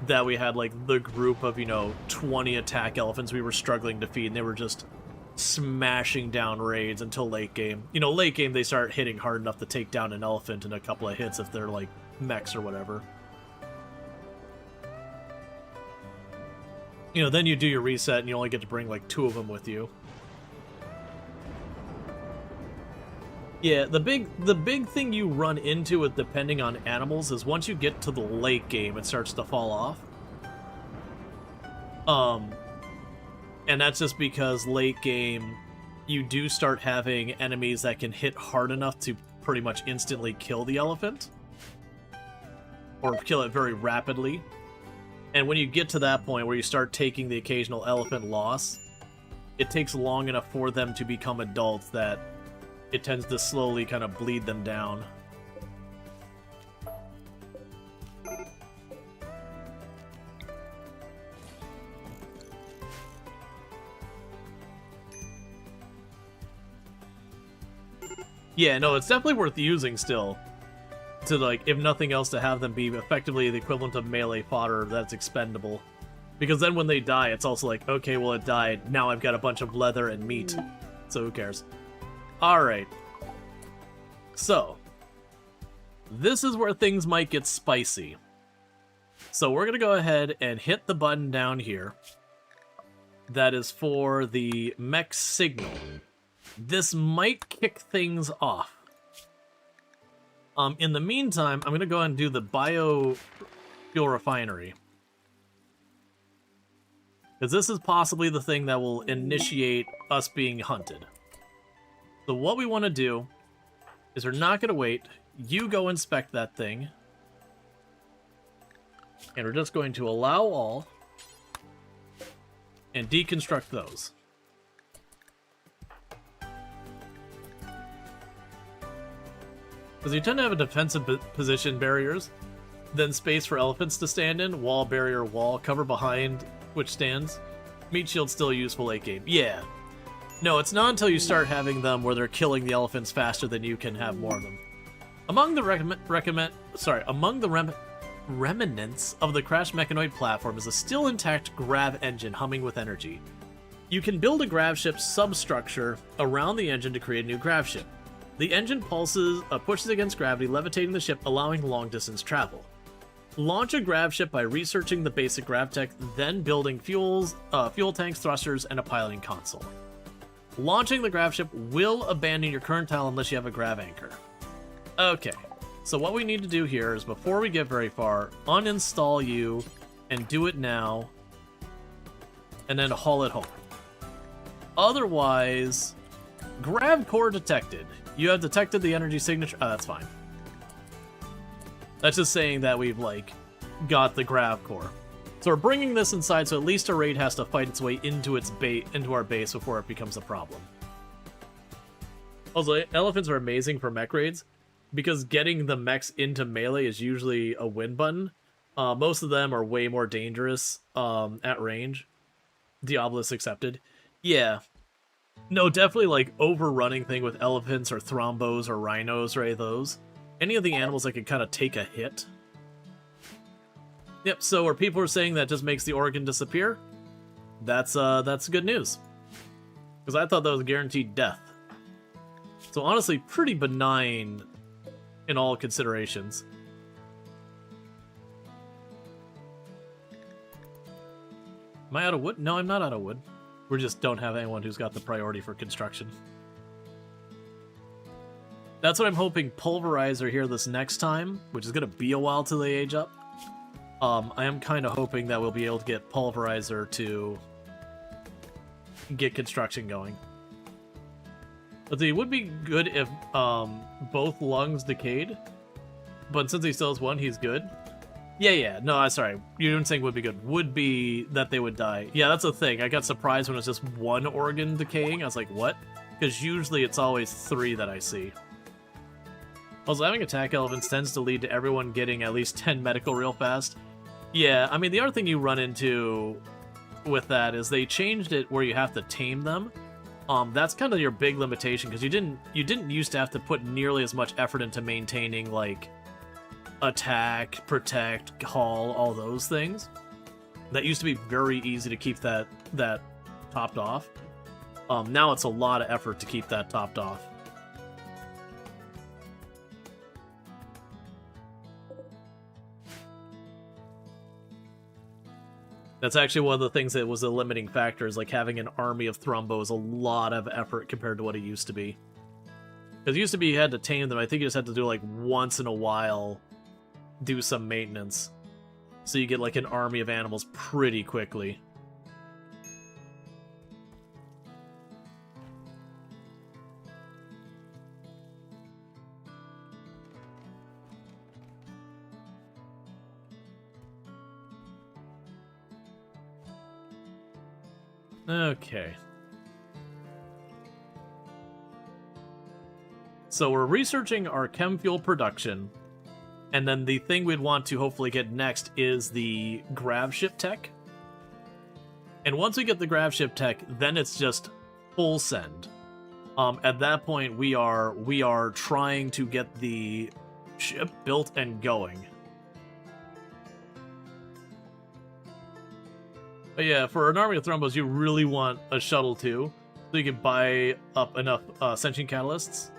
That we had like the group of, you know, 20 attack elephants we were struggling to feed, and they were just smashing down raids until late game. You know, late game they start hitting hard enough to take down an elephant in a couple of hits if they're like mechs or whatever. You know, then you do your reset and you only get to bring like 2 of them with you. Yeah, the big thing you run into with depending on animals is once you get to the late game, it starts to fall off. And that's just because late game, you do start having enemies that can hit hard enough to pretty much instantly kill the elephant. Or kill it very rapidly. And when you get to that point where you start taking the occasional elephant loss, it takes long enough for them to become adults that it tends to slowly kind of bleed them down. Yeah, no, it's definitely worth using still. To, like, if nothing else, to have them be effectively the equivalent of melee fodder that's expendable. Because then when they die, it's also like, okay, well it died, now I've got a bunch of leather and meat. So who cares? Alright. So, this is where things might get spicy. So we're going to go ahead and hit the button down here. That is for the mech signal. This might kick things off. In the meantime, I'm going to go ahead and do the biofuel refinery. Because this is possibly the thing that will initiate us being hunted. So what we want to do is we're not going to wait. You go inspect that thing. And we're just going to allow all. And deconstruct those. Because you tend to have a defensive position barriers, then space for elephants to stand in, wall, barrier, wall, cover behind which stands. Meat shield still useful late game. Yeah. No, it's not until you start having them where they're killing the elephants faster than you can have more of them. Among the remnants of the crashed mechanoid platform is a still intact grav engine humming with energy. You can build a grav ship substructure around the engine to create a new grav ship. The engine pushes against gravity, levitating the ship, allowing long-distance travel. Launch a grav ship by researching the basic grav tech, then building fuel tanks, thrusters, and a piloting console. Launching the grav ship will abandon your current tile unless you have a grav anchor. Okay, so what we need to do here is, before we get very far, uninstall you, and do it now, and then haul it home. Otherwise, grav core detected. You have detected the energy signature. Oh, that's fine. That's just saying that we've, like, got the grav core. So we're bringing this inside, so at least a raid has to fight its way into into our base before it becomes a problem. Also, elephants are amazing for mech raids, because getting the mechs into melee is usually a win button. Most of them are way more dangerous at range. Diabolus accepted. Yeah. No, definitely, like, overrunning thing with elephants or thrombos or rhinos or any of those. Any of the animals that can kind of take a hit. Yep, so where people are saying that just makes the organ disappear, that's good news. Because I thought that was guaranteed death. So honestly, pretty benign in all considerations. Am I out of wood? No, I'm not out of wood. We just don't have anyone who's got the priority for construction. That's what I'm hoping Pulverizer here this next time, which is going to be a while till they age up. I am kind of hoping that we'll be able to get Pulverizer to get construction going. But it would be good if both lungs decayed. But since he still has one, he's good. Yeah, no, I'm sorry. You weren't saying would be good. Would be that they would die. Yeah, that's the thing. I got surprised when it was just one organ decaying. I was like, what? Because usually it's always 3 that I see. Also, having attack elephants tends to lead to everyone getting at least 10 medical real fast. Yeah, I mean, the other thing you run into with that is they changed it where you have to tame them. That's kind of your big limitation, because you didn't used to have to put nearly as much effort into maintaining, like, attack, protect, haul, all those things. That used to be very easy to keep that topped off. Now it's a lot of effort to keep that topped off. That's actually one of the things that was a limiting factor, is like having an army of Thrumbo is a lot of effort compared to what it used to be. Because it used to be you had to tame them. I think you just had to do like once in a while, do some maintenance. So you get like an army of animals pretty quickly. Okay. So we're researching our chem fuel production, and then the thing we'd want to hopefully get next is the grav ship tech. And once we get the grav ship tech, then it's just full send. At that point, we are trying to get the ship built and going. But yeah, for an army of Thrumbos, you really want a shuttle too, so you can buy up enough sentient catalysts.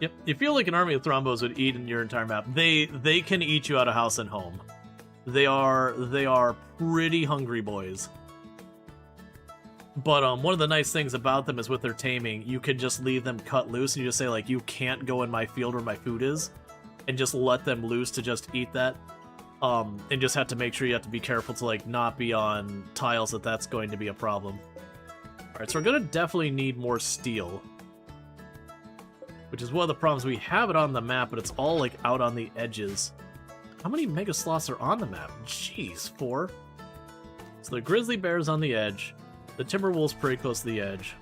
Yep, you feel like an army of Thrumbos would eat in your entire map. They can eat you out of house and home. They are pretty hungry boys. But one of the nice things about them is with their taming, you can just leave them cut loose and you just say like, you can't go in my field where my food is, and just let them loose to just eat that. And just have to make sure you have to be careful to like not be on tiles that's going to be a problem. Alright, so we're gonna definitely need more steel. Which is one of the problems. We have it on the map, but it's all like out on the edges. How many mega sloths are on the map? Jeez, 4. So the grizzly bear's on the edge. The timber wolf's pretty close to the edge.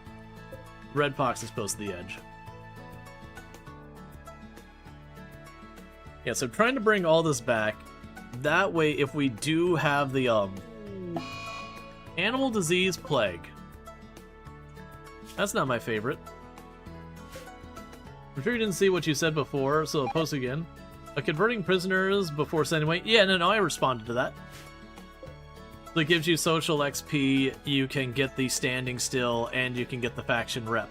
Red fox is close to the edge. Yeah, so trying to bring all this back. That way, if we do have the animal disease plague. That's not my favorite. I'm sure you didn't see what you said before, so I'll post again. Converting prisoners before sending away. Yeah, no, I responded to that. So it gives you social XP, you can get the standing still, and you can get the faction rep.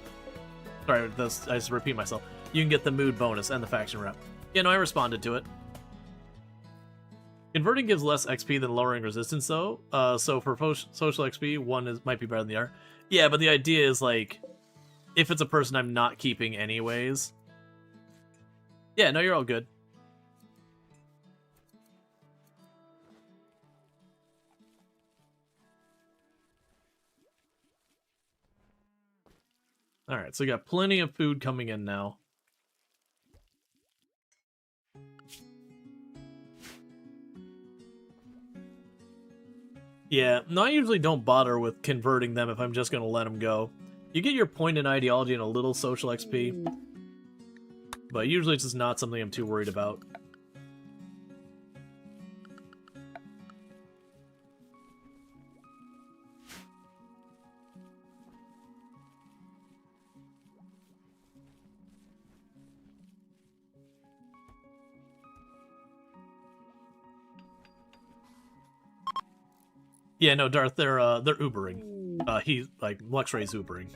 Sorry, I just repeat myself. You can get the mood bonus and the faction rep. Yeah, no, I responded to it. Converting gives less XP than lowering resistance, though. So for social XP, one might be better than the other. Yeah, but the idea is, like, if it's a person I'm not keeping anyways. Yeah, no, you're all good. Alright, so we got plenty of food coming in now. Yeah, no, I usually don't bother with converting them if I'm just going to let them go. You get your point in ideology and a little social XP, but usually it's just not something I'm too worried about. Yeah, no, Darth, they're Ubering. He's like Luxray's Ubering.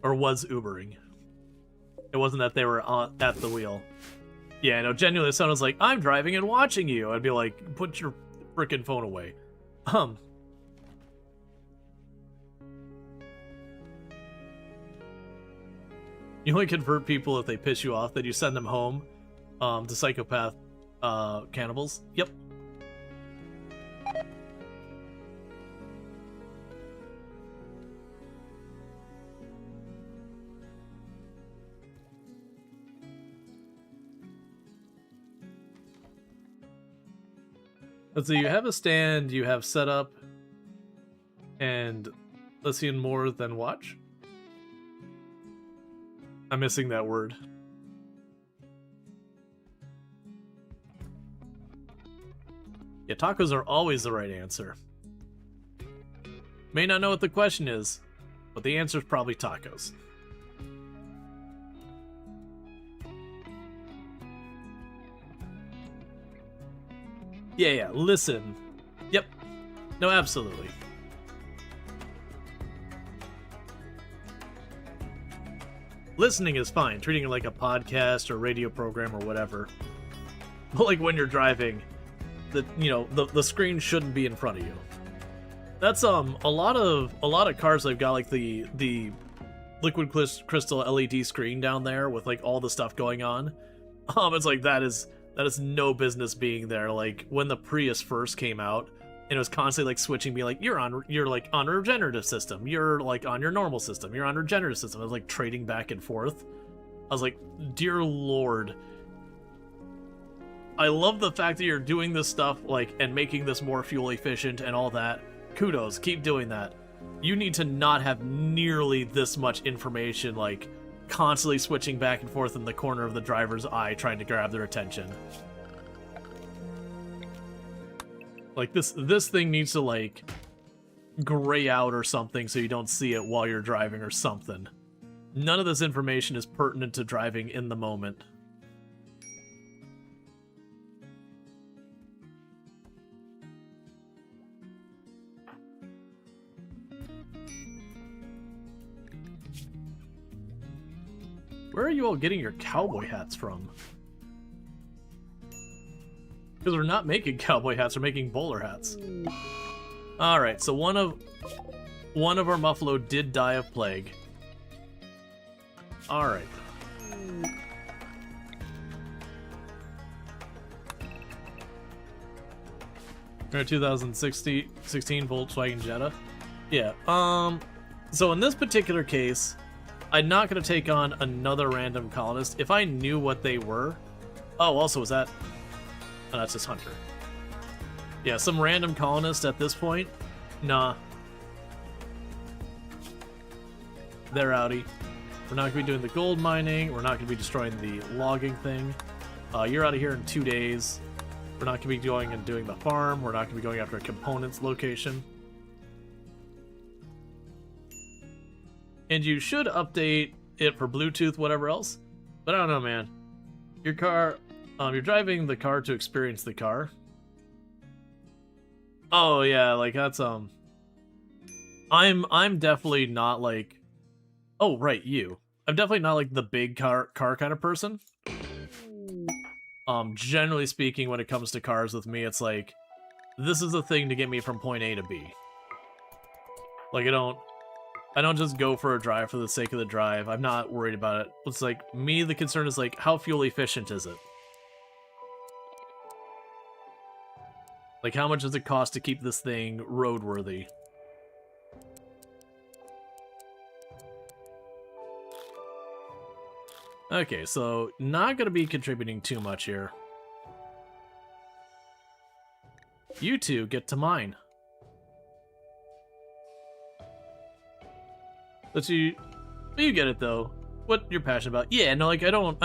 Or was Ubering. It wasn't that they were at the wheel. Yeah, no, genuinely, someone was like, I'm driving and watching you. I'd be like, put your frickin' phone away. You only convert people if they piss you off, then you send them home. To psychopath cannibals. Yep. Let's see, you have a stand, you have setup, and let's see, more than watch. I'm missing that word. Yeah, tacos are always the right answer. May not know what the question is, but the answer is probably tacos. Yeah, listen. Yep. No, absolutely. Listening is fine, treating it like a podcast or radio program or whatever. But like when you're driving, the screen shouldn't be in front of you. That's a lot of cars I've got like the liquid crystal LED screen down there with like all the stuff going on. It's like that is no business being there. Like when the Prius first came out, and it was constantly like switching, being like, you're like on a regenerative system, you're like on your normal system, you're on a regenerative system. I was like trading back and forth. I was like, dear Lord. I love the fact that you're doing this stuff, like, and making this more fuel efficient and all that. Kudos, keep doing that. You need to not have nearly this much information, like, constantly switching back and forth in the corner of the driver's eye trying to grab their attention. Like, this thing needs to, like, gray out or something so you don't see it while you're driving or something. None of this information is pertinent to driving in the moment. Where are you all getting your cowboy hats from? Because we're not making cowboy hats, we're making bowler hats. Alright, so one of our Muffalo did die of plague. Alright. Our 2016 Volkswagen Jetta. Yeah, so in this particular case, I'm not going to take on another random colonist. If I knew what they were... Oh, also, was that... Oh, that's just Hunter. Yeah, some random colonist at this point? Nah. They're outie. We're not going to be doing the gold mining. We're not going to be destroying the logging thing. You're out of here in 2 days. We're not going to be going and doing the farm. We're not going to be going after a components location. And you should update it for Bluetooth, whatever else. But I don't know, man. Your car, you're driving the car to experience the car. Oh yeah, like that's I'm definitely not like, oh right, you. I'm definitely not like the big car kind of person. Generally speaking, when it comes to cars with me, it's like, this is the thing to get me from point A to B. Like I don't just go for a drive for the sake of the drive. I'm not worried about it. It's like, me, the concern is like, how fuel efficient is it? Like, how much does it cost to keep this thing roadworthy? Okay, so not going to be contributing too much here. You two get to mine. Let's see. You get it though. What you're passionate about? Yeah, no, like I don't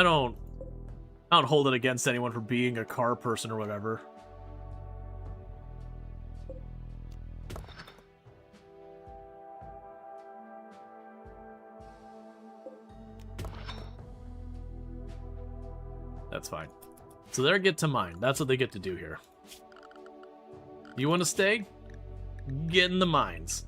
hold it against anyone for being a car person or whatever. That's fine. So they get to mine. That's what they get to do here. You want to stay? Get in the mines.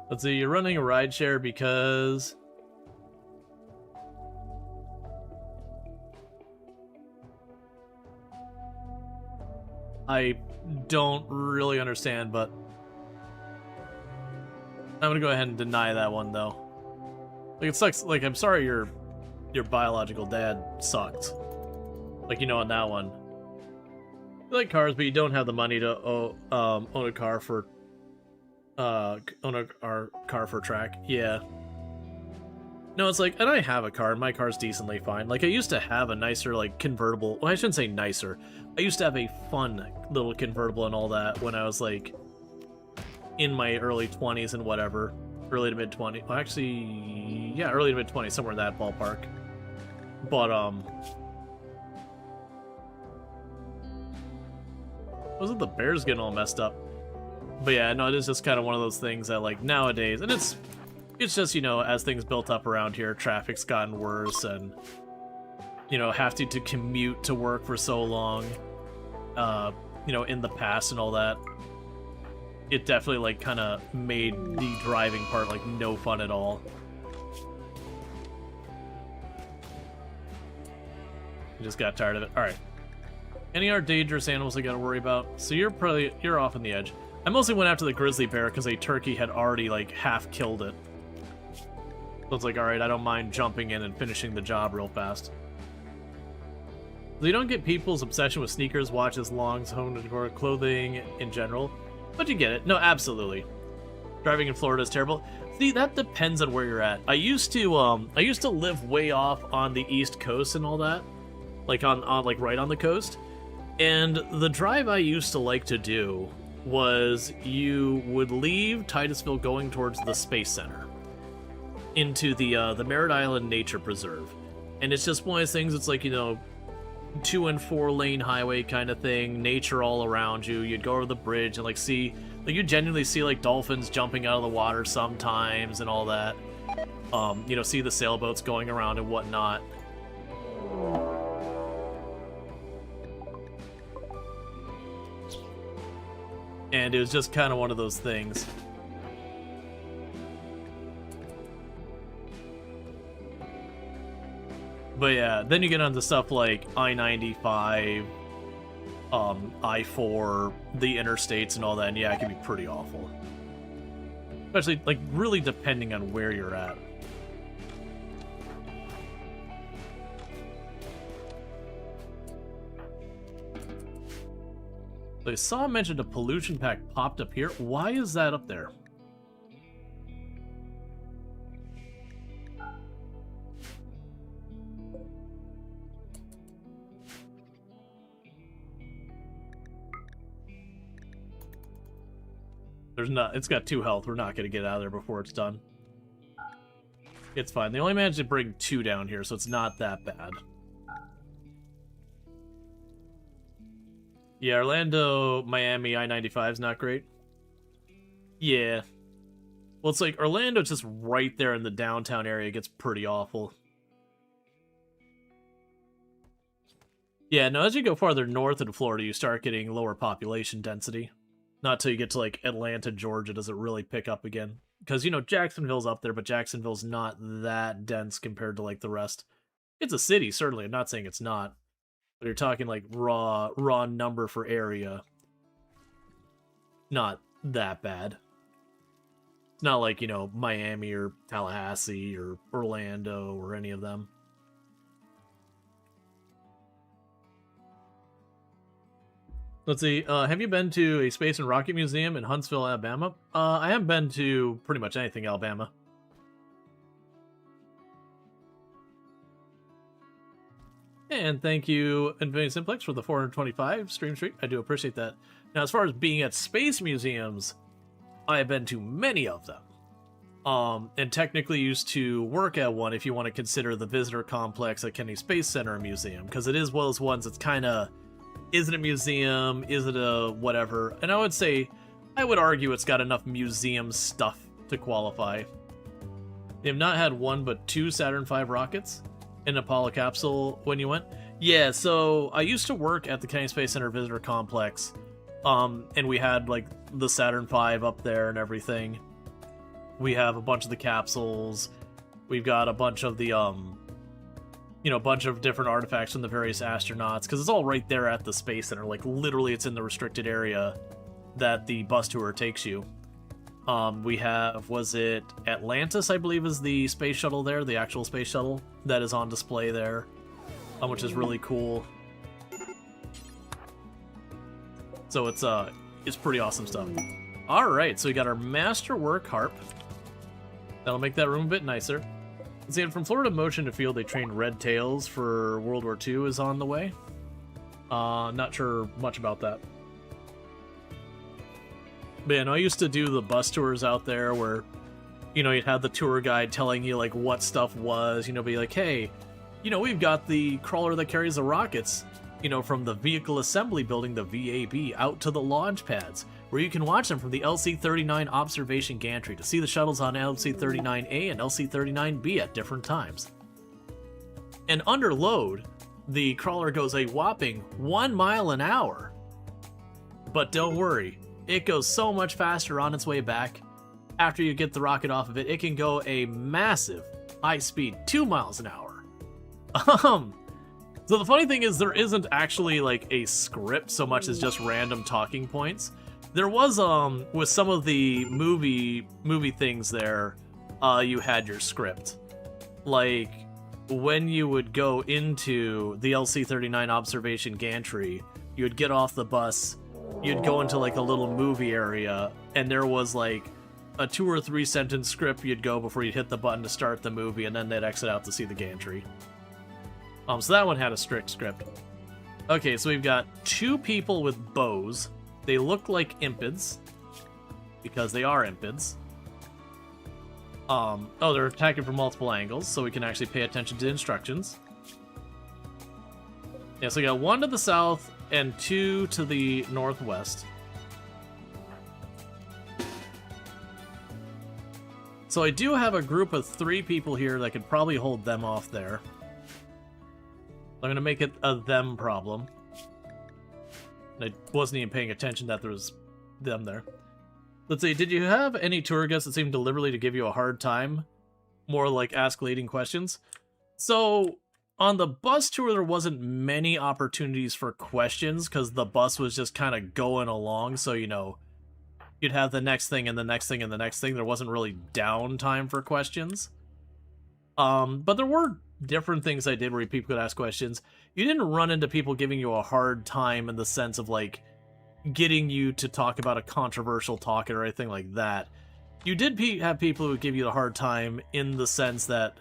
Let's see, you're running a rideshare because... I don't really understand, but... I'm gonna go ahead and deny that one, though. Like, it sucks. Like, I'm sorry your biological dad sucked. Like, you know, on that one. You like cars, but you don't have the money to own a car for... own our car for track. Yeah. No, it's like, and I have a car, and my car's decently fine. Like, I used to have a nicer, like, convertible. Well, I shouldn't say nicer. I used to have a fun little convertible and all that when I was, like, in my early 20s and whatever. Early to mid-20s. Well, actually, yeah, early to mid-20s, somewhere in that ballpark. But, wasn't the Bears getting all messed up? But yeah, no, it is just kind of one of those things that, like, nowadays, and it's just, you know, as things built up around here, traffic's gotten worse, and, you know, having to commute to work for so long, you know, in the past and all that, it definitely, like, kind of made the driving part, like, no fun at all. I just got tired of it. Alright. Any other dangerous animals I gotta worry about? So you're off on the edge. I mostly went after the grizzly bear because a turkey had already, like, half killed it. So it's like, alright, I don't mind jumping in and finishing the job real fast. So you don't get people's obsession with sneakers, watches, longs, home decor, clothing in general, but you get it. No, absolutely. Driving in Florida is terrible. See, that depends on where you're at. I used to live way off on the East Coast and all that, like on like right on the coast. And the drive I used to like to do was you would leave Titusville going towards the Space Center into the Merritt Island Nature Preserve. And it's just one of those things, it's like, you know, 2 and 4 lane highway kind of thing, nature all around you. You'd go over the bridge and like see, like you genuinely see like dolphins jumping out of the water sometimes and all that. You know, see the sailboats going around and whatnot. And it was just kind of one of those things. But yeah, then you get onto stuff like I-95, I-4, the interstates and all that, and yeah, it can be pretty awful. Especially, like, really depending on where you're at. I saw mentioned a pollution pack popped up here. Why is that up there? There's not. It's got 2 health. We're not going to get out of there before it's done. It's fine. They only managed to bring 2 down here, so it's not that bad. Yeah, Orlando, Miami, I-95 is not great. Yeah. Well, it's like Orlando's just right there in the downtown area. It gets pretty awful. Yeah, no, as you go farther north in Florida, you start getting lower population density. Not till you get to, like, Atlanta, Georgia, does it really pick up again. Because, you know, Jacksonville's up there, but Jacksonville's not that dense compared to, like, the rest. It's a city, certainly. I'm not saying it's not. But you're talking, like, raw number for area. Not that bad. It's not like, you know, Miami or Tallahassee or Orlando or any of them. Let's see, have you been to a Space and Rocket Museum in Huntsville, Alabama? I haven't been to pretty much anything Alabama. And thank you, Infinity Simplex, for the 425 stream streak. I do appreciate that. Now, as far as being at space museums, I have been to many of them. And technically used to work at one if you want to consider the visitor complex at Kennedy Space Center a museum, because it is one of those ones that's kind of, is it a museum, is it a whatever? And I would argue it's got enough museum stuff to qualify. They have not had one but 2 Saturn V rockets in Apollo capsule when you went. Yeah, so I used to work at the Kennedy Space Center visitor complex, and we had like the Saturn V up there and everything. We have a bunch of the capsules. We've got a bunch of the, you know, a bunch of different artifacts from the various astronauts, because it's all right there at the Space Center. Like, literally, it's in the restricted area that the bus tour takes you. We have, was it Atlantis, I believe, is the space shuttle there, the actual space shuttle that is on display there, which is really cool. So it's pretty awesome stuff. All right, so we got our Masterwork Harp. That'll make that room a bit nicer. See, from Florida Motion to Field, they trained Red Tails for World War II is on the way. Not sure much about that. But yeah, no, I used to do the bus tours out there where, you know, you'd have the tour guide telling you, like, what stuff was, you know, be like, hey, you know, we've got the crawler that carries the rockets, you know, from the Vehicle Assembly Building, the VAB, out to the launch pads, where you can watch them from the LC-39 observation gantry to see the shuttles on LC-39A and LC-39B at different times. And under load, the crawler goes a whopping 1 mile an hour. But don't worry, it goes so much faster on its way back. After you get the rocket off of it, it can go a massive high speed 2 miles an hour. So the funny thing is there isn't actually like a script so much as just random talking points. There was, with some of the movie things there, you had your script. Like, when you would go into the LC-39 observation gantry, you would get off the bus, you'd go into, like, a little movie area, and there was, like, a 2 or 3 sentence script you'd go before you'd hit the button to start the movie, and then they'd exit out to see the gantry. So that one had a strict script. Okay, so we've got 2 people with bows. They look like impids, because they are impids. Oh, they're attacking from multiple angles, so we can actually pay attention to instructions. Yeah, so we got 1 to the south and 2 to the northwest. So I do have a group of 3 people here that could probably hold them off there. I'm going to make it a them problem. I wasn't even paying attention that there was them there. Let's see, did you have any tour guests that seemed deliberately to give you a hard time? More like ask leading questions? So, on the bus tour, there wasn't many opportunities for questions, because the bus was just kind of going along, so, you know, you'd have the next thing and the next thing and the next thing. There wasn't really downtime for questions. But there were different things I did where people could ask questions. You didn't run into people giving you a hard time in the sense of, like, getting you to talk about a controversial topic or anything like that. You did have people who give you a hard time in the sense that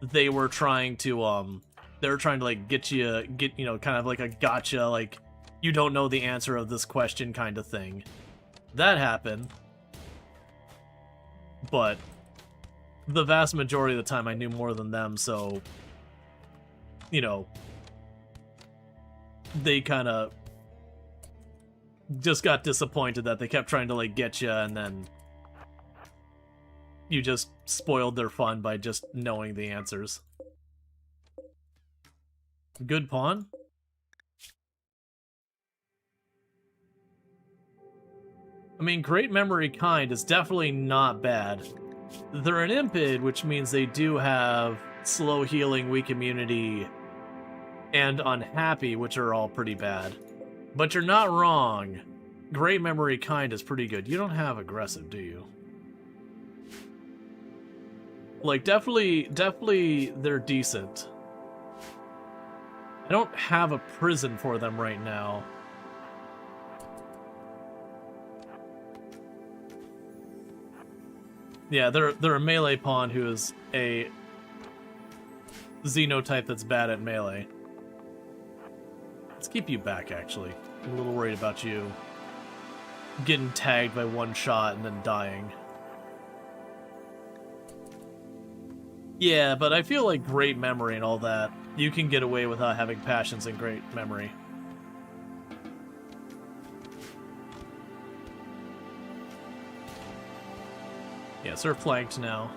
they were trying to, like, get you know, kind of like a gotcha, like, you don't know the answer of this question kind of thing. That happened. But the vast majority of the time I knew more than them, so, you know, they kind of just got disappointed that they kept trying to, like, get you, and then you just spoiled their fun by just knowing the answers. Good pawn? I mean, great memory kind is definitely not bad. They're an impid, which means they do have slow healing, weak immunity, and unhappy, which are all pretty bad. But you're not wrong. Great memory kind is pretty good. You don't have aggressive, do you? Like, definitely they're decent. I don't have a prison for them right now. Yeah, they're a melee pawn who is a xenotype that's bad at melee. Let's keep you back, actually. I'm a little worried about you getting tagged by one shot and then dying. Yeah, but I feel like great memory and all that, you can get away without having passions and great memory. Yes, they're flanked now.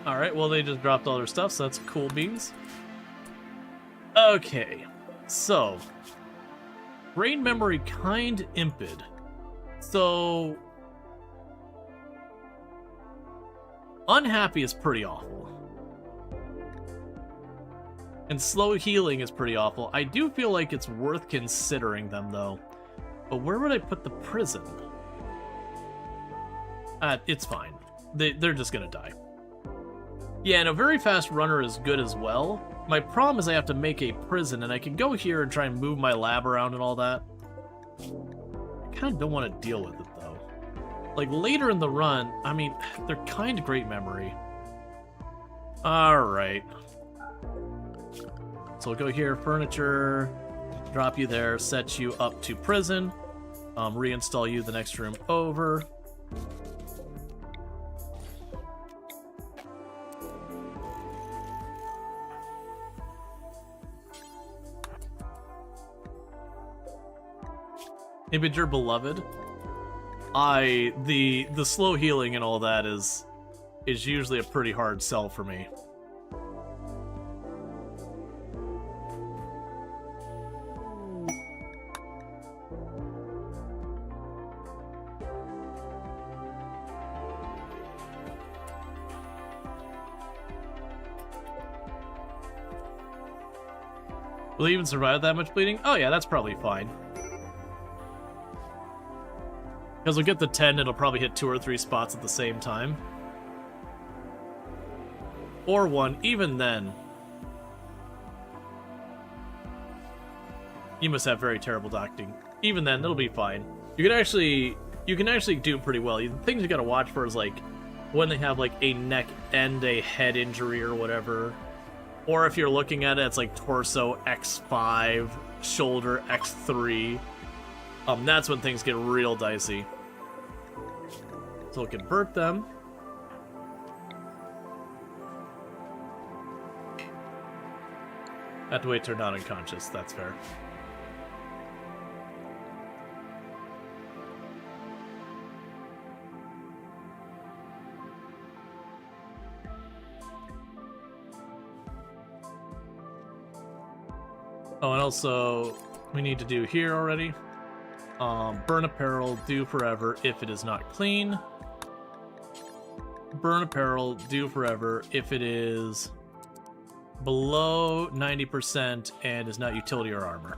Alright, well they just dropped all their stuff, so that's cool beans. Okay, so brain memory kind imped. So unhappy is pretty awful. And slow healing is pretty awful. I do feel like it's worth considering them though. But where would I put the prison? It's fine. They're just gonna die. Yeah, and a very fast runner is good as well. My problem is I have to make a prison, and I can go here and try and move my lab around and all that. I kind of don't want to deal with it, though. Like, later in the run, I mean, they're kind of great memory. Alright. So we'll go here, furniture, drop you there, set you up to prison, reinstall you the next room over. Imager beloved. The slow healing and all that is usually a pretty hard sell for me. Will they even survive that much bleeding? Oh yeah, that's probably fine. Because we'll get the 10, it'll probably hit 2 or 3 spots at the same time. Or 1, even then. You must have very terrible docking. Even then, it'll be fine. You can actually do pretty well. The things you gotta watch for is like when they have like a neck and a head injury or whatever. Or if you're looking at it, it's like torso X5, shoulder X3. That's when things get real dicey. So we'll convert them. Have to wait till they're not unconscious, that's fair. Oh, and also, we need to do here already. Burn apparel, do forever if it is not clean. Burn apparel, do forever if it is below 90% and is not utility or armor.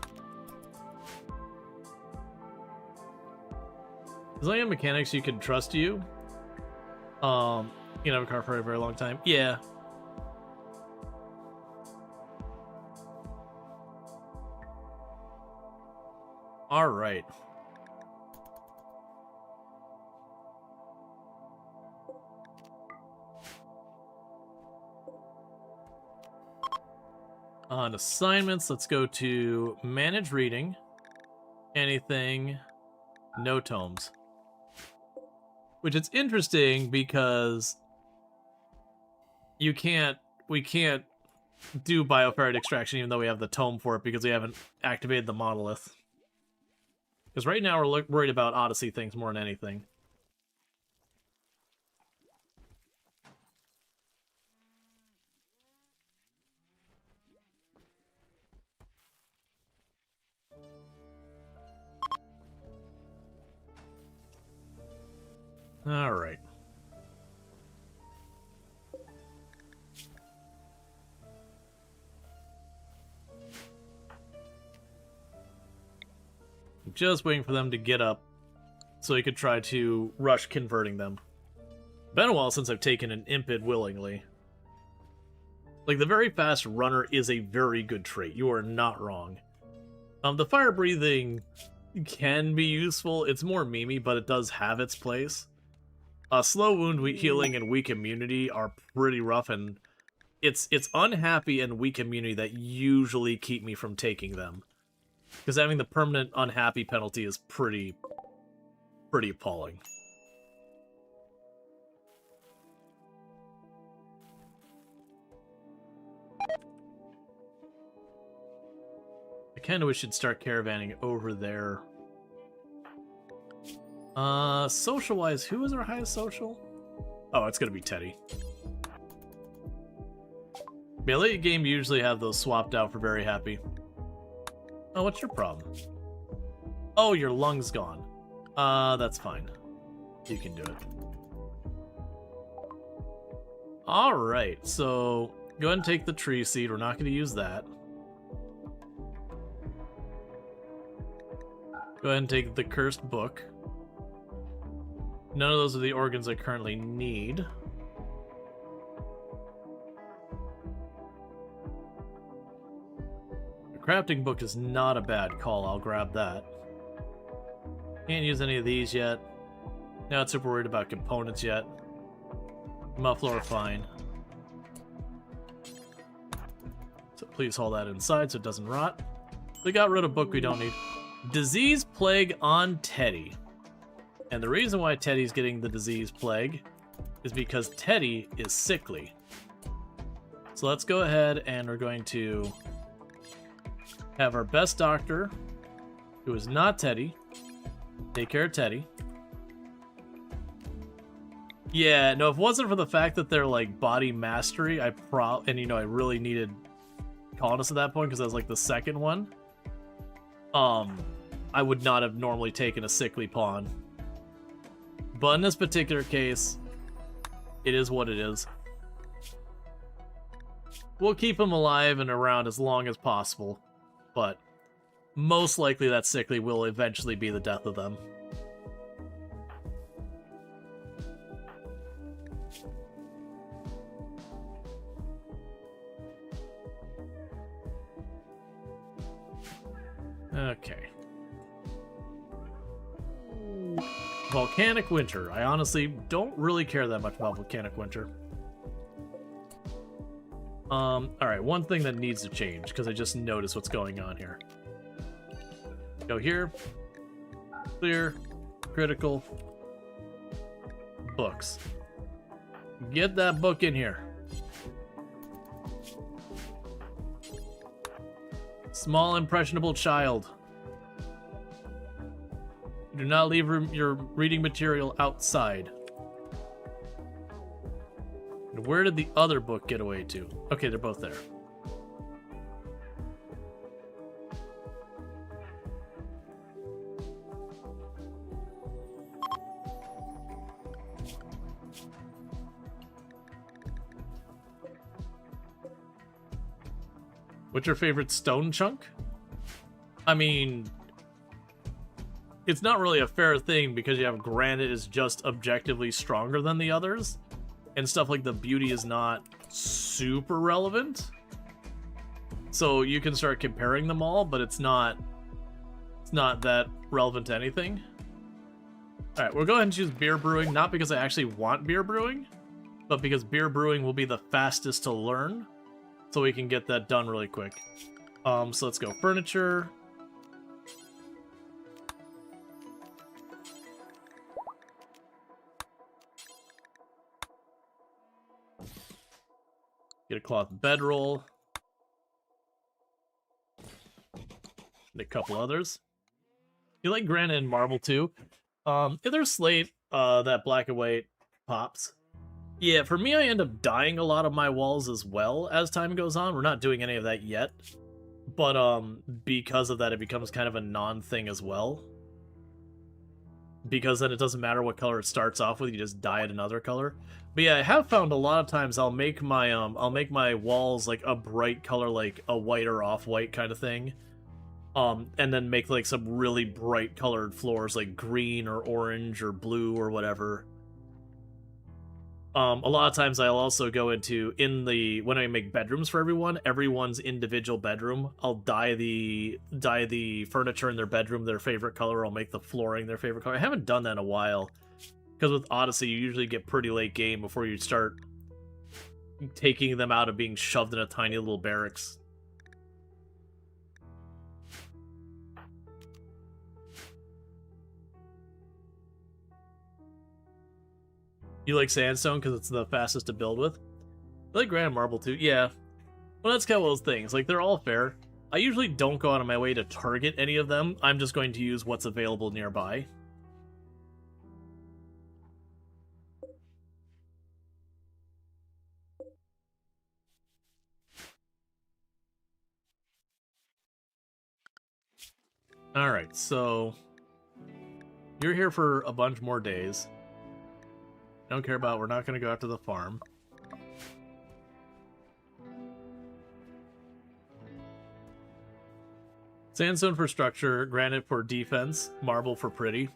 As long as you have mechanics, you can trust you. You can have a car for a very long time. Yeah. All right. On assignments, let's go to manage reading. Anything, no tomes. Which is interesting because we can't do bioferrite extraction even though we have the tome for it because we haven't activated the monolith. Because right now we're worried about Odyssey things more than anything. Alright. Just waiting for them to get up so he could try to rush converting them. Been a while since I've taken an impid willingly. Like, the very fast runner is a very good trait. You are not wrong. The fire breathing can be useful. It's more memey, but it does have its place. Slow wound healing and weak immunity are pretty rough, and it's unhappy and weak immunity that usually keep me from taking them. Because having the permanent unhappy penalty is pretty appalling. I kind of wish you'd start caravanning over there. Social-wise, who is our highest social? Oh, it's gonna be Teddy. Yeah, late game you usually have those swapped out for very happy. Oh, what's your problem? Oh, your lung's gone. That's fine. You can do it. Alright, so go ahead and take the tree seed. We're not going to use that. Go ahead and take the cursed book. None of those are the organs I currently need. The crafting book is not a bad call. I'll grab that. Can't use any of these yet. Not super worried about components yet. Muffler are fine. So please hold that inside so it doesn't rot. We got rid of book we don't need. Disease plague on Teddy. And the reason why Teddy's getting the disease plague is because Teddy is sickly. So let's go ahead and we're going to have our best doctor, who is not Teddy, take care of Teddy. Yeah, no, if it wasn't for the fact that they're like body mastery, I really needed colonists at that point because that was like the second one. I would not have normally taken a sickly pawn. But in this particular case, it is what it is. We'll keep him alive and around as long as possible, but most likely that sickly will eventually be the death of them. Okay. Volcanic Winter. I honestly don't really care that much about Volcanic Winter. Alright, one thing that needs to change, because I just noticed what's going on here. Go here. Clear. Critical. Books. Get that book in here. Small, impressionable child. Do not leave your reading material outside. And where did the other book get away to? Okay, they're both there. What's your favorite stone chunk? I mean, it's not really a fair thing because you have granite is just objectively stronger than the others, and stuff like the beauty is not super relevant. So you can start comparing them all, but it's not that relevant to anything. All right, we'll go ahead and choose beer brewing, not because I actually want beer brewing, but because beer brewing will be the fastest to learn, so we can get that done really quick. So let's go furniture. Get a cloth bedroll. And a couple others. You like granite and marble too? If there's slate, that black and white pops. Yeah, for me, I end up dyeing a lot of my walls as well as time goes on. We're not doing any of that yet. But because of that, it becomes kind of a non-thing as well. because then it doesn't matter what color it starts off with, you just dye it another color. But yeah, I have found a lot of times I'll make my walls like a bright color, like a white or off-white kind of thing. And then make like some really bright colored floors like green or orange or blue or whatever. A lot of times I'll also go into, when I make bedrooms for everyone's individual bedroom, I'll dye the furniture in their bedroom their favorite color. I'll make the flooring their favorite color. I haven't done that in a while, because with Odyssey, you usually get pretty late game before you start taking them out of being shoved in a tiny little barracks. You like sandstone because it's the fastest to build with? I like granite marble too. Yeah. Well, that's kind of one of those things. Like, they're all fair. I usually don't go out of my way to target any of them. I'm just going to use what's available nearby. Alright, so you're here for a bunch more days. Don't care about, we're not going to go after the farm. Sandstone for structure, granite for defense, marble for pretty.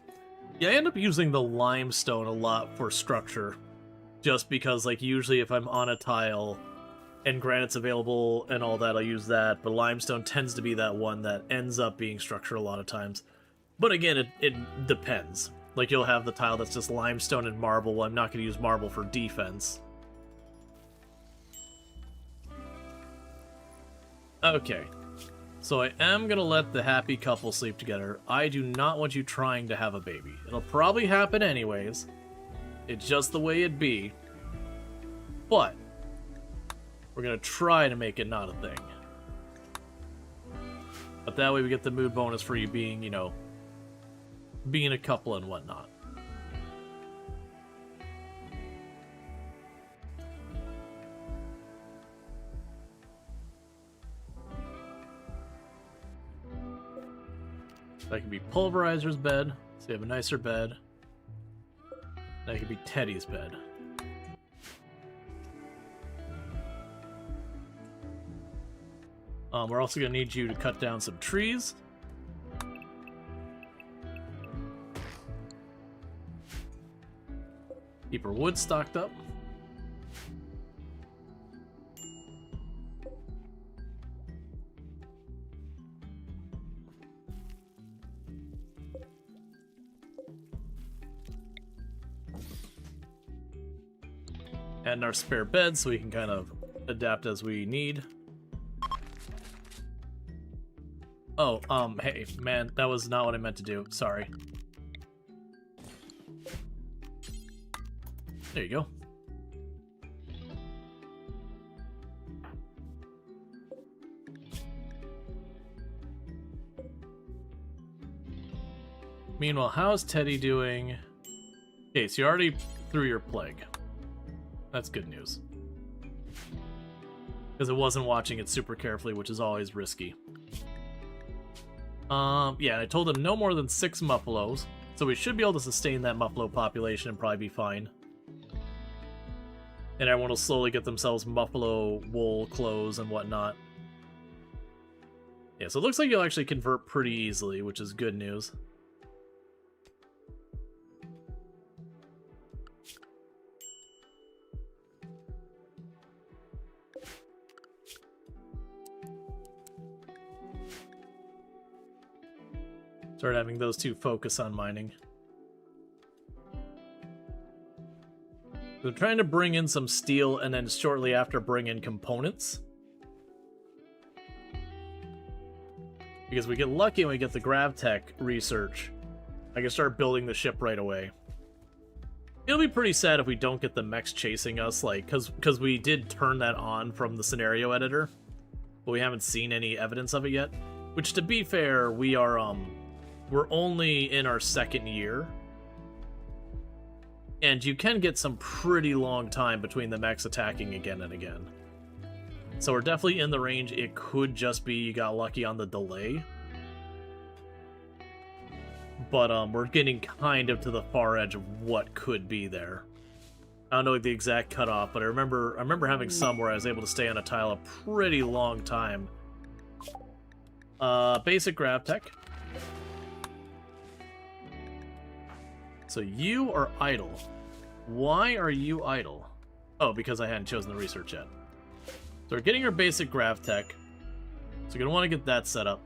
Yeah, I end up using the limestone a lot for structure. Just because, like, usually if I'm on a tile and granite's available and all that, I'll use that. But limestone tends to be that one that ends up being structure a lot of times. But again, it depends. Like, you'll have the tile that's just limestone and marble. Well, I'm not going to use marble for defense. Okay. So I am going to let the happy couple sleep together. I do not want you trying to have a baby. It'll probably happen anyways. It's just the way it be. But we're going to try to make it not a thing. But that way we get the mood bonus for you being, you know, being a couple and whatnot. That could be Pulverizer's bed, so you have a nicer bed. That could be Teddy's bed. We're also going to need you to cut down some trees. Keep our wood stocked up. And our spare bed so we can kind of adapt as we need. Oh, hey, man, that was not what I meant to do. Sorry. There you go. Meanwhile, how's Teddy doing? Okay, so you already threw your plague. That's good news. Because it wasn't watching it super carefully, which is always risky. Yeah, I told him no more than 6 muffalos, so we should be able to sustain that muffalo population and probably be fine. And everyone will slowly get themselves muffalo wool clothes and whatnot. Yeah, so it looks like you'll actually convert pretty easily, which is good news. Start having those two focus on mining. So trying to bring in some steel and then shortly after bring in components. Because we get lucky and we get the GravTech research. I can start building the ship right away. It'll be pretty sad if we don't get the mechs chasing us, like, because we did turn that on from the scenario editor. But we haven't seen any evidence of it yet. Which, to be fair, we are, we're only in our 2nd year. And you can get some pretty long time between the mechs attacking again and again. So we're definitely in the range. It could just be you got lucky on the delay. But we're getting kind of to the far edge of what could be there. I don't know the exact cutoff, but I remember having some where I was able to stay on a tile a pretty long time. Basic grav tech. So you are idle. Why are you idle? Oh, because I hadn't chosen the research yet. So we're getting our basic grav tech. So you're gonna want to get that set up.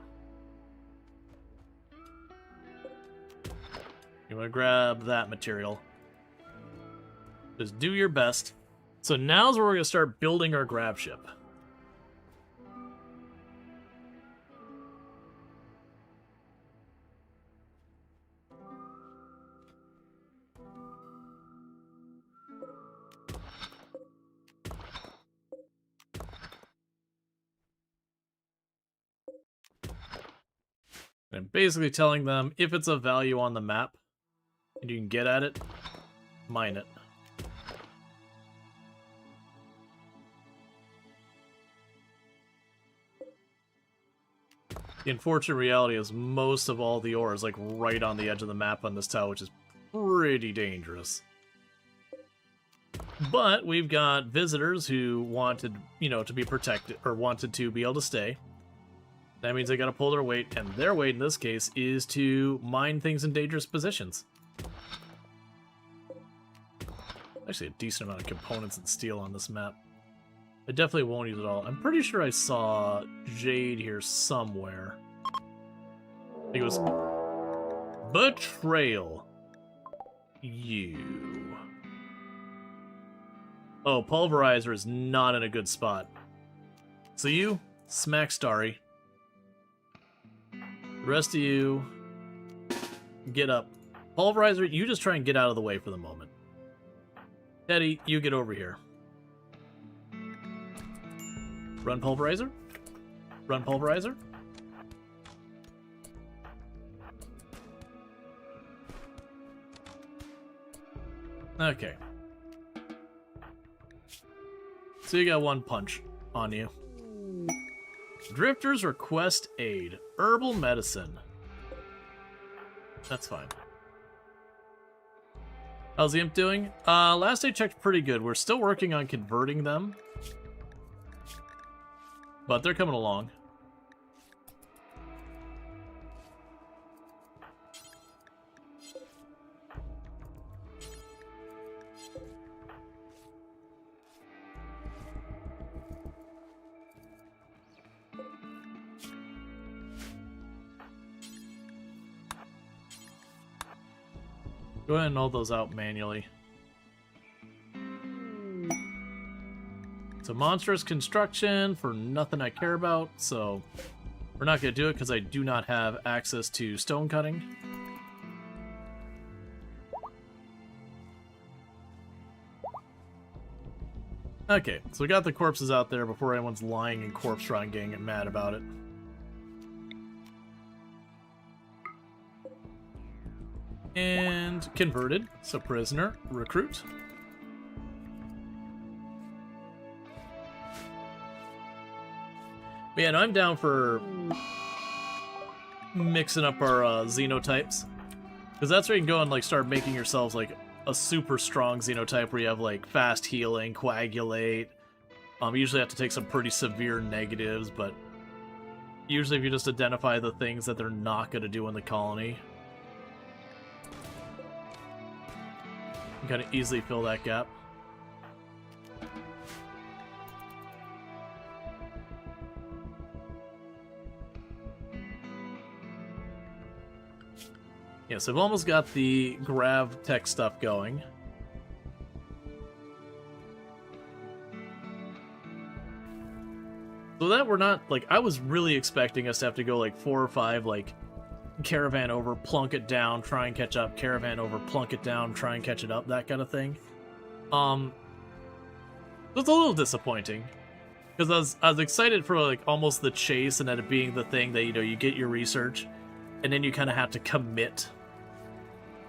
You want to grab that material. Just do your best. So now's where we're going to start building our grav ship. And I'm basically telling them if it's a value on the map and you can get at it, mine it. The unfortunate reality is most of all the ore is like right on the edge of the map on this tile, which is pretty dangerous. But we've got visitors who wanted, you know, to be protected, or wanted to be able to stay. That means they gotta pull their weight, and their weight in this case is to mine things in dangerous positions. Actually, a decent amount of components and steel on this map. I definitely won't use it all. I'm pretty sure I saw jade here somewhere. I think it was betrayal. You. Oh, pulverizer is not in a good spot. So you, smack Starry. The rest of you, get up. Pulverizer, you just try and get out of the way for the moment. Teddy, you get over here. Run pulverizer. Run pulverizer. Okay. So you got one punch on you. Drifters request aid. Herbal medicine. That's fine. How's the imp doing? Last I checked, pretty good. We're still working on converting them. But they're coming along. Go ahead and null those out manually. It's a monstrous construction for nothing I care about, so we're not going to do it because I do not have access to stone cutting. Okay, so we got the corpses out there before anyone's lying in corpse rot and getting mad about it. And converted, so prisoner, recruit. But yeah, no, I'm down for mixing up our xenotypes. Because that's where you can go and like start making yourselves like a super strong xenotype where you have like fast healing, coagulate. You usually have to take some pretty severe negatives, but usually if you just identify the things that they're not going to do in the colony, you kind of easily fill that gap. Yeah, so I've almost got the grav tech stuff going. So that we're not, like, I was really expecting us to have to go, like, 4 or 5, like, caravan over, plunk it down, try and catch up, caravan over, plunk it down, try and catch it up, that kind of thing. It's a little disappointing. Because I was excited for, like, almost the chase and it being the thing that, you know, you get your research, and then you kind of have to commit.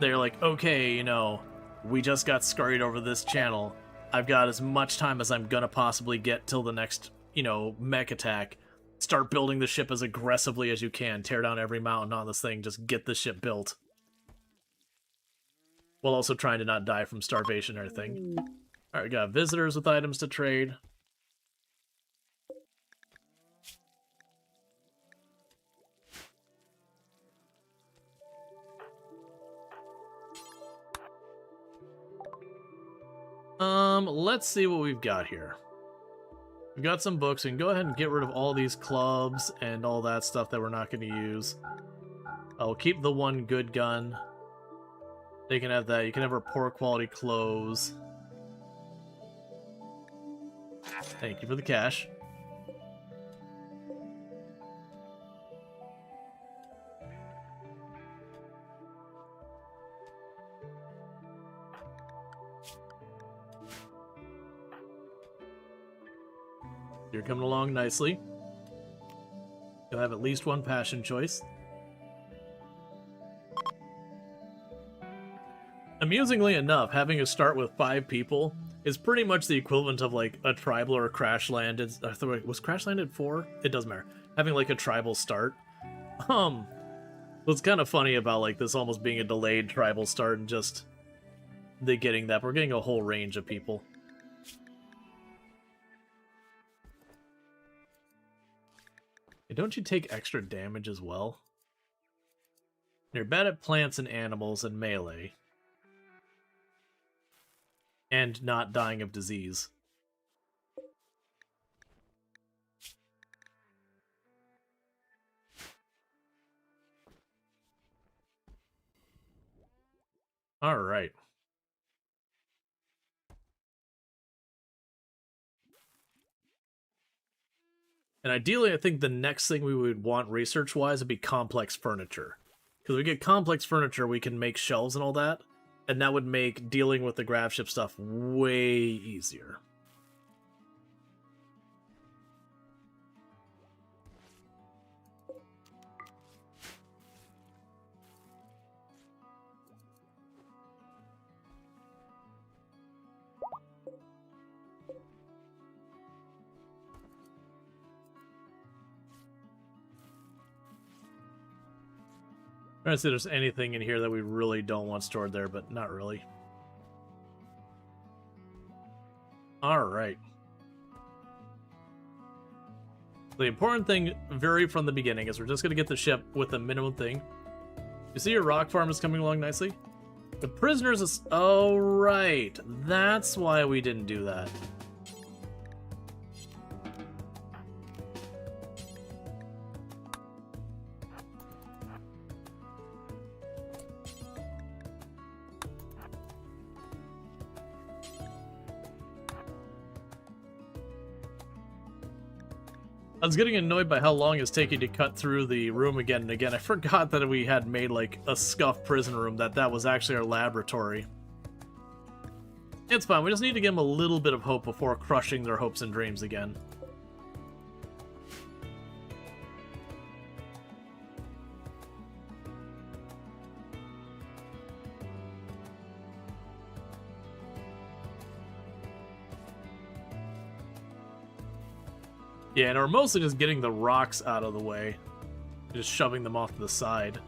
They're like, okay, you know, we just got scurried over this channel. I've got as much time as I'm gonna possibly get till the next, you know, mech attack. Start building the ship as aggressively as you can. Tear down every mountain on this thing. Just get the ship built. while also trying to not die from starvation or anything. Alright, we got visitors with items to trade. Let's see what we've got here. We've got some books. We can go ahead and get rid of all these clubs and all that stuff that we're not going to use. I'll keep the one good gun. They can have that. You can have our poor quality clothes. Thank you for the cash. You're coming along nicely. You'll have at least one passion choice. Amusingly enough, having a start with 5 people is pretty much the equivalent of like a tribal or a crash landed. Was crash landed 4? It doesn't matter. Having like a tribal start. What's kind of funny about like this almost being a delayed tribal start and just they getting that. We're getting a whole range of people. Hey, don't you take extra damage as well? You're bad at plants and animals and melee. And not dying of disease. Alright. And ideally, I think the next thing we would want research-wise would be complex furniture. Because if we get complex furniture, we can make shelves and all that. And that would make dealing with the grav ship stuff way easier. I'm trying to see if there's anything in here that we really don't want stored there, but not really. Alright. The important thing, very from the beginning, is we're just going to get the ship with the minimum thing. You see your rock farm is coming along nicely? The prisoners is... Oh, right. That's why we didn't do that. I was getting annoyed by how long it's taking to cut through the room again and again. I forgot that we had made like a scuffed prison room, that was actually our laboratory. It's fine, we just need to give them a little bit of hope before crushing their hopes and dreams again. Yeah, and we're mostly just getting the rocks out of the way. Just shoving them off to the side.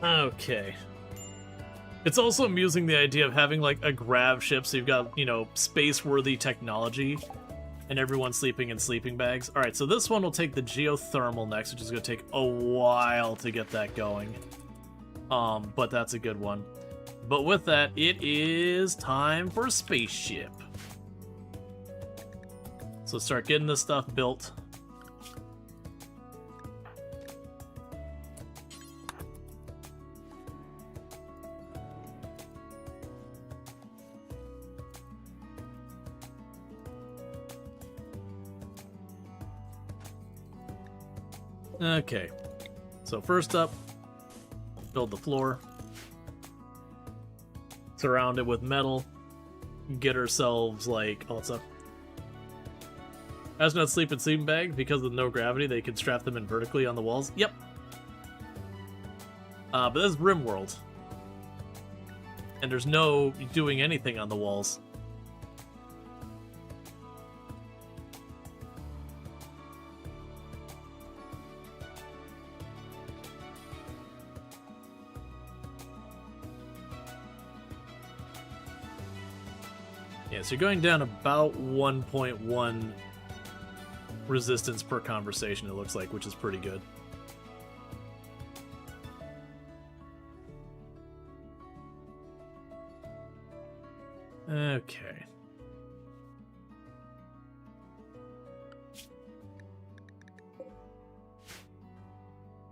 Okay. It's also amusing the idea of having, like, a grav ship, so you've got, you know, space-worthy technology, and everyone's sleeping in sleeping bags. Alright, so this one will take the geothermal next, which is going to take a while to get that going. But that's a good one. But with that, it is time for a spaceship. So start getting this stuff built. Okay, so first up, build the floor, surround it with metal, get ourselves like, oh, what's up? Astronauts sleep in sleeping bags because of no gravity. They can strap them in vertically on the walls. Yep. But this is RimWorld, and there's no doing anything on the walls. Yeah, so you're going down about 1.1 resistance per conversation, it looks like, which is pretty good. Okay.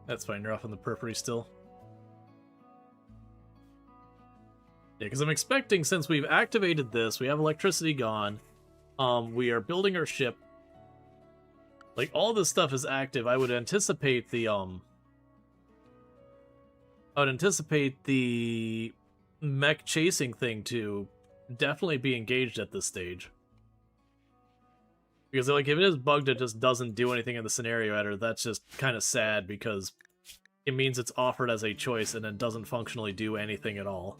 That's fine, you're off on the periphery still. Yeah, because I'm expecting, since we've activated this, we have electricity gone, we are building our ship. Like, all this stuff is active. I would anticipate the mech chasing thing to definitely be engaged at this stage. Because, like, if it is bugged, it just doesn't do anything in the scenario editor. That's just kind of sad, because it means it's offered as a choice and it doesn't functionally do anything at all.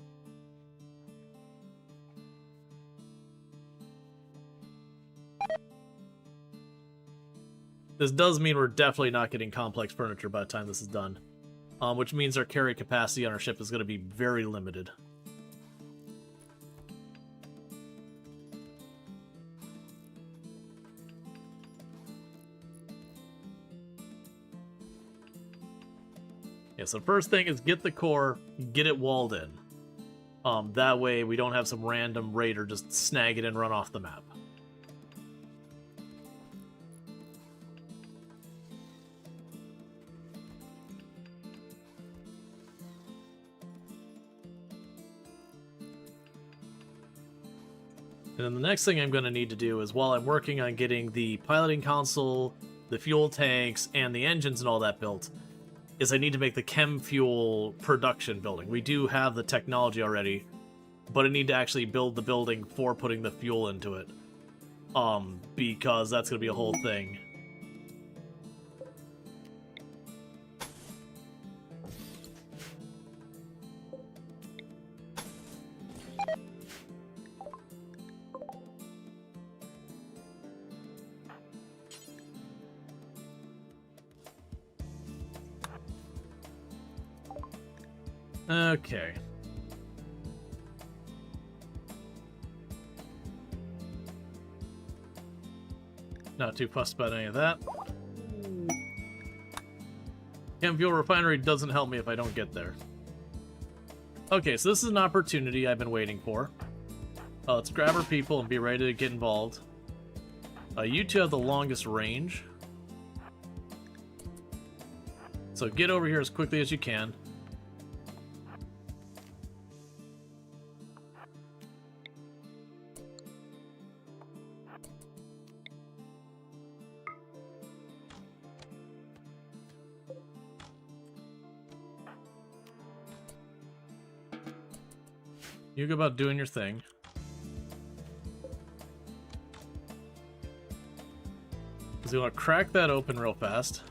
This does mean we're definitely not getting complex furniture by the time this is done. Which means our carry capacity on our ship is going to be very limited. Yeah, so first thing is get the core, get it walled in. That way we don't have some random raider just snag it and run off the map. And then the next thing I'm going to need to do is, while I'm working on getting the piloting console, the fuel tanks, and the engines and all that built, is I need to make the chem fuel production building. We do have the technology already, but I need to actually build the building for putting the fuel into it. Because that's going to be a whole thing. Okay. Not too fussed about any of that. Chem fuel refinery doesn't help me if I don't get there. Okay, so this is an opportunity I've been waiting for. Let's grab our people and be ready to get involved. You two have the longest range. So get over here as quickly as you can. You go about doing your thing. Because we want to crack that open real fast.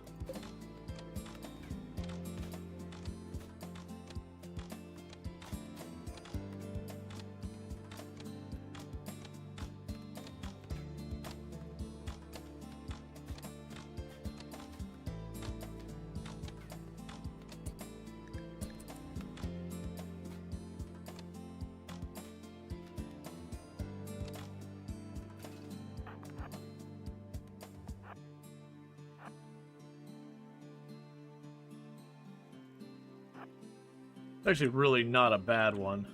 Actually, really not a bad one.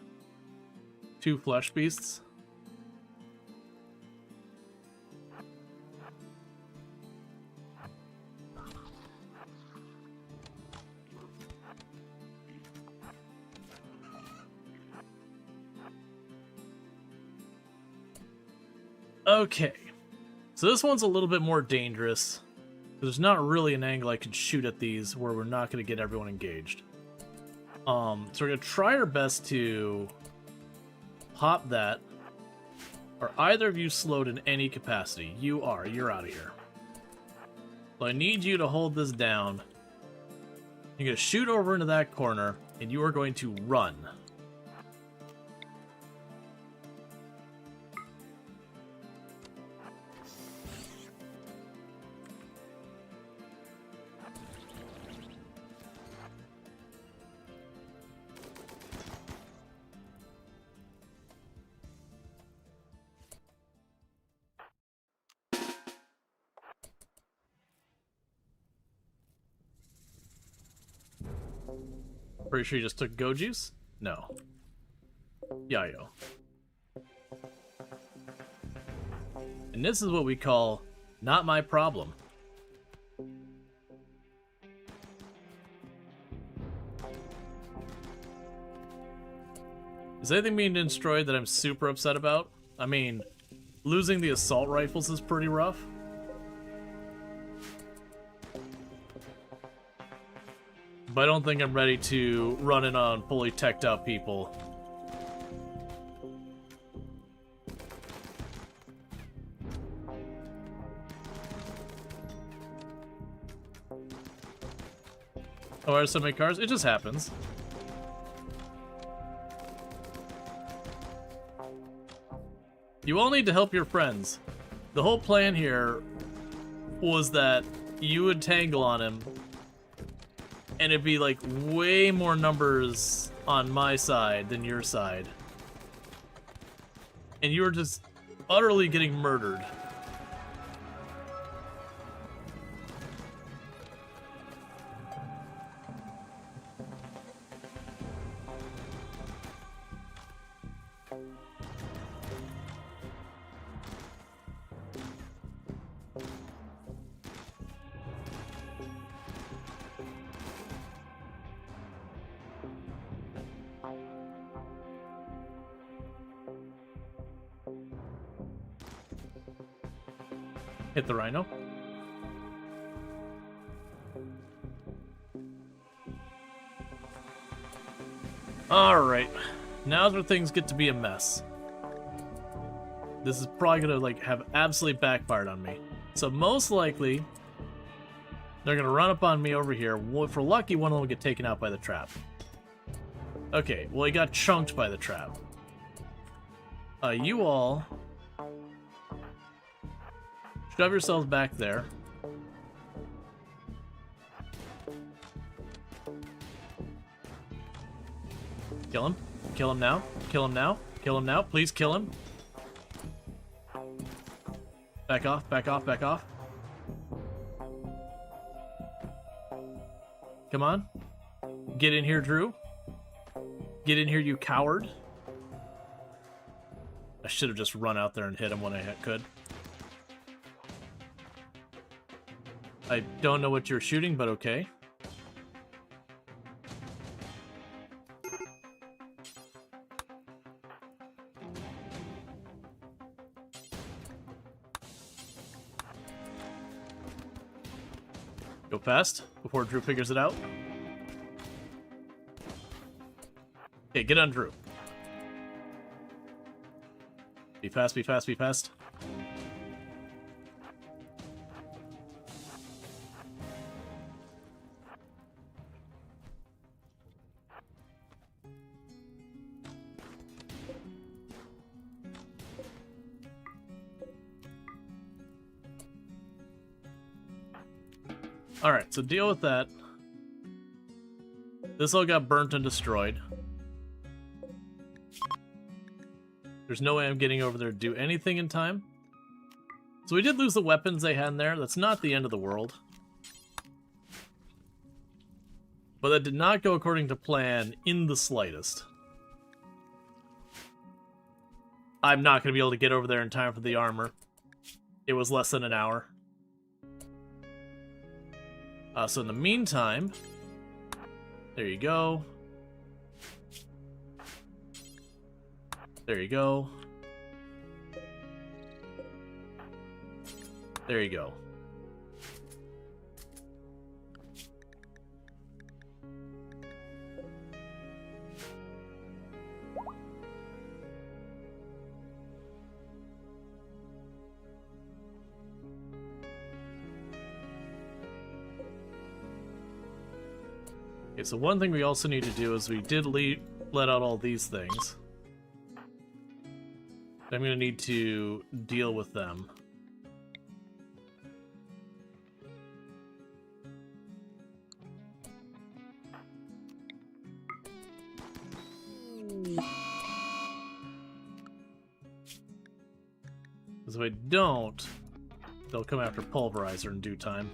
2 flesh beasts. Okay. So this one's a little bit more dangerous. There's not really an angle I can shoot at these where we're not going to get everyone engaged. So we're going to try our best to pop that. Are either of you slowed in any capacity? You are. You're out of here. So I need you to hold this down. You're going to shoot over into that corner, and you are going to run. Pretty sure you just took go juice? No. Yayo. And this is what we call not my problem. Is anything being destroyed that I'm super upset about? I mean, losing the assault rifles is pretty rough. But I don't think I'm ready to run in on fully teched out people. Oh, are so many cars? It just happens. You all need to help your friends. The whole plan here was that you would tangle on him, and it'd be like way more numbers on my side than your side. And you were just utterly getting murdered. Hit the rhino. Alright. Now's where things get to be a mess. This is probably gonna like have absolutely backfired on me. So most likely, they're gonna run up on me over here. If we're lucky, one of them will get taken out by the trap. Okay, well he got chunked by the trap. You all shove yourselves back there. Kill him. Kill him now. Kill him now. Kill him now. Please kill him. Back off, back off, back off. Come on. Get in here, Drew. Get in here, you coward. I should have just run out there and hit him when I could. I don't know what you're shooting, but okay. Go fast before Drew figures it out. Okay, get on Drew. Be fast, be fast, be fast. Alright, so deal with that. This all got burnt and destroyed. There's no way I'm getting over there to do anything in time. So we did lose the weapons they had in there. That's not the end of the world. But that did not go according to plan in the slightest. I'm not going to be able to get over there in time for the armor. It was less than an hour. So in the meantime, there you go. There you go. There you go. Okay, so one thing we also need to do is we did let out all these things. I'm going to need to deal with them. Because if I don't, they'll come after Pulverizer in due time.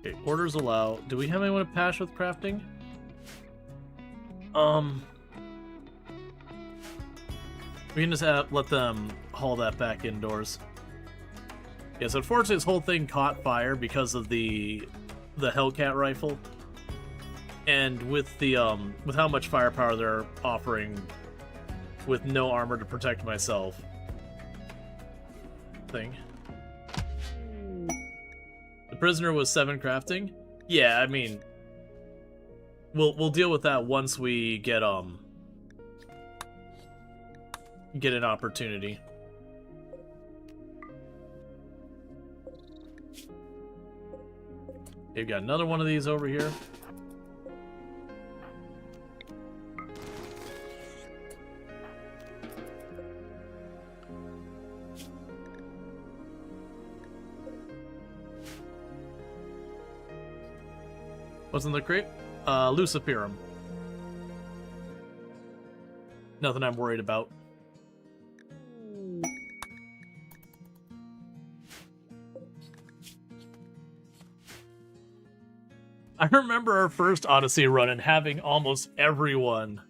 Okay, orders allow. Do we have anyone to patch with crafting? We can just let them haul that back indoors. Yes, unfortunately this whole thing caught fire because of the Hellcat rifle. And with the with how much firepower they're offering with no armor to protect myself. Thing. The prisoner was 7 crafting? Yeah, I mean we'll deal with that once we get an opportunity. You've got another one of these over here. What's in the crate? Luciferum. Nothing I'm worried about. I remember our first Odyssey run and having almost everyone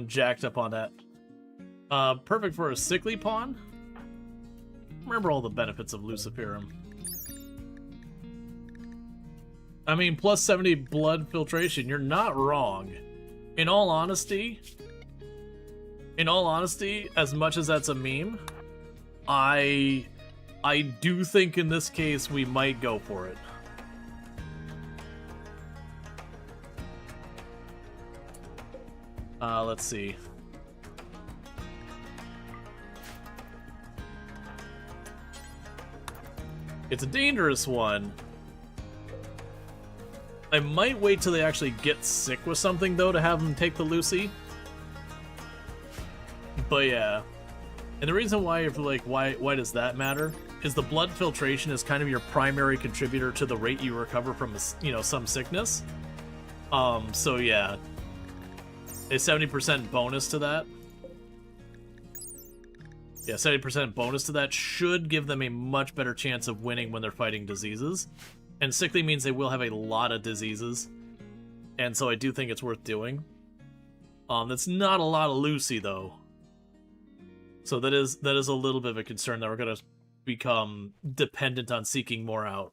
jacked up on that. Perfect for a sickly pawn. Remember all the benefits of Luciferum. I mean, plus 70 blood filtration. You're not wrong. In all honesty, as much as that's a meme, I do think in this case we might go for it. Let's see. It's a dangerous one. I might wait till they actually get sick with something, though, to have them take the Lucy. But yeah. And the reason why, if like, why does that matter? Is the blood filtration is kind of your primary contributor to the rate you recover from, some sickness. So yeah. A 70% bonus to that. Yeah, 70% bonus to that should give them a much better chance of winning when they're fighting diseases. And sickly means they will have a lot of diseases. And so I do think it's worth doing. That's not a lot of Lucy, though. So that is a little bit of a concern that we're going to become dependent on seeking more out.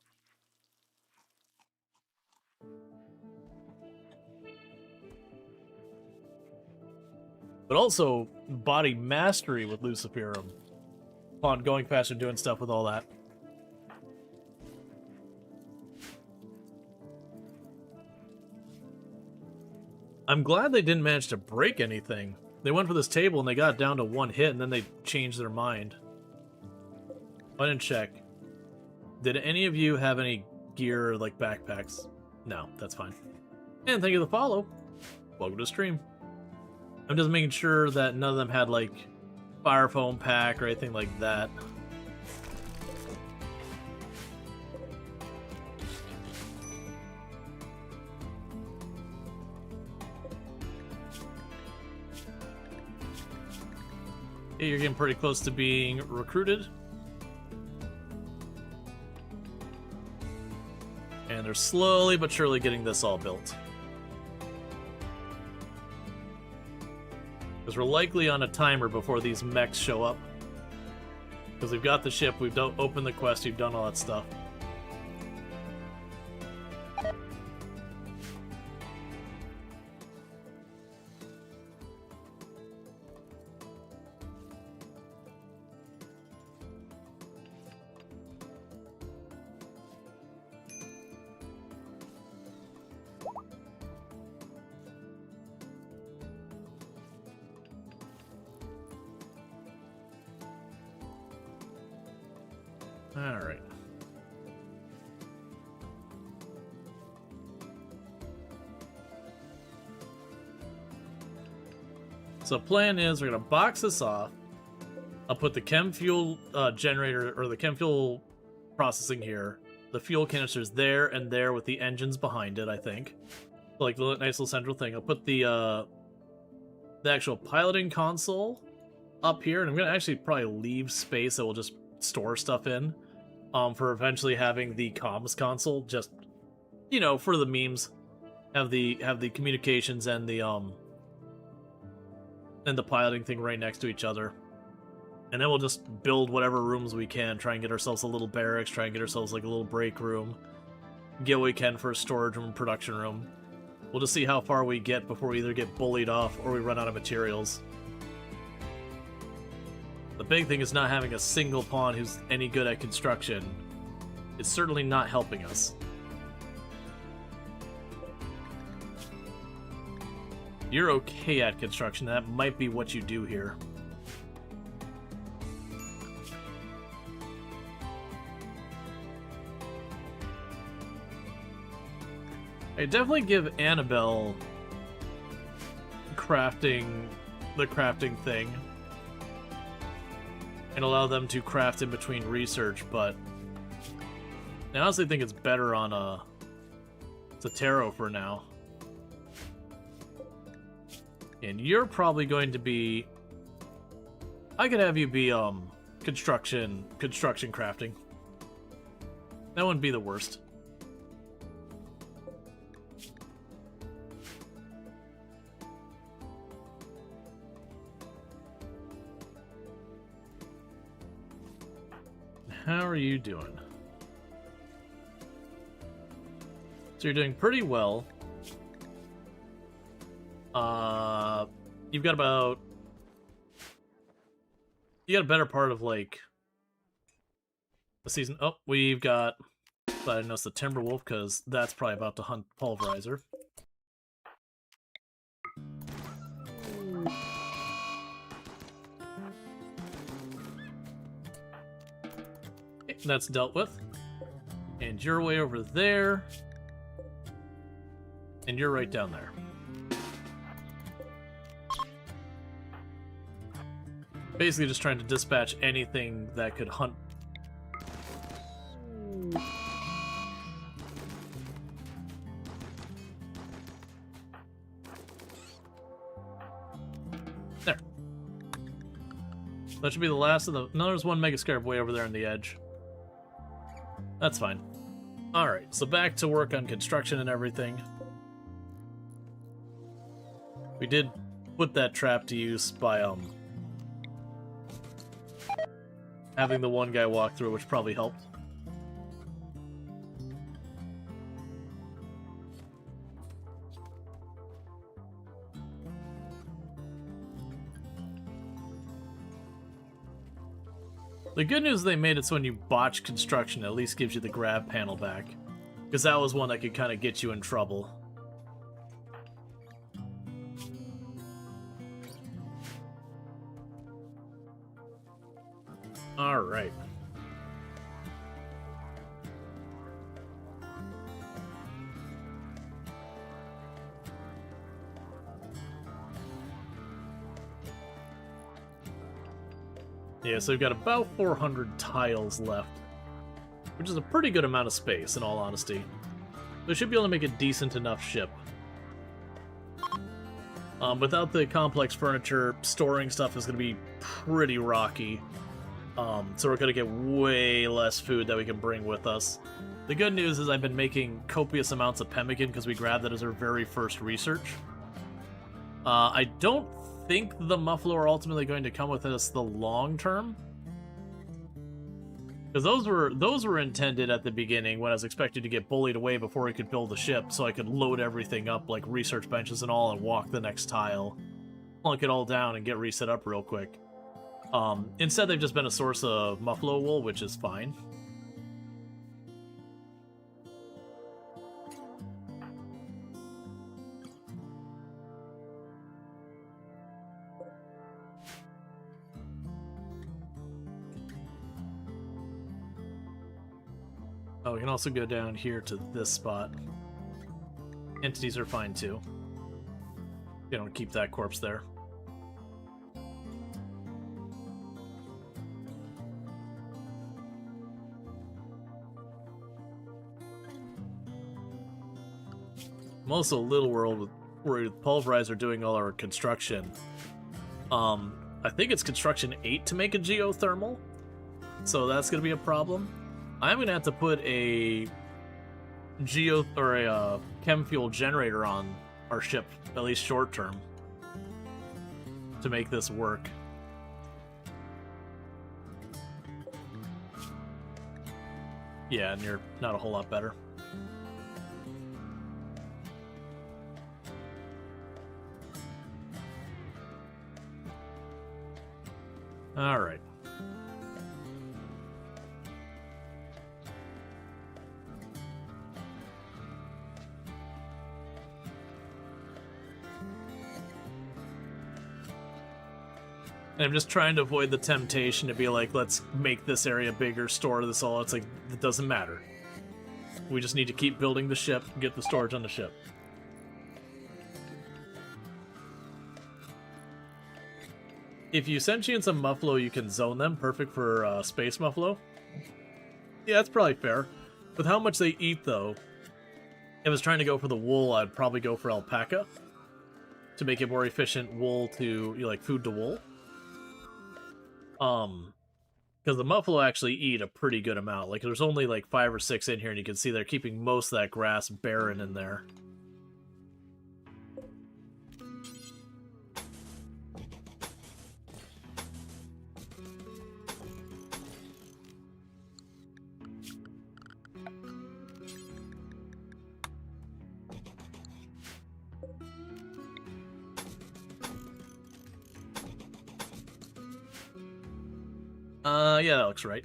But also, body mastery with Luciferum. On going faster and doing stuff with all that. I'm glad they didn't manage to break anything. They went for this table and they got down to 1 hit and then they changed their mind. I didn't check. Did any of you have any gear like backpacks? No, that's fine. And thank you for the follow. Welcome to the stream. I'm just making sure that none of them had like fire foam pack or anything like that. Yeah, you're getting pretty close to being recruited. And they're slowly but surely getting this all built. Because we're likely on a timer before these mechs show up. Because we've got the ship, we've opened the quest, we've done all that stuff. Alright. So plan is we're going to box this off. I'll put the chem fuel generator, or the chem fuel processing here. The fuel canisters there and there with the engines behind it, I think. Like the nice little central thing. I'll put the actual piloting console up here. And I'm going to actually probably leave space that we'll just store stuff in. for eventually having the comms console, just, you know, for the memes. Have the communications and the piloting thing right next to each other. And then we'll just build whatever rooms we can, try and get ourselves a little barracks, try and get ourselves like a little break room, get what we can for a storage room, production room. We'll just see how far we get before we either get bullied off or we run out of materials. The big thing is not having a single pawn who's any good at construction. It's certainly not helping us. You're okay at construction, that might be what you do here. I definitely give Annabelle the crafting thing, and allow them to craft in between research, but I honestly think it's better on a tarot for now. And you're probably going to be... I could have you be construction crafting. That wouldn't be the worst. How are you doing? So you're doing pretty well. You've got about... You got a better part of, like, a season... Oh, we've got... I noticed the Timberwolf, because that's probably about to hunt Pulverizer. Okay, that's dealt with. And you're way over there. And you're right down there. Basically just trying to dispatch anything that could hunt. There. That should be the last of the... No, there's one Mega Scarab way over there on the edge. That's fine. Alright, so back to work on construction and everything. We did put that trap to use by, having the one guy walk through, which probably helped. The good news they made it so when you botch construction, it at least gives you the grab panel back. Because that was one that could kind of get you in trouble. Alright. Yeah, so we've got about 400 tiles left, which is a pretty good amount of space, in all honesty. We should be able to make a decent enough ship. Without the complex furniture, storing stuff is going to be pretty rocky. So we're going to get way less food that we can bring with us. The good news is I've been making copious amounts of pemmican because we grabbed that as our very first research. I don't think the Muffalo are ultimately going to come with us the long term. Because those were intended at the beginning when I was expected to get bullied away before we could build a ship, so I could load everything up, like research benches and all, and walk the next tile. Plunk it all down and get reset up real quick. Instead, they've just been a source of Muffalo wool, which is fine. Oh, we can also go down here to this spot. Entities are fine too. You don't keep that corpse there. I'm also a little worried with Pulverizer doing all our construction. I think it's construction 8 to make a geothermal, so that's going to be a problem. I'm gonna have to put a chem fuel generator on our ship, at least short term, to make this work. Yeah, and you're not a whole lot better. All right. And I'm just trying to avoid the temptation to be like, let's make this area bigger, store this all. It's like, it doesn't matter. We just need to keep building the ship, get the storage on the ship. If you sentience a Muffalo, you can zone them. Perfect for Space Muffalo. Yeah, that's probably fair. With how much they eat, though, if I was trying to go for the wool, I'd probably go for alpaca to make it more efficient wool to, like, food to wool. Because the Muffalo actually eat a pretty good amount. Like, there's only like 5 or 6 in here, and you can see they're keeping most of that grass barren in there. Yeah, that looks right.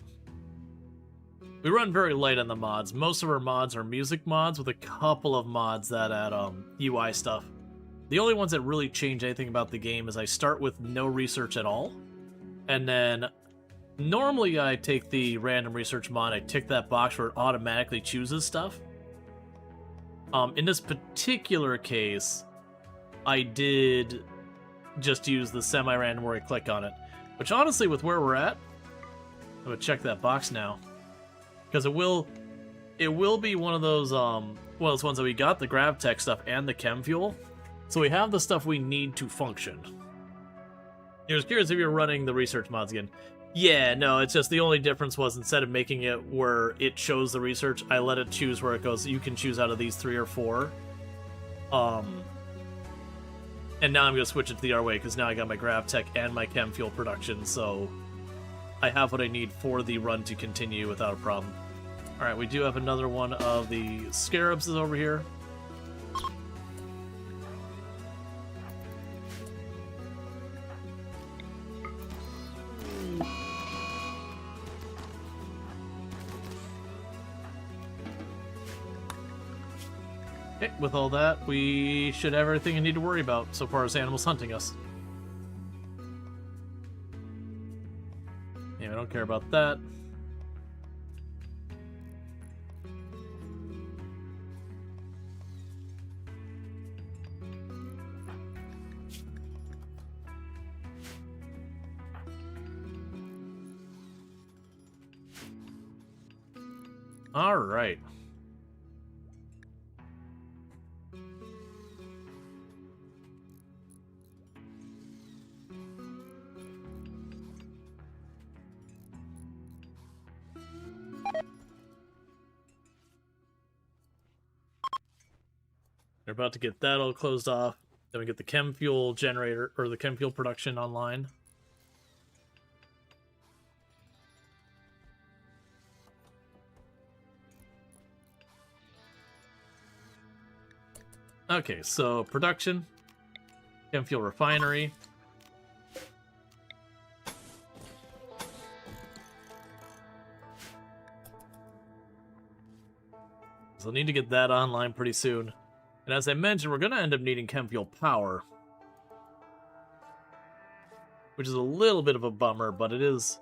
We run very light on the mods. Most of our mods are music mods, with a couple of mods that add UI stuff. The only ones that really change anything about the game is I start with no research at all, and then normally I take the random research mod, I tick that box where it automatically chooses stuff. In this particular case, I did just use the semi-random where I click on it, which honestly, with where we're at, I'm gonna check that box now, because it will be one of those ones that we got the grav tech stuff and the chem fuel, so we have the stuff we need to function. I was curious if you're running the research mods again. Yeah, no, it's just the only difference was instead of making it where it shows the research, I let it choose where it goes. You can choose out of these 3 or 4. And now I'm gonna switch it to the other way because now I got my grav tech and my chem fuel production, so I have what I need for the run to continue without a problem. Alright, we do have another one of the scarabs is over here. Okay, with all that, we should have everything we need to worry about so far as animals hunting us. Yeah, I don't care about that. All right. They're about to get that all closed off. Then we get the chem fuel generator, or the chem fuel production online. Okay, so production, chem fuel refinery. So we'll need to get that online pretty soon. And as I mentioned, we're going to end up needing chem fuel power, which is a little bit of a bummer, but it is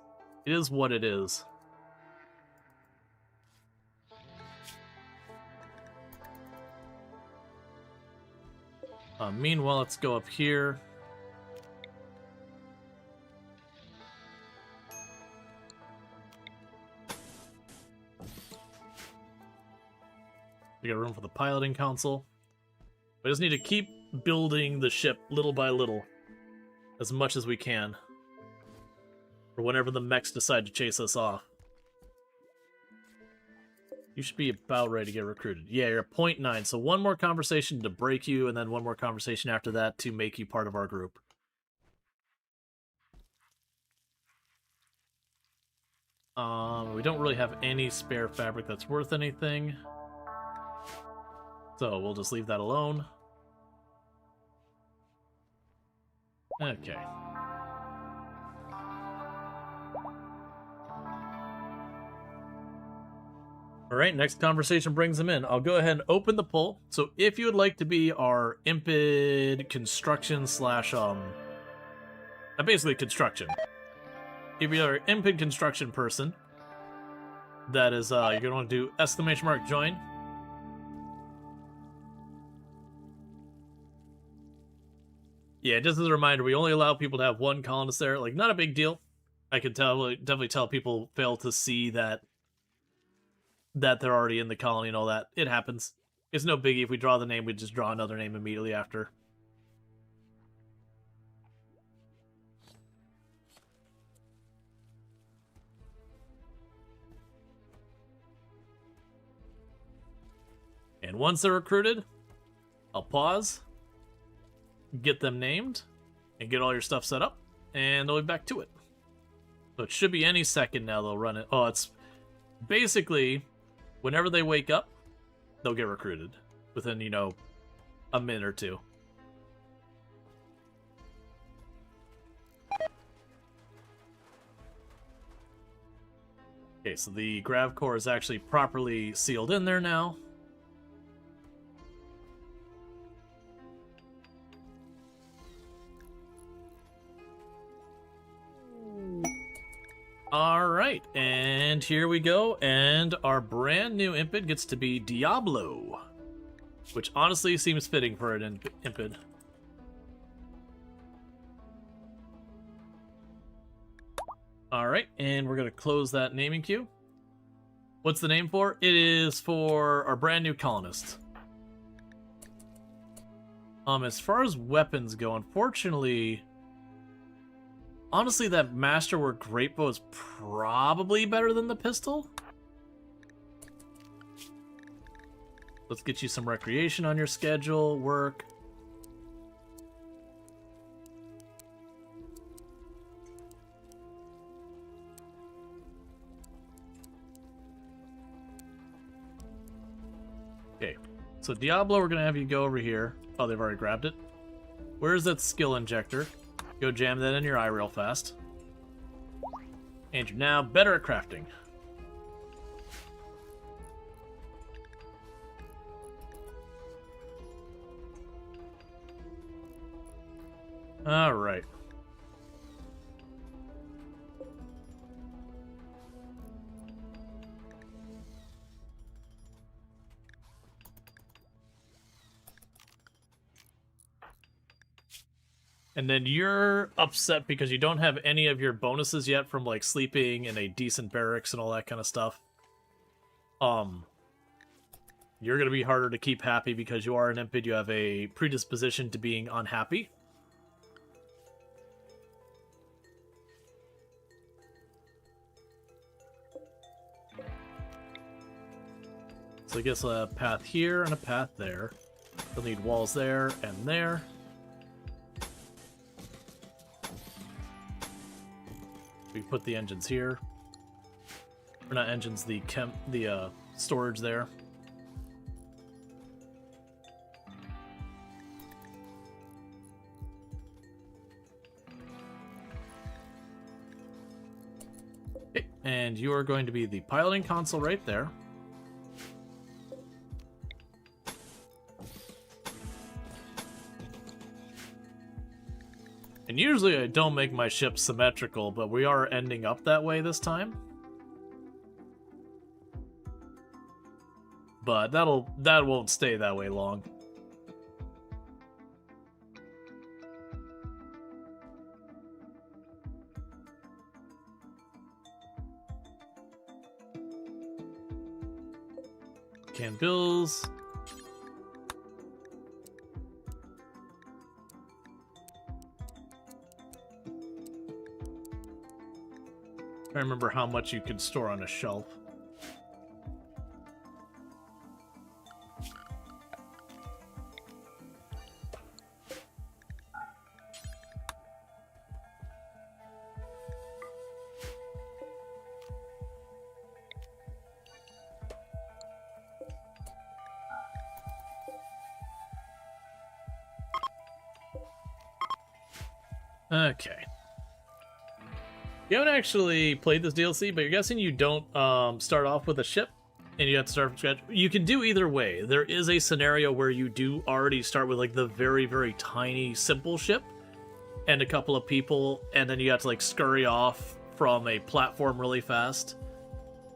what it is. Meanwhile, let's go up here. We got room for the piloting console. We just need to keep building the ship little by little, as much as we can, for whenever the mechs decide to chase us off. You should be about ready to get recruited. Yeah, you're at 0.9, so one more conversation to break you, and then one more conversation after that to make you part of our group. We don't really have any spare fabric that's worth anything. So we'll just leave that alone. Okay. Alright, next conversation brings them in. I'll go ahead and open the poll. So if you would like to be our Impid construction slash, basically construction. If you're an Impid construction person, that is, you're going to want to do ! join. Yeah, just as a reminder, we only allow people to have one colonist there. Like, not a big deal. I can definitely tell people fail to see that they're already in the colony and all that. It happens. It's no biggie. If we draw the name, we just draw another name immediately after. And once they're recruited, I'll pause, get them named, and get all your stuff set up, and they'll be back to it. So it should be any second now they'll run it. Oh, it's basically whenever they wake up, they'll get recruited within, you know, a minute or two. Okay, so the grav core is actually properly sealed in there now. Alright, and here we go, and our brand new Impid gets to be Diablo, which honestly seems fitting for an Impid. Alright, and we're going to close that naming queue. What's the name for? It is for our brand new colonist. As far as weapons go, unfortunately, honestly, that Masterwork Greatbow is probably better than the pistol. Let's get you some recreation on your schedule, work. Okay, so Diablo, we're gonna have you go over here. Oh, they've already grabbed it. Where's that skill injector? Go jam that in your eye real fast. And you're now better at crafting. Alright. And then you're upset because you don't have any of your bonuses yet from, like, sleeping in a decent barracks and all that kind of stuff. You're going to be harder to keep happy because you are an Impid. You have a predisposition to being unhappy. So I guess a path here and a path there. They'll need walls there and there. We put the engines here. Or not engines, the storage there. Okay, and you are going to be the piloting console right there. And usually I don't make my ship symmetrical, but we are ending up that way this time. But that won't stay that way long. Can bills. I remember how much you could store on a shelf. Okay. You haven't actually played this DLC, but you're guessing you don't start off with a ship and you have to start from scratch. You can do either way. There is a scenario where you do already start with like the very, very tiny, simple ship and a couple of people, and then you have to like scurry off from a platform really fast.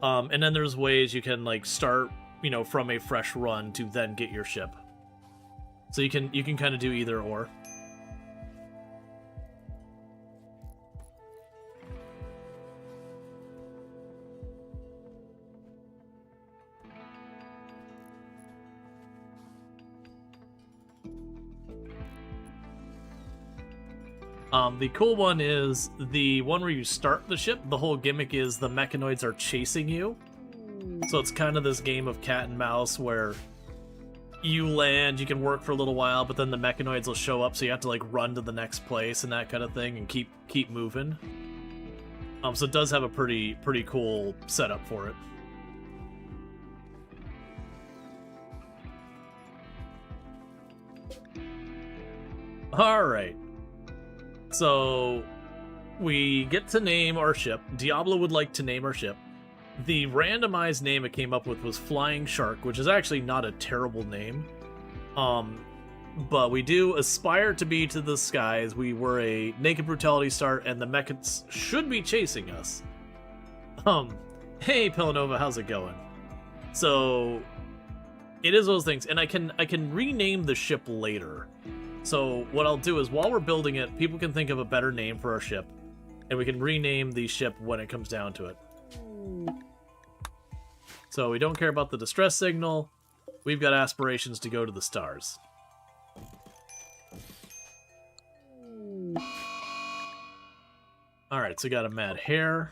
And then there's ways you can like start, you know, from a fresh run to then get your ship. So you can kind of do either or. The cool one is the one where you start the ship. The whole gimmick is the mechanoids are chasing you. So it's kind of this game of cat and mouse where you land, you can work for a little while, but then the mechanoids will show up, so you have to like run to the next place and that kind of thing and keep moving. So it does have a pretty cool setup for it. Alright. So we get to name our ship. Diablo would like to name our ship. The randomized name it came up with was Flying Shark, which is actually not a terrible name. But we do aspire to be to the skies. We were a Naked Brutality start, and the Mechs should be chasing us. Hey Pillanova, how's it going? So it is those things, and I can rename the ship later. So what I'll do is while we're building it, people can think of a better name for our ship, and we can rename the ship when it comes down to it. So we don't care about the distress signal. We've got aspirations to go to the stars. Alright, so we got a mad hare.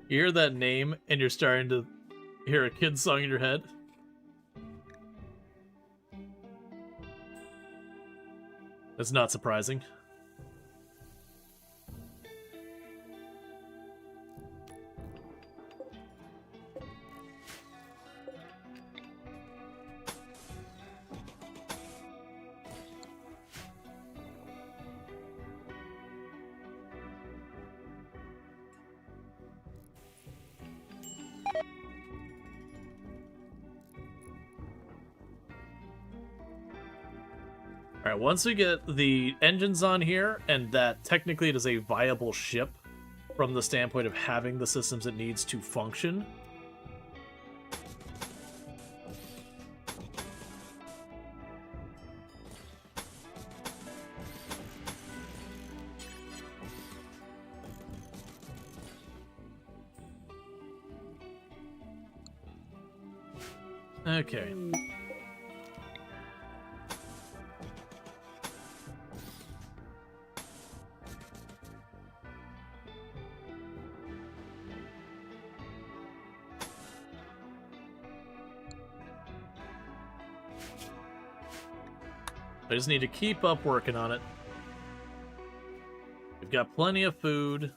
You hear that name, and you're starting to hear a kid's song in your head. That's not surprising. Alright, once we get the engines on here, and that technically it is a viable ship from the standpoint of having the systems it needs to function. Okay. I just need to keep up working on it. We've got plenty of food.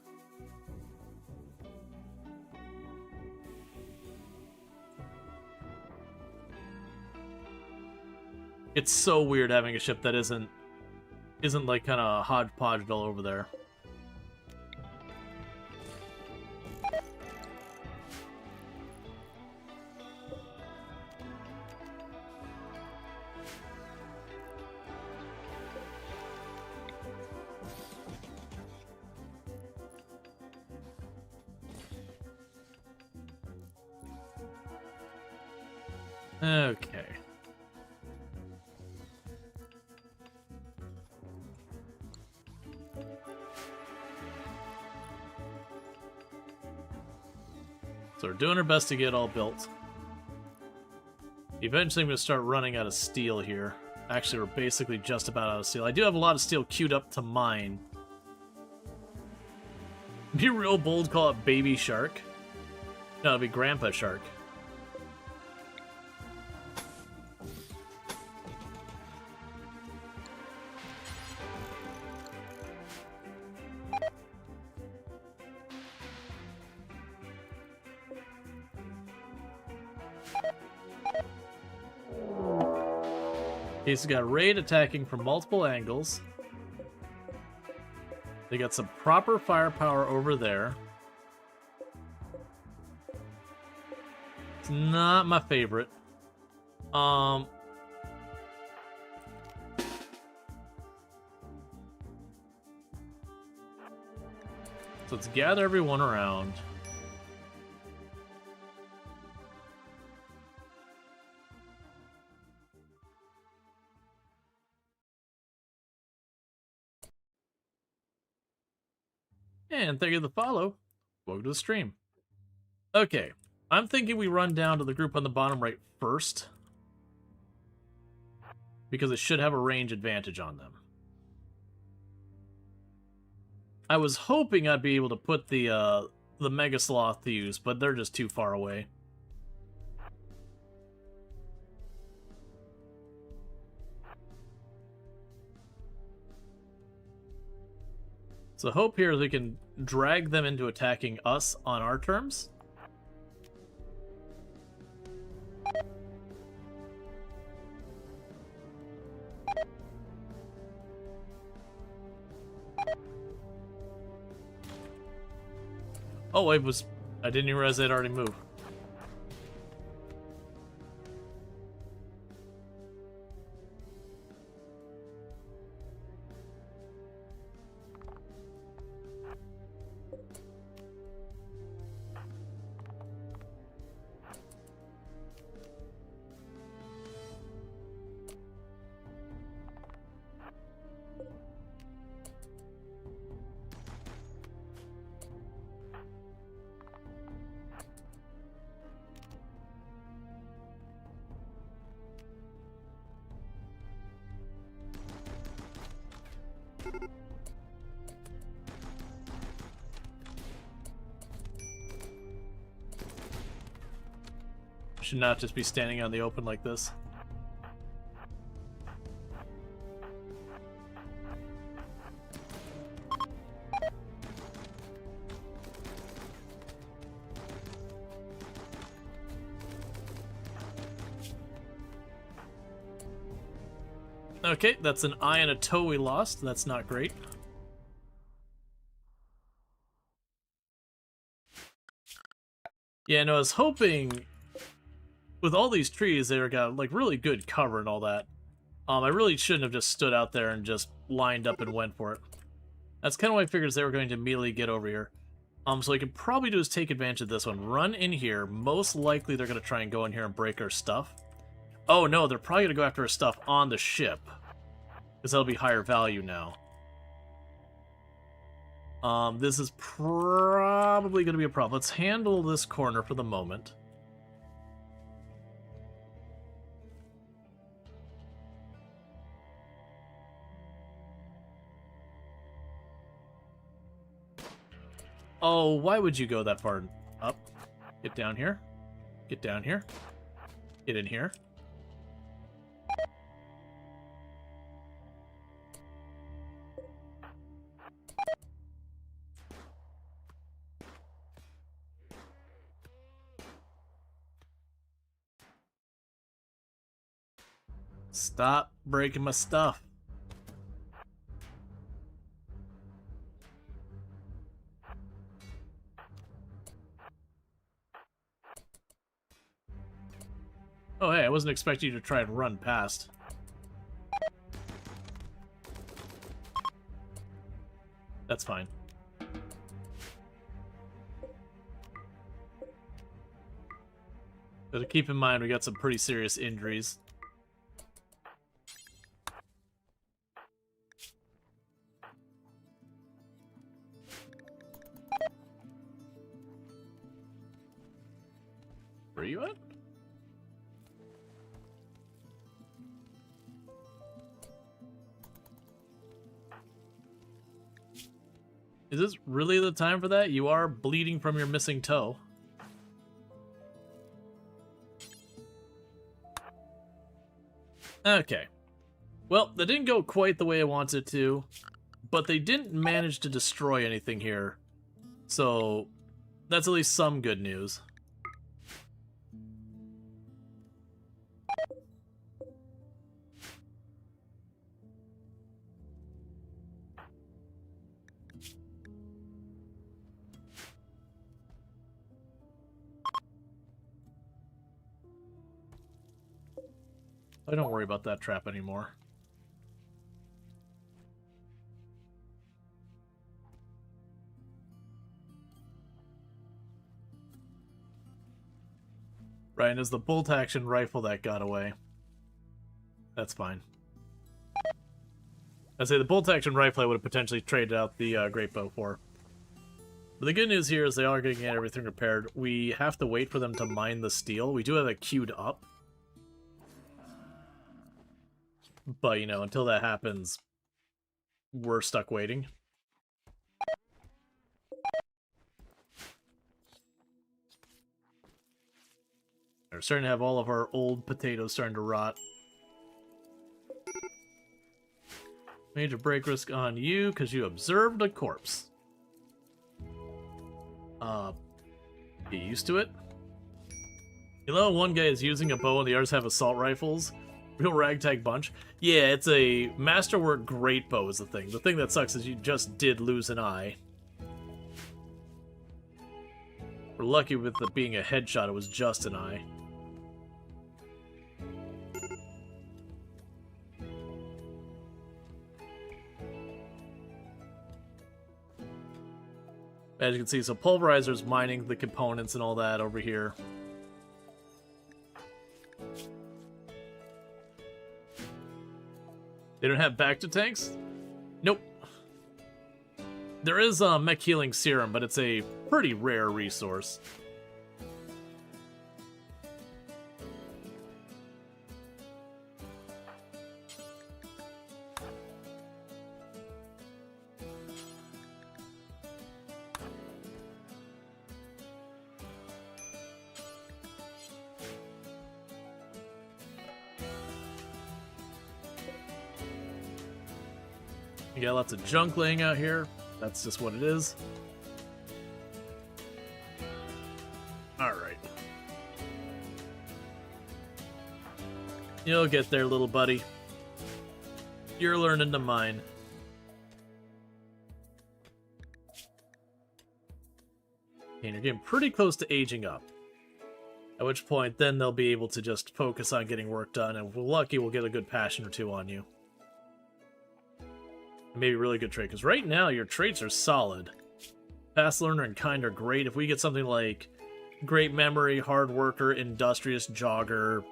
It's so weird having a ship that isn't like kind of hodgepodged all over there. Okay. So we're doing our best to get it all built. Eventually I'm going to start running out of steel here. Actually, we're basically just about out of steel. I do have a lot of steel queued up to mine. Be real bold, call it Baby Shark. No, it'll be Grandpa Shark. He's got raid attacking from multiple angles. They got some proper firepower over there. It's not my favorite. So let's gather everyone around. And thank you for the follow. Welcome to the stream. Okay, I'm thinking we run down to the group on the bottom right first, because it should have a range advantage on them. I was hoping I'd be able to put the Mega Sloth to use, but they're just too far away. So hope here is we can drag them into attacking us on our terms. Oh, I didn't even realize they'd already moved. Should not just be standing on the open like this. Okay, that's an eye and a toe we lost. That's not great. Yeah, no, I was hoping with all these trees, they got like really good cover and all that. I really shouldn't have just stood out there and just lined up and went for it. That's kind of what I figured they were going to immediately get over here. So what we can probably do is take advantage of this one. Run in here. Most likely they're going to try and go in here and break our stuff. Oh no, they're probably going to go after our stuff on the ship, because that'll be higher value now. This is probably going to be a problem. Let's handle this corner for the moment. Oh, why would you go that far up? Get down here. Get down here. Get in here. Stop breaking my stuff. Oh, hey, I wasn't expecting you to try and run past. That's fine. But to keep in mind, we got some pretty serious injuries. Where are you at? Is this really the time for that? You are bleeding from your missing toe. Okay. Well, that didn't go quite the way I wanted it to, but they didn't manage to destroy anything here. So, that's at least some good news. I don't worry about that trap anymore. Right, and it's the bolt-action rifle that got away. That's fine. I'd say the bolt-action rifle I would have potentially traded out the great bow for. But the good news here is they are going to get everything repaired. We have to wait for them to mine the steel. We do have it queued up. But, you know, until that happens, we're stuck waiting. We're starting to have all of our old potatoes starting to rot. Major break risk on you because you observed a corpse. Get used to it. You know, one guy is using a bow and the others have assault rifles. Real ragtag bunch. Yeah, it's a masterwork great bow is the thing. The thing that sucks is you just did lose an eye. We're lucky with it being a headshot, it was just an eye. As you can see, so Pulverizer's mining the components and all that over here. They don't have back-to-tanks? Nope. There is a mech healing serum, but it's a pretty rare resource. You got lots of junk laying out here. That's just what it is. Alright. You'll get there, little buddy. You're learning to mine. And you're getting pretty close to aging up. At which point, then they'll be able to just focus on getting work done, and if we're lucky, we'll get a good passion or two on you. Maybe a really good trait, because right now your traits are solid. Fast learner and kind are great. If we get something like great memory, hard worker, industrious, jogger,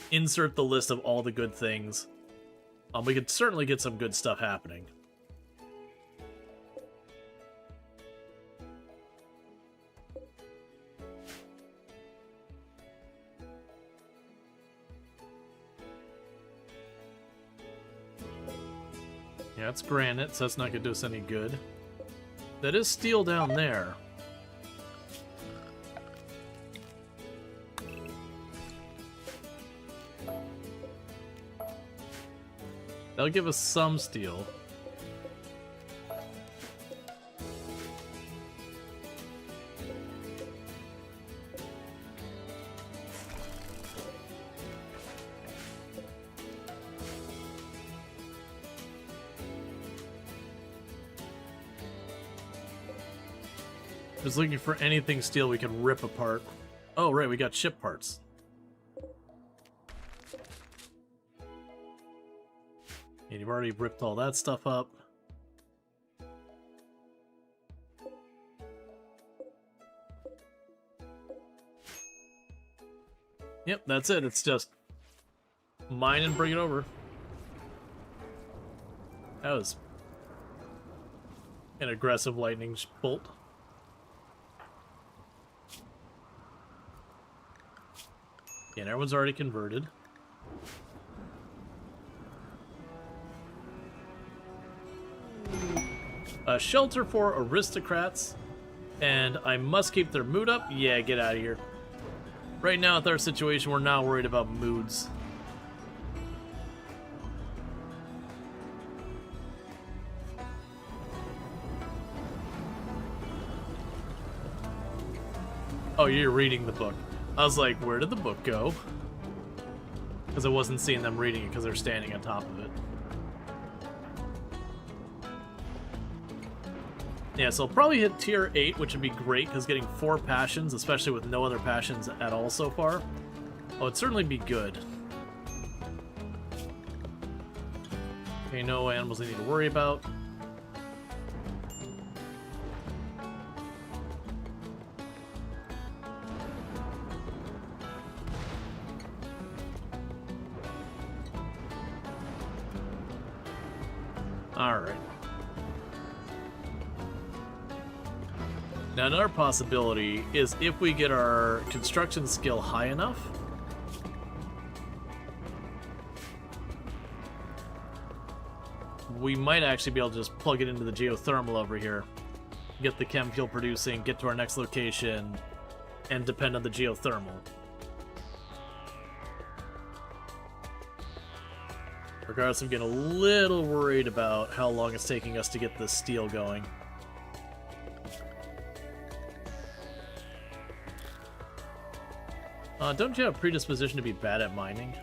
insert the list of all the good things, we could certainly get some good stuff happening. Yeah, it's granite, so that's not going to do us any good. That is steel down there. That'll give us some steel. Just looking for anything steel we can rip apart. Oh, right, we got ship parts. And you've already ripped all that stuff up. Yep, that's it. It's just mine and bring it over. That was an aggressive lightning bolt. And everyone's already converted. A shelter for aristocrats. And I must keep their mood up? Yeah, get out of here. Right now, with our situation, we're not worried about moods. Oh, you're reading the book. I was like, where did the book go? Because I wasn't seeing them reading it because they're standing on top of it. Yeah, so I'll probably hit tier 8, which would be great, because getting 4 passions, especially with no other passions at all so far, would certainly be good. Okay, no animals I need to worry about. Alright. Now another possibility is if we get our construction skill high enough, we might actually be able to just plug it into the geothermal over here, get the chem fuel producing, get to our next location, and depend on the geothermal. Regardless, I'm getting a little worried about how long it's taking us to get this steel going. Don't you have a predisposition to be bad at mining?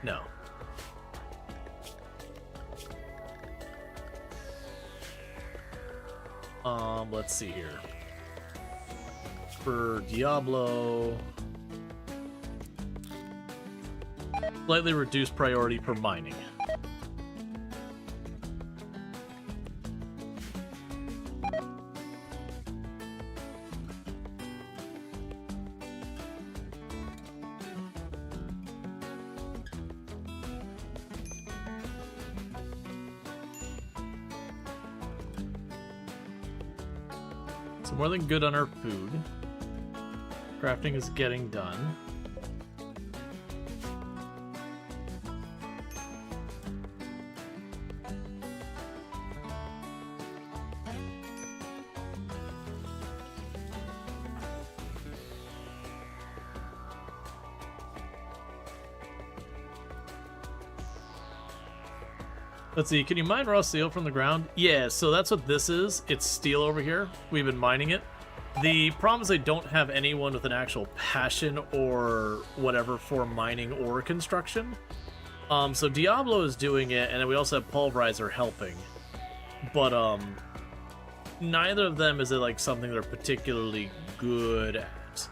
No. Let's see here. For Diablo... Slightly reduced priority for mining. So more than good on our food. Crafting is getting done. Let's see, can you mine raw steel from the ground? Yeah, so that's what this is. It's steel over here. We've been mining it. The problem is I don't have anyone with an actual passion or whatever for mining or construction. So Diablo is doing it, and then we also have Pulverizer helping. But, neither of them is it like something they're particularly good at.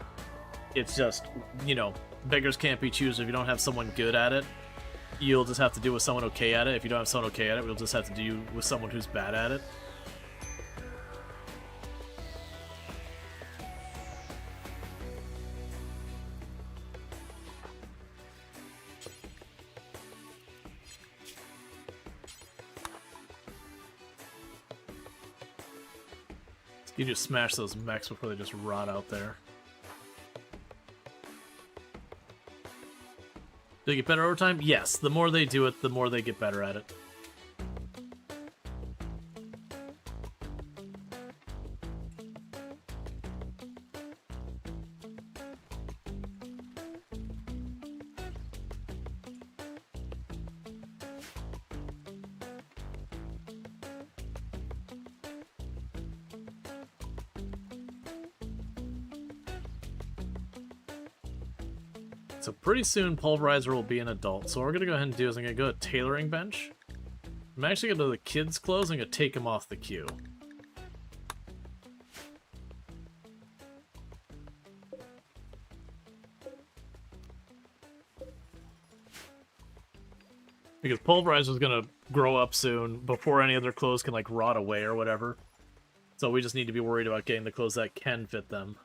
It's just, you know, beggars can't be choosers. If you don't have someone good at it, you'll just have to do with someone okay at it. If you don't have someone okay at it, we'll just have to do with someone who's bad at it. You just smash those mechs before they just rot out there. Do they get better over time? Yes. The more they do it, the more they get better at it. So pretty soon, Pulverizer will be an adult. So what we're going to go ahead and do is I'm going to go to Tailoring Bench. I'm actually going to go to the kids' clothes and I'm going to take him off the queue. Because Pulverizer is going to grow up soon before any other clothes can like rot away or whatever. So we just need to be worried about getting the clothes that can fit them.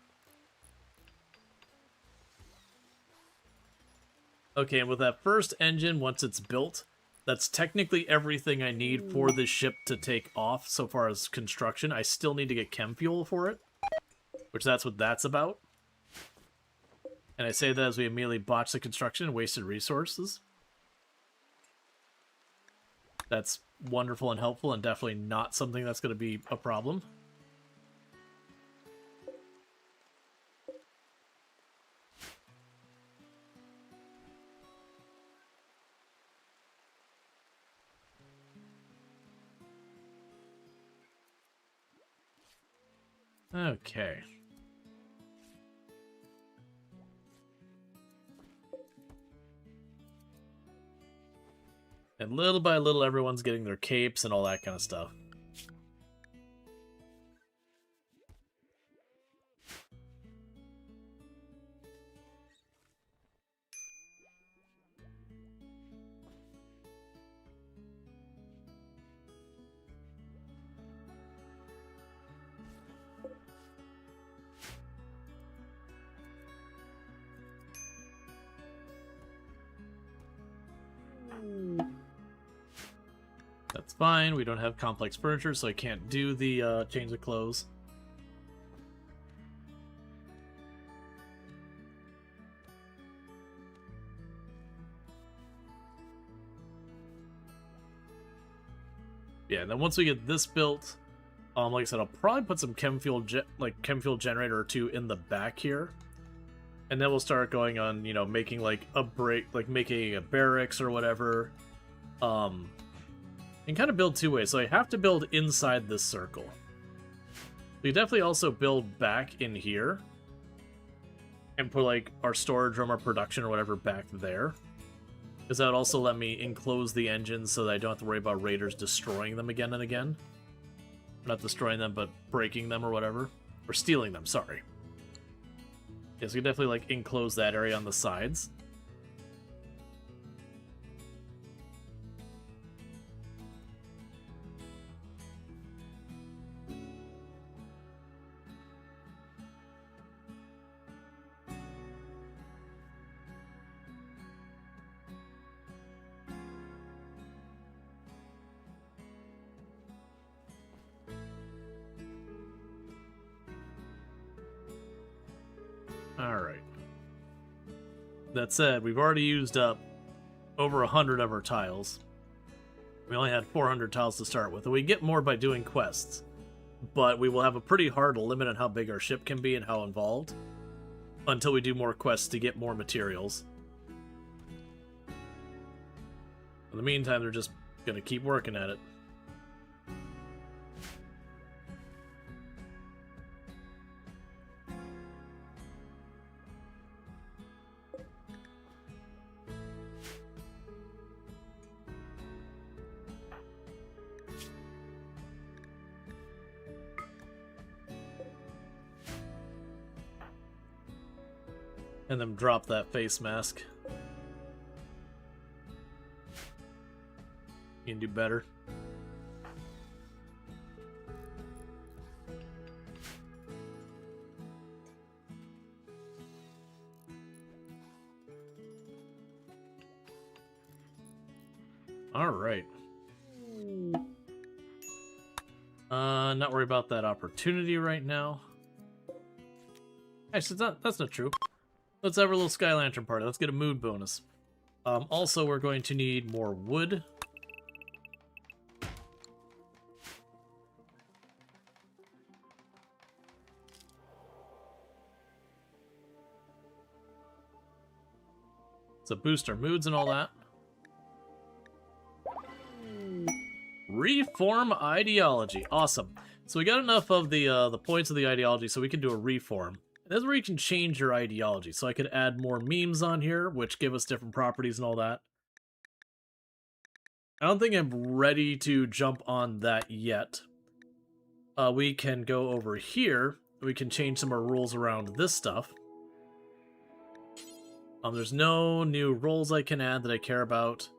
Okay, and with that first engine, once it's built, that's technically everything I need for this ship to take off so far as construction. I still need to get chem fuel for it, which that's what that's about. And I say that as we immediately botched the construction and wasted resources. That's wonderful and helpful and definitely not something that's going to be a problem. Okay. And little by little, everyone's getting their capes and all that kind of stuff. It's fine. We don't have complex furniture, so I can't do the change of clothes. Yeah, and then once we get this built, like I said, I'll probably put some chem fuel generator or two in the back here, and then we'll start going on, you know, making like a making a barracks or whatever, and kind of build two ways. So I have to build inside this circle. We definitely also build back in here, and put like our storage room, our production or whatever back there. Because that would also let me enclose the engines so that I don't have to worry about raiders destroying them again and again. Not destroying them, but breaking them or whatever. Or stealing them, sorry. Yeah, so we definitely like enclose that area on the sides. Alright. That said, we've already used up over 100 of our tiles. We only had 400 tiles to start with, and we get more by doing quests. But we will have a pretty hard limit on how big our ship can be and how involved, until we do more quests to get more materials. In the meantime, they're just gonna keep working at it. And then drop that face mask. You can do better. All right. Not worry about that opportunity right now. Actually, that's not true. Let's have our little Sky Lantern party. Let's get a mood bonus. Also, we're going to need more wood. So boost our moods and all that. Reform ideology. Awesome. So we got enough of the points of the ideology so we can do a reform. That's where you can change your ideology. So I could add more memes on here, which give us different properties and all that. I don't think I'm ready to jump on that yet. We can go over here. We can change some of our rules around this stuff. There's no new roles I can add that I care about.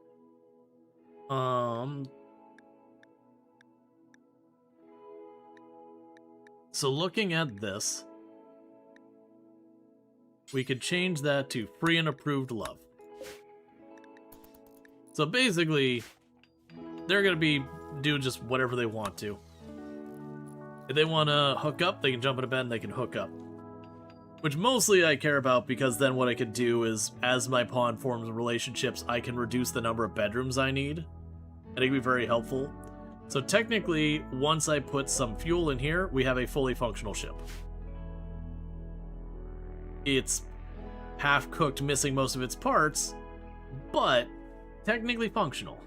So looking at this, we could change that to free and approved love. So basically, they're going to be doing just whatever they want to. If they want to hook up, they can jump in a bed and they can hook up. Which mostly I care about because then what I could do is, as my pawn forms relationships, I can reduce the number of bedrooms I need. And it can be very helpful. So technically, once I put some fuel in here, we have a fully functional ship. It's half-cooked, missing most of its parts, but technically functional.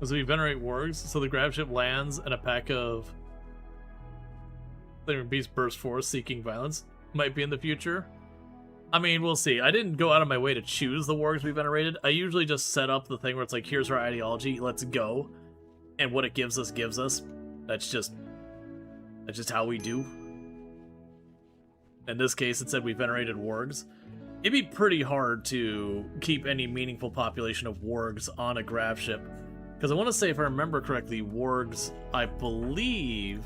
So we venerate wargs, so the grab ship lands and a pack of Flaming Beasts burst forth seeking violence. Might be in the future. I mean, we'll see. I didn't go out of my way to choose the wargs we venerated. I usually just set up the thing where it's like, here's our ideology, let's go. And what it gives us, gives us. That's just how we do. In this case, it said we venerated wargs. It'd be pretty hard to keep any meaningful population of wargs on a grav ship. Because I want to say, if I remember correctly, wargs, I believe,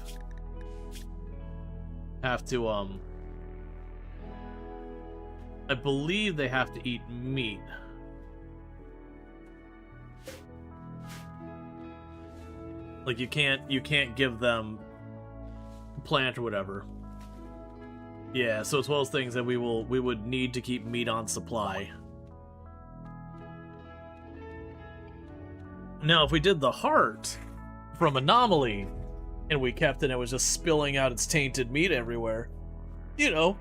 have to, I believe they have to eat meat. Like, you can't give them plant or whatever. Yeah, so it's one of those things that we would need to keep meat on supply. Now, if we did the heart from Anomaly, and we kept it and it was just spilling out its tainted meat everywhere, you know,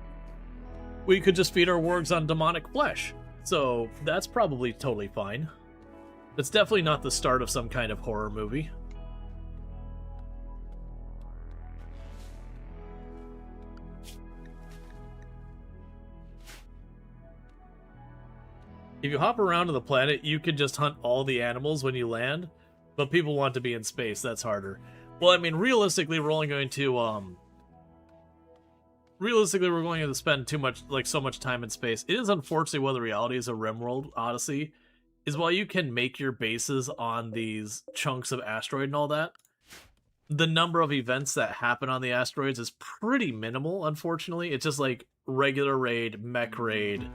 we could just feed our wargs on demonic flesh. So that's probably totally fine. It's definitely not the start of some kind of horror movie. If you hop around to the planet, you can just hunt all the animals when you land, but people want to be in space. That's harder. Well, I mean, realistically, we're only going to, realistically, we're going to spend so much time in space. It is unfortunately one of the realities of RimWorld Odyssey, is while you can make your bases on these chunks of asteroid and all that, the number of events that happen on the asteroids is pretty minimal, unfortunately. It's just like regular raid, mech raid,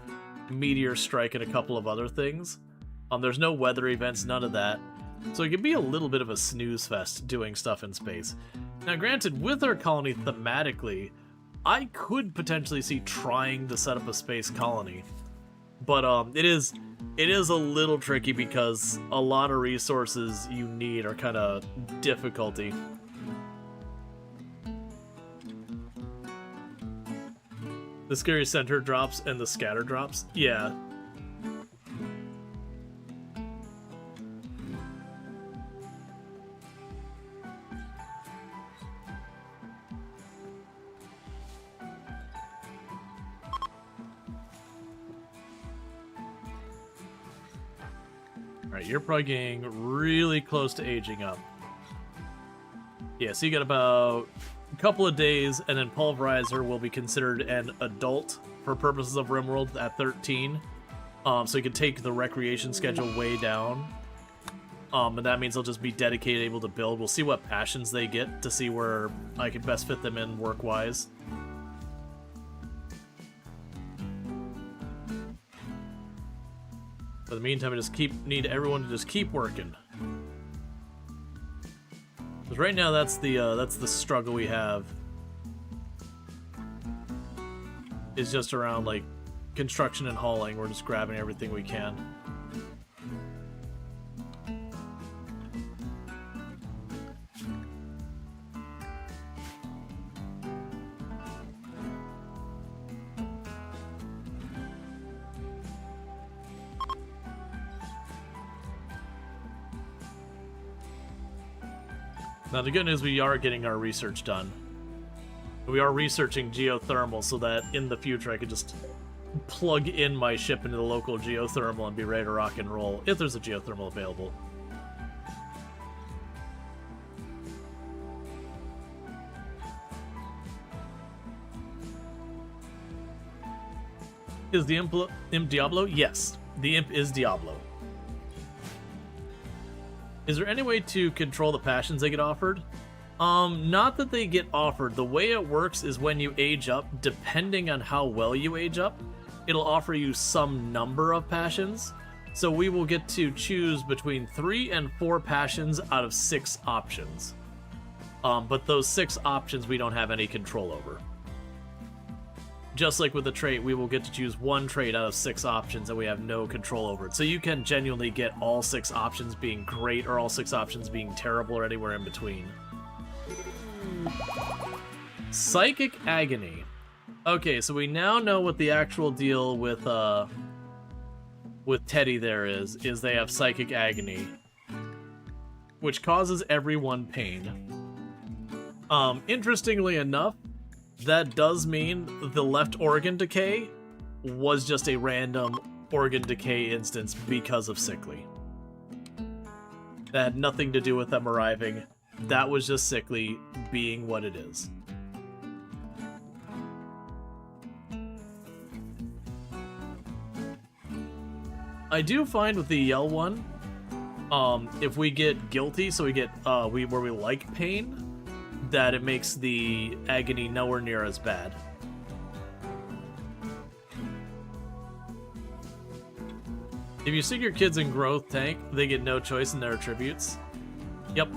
meteor strike, and a couple of other things. There's no weather events, none of that. So it can be a little bit of a snooze fest doing stuff in space. Now granted, with our colony thematically, I could potentially see trying to set up a space colony. But it is a little tricky because a lot of resources you need are kind of difficulty. The scary center drops and the scatter drops? Yeah. Alright, you're probably getting really close to aging up. Yeah, so you got about a couple of days, and then Pulverizer will be considered an adult for purposes of RimWorld at 13. So you can take the recreation schedule way down. And that means they'll just be dedicated, able to build. We'll see what passions they get to see where I can best fit them in work-wise. For the meantime, I just need everyone to just keep working. Because right now, that's the struggle we have. Is just around like construction and hauling. We're just grabbing everything we can. Now the good news, we are getting our research done. We are researching geothermal so that in the future I could just plug in my ship into the local geothermal and be ready to rock and roll, if there's a geothermal available. Is the imp Diablo? Yes, the imp is Diablo. Is there any way to control the passions they get offered? Not that they get offered. The way it works is when you age up, depending on how well you age up, it'll offer you some number of passions. So we will get to choose between 3 and 4 passions out of 6 options. But those 6 options we don't have any control over. Just like with the trait, we will get to choose 1 trait out of 6 options and we have no control over it. So you can genuinely get all 6 options being great or all 6 options being terrible or anywhere in between. Psychic Agony. Okay, so we now know what the actual deal with Teddy there is they have Psychic Agony, which causes everyone pain. Interestingly enough, that does mean the left organ decay was just a random organ decay instance because of Sickly. That had nothing to do with them arriving. That was just Sickly being what it is. I do find with the Yell one, if we get guilty, so we get where we like pain, that it makes the agony nowhere near as bad. If you stick your kids in growth tank, they get no choice in their attributes. Yep.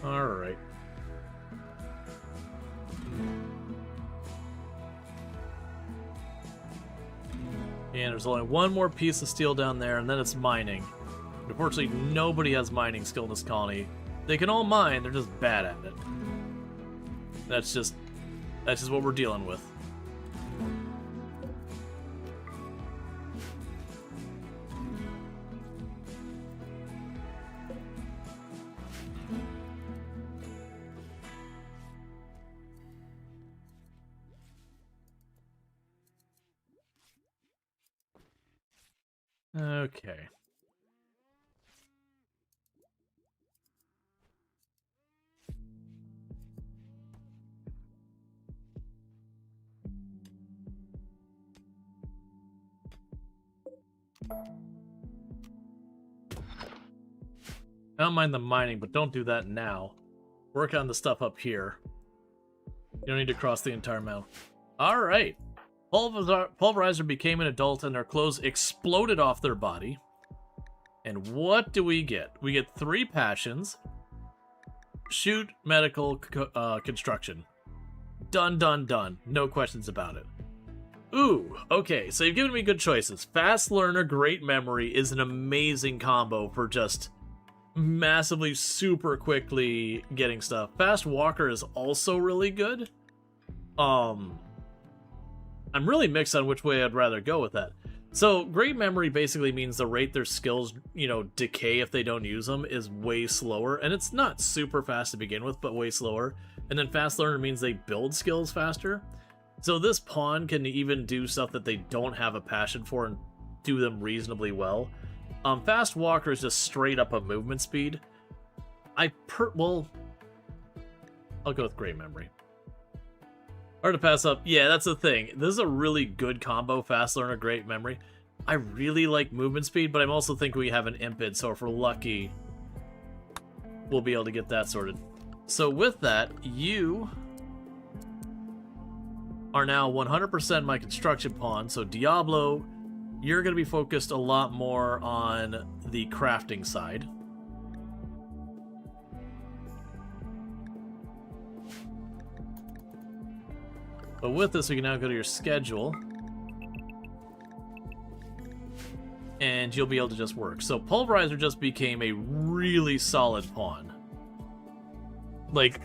All right. And there's only one more piece of steel down there, and then it's mining. Unfortunately, nobody has mining skill in this colony. They can all mine, they're just bad at it. That's just what we're dealing with. Okay. I don't mind the mining, but don't do that now. Work on the stuff up here. You don't need to cross the entire mountain. Alright. Pulverizer became an adult and their clothes exploded off their body. And what do we get? We get 3 passions. Shoot, medical, construction. Done, done, done. No questions about it. Ooh, okay, so you've given me good choices. Fast learner, great memory is an amazing combo for just massively, super quickly getting stuff. Fast walker is also really good. I'm really mixed on which way I'd rather go with that. So, great memory basically means the rate their skills, decay if they don't use them is way slower. And it's not super fast to begin with, but way slower. And then fast learner means they build skills faster. So this pawn can even do stuff that they don't have a passion for and do them reasonably well. Fast walker is just straight up a movement speed. I'll go with great memory. Hard to pass up. Yeah, that's the thing. This is a really good combo, fast learner, great memory. I really like movement speed, but I also think we have an impid, so if we're lucky, we'll be able to get that sorted. So with that, you are now 100% my construction pawn, so Diablo, you're going to be focused a lot more on the crafting side. But with this, we can now go to your schedule. And you'll be able to just work. So Pulverizer just became a really solid pawn. Like,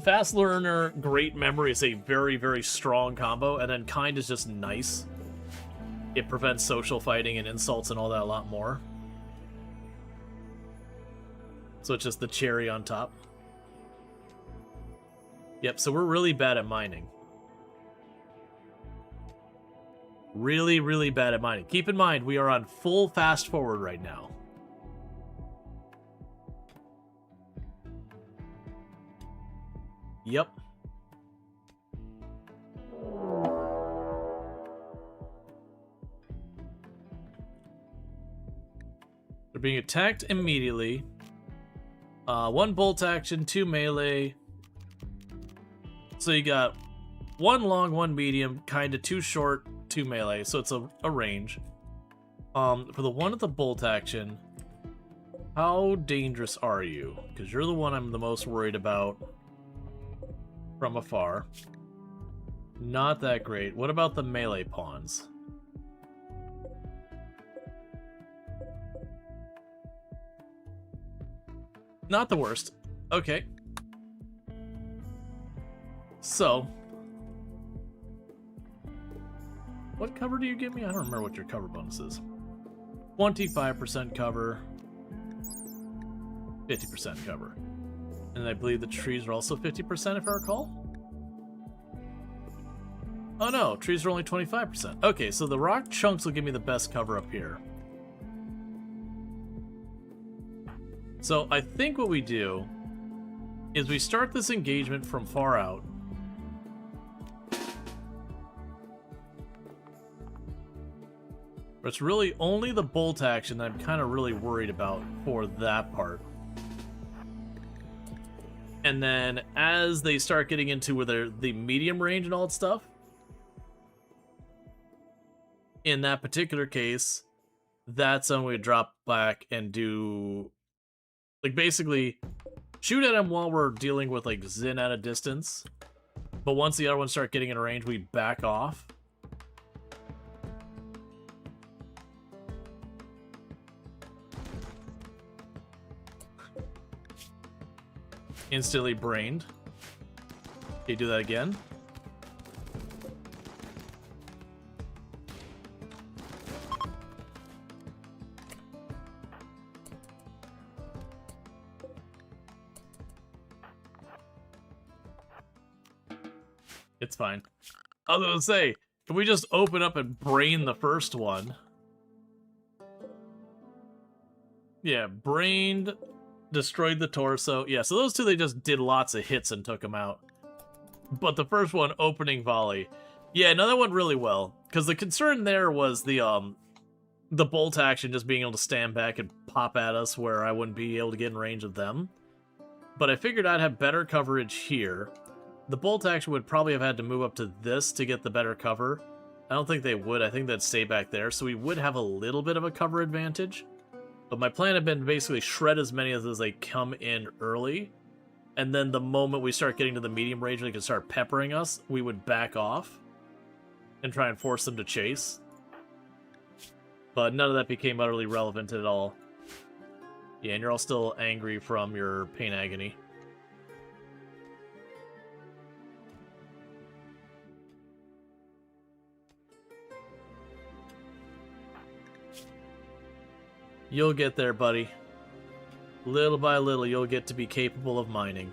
Fast Learner, Great Memory is a very, very strong combo. And then Kind is just nice. It prevents social fighting and insults and all that a lot more. So it's just the cherry on top. Yep, so we're really bad at mining. Really, really bad at mining. Keep in mind, we are on full fast forward right now. Yep. They're being attacked immediately. 1 bolt action, 2 melee. So you got 1 long, 1 medium, kinda 2 short, 2 melee, so it's a range. For the one at the bolt action, how dangerous are you? Because you're the one I'm the most worried about from afar. Not that great. What about the melee pawns? Not the worst. Okay. So, What cover do you give me? I don't remember what your cover bonus is. 25% cover. 50% cover. And I believe the trees are also 50% if I recall? Oh no, trees are only 25%. Okay, so the rock chunks will give me the best cover up here. So I think what we do is we start this engagement from far out. But it's really only the bolt action that I'm kind of really worried about for that part. And then as they start getting into where they're the medium range and all that stuff, in that particular case, that's when we drop back and do, like, basically shoot at them while we're dealing with, like, Zin at a distance. But once the other ones start getting in range, we back off. Instantly brained. Okay, do that again. It's fine. I was gonna say, can we just open up and brain the first one? Yeah, brained, destroyed the torso. Yeah, so those two, they just did lots of hits and took them out. But the first one, opening volley. Yeah, no, that went really well. Because the concern there was the bolt action just being able to stand back and pop at us where I wouldn't be able to get in range of them. But I figured I'd have better coverage here. The bolt action would probably have had to move up to this to get the better cover. I don't think they would. I think they'd stay back there. So we would have a little bit of a cover advantage. But my plan had been to basically shred as many as they come in early. And then the moment we start getting to the medium range and they can start peppering us, we would back off and try and force them to chase. But none of that became utterly relevant at all. Yeah, and you're all still angry from your pain agony. You'll get there, buddy. Little by little, you'll get to be capable of mining.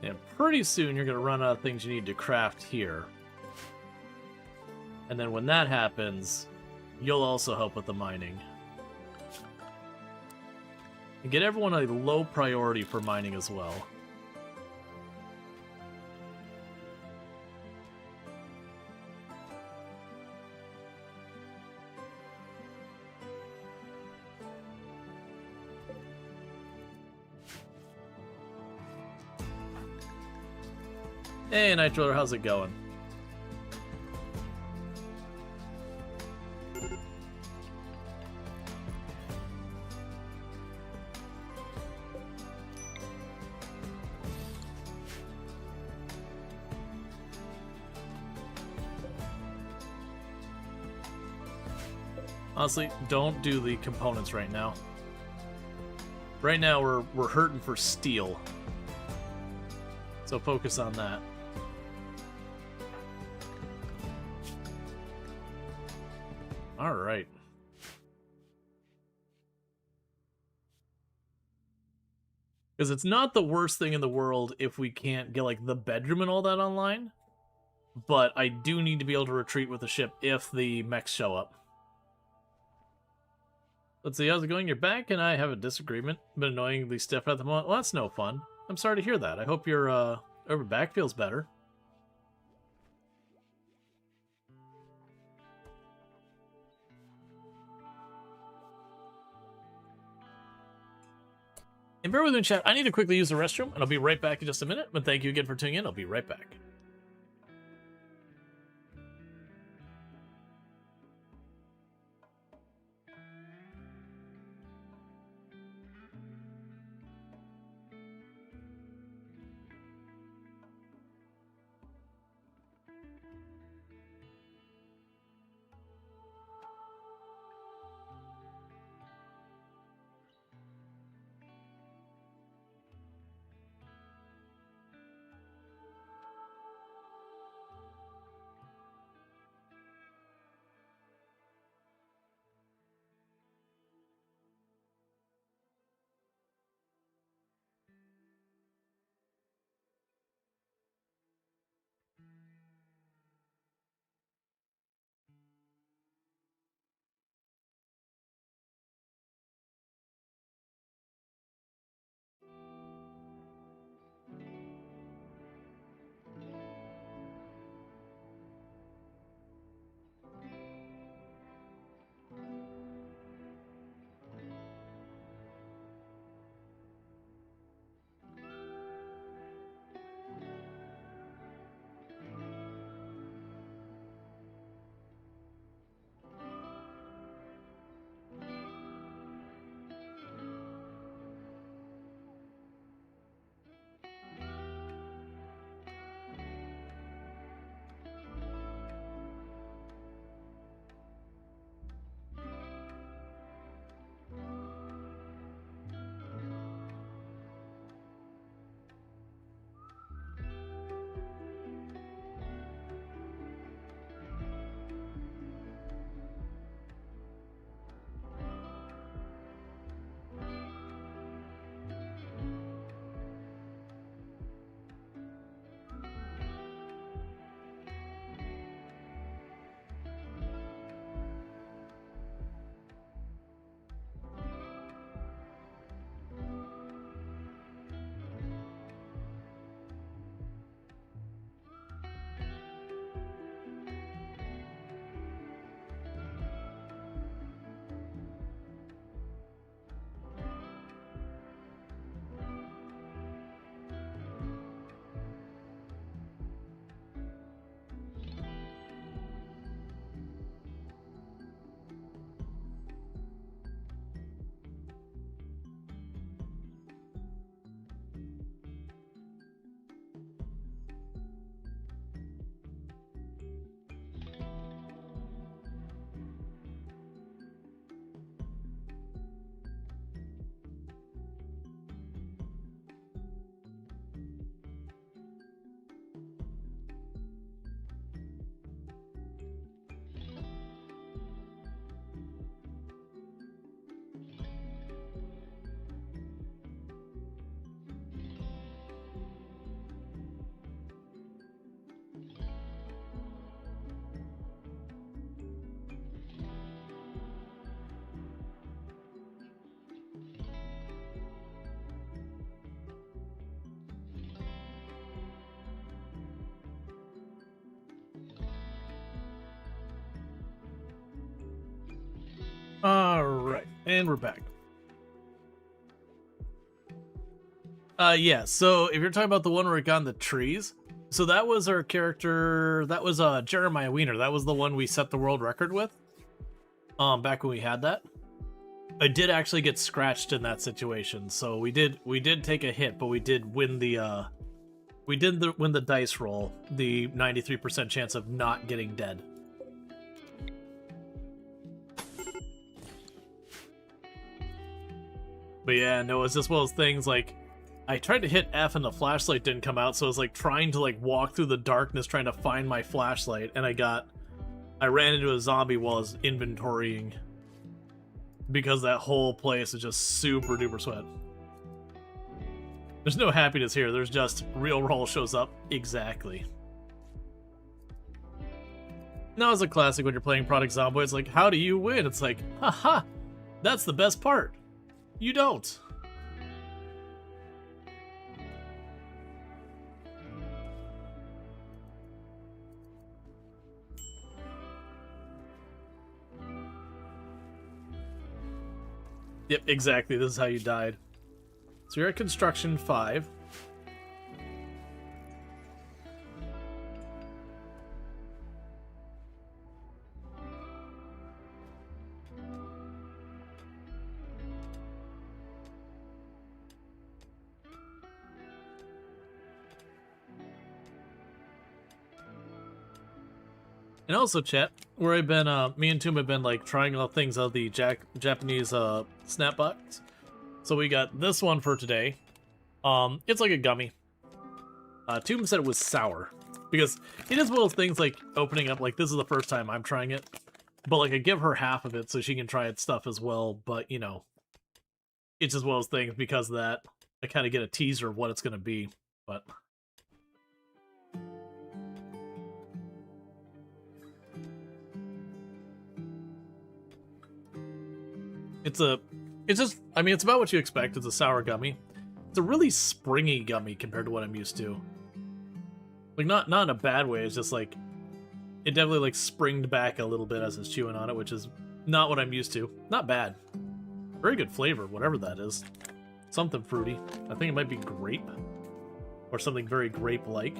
And pretty soon, you're going to run out of things you need to craft here. And then when that happens, you'll also help with the mining. And get everyone a low priority for mining as well. Hey, Nitro, how's it going? Honestly, don't do the components right now. Right now, we're hurting for steel. So focus on that. All right. Because it's not the worst thing in the world if we can't get, like, the bedroom and all that online. But I do need to be able to retreat with the ship if the mechs show up. Let's see, how's it going? You're back, and I have a disagreement. Been annoyingly stiff at the moment. Well, that's no fun. I'm sorry to hear that. I hope your over back feels better. And bear with me, chat. I need to quickly use the restroom, and I'll be right back in just a minute. But thank you again for tuning in. I'll be right back. And we're back. Yeah, so if you're talking about the one where it got in the trees, so that was our character, that was Jeremiah Wiener. That was the one we set the world record with. Back when we had that. I did actually get scratched in that situation, so we did take a hit, but we did win the win the dice roll, the 93% chance of not getting dead. But yeah, no, it's just one of those things, like, I tried to hit F and the flashlight didn't come out, so I was like trying to like walk through the darkness trying to find my flashlight, and I ran into a zombie while I was inventorying. Because that whole place is just super duper sweat. There's no happiness here, there's just Rual shows up. Exactly. Now, as a classic, when you're playing Product Zomboid, it's like, how do you win? It's like, haha, that's the best part. You don't. Yep, exactly. This is how you died. So you're at Construction 5. And also, chat, where I've been, me and Toom have been, like, trying out things of the Japanese, snapbox. So we got this one for today. It's like a gummy. Toom said it was sour. Because it is one of those things, like, opening up, like, this is the first time I'm trying it. But, like, I give her half of it so she can try its stuff as well. But, you know, it's just one of those things because of that. I kind of get a teaser of what it's going to be. But... It's just, I mean, it's about what you expect. It's a sour gummy. It's a really springy gummy compared to what I'm used to. Like, not in a bad way, it's just like, it definitely like springed back a little bit as it's chewing on it, which is not what I'm used to. Not bad. Very good flavor, whatever that is. Something fruity. I think it might be grape. Or something very grape-like.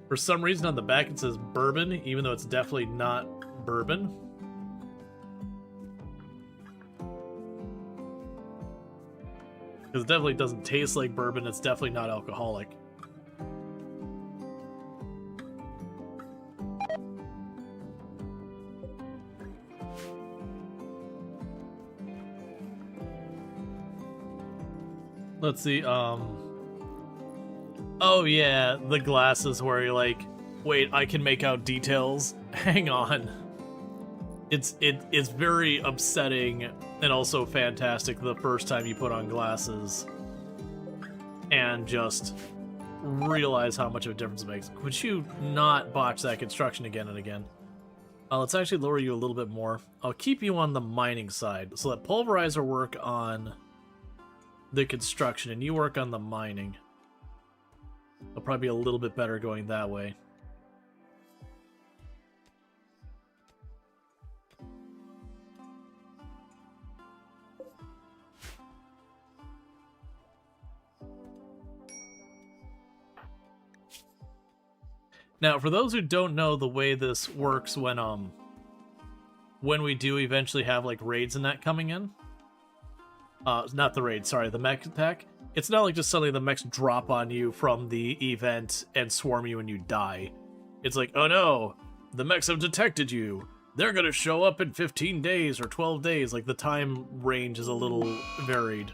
For some reason on the back it says bourbon, even though it's definitely not bourbon. Because it definitely doesn't taste like bourbon, it's definitely not alcoholic. Let's see, oh yeah, the glasses where you're like, wait, I can make out details? Hang on. It's very upsetting and also fantastic the first time you put on glasses and just realize how much of a difference it makes. Would you not botch that construction again and again? Let's actually lower you a little bit more. I'll keep you on the mining side, so let Pulverizer work on the construction and you work on the mining. It'll probably be a little bit better going that way. Now, for those who don't know the way this works when we do eventually have like raids and that coming in, not the raid, sorry, the mech attack. It's not like just suddenly the mechs drop on you from the event and swarm you and you die. It's like, oh no, the mechs have detected you. They're gonna show up in 15 days or 12 days. Like the time range is a little varied.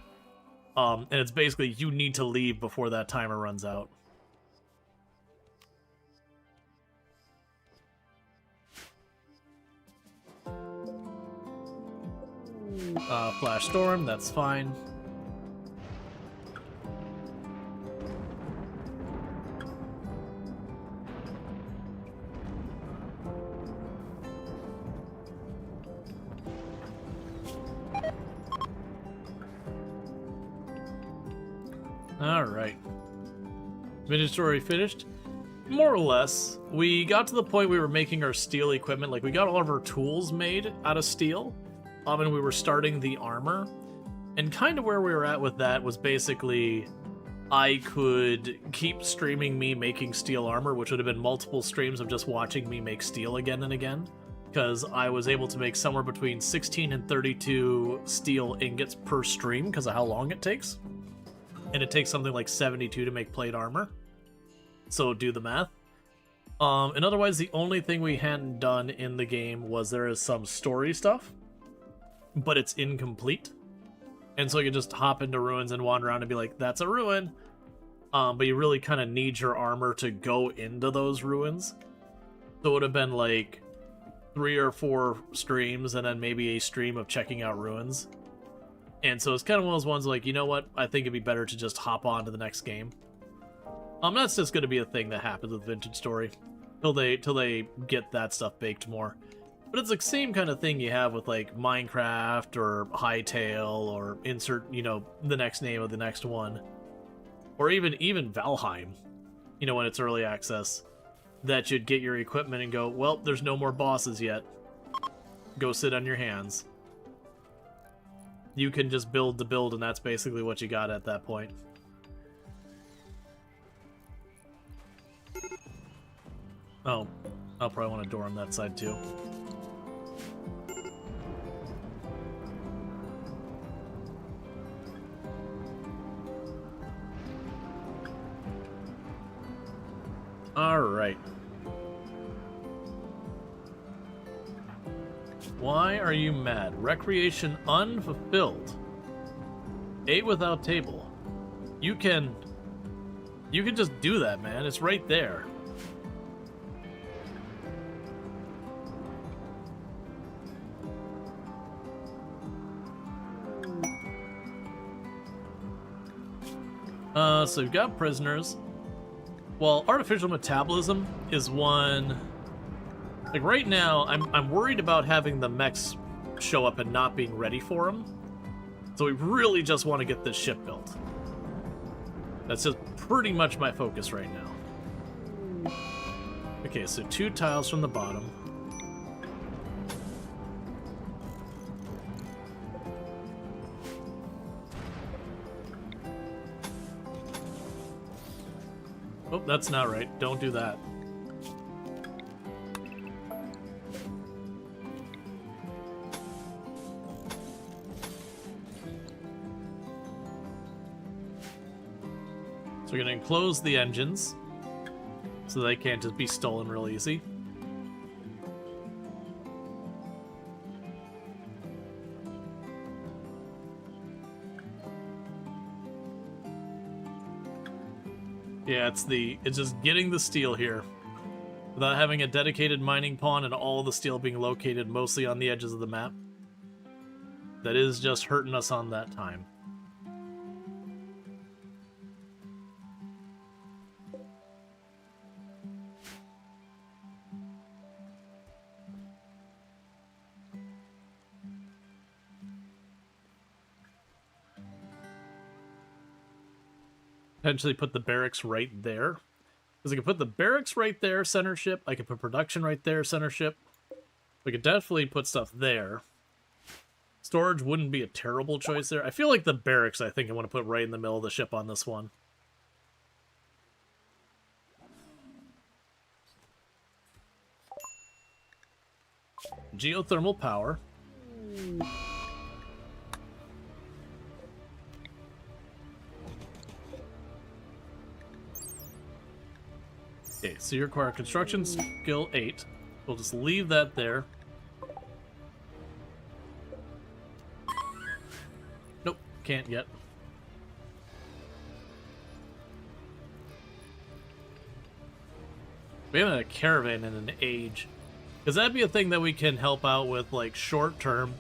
And it's basically you need to leave before that timer runs out. Flash Storm, that's fine. Alright. Vintage story finished? More or less. We got to the point we were making our steel equipment, like we got all of our tools made out of steel. and we were starting the armor. And kind of where we were at with that was basically I could keep streaming me making steel armor, which would have been multiple streams of just watching me make steel again and again, because I was able to make somewhere between 16 and 32 steel ingots per stream because of how long it takes. And it takes something like 72 to make plate armor. So do the math. And otherwise, the only thing we hadn't done in the game was there is some story stuff, but it's incomplete. And so you can just hop into ruins and wander around and be like, that's a ruin. But you really kind of need your armor to go into those ruins. So it would have been like 3 or 4 streams and then maybe a stream of checking out ruins. And so it's kind of one of those ones like, you know what? I think it'd be better to just hop on to the next game. That's just going to be a thing that happens with Vintage Story. Till they get that stuff baked more. But it's the same kind of thing you have with like Minecraft or Hytale or insert, you know, the next name of the next one. Or even Valheim, you know, when it's early access. That you'd get your equipment and go, well, there's no more bosses yet. Go sit on your hands. You can just build the build and that's basically what you got at that point. Oh, I'll probably want a door on that side too. Alright. Why are you mad? Recreation unfulfilled. 8 without table. You can just do that, man. It's right there. So you've got prisoners. Well, artificial metabolism is one. Like right now, I'm worried about having the mechs show up and not being ready for them. So we really just want to get this ship built. That's just pretty much my focus right now. Okay, so 2 tiles from the bottom. Oh, that's not right. Don't do that. So we're going to enclose the engines so they can't just be stolen real easy. Yeah, it's just getting the steel here without having a dedicated mining pond and all the steel being located mostly on the edges of the map. That is just hurting us on that time. Potentially put the barracks right there. Because I could put the barracks right there, center ship. I could put production right there, center ship. We could definitely put stuff there. Storage wouldn't be a terrible choice there. I feel like the barracks, I think I want to put right in the middle of the ship on this one. Geothermal power. Okay, so you require construction skill 8. We'll just leave that there. Nope, can't yet. We haven't had a caravan in an age. Because that'd be a thing that we can help out with, like, short term,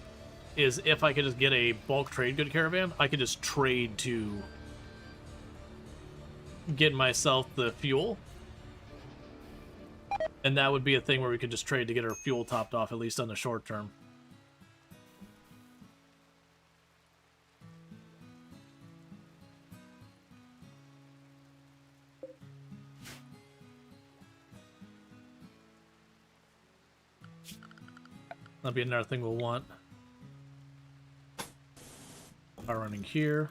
is if I could just get a bulk trade good caravan, I could just trade to get myself the fuel. And that would be a thing where we could just trade to get our fuel topped off, at least on the short term. That'll be another thing we'll want. Power running here.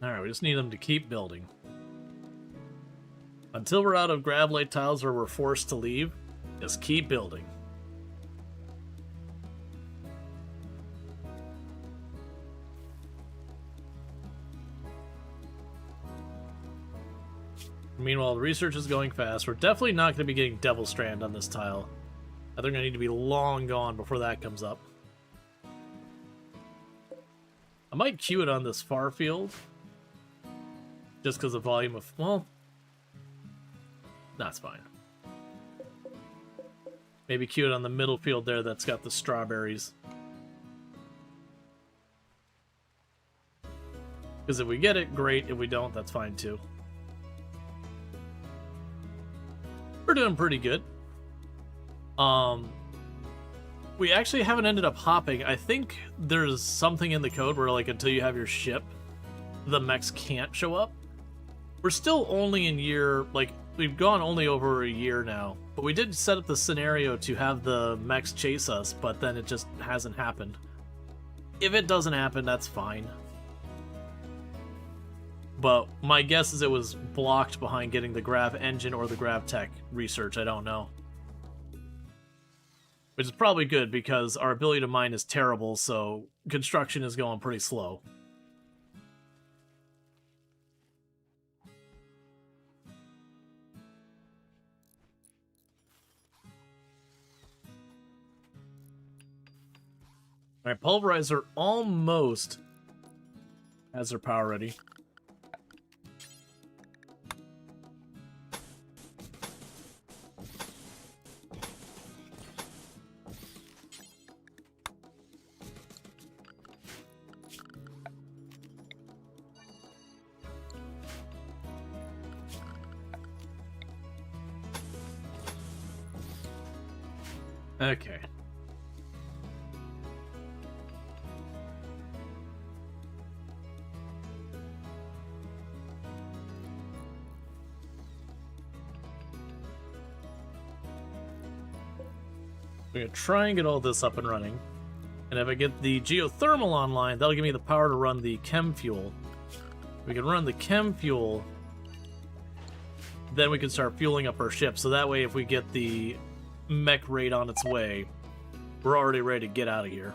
Alright, we just need them to keep building. Until we're out of Gravelite tiles or we're forced to leave, just keep building. Meanwhile, the research is going fast. We're definitely not going to be getting Devil Strand on this tile. They're going to need to be long gone before that comes up. I might queue it on this far field. Just because of volume of... Well, that's fine. Maybe queue it on the middle field there that's got the strawberries. Because if we get it, great. If we don't, that's fine too. We're doing pretty good. We actually haven't ended up hopping. I think there's something in the code where, like, until you have your ship, the mechs can't show up. We're still only in year, like, we've gone only over a year now. But we did set up the scenario to have the mechs chase us, but then it just hasn't happened. If it doesn't happen, that's fine. But my guess is it was blocked behind getting the Grav engine or the Grav tech research. I don't know. Which is probably good because our ability to mine is terrible, so construction is going pretty slow. Alright, Pulverizer almost has their power ready. Okay. We're going to try and get all this up and running. And if I get the geothermal online, that'll give me the power to run the chem fuel. We can run the chem fuel, then we can start fueling up our ship. So that way, if we get the mech raid on its way, we're already ready to get out of here.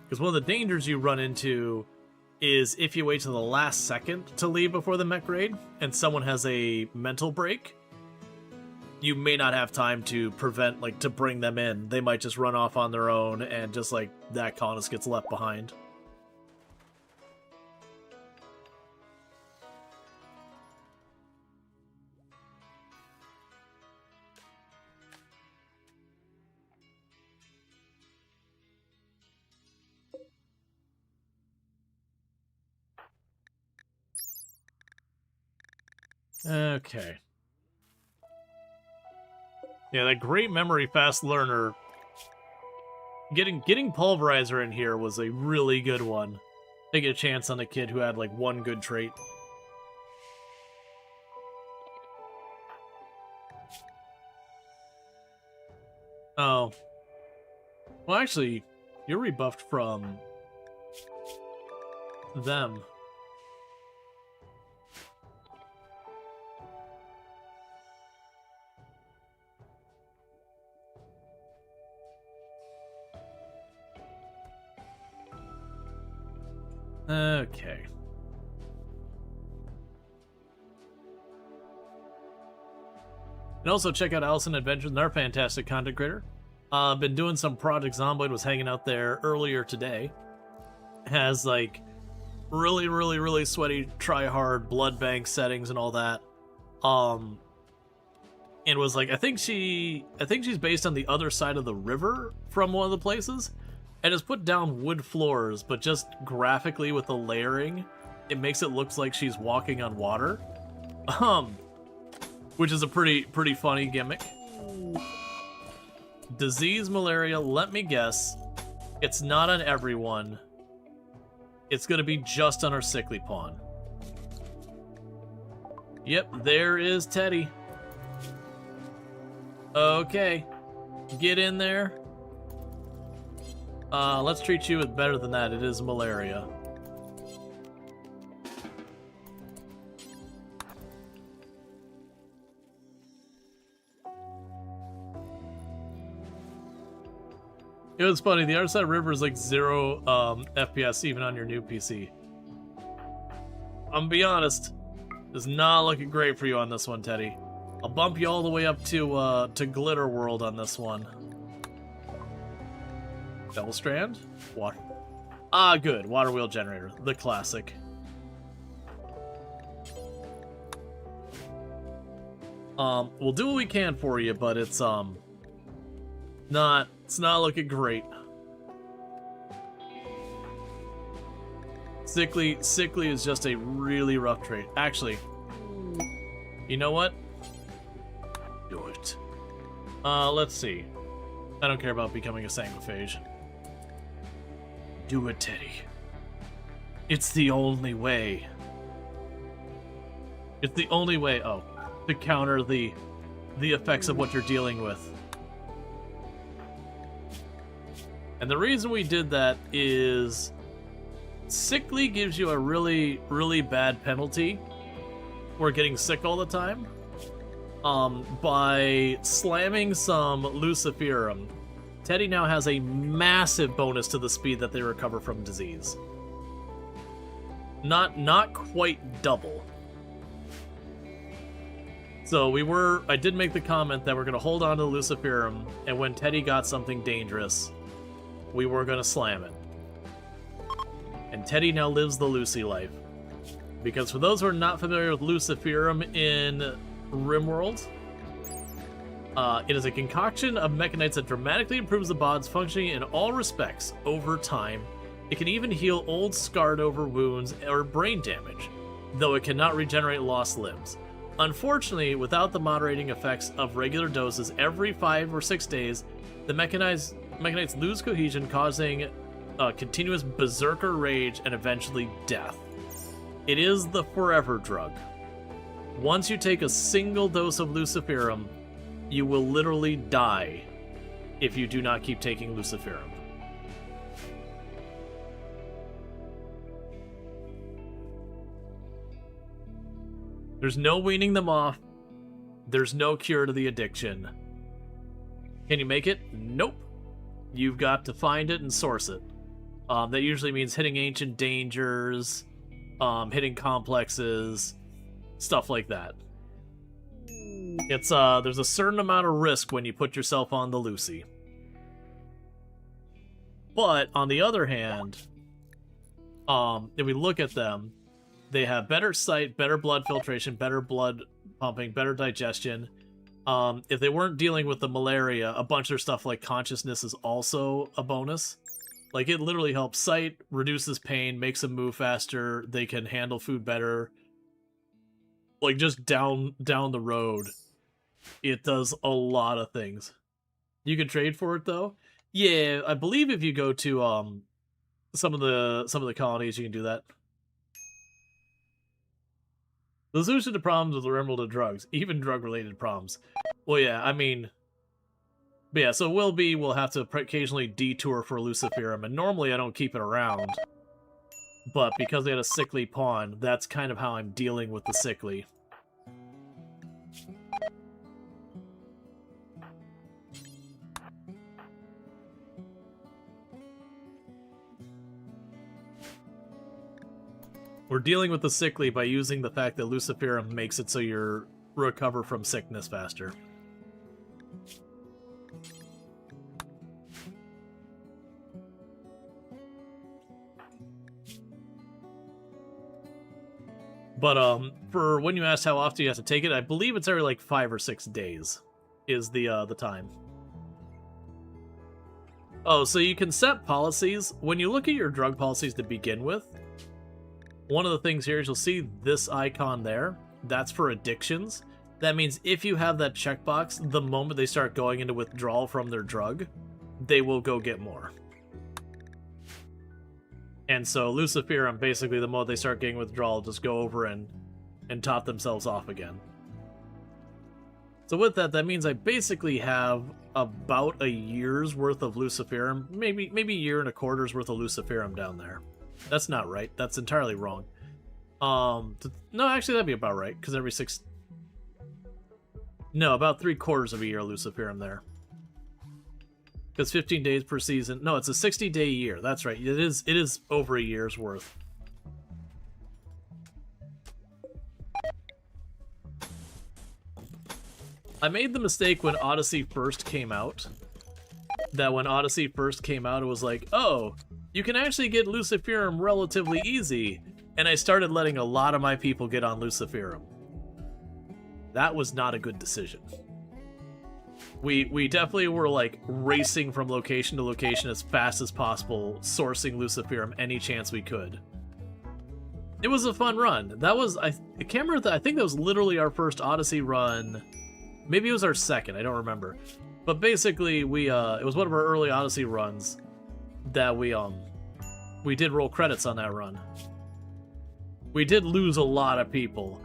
Because one of the dangers you run into is if you wait till the last second to leave before the mech raid, and someone has a mental break, you may not have time to prevent, like, to bring them in. They might just run off on their own, and just, like, that colonist gets left behind. Okay. Yeah, that great memory, fast learner. Getting Pulverizer in here was a really good one. Taking a chance on a kid who had, like, one good trait. Oh. Well, actually, you're rebuffed from them. Okay. And also check out Allison Adventures, our fantastic content creator. Been doing some Project Zomboid, was hanging out there earlier today. Has, like, really sweaty, try-hard blood bank settings and all that. And was like, I think she's based on the other side of the river from one of the places. And has put down wood floors, but just graphically with the layering, it makes it look like she's walking on water. Which is a pretty funny gimmick. Disease malaria, let me guess. It's not on everyone. It's going to be just on our sickly pawn. Yep, there is Teddy. Okay. Get in there. Let's treat you with better than that. It is malaria. It was funny, the other side river is like 0 FPS even on your new PC. I'm gonna be honest, it's not looking great for you on this one, Teddy. I'll bump you all the way up to Glitter World on this one. Double Strand? Water. Ah, good. Water Wheel Generator. The classic. We'll do what we can for you, but it's not looking great. Sickly is just a really rough trait. Actually, you know what? Do it. Let's see. I don't care about becoming a Sanguiphage. Do it, Teddy. It's the only way. It's the only way, to counter the effects of what you're dealing with. And the reason we did that is Sickly gives you a really, really bad penalty for getting sick all the time. By slamming some Luciferum, Teddy now has a massive bonus to the speed that they recover from disease. Not quite double. So I did make the comment that we're going to hold on to Luciferum, and when Teddy got something dangerous, we were going to slam it. And Teddy now lives the Lucy life. Because for those who are not familiar with Luciferum in RimWorld, it is a concoction of mechanites that dramatically improves the bod's functioning in all respects over time. It can even heal old scarred over wounds or brain damage, though it cannot regenerate lost limbs. Unfortunately, without the moderating effects of regular doses every 5 or 6 days, the mechanites lose cohesion, causing continuous berserker rage and eventually death. It is the forever drug. Once you take a single dose of Luciferum, you will literally die if you do not keep taking Luciferum. There's no weaning them off. There's no cure to the addiction. Can you make it? Nope. You've got to find it and source it. That usually means hitting ancient dangers, hitting complexes, stuff like that. It's there's a certain amount of risk when you put yourself on the Lucy. But on the other hand, if we look at them, they have better sight, better blood filtration, better blood pumping, better digestion. If they weren't dealing with the malaria, a bunch of stuff like consciousness is also a bonus. Like, it literally helps sight, reduces pain, makes them move faster, they can handle food better. Like, just down the road, it does a lot of things. You can trade for it, though. Yeah, I believe if you go to some of the colonies, you can do that. The solution to problems with the RimWorld of drugs, even drug-related problems. Well, yeah, I mean... But yeah, so we'll have to occasionally detour for Luciferum, and normally I don't keep it around. But because they had a sickly pawn, that's kind of how I'm dealing with the sickly. We're dealing with the sickly by using the fact that Luciferum makes it so you recover from sickness faster. But for when you asked how often you have to take it, I believe it's every like 5 or 6 days is the time. Oh, so you can set policies. When you look at your drug policies to begin with, one of the things here is you'll see this icon there. That's for addictions. That means if you have that checkbox, the moment they start going into withdrawal from their drug, they will go get more. And so Luciferum, basically the moment they start getting withdrawal, just go over and top themselves off again. So with that, that means I basically have about a year's worth of Luciferum, maybe a year and a quarter's worth of Luciferum down there. That's not right. That's entirely wrong. No, actually that'd be about right, because every 6... No, about 3/4 of a year Luciferum there. Because 15 days per season... No, it's a 60-day year. That's right. It is over a year's worth. I made the mistake when Odyssey first came out. That when Odyssey first came out, it was like, oh, you can actually get Luciferum relatively easy. And I started letting a lot of my people get on Luciferum. That was not a good decision. We definitely were like racing from location to location as fast as possible, sourcing Luciferum any chance we could. It was a fun run. That was, I can't remember, I think that was literally our first Odyssey run. Maybe it was our second, I don't remember. But basically, it was one of our early Odyssey runs that we did roll credits on that run. We did lose a lot of people.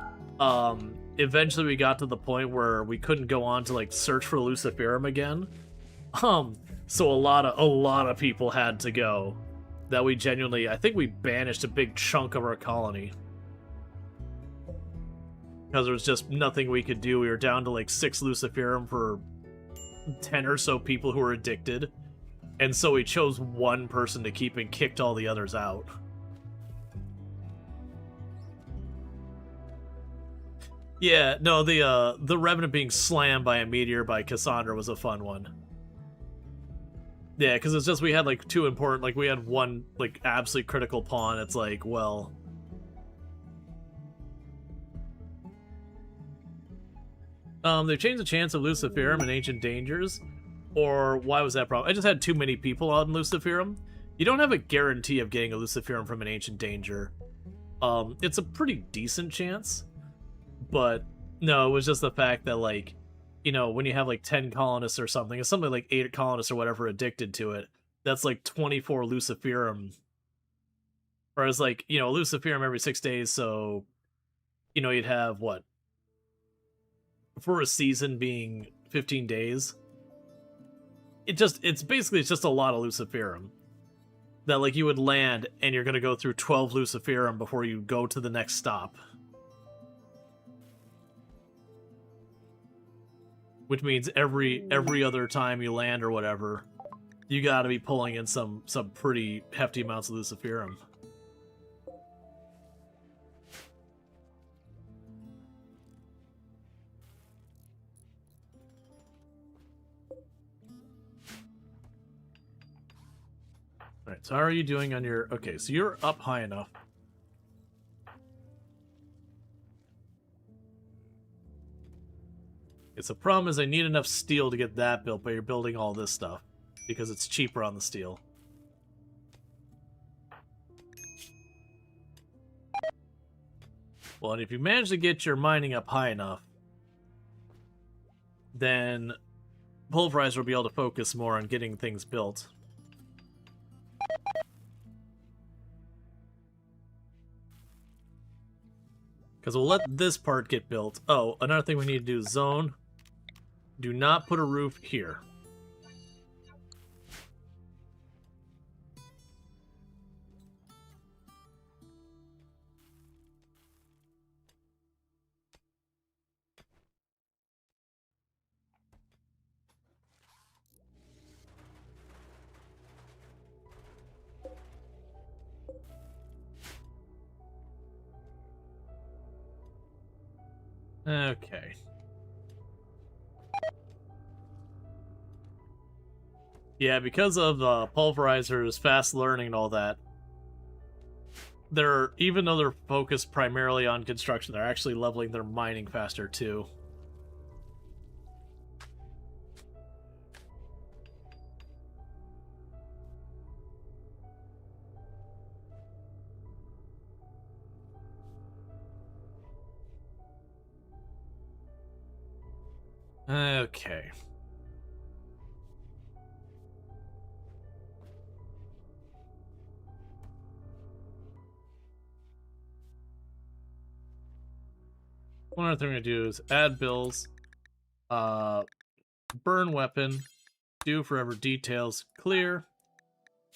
Eventually we got to the point where we couldn't go on to like search for Luciferum again. So a lot of people had to go. That we genuinely, I think we banished a big chunk of our colony. Because there was just nothing we could do. We were down to like 6 Luciferum for 10 or so people who were addicted. And so we chose one person to keep and kicked all the others out. Yeah, no, the Revenant being slammed by a meteor by Cassandra was a fun one. Yeah, because it's just we had like 2 important, like we had one like absolutely critical pawn. It's like, well... They've changed the chance of Luciferum and Ancient Dangers. Or why was that problem? I just had too many people on Luciferum. You don't have a guarantee of getting a Luciferum from an Ancient Danger. It's a pretty decent chance. But no, it was just the fact that, like, you know, when you have like 10 colonists or something, it's something like 8 colonists or whatever addicted to it, that's like 24 Luciferum. Whereas, like, you know, Luciferum every 6 days, so, you know, you'd have what? For a season being 15 days. It's basically just a lot of Luciferum. That, like, you would land and you're gonna go through 12 Luciferum before you go to the next stop. Which means every other time you land or whatever, you gotta be pulling in some pretty hefty amounts of Luciferum. Alright, so how are you doing on your... Okay, so you're up high enough. It's the problem is I need enough steel to get that built, but you're building all this stuff. Because it's cheaper on the steel. Well, and if you manage to get your mining up high enough, then Pulverizer will be able to focus more on getting things built. Because we'll let this part get built. Oh, another thing we need to do is zone. Do not put a roof here. Okay. Yeah, because of Pulverizer's fast learning and all that, even though they're focused primarily on construction, they're actually leveling their mining faster too. Okay. One other thing we're gonna do is add bills, burn weapon, do forever details, clear,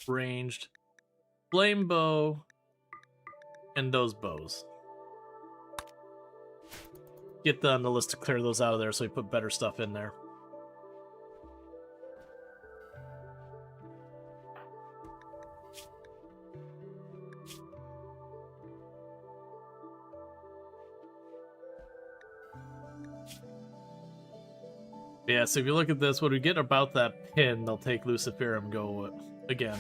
ranged, flame bow, and those bows. Get on the list to clear those out of there so we put better stuff in there. Yeah, so if you look at this, when we get about that pin, they'll take Luciferum and go again.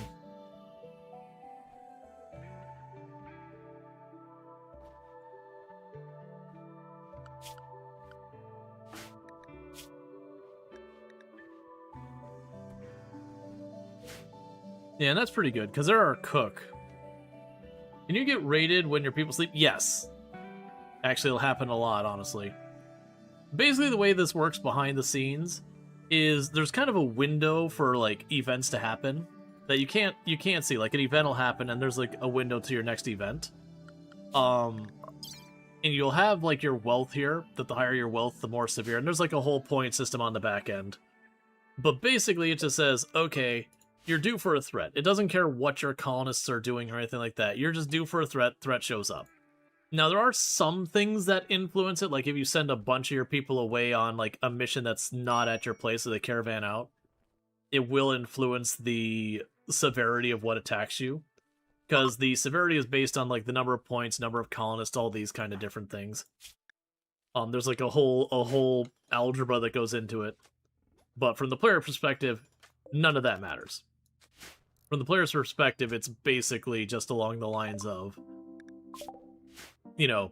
Yeah, and that's pretty good, because they're our cook. Can you get raided when your people sleep? Yes. Actually, it'll happen a lot, honestly. Basically, the way this works behind the scenes is there's kind of a window for, like, events to happen that you can't see. Like, an event will happen, and there's, like, a window to your next event. And you'll have, like, your wealth here, that the higher your wealth, the more severe. And there's, like, a whole point system on the back end. But basically, it just says, okay, you're due for a threat. It doesn't care what your colonists are doing or anything like that. You're just due for a threat. Threat shows up. Now, there are some things that influence it. Like, if you send a bunch of your people away on, like, a mission that's not at your place, so they caravan out, it will influence the severity of what attacks you. Because the severity is based on, like, the number of points, number of colonists, all these kind of different things. There's, like, a whole algebra that goes into it. But from the player perspective, none of that matters. From the player's perspective, it's basically just along the lines of, you know,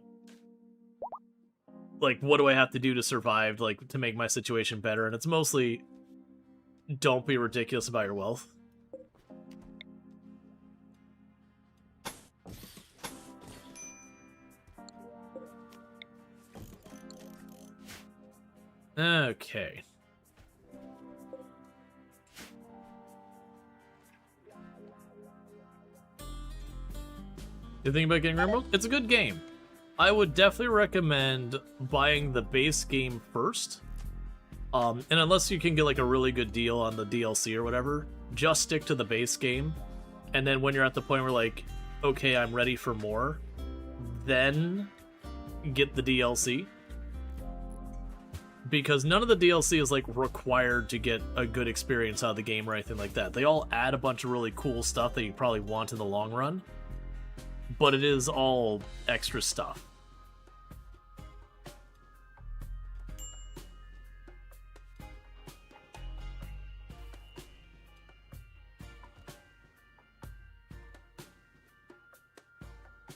like, what do I have to do to survive, like, to make my situation better? And it's mostly, don't be ridiculous about your wealth. Okay. You think about getting RimWorld? It's a good game. I would definitely recommend buying the base game first. And unless you can get, like, a really good deal on the DLC or whatever, just stick to the base game. And then when you're at the point where, like, okay, I'm ready for more, then get the DLC. Because none of the DLC is, like, required to get a good experience out of the game or anything like that. They all add a bunch of really cool stuff that you probably want in the long run. But it is all extra stuff.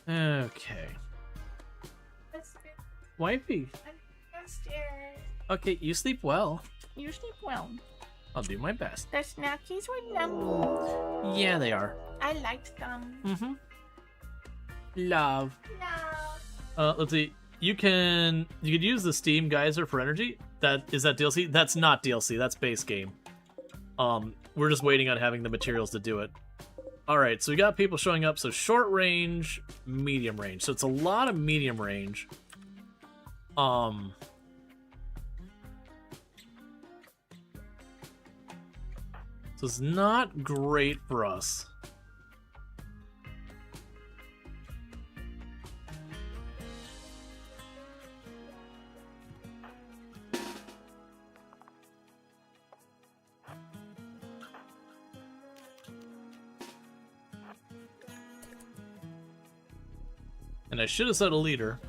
Okay. Wifey. Downstairs. Okay, you sleep well. You sleep well. I'll do my best. The snackies were yummy. Yeah, they are. I liked them. Mm-hmm. Love. No. Let's see. You could use the Steam Geyser for energy. Is that DLC? That's not DLC. That's base game. We're just waiting on having the materials to do it. All right, so we got people showing up. So short range, medium range. So it's a lot of medium range. So it's not great for us. And I should have said a leader.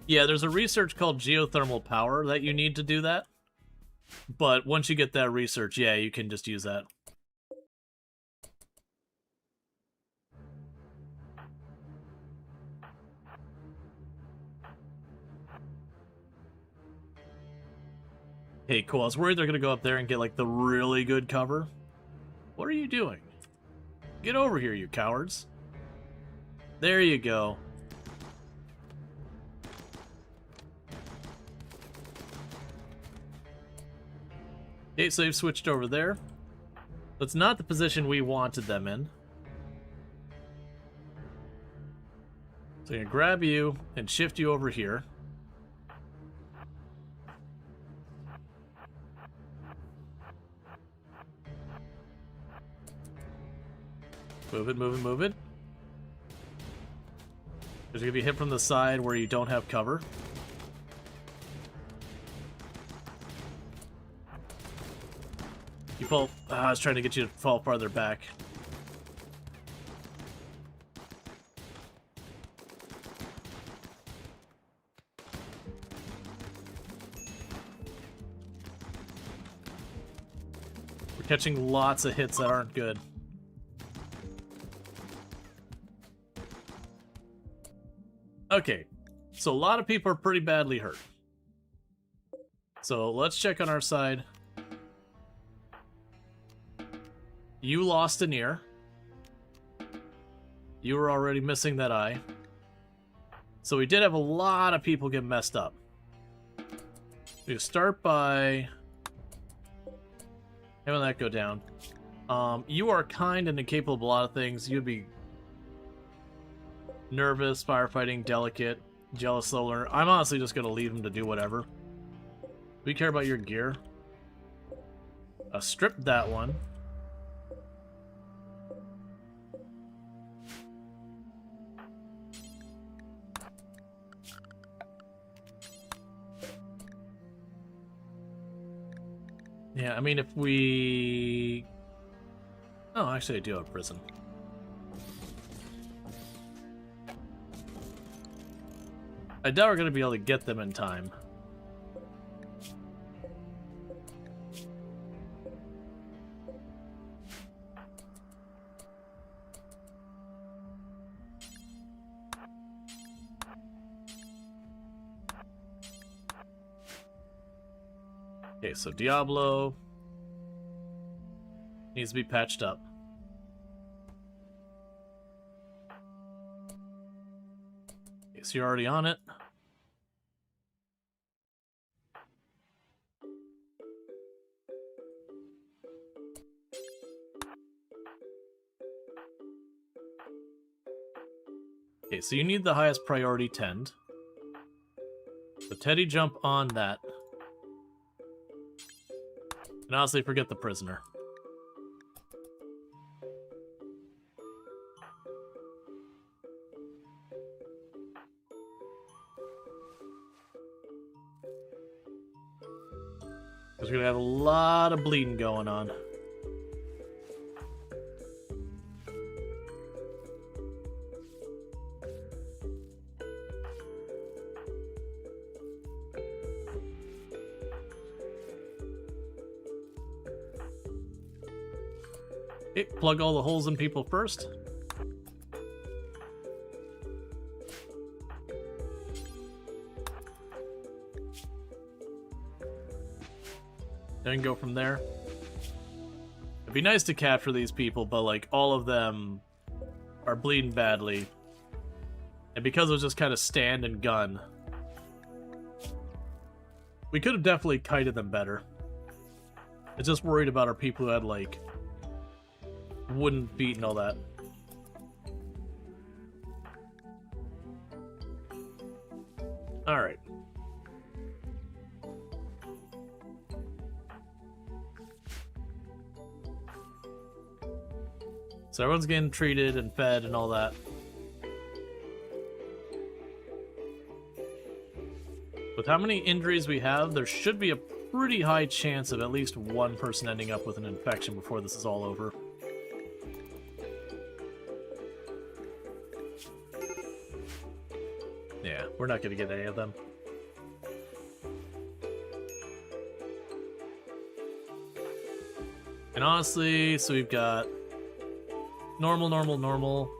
Yeah, there's a research called geothermal power that you need to do that. But once you get that research, yeah, you can just use that. Hey, cool. I was worried they're going to go up there and get, like, the really good cover. What are you doing? Get over here, you cowards. There you go. Okay, so they've switched over there. That's not the position we wanted them in. So I'm gonna grab you and shift you over here. Move it, move it, move it. There's gonna be a hit from the side where you don't have cover. You fall. I was trying to get you to fall farther back. We're catching lots of hits that aren't good. Okay, so a lot of people are pretty badly hurt. So let's check on our side. You lost an ear. You were already missing that eye. So we did have a lot of people get messed up. We start by having that go down. You are kind and incapable of a lot of things. You'd be nervous, firefighting, delicate, jealous, slow learner. I'm honestly just going to leave him to do whatever. We care about your gear. Strip that one. Yeah, I mean, if we... Oh, actually, I do have a prison. I doubt we're going to be able to get them in time. Okay, so Diablo needs to be patched up. Okay, so you're already on it. Okay, so you need the highest priority tend. So Teddy, jump on that. And honestly, forget the prisoner. Because we're going to have a lot of bleeding going on. Okay, plug all the holes in people first. Then go from there. It'd be nice to capture these people, but like all of them are bleeding badly. And because it was just kind of stand and gun, we could have definitely kited them better. It's just worried about our people who had like wooden feet and all that. Alright. So everyone's getting treated and fed and all that. With how many injuries we have, there should be a pretty high chance of at least one person ending up with an infection before this is all over. Yeah, we're not going to get any of them. And honestly, so we've got normal, normal, normal.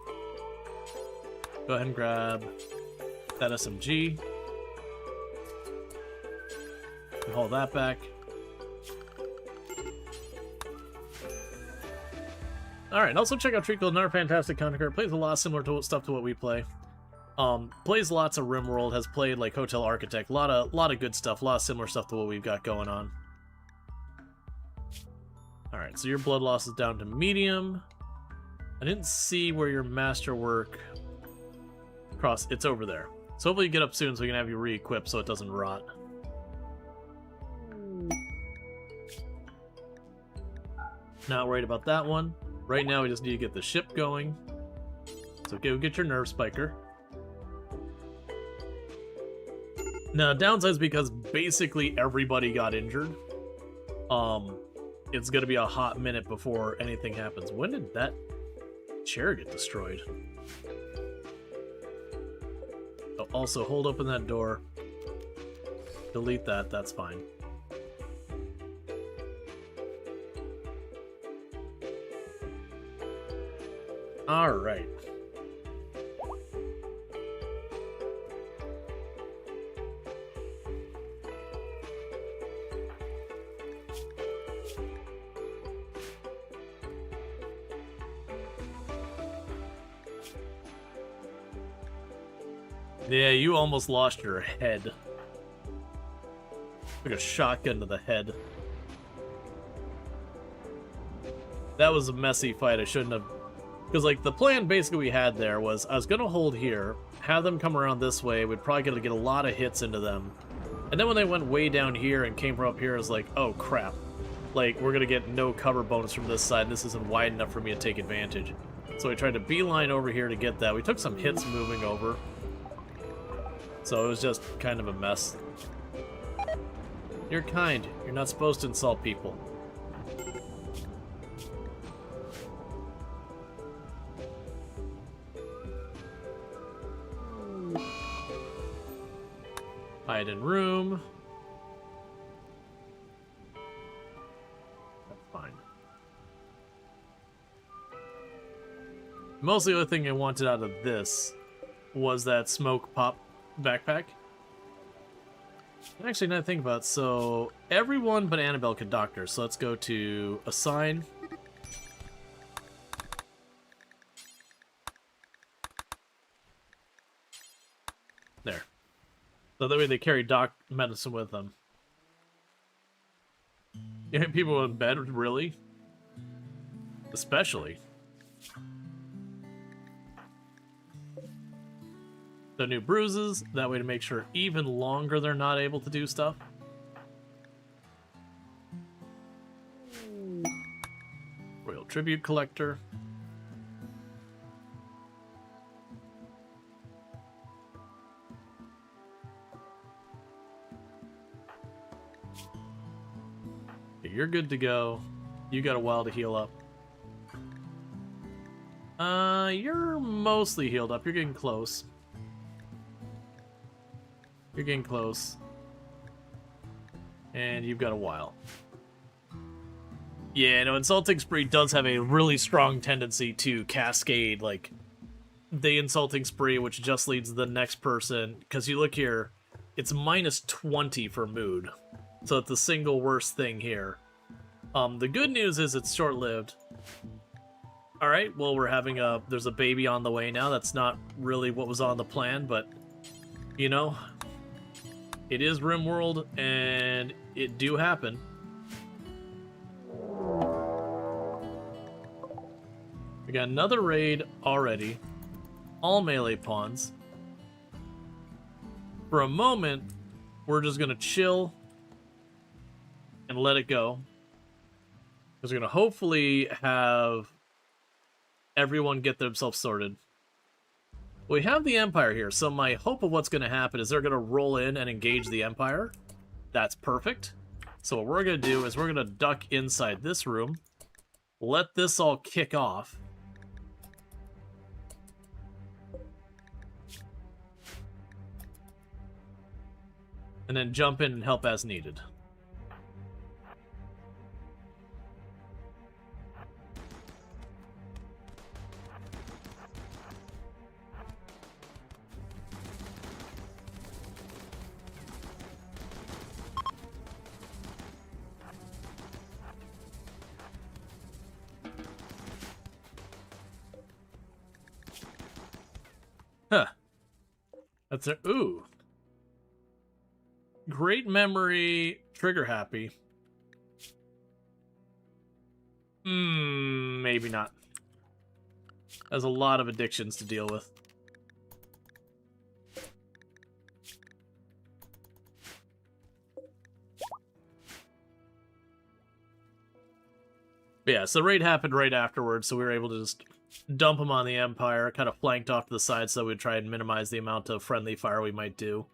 Go ahead and grab that SMG. And hold that back. Alright, and also check out Treacle, another fantastic content creator. Plays a lot similar to stuff to what we play. Plays lots of RimWorld, has played like Hotel Architect, a lot of good stuff, a lot of similar stuff to what we've got going on. Alright, so your blood loss is down to medium. I didn't see where your masterwork Cross, it's over there. So hopefully you get up soon so we can have you re-equipped so it doesn't rot. Not worried about that one. Right now we just need to get the ship going. So go get your nerve spiker. Now, downside is because basically everybody got injured. It's gonna be a hot minute before anything happens. When did that chair get destroyed? Oh, also, hold open that door. Delete that, that's fine. Alright. Yeah, you almost lost your head. Like a shotgun to the head. That was a messy fight. I shouldn't have... Because, like, the plan basically we had there was I was going to hold here, have them come around this way, we'd probably get a lot of hits into them. And then when they went way down here and came from up here, I was like, oh, crap. Like, we're going to get no cover bonus from this side, and this isn't wide enough for me to take advantage. So we tried to beeline over here to get that. We took some hits moving over. So it was just kind of a mess. You're kind. You're not supposed to insult people. Hide in room. That's fine. Mostly the other thing I wanted out of this was that smoke pop backpack. Actually, now that I think about it, so everyone but Annabelle could doctor. So let's go to assign. There. So that way they carry doc medicine with them. You have people in bed, really? Especially. The new bruises, that way to make sure even longer they're not able to do stuff. Royal Tribute Collector. Okay, you're good to go. You got a while to heal up. You're mostly healed up. You're getting close. You're getting close. And you've got a while. Yeah, no, Insulting Spree does have a really strong tendency to cascade, like, the Insulting Spree, which just leads the next person. Because you look here, it's minus 20 for mood. So it's the single worst thing here. The good news is it's short-lived. Alright, well, there's a baby on the way now. That's not really what was on the plan, but, you know... It is RimWorld, and it do happen. We got another raid already. All melee pawns. For a moment, we're just going to chill and let it go. Because we're going to hopefully have everyone get themselves sorted. We have the Empire here, so my hope of what's going to happen is they're going to roll in and engage the Empire. That's perfect. So what we're going to do is we're going to duck inside this room, let this all kick off. And then jump in and help as needed. Huh. That's a... Ooh. Great memory. Trigger happy. Maybe not. Has a lot of addictions to deal with. But yeah, so the raid happened right afterwards, so we were able to just dump them on the Empire, kind of flanked off to the side so we'd try and minimize the amount of friendly fire we might do.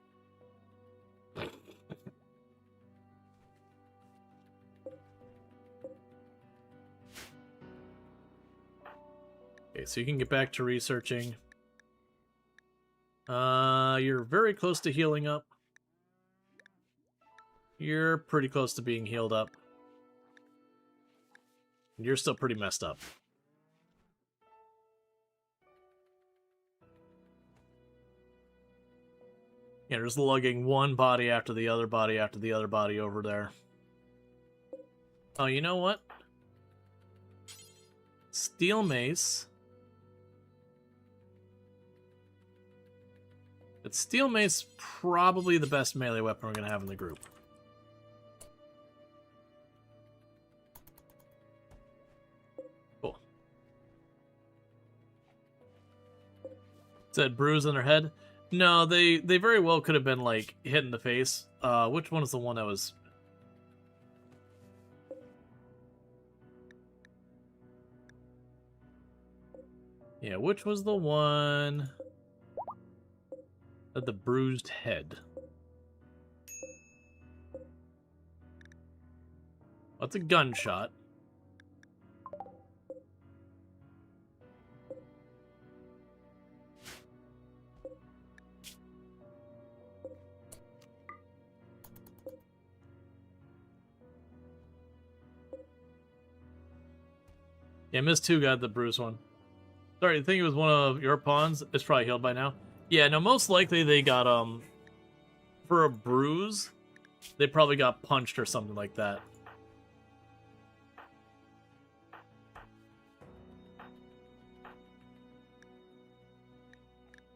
Okay, so you can get back to researching. You're very close to healing up. You're pretty close to being healed up. You're still pretty messed up. Yeah, just lugging one body after the other body after the other body over there. Oh, you know what? Steel Mace. But Steel Mace probably the best melee weapon we're going to have in the group. Cool. Is that bruise on their head? No, they very well could have been, like, hit in the face. Which one is the one that was... Yeah, which was the one... At the bruised head? That's a gunshot. Yeah, Miss 2 got the bruised one. Sorry, I think it was one of your pawns. It's probably healed by now. Yeah, no, most likely they got, for a bruise, they probably got punched or something like that.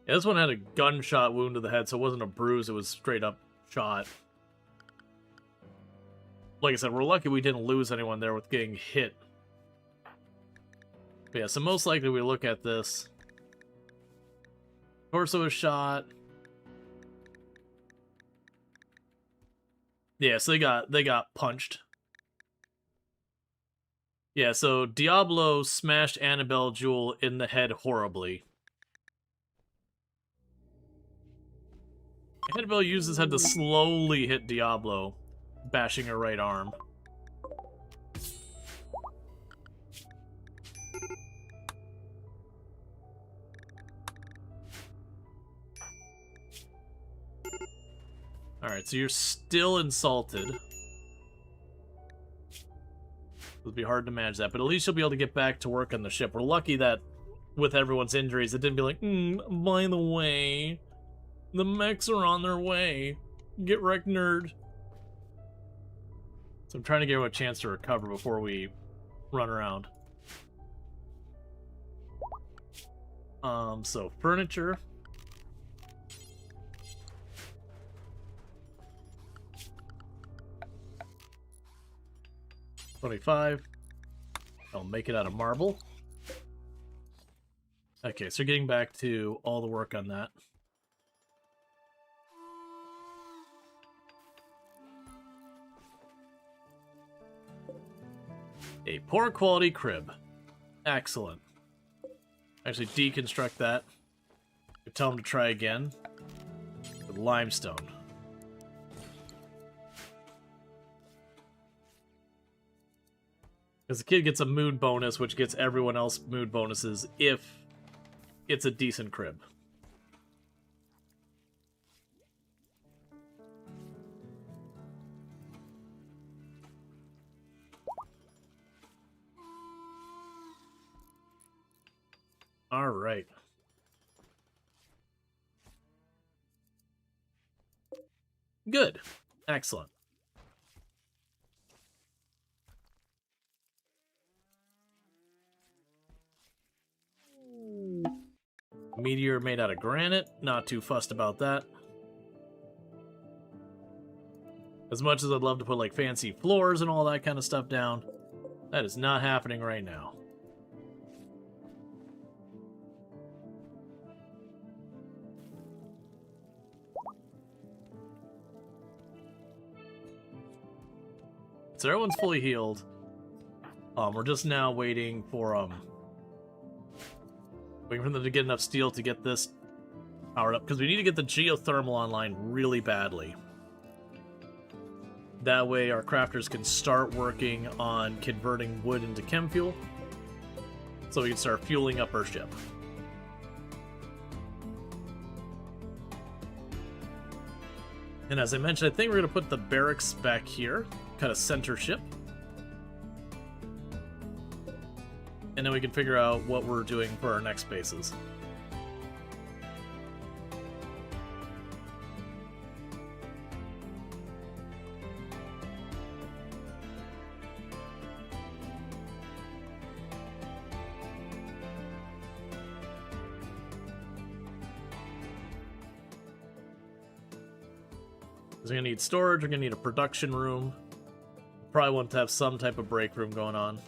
Yeah, this one had a gunshot wound to the head, so it wasn't a bruise, it was straight up shot. Like I said, we're lucky we didn't lose anyone there with getting hit. But yeah, so most likely we look at this. Torso was shot. Yeah, so they got punched. Yeah, so Diablo smashed Annabelle Jewel in the head horribly. Annabelle used his head to slowly hit Diablo, bashing her right arm. Alright, so you're still insulted. It'll be hard to manage that, but at least you'll be able to get back to work on the ship. We're lucky that with everyone's injuries, it didn't be like, by the way, the mechs are on their way. Get wrecked, nerd. So I'm trying to give him a chance to recover before we run around. So furniture. $25. I'll make it out of marble. Okay, so getting back to all the work on that. A poor quality crib. Excellent. Actually, deconstruct that. Tell him to try again. With limestone. Because the kid gets a mood bonus, which gets everyone else mood bonuses if it's a decent crib. All right. Good. Excellent. Meteor made out of granite. Not too fussed about that. As much as I'd love to put like fancy floors and all that kind of stuff down, that is not happening right now. So everyone's fully healed. We're just now waiting for them to get enough steel to get this powered up, because we need to get the geothermal online really badly. That way our crafters can start working on converting wood into chem fuel, so we can start fueling up our ship. And as I mentioned, I think we're going to put the barracks back here, kind of center ship. And then we can figure out what we're doing for our next bases. We're going to need storage, we're going to need a production room. Probably want to have some type of break room going on.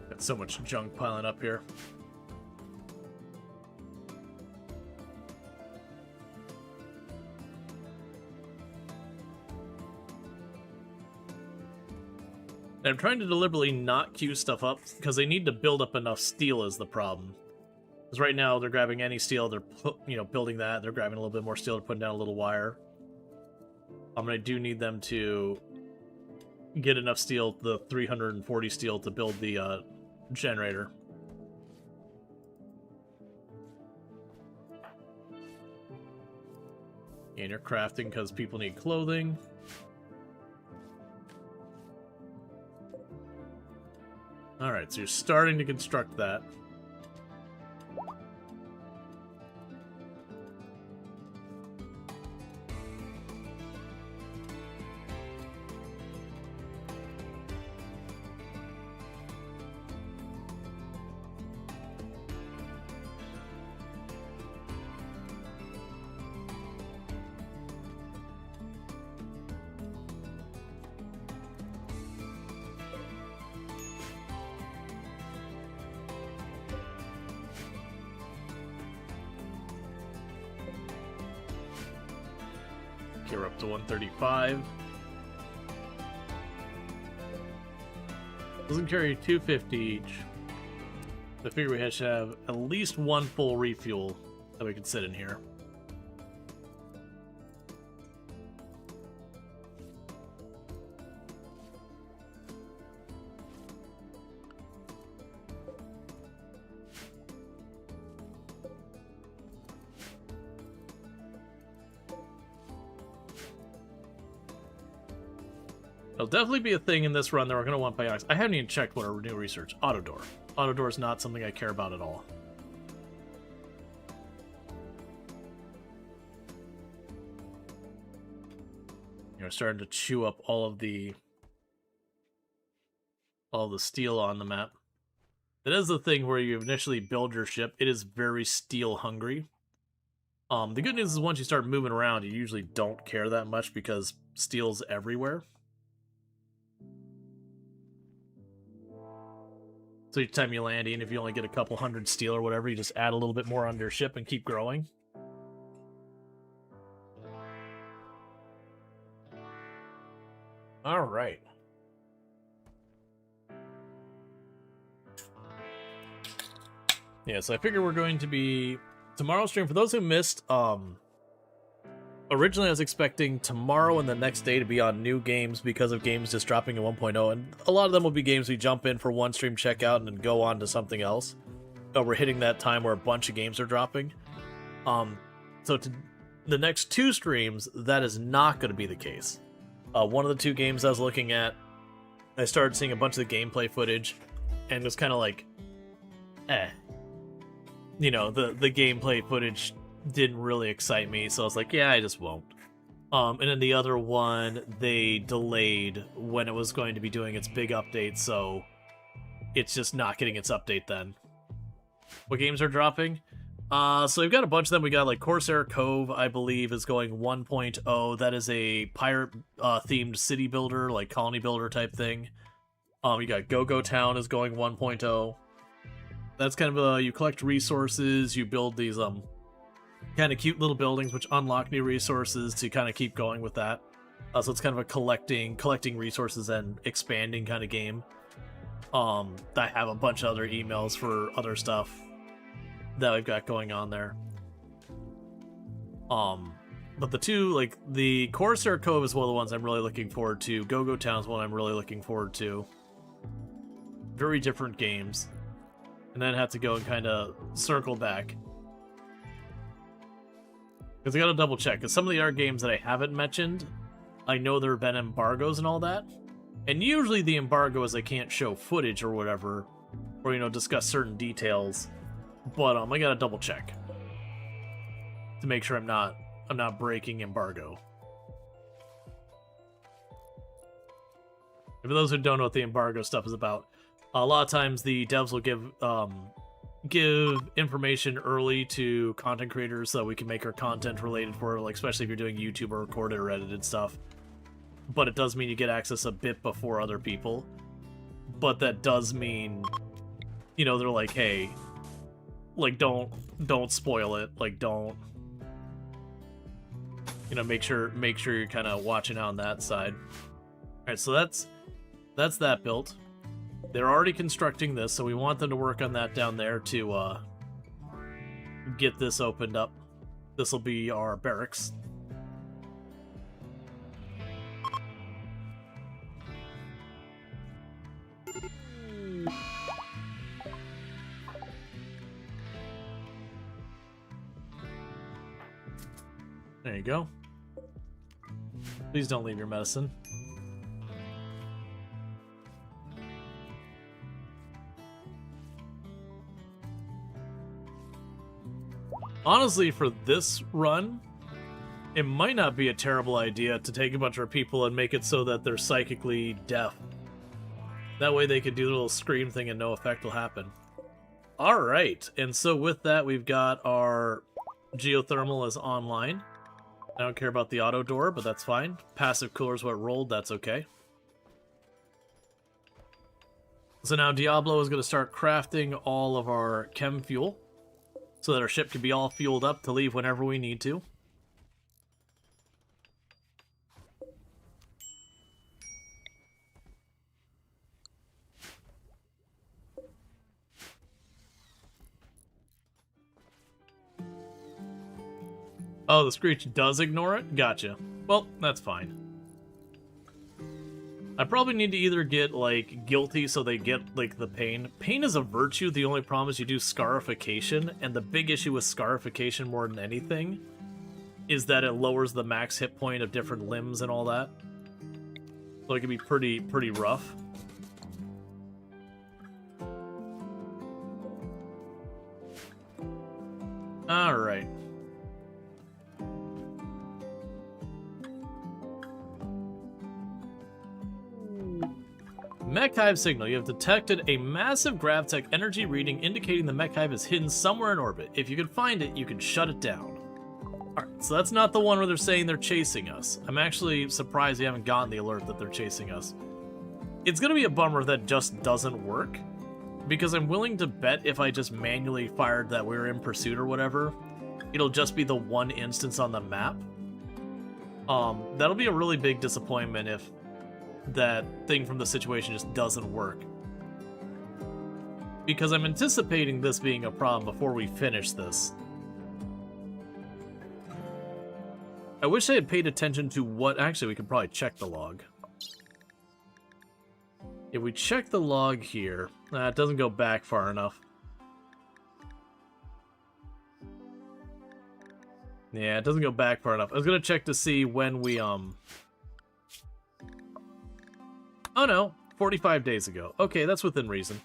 Got so much junk piling up here. And I'm trying to deliberately not queue stuff up, because they need to build up enough steel is the problem. Because right now, they're grabbing any steel, they're building that, they're grabbing a little bit more steel, they're putting down a little wire. I do need them to get enough steel, the 340 steel, to build the generator. And you're crafting because people need clothing. Alright, so you're starting to construct that. Okay, we're up to 135. Doesn't carry 250 each. I figure we should have at least one full refuel that we can sit in here. There'll definitely be a thing in this run that we're going to want bionics. I haven't even checked what our new research. Auto door. Auto door is not something I care about at all. You're starting to chew up all of the steel on the map. It is the thing where you initially build your ship. It is very steel hungry. The good news is once you start moving around, you usually don't care that much because steel's everywhere. So each time you land, even if you only get a couple hundred steel or whatever, you just add a little bit more onto your ship and keep growing. All right. Yeah, so I figure we're going to be tomorrow's stream. For those who missed, originally I was expecting tomorrow and the next day to be on new games because of games just dropping in 1.0, and a lot of them will be games we jump in for one stream, check out, and then go on to something else. But we're hitting that time where a bunch of games are dropping. So to the next two streams, that is not going to be the case. One of the two games I was looking at, I started seeing a bunch of the gameplay footage, and was kind of like, you know, the gameplay footage didn't really excite me, so I was like, yeah, I just won't. And then the other one, they delayed when it was going to be doing its big update, so it's just not getting its update then. What games are dropping? So we've got a bunch of them. We got like Corsair Cove, I believe, is going 1.0. That is a pirate themed city builder, like colony builder type thing. You got Go-Go Town is going 1.0. That's kind of you collect resources, you build these kind of cute little buildings which unlock new resources to kind of keep going with that. So it's kind of a collecting resources and expanding kind of game. I have a bunch of other emails for other stuff that we've got going on there. But the two, like, the Corsair Cove is one of the ones I'm really looking forward to. Go-Go Town is one I'm really looking forward to. Very different games. And then have to go and kind of circle back. Because I gotta double check, because some of the other games that I haven't mentioned, I know there have been embargoes and all that. And usually the embargo is I can't show footage or whatever, or, you know, discuss certain details. But I gotta double check to make sure I'm not breaking embargo. For those who don't know what the embargo stuff is about, a lot of times the devs will give information early to content creators so that we can make our content related for it, like especially if you're doing YouTube or recorded or edited stuff. But it does mean you get access a bit before other people. But that does mean, you know, they're like, hey, like don't spoil it, like don't, you know, make sure you're kind of watching out on that side. All right, so that's that built. They're already constructing this, so we want them to work on that down there to get this opened up. This will be our barracks. There you go. Please don't leave your medicine. Honestly, for this run, it might not be a terrible idea to take a bunch of people and make it so that they're psychically deaf. That way they can do the little scream thing and no effect will happen. Alright, and so with that we've got our geothermal is online. I don't care about the auto door, but that's fine. Passive cooler is what rolled, that's okay. So now Diablo is going to start crafting all of our chem fuel, so that our ship can be all fueled up to leave whenever we need to. Oh, the Screech does ignore it? Gotcha. Well, that's fine. I probably need to either get, like, guilty so they get, like, the pain. Pain is a virtue, the only problem is you do scarification, and the big issue with scarification more than anything is that it lowers the max hit point of different limbs and all that. So it can be pretty rough. Alright. Mech Hive signal. You have detected a massive Gravtech energy reading indicating the Mech Hive is hidden somewhere in orbit. If you can find it, you can shut it down. Alright, so that's not the one where they're saying they're chasing us. I'm actually surprised we haven't gotten the alert that they're chasing us. It's gonna be a bummer if that just doesn't work, because I'm willing to bet if I just manually fired that we were in pursuit or whatever, it'll just be the one instance on the map. That'll be a really big disappointment if that thing from the situation just doesn't work. Because I'm anticipating this being a problem before we finish this. I wish I had paid attention to what... Actually, we could probably check the log. If we check the log here... it doesn't go back far enough. Yeah, it doesn't go back far enough. I was gonna check to see when we, Oh no, 45 days ago. Okay, that's within reason.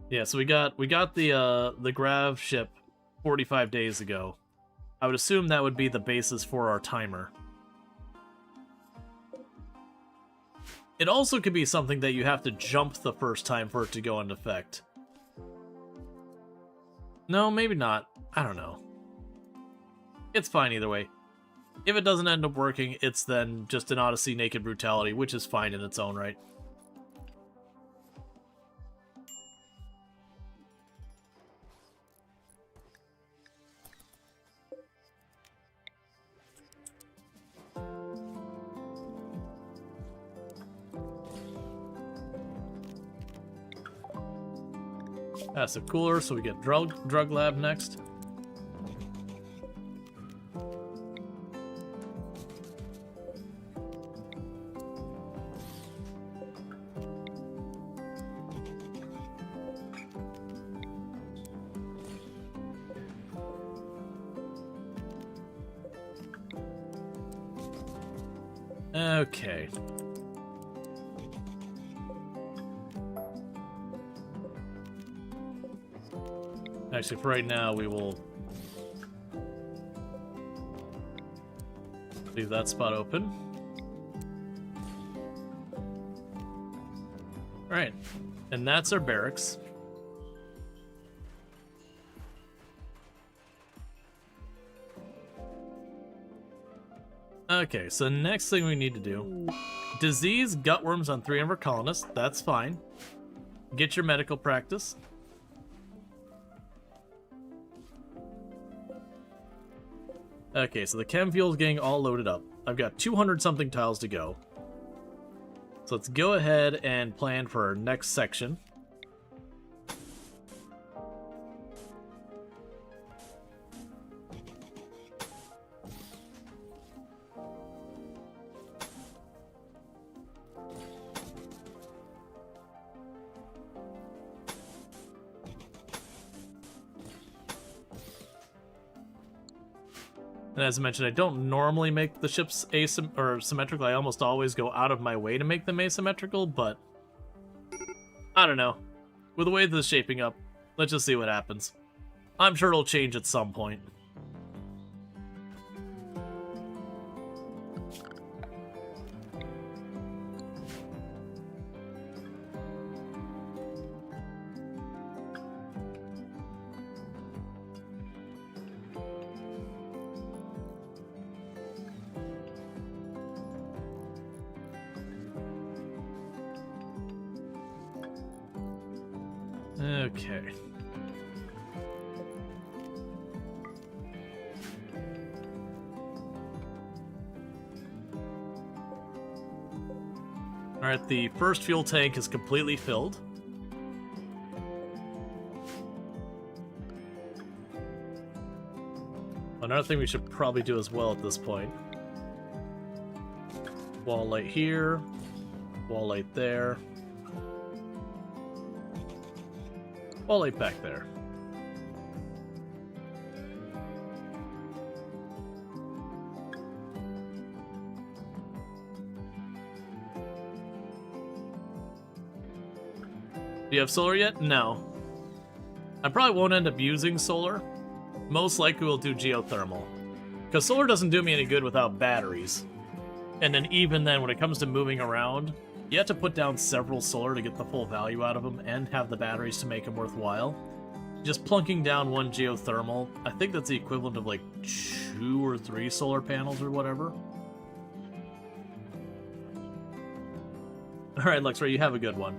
Yeah, so we got the Grav ship 45 days ago. I would assume that would be the basis for our timer. It also could be something that you have to jump the first time for it to go into effect. No, maybe not. I don't know. It's fine either way. If it doesn't end up working, it's then just an Odyssey Naked Brutality, which is fine in its own right. That's a cooler, so we get drug lab next. Okay. Actually, for right now, we will leave that spot open. Alright, and that's our barracks. Okay, so next thing we need to do, disease gutworms on 3 of our colonists. That's fine. Get your medical practice. Okay, so the chem fuel's getting all loaded up. I've got 200 something tiles to go. So let's go ahead and plan for our next section. And as I mentioned, I don't normally make the ships symmetrical. I almost always go out of my way to make them asymmetrical, but I don't know. With the way this is shaping up, let's just see what happens. I'm sure it'll change at some point. Okay. Alright, the first fuel tank is completely filled. Another thing we should probably do as well at this point. Wall light here, wall light there. Wall light back there. Do you have solar yet? No. I probably won't end up using solar. Most likely we'll do geothermal. Because solar doesn't do me any good without batteries. And then even then, when it comes to moving around, you have to put down several solar to get the full value out of them and have the batteries to make them worthwhile. Just plunking down one geothermal, I think that's the equivalent of like 2 or 3 solar panels or whatever. Alright, Luxray, you have a good one.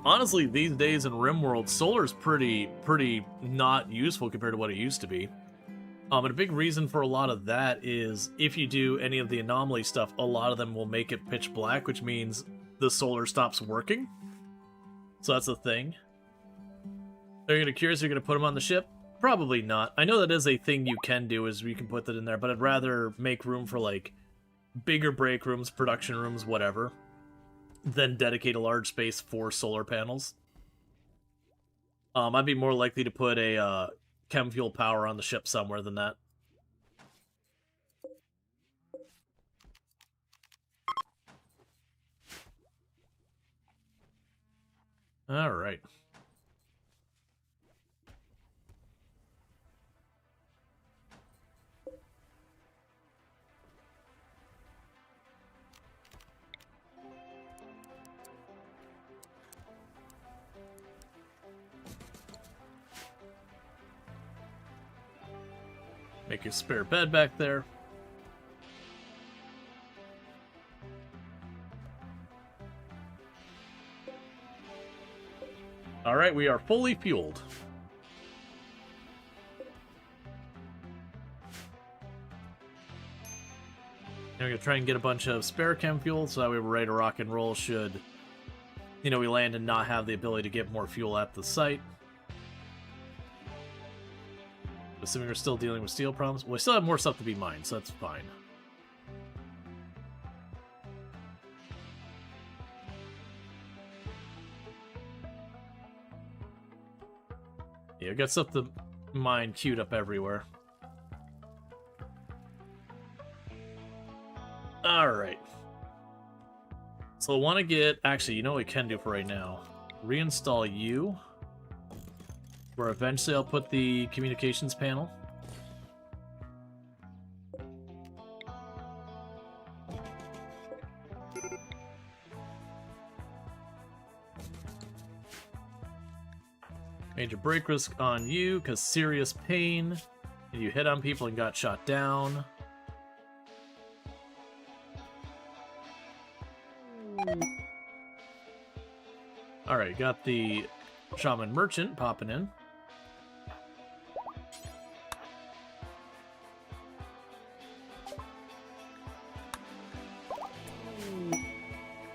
Honestly, these days in RimWorld, solar's pretty not useful compared to what it used to be. And a big reason for a lot of that is if you do any of the anomaly stuff, a lot of them will make it pitch black, which means the solar stops working. So that's the thing. Are you curious if you're going to put them on the ship? Probably not. I know that is a thing you can do, is you can put that in there, but I'd rather make room for, like, bigger break rooms, production rooms, whatever, than dedicate a large space for solar panels. I'd be more likely to put a chem fuel power on the ship somewhere than that. Alright. Make a spare bed back there. Alright, we are fully fueled. We're going to try and get a bunch of spare chem fuel, so that way we're ready to rock and roll should, you know, we land and not have the ability to get more fuel at the site. Assuming we're still dealing with steel problems. Well, we still have more stuff to be mined, so that's fine. Yeah, we got stuff to mine queued up everywhere. Alright. So I want to get... Actually, you know what we can do for right now? Reinstall you. Where eventually I'll put the communications panel. Major break risk on you, because serious pain. And you hit on people and got shot down. Alright, got the Shaman Merchant popping in.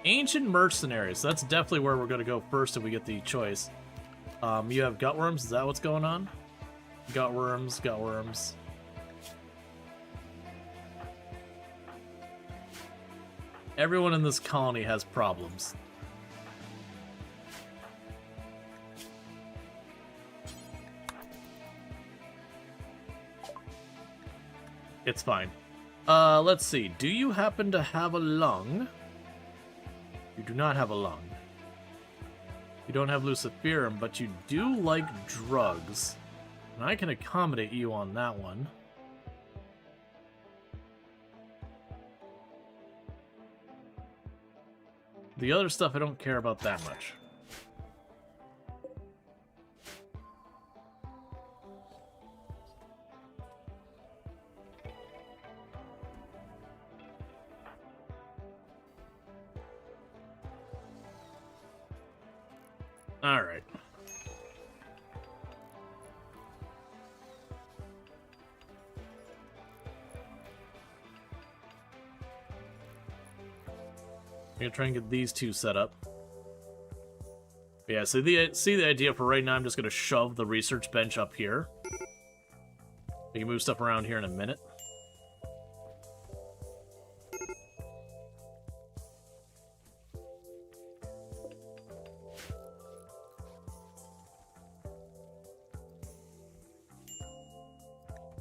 Ancient Mercenaries. That's definitely where we're going to go first if we get the choice. You have Gutworms. Is that what's going on? Gutworms, Gutworms. Everyone in this colony has problems. It's fine. Let's see. Do you happen to have a lung? You do not have a lung. You don't have Luciferum, but you do like drugs. And I can accommodate you on that one. The other stuff I don't care about that much. Alright. I'm gonna try and get these two set up. Yeah, so see the idea for right now, I'm just gonna shove the research bench up here. We can move stuff around here in a minute.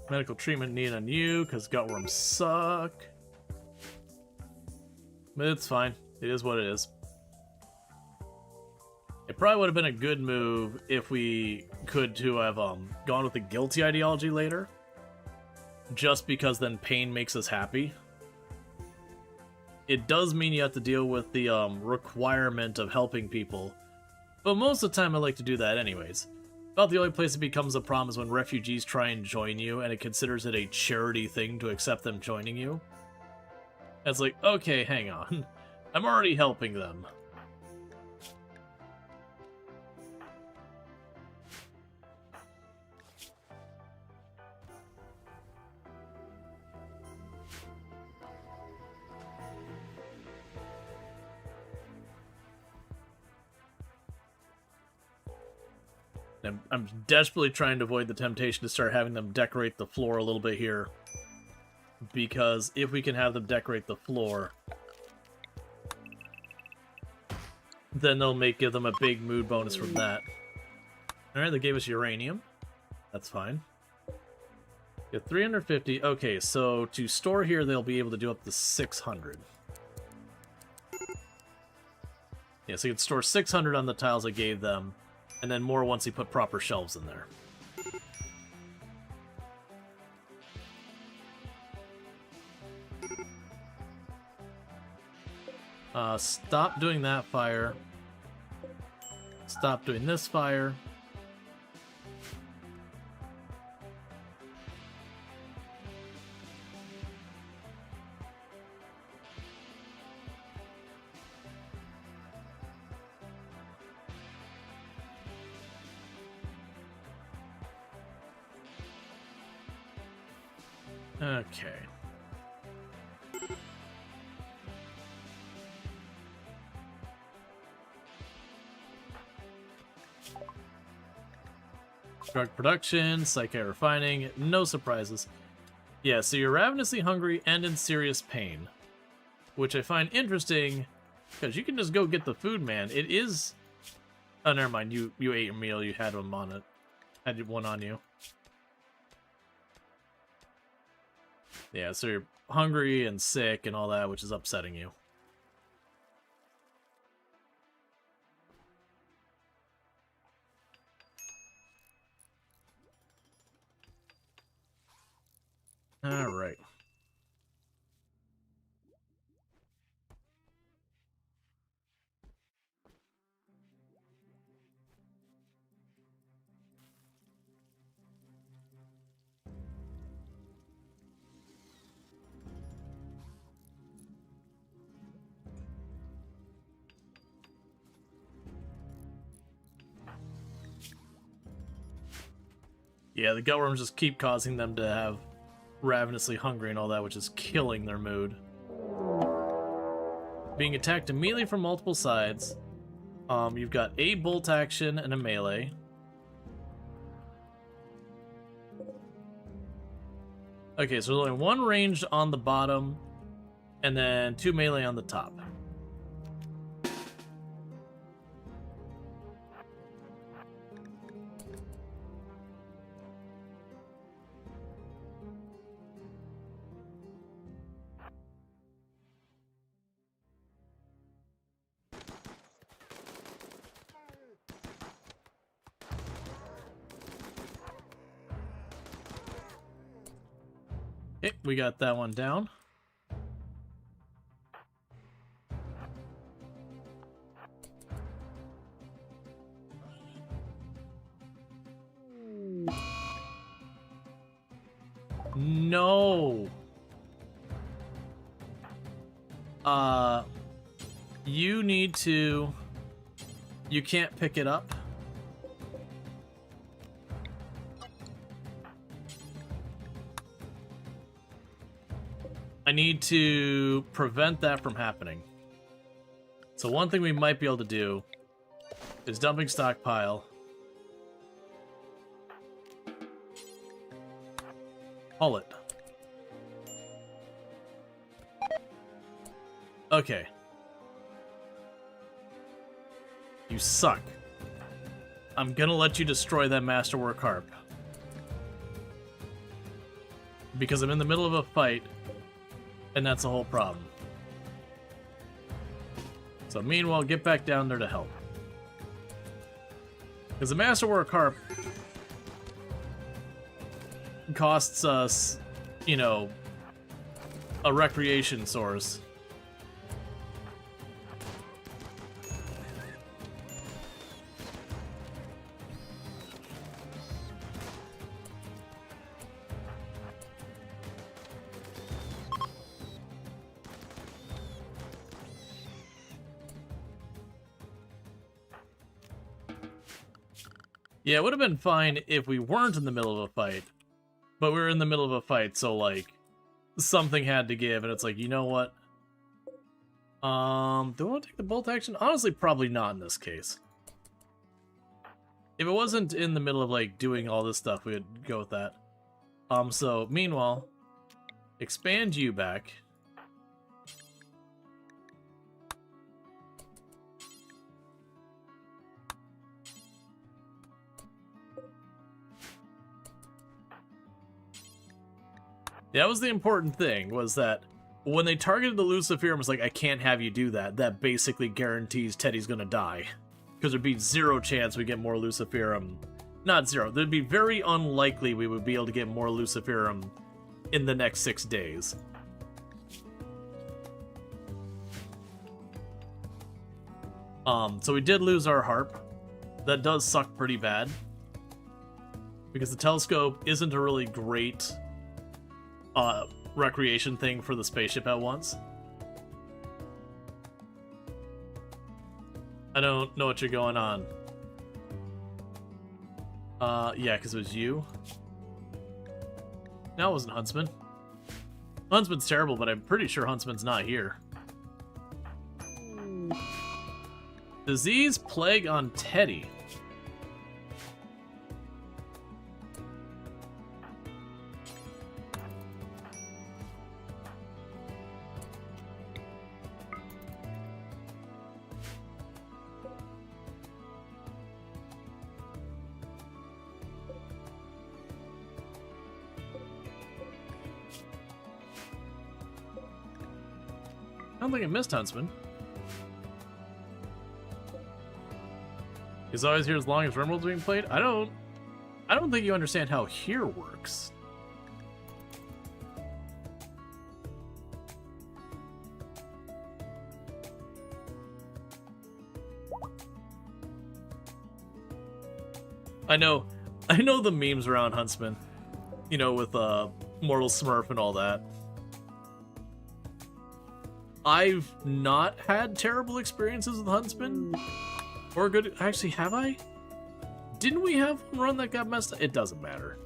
Medical treatment needed on you, because gutworms suck. But it's fine. It is what it is. It probably would have been a good move if we could to have gone with the guilty ideology later. Just because then pain makes us happy. It does mean you have to deal with the requirement of helping people. But most of the time I like to do that anyways. About the only place it becomes a problem is when refugees try and join you and it considers it a charity thing to accept them joining you. It's like, okay, hang on. I'm already helping them. I'm desperately trying to avoid the temptation to start having them decorate the floor a little bit here. Because if we can have them decorate the floor, then they'll give them a big mood bonus from that. Alright, they gave us uranium. That's fine. Get 350. Okay, so to store here, they'll be able to do up to 600. Yeah, so you can store 600 on the tiles I gave them. And then more once you put proper shelves in there. Stop doing that fire. Stop doing this fire. Okay. Drug production, psyche refining, no surprises. Yeah, so you're ravenously hungry and in serious pain, which I find interesting because you can just go get the food, man. It is. Oh, never mind. You ate your meal. You had one on it. Had one on you. Yeah, so you're hungry and sick and all that, which is upsetting you. All right. Yeah, the gutworms just keep causing them to have ravenously hungry and all that, which is killing their mood. Being attacked immediately from multiple sides. You've got a bolt action and a melee. Okay, so there's only one ranged on the bottom, and then 2 melee on the top. Okay, we got that one down. No. You need to... You can't pick it up. I need to prevent that from happening. So one thing we might be able to do is dumping stockpile. Haul it. Okay. You suck. I'm gonna let you destroy that masterwork harp. Because I'm in the middle of a fight, and that's the whole problem. So meanwhile, get back down there to help. Because the masterwork harp costs us, you know, a recreation source. Yeah, it would have been fine if we weren't in the middle of a fight. But we were in the middle of a fight, so, like, something had to give, and it's like, you know what? Do I want to take the bolt action? Honestly, probably not in this case. If it wasn't in the middle of, like, doing all this stuff, we would go with that. So, meanwhile, expand you back. That was the important thing, was that when they targeted the Luciferum, it was like, I can't have you do that. That basically guarantees Teddy's gonna die. Because there'd be zero chance we get more Luciferum. Not zero. There'd be very unlikely we would be able to get more Luciferum in the next 6 days. So we did lose our harp. That does suck pretty bad. Because the telescope isn't a really great recreation thing for the spaceship at once. I don't know what you're going on. Yeah, because it was you. No, it wasn't Huntsman. Huntsman's terrible, but I'm pretty sure Huntsman's not here. Disease plague on Teddy. I don't think I missed Huntsman. He's always here as long as RimWorld's being played. I don't think you understand how here works. I know the memes around Huntsman, you know, with Mortal Smurf and all that. I've not had terrible experiences with Huntsman. Or good... Actually, have I? Didn't we have one run that got messed up? It doesn't matter.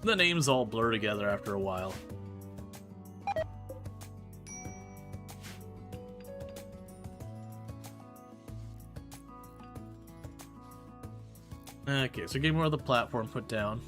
The names all blur together after a while. Okay, so get more of the platform put down.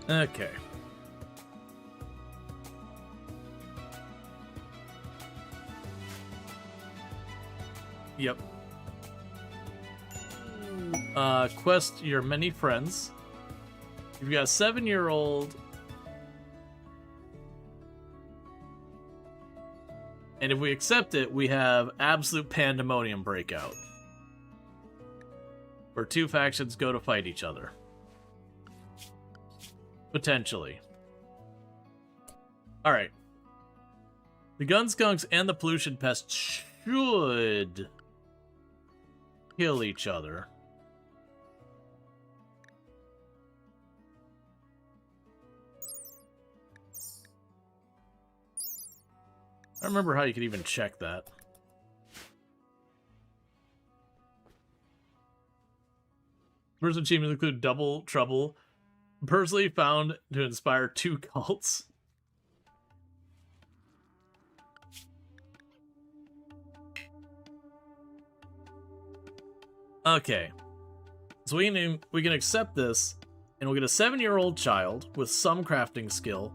Okay. Yep. Quest your many friends. You've got a 7-year-old. And if we accept it, we have absolute pandemonium breakout. Where two factions go to fight each other. Potentially. Alright. The gun skunks and the pollution pest should kill each other. I don't remember how you could even check that. First achievements include Double Trouble. Personally found to inspire 2 cults. Okay. So we can accept this, and we'll get a 7-year-old child with some crafting skill.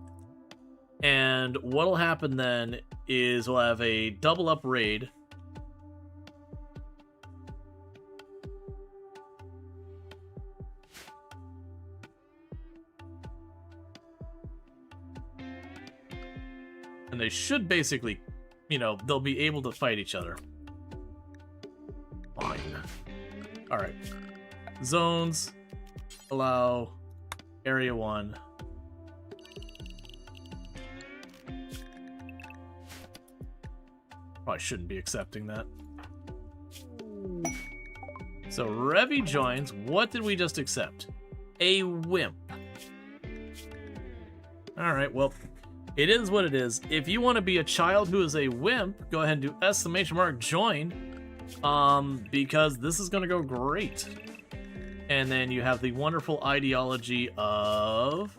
And what'll happen then is we'll have a double up raid. And they should basically, you know, they'll be able to fight each other. Fine. Alright. Zones. Allow. Area 1. Probably shouldn't be accepting that. So, Revy joins. What did we just accept? A wimp. Alright, well... It is what it is. If you want to be a child who is a wimp, go ahead and do !join. Because this is going to go great. And then you have the wonderful ideology of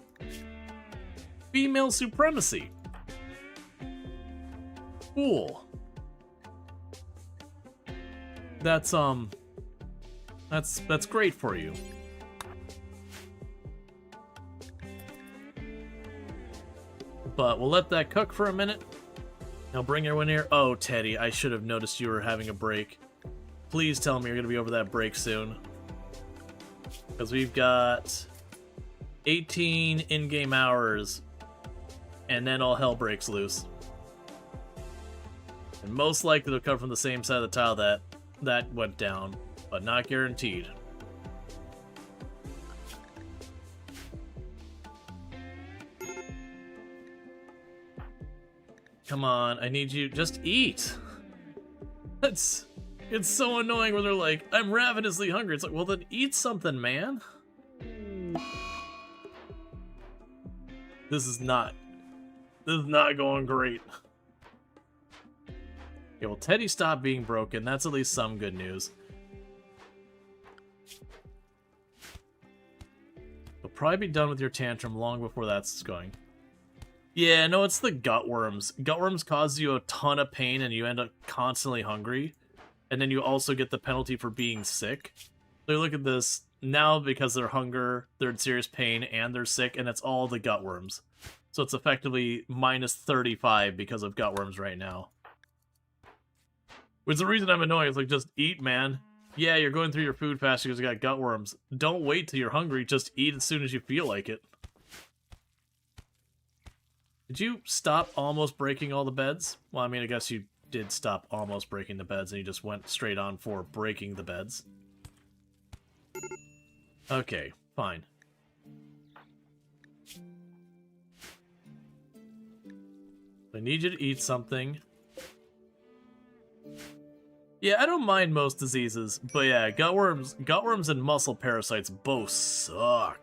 female supremacy. Cool. That's great for you. But we'll let that cook for a minute. Now bring everyone here. Oh, Teddy, I should have noticed you were having a break. Please tell me you're going to be over that break soon. Because we've got 18 in-game hours, and then all hell breaks loose. And most likely it'll come from the same side of the tile that went down, but not guaranteed. Come on, I need you. Just eat. It's so annoying when they're like, I'm ravenously hungry. It's like, well then eat something, man. This is not going great. Okay, well, Teddy stopped being broken. That's at least some good news. You'll probably be done with your tantrum long before that's going. Yeah, no, it's the gutworms. Gutworms cause you a ton of pain and you end up constantly hungry. And then you also get the penalty for being sick. So look at this. Now, because they're hunger, they're in serious pain, and they're sick, and it's all the gutworms. So it's effectively minus 35 because of gutworms right now. Which is the reason I'm annoying. It's like, just eat, man. Yeah, you're going through your food fast because you got gutworms. Don't wait till you're hungry. Just eat as soon as you feel like it. Did you stop almost breaking all the beds? Well, I mean, I guess you did stop almost breaking the beds, and you just went straight on for breaking the beds. Okay, fine. I need you to eat something. Yeah, I don't mind most diseases, but yeah, gutworms and muscle parasites both suck.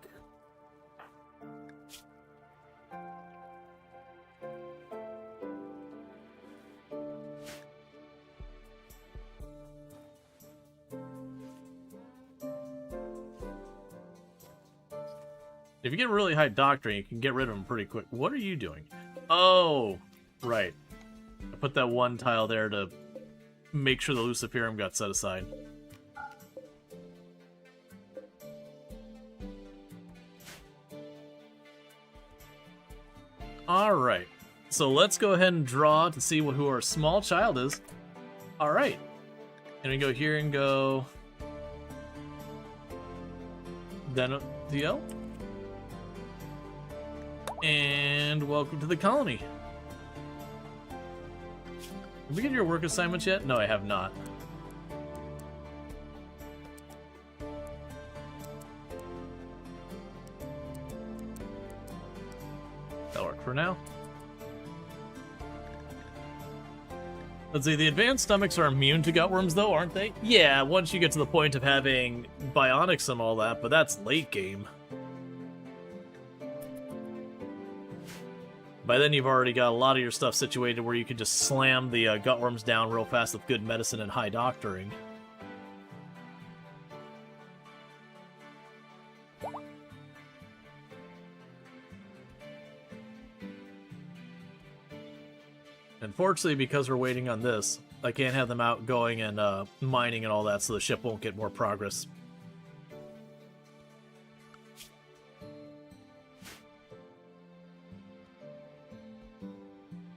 If you get really high doctoring, you can get rid of them pretty quick. What are you doing? Oh, right. I put that one tile there to make sure the Luciferium got set aside. Alright. So let's go ahead and draw to see who our small child is. Alright. And we go here and go... Then DL. And welcome to the colony. Did we get your work assignments yet? No, I have not. That'll work for now. Let's see, the advanced stomachs are immune to gutworms though, aren't they? Yeah, once you get to the point of having bionics and all that, but that's late game. By then, you've already got a lot of your stuff situated where you can just slam the gutworms down real fast with good medicine and high doctoring. Unfortunately, because we're waiting on this, I can't have them out going and mining and all that, so the ship won't get more progress.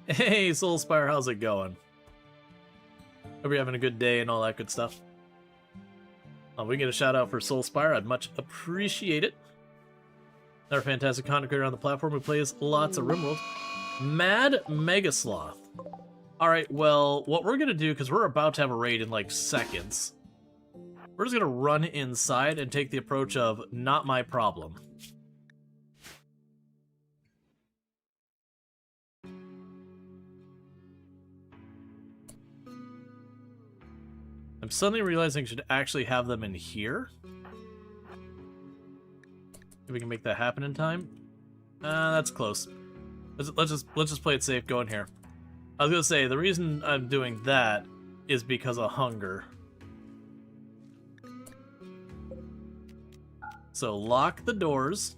Hey, Soulspire, how's it going? Hope you're having a good day and all that good stuff. We get a shout out for Soulspire, I'd much appreciate it. Another fantastic content creator on the platform who plays lots of RimWorld. Mad Megasloth. Alright, well, what we're gonna do, because we're about to have a raid in like seconds, we're just gonna run inside and take the approach of not my problem. I'm suddenly realizing I should actually have them in here. If we can make that happen in time. That's close. Let's just play it safe. Go in here. I was gonna say the reason I'm doing that is because of hunger. So lock the doors.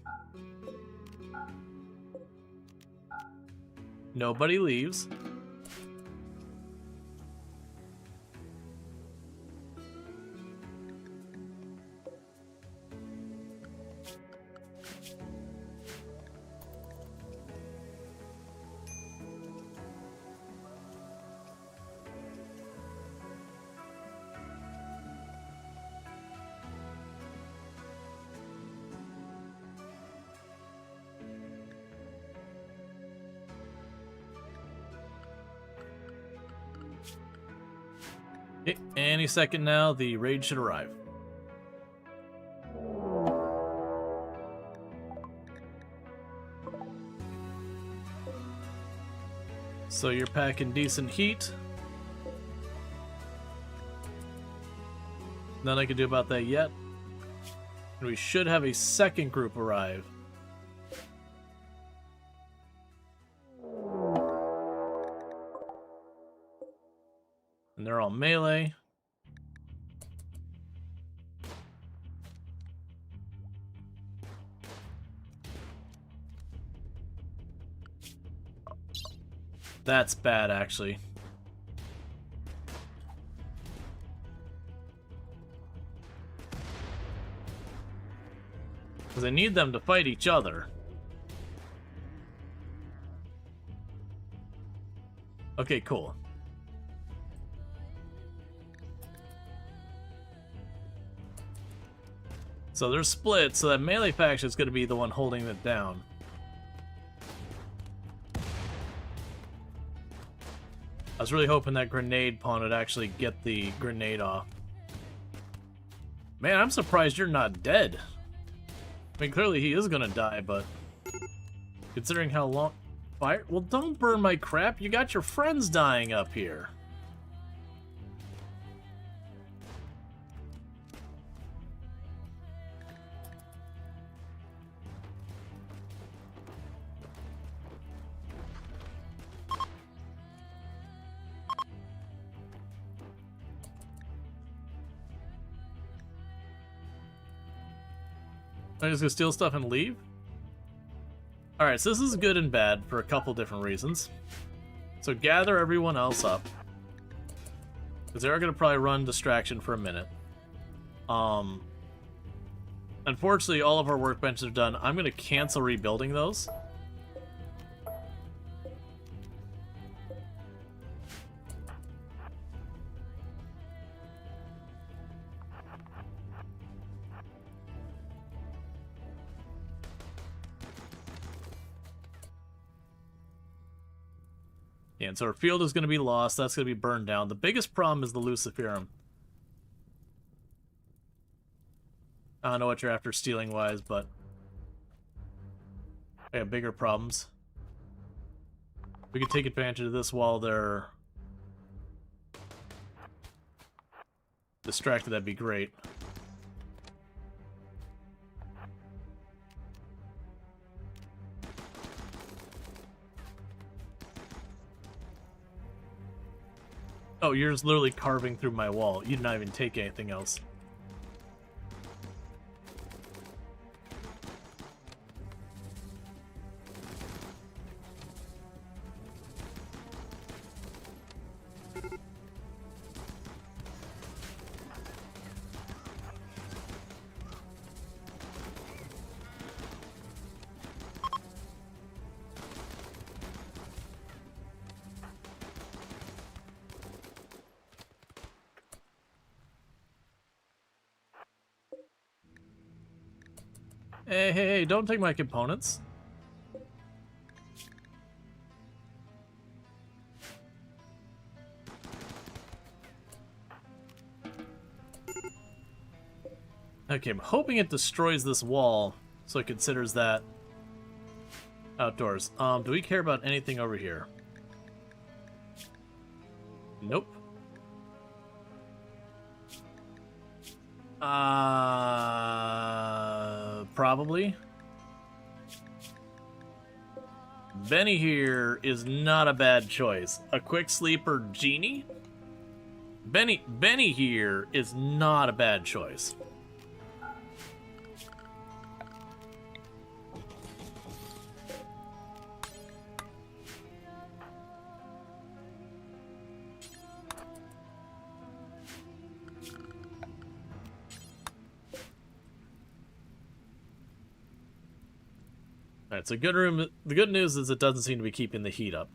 Nobody leaves. Okay, any second now, the raid should arrive. So you're packing decent heat. Nothing I can do about that yet. And we should have a second group arrive. And they're all melee. That's bad, actually. Because I need them to fight each other. Okay, cool. So they're split, so that melee faction is going to be the one holding it down. I was really hoping that grenade pawn would actually get the grenade off. Man, I'm surprised you're not dead. I mean, clearly he is gonna die, but considering how long... Fire? Well, don't burn my crap. You got your friends dying up here. I'm just gonna steal stuff and leave? Alright, so this is good and bad for a couple different reasons. So gather everyone else up. Because they're gonna probably run distraction for a minute. Unfortunately, all of our workbenches are done. I'm gonna cancel rebuilding those. Yeah, and so our field is going to be lost. That's going to be burned down. The biggest problem is the Luciferum. I don't know what you're after stealing-wise, but I have bigger problems. We could take advantage of this while they're distracted. That'd be great. Oh, you're just literally carving through my wall. You did not even take anything else. Hey, don't take my components. Okay, I'm hoping it destroys this wall, so it considers that outdoors. Do we care about anything over here? Nope. Probably. Benny here is not a bad choice. A quick sleeper genie? Benny here is not a bad choice. Alright, so the good news is it doesn't seem to be keeping the heat up.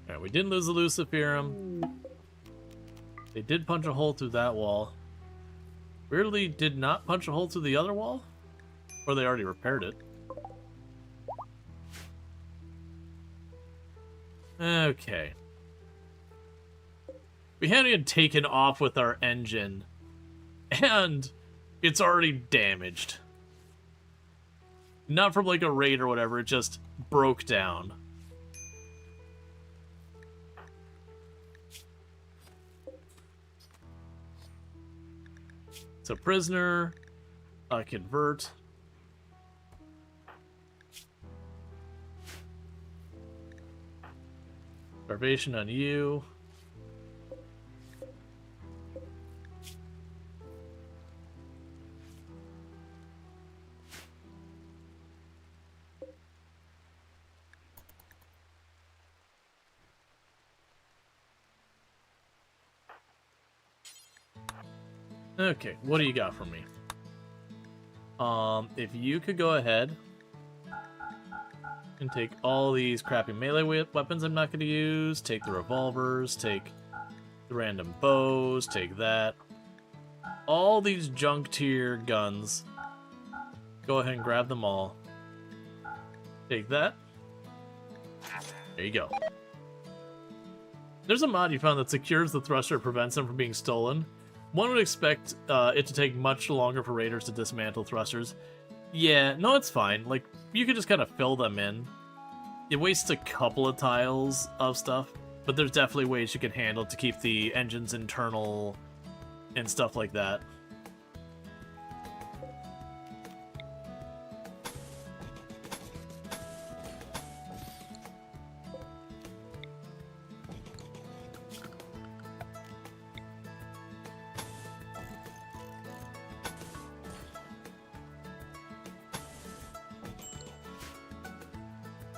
Alright, we didn't lose the Luciferum. They did punch a hole through that wall. Weirdly, did not punch a hole through the other wall? Or they already repaired it. Okay. We hadn't even taken off with our engine, and it's already damaged. Not from like a raid or whatever, it just broke down. So prisoner, convert. Starvation on you. Okay, what do you got for me? If you could go ahead and take all these crappy melee weapons I'm not going to use, take the revolvers, take the random bows, take that. All these junk tier guns. Go ahead and grab them all. Take that. There you go. There's a mod you found that secures the thruster and prevents them from being stolen. One would expect it to take much longer for raiders to dismantle thrusters. Yeah, no, it's fine. Like, you could just kind of fill them in. It wastes a couple of tiles of stuff, but there's definitely ways you can handle to keep the engines internal and stuff like that.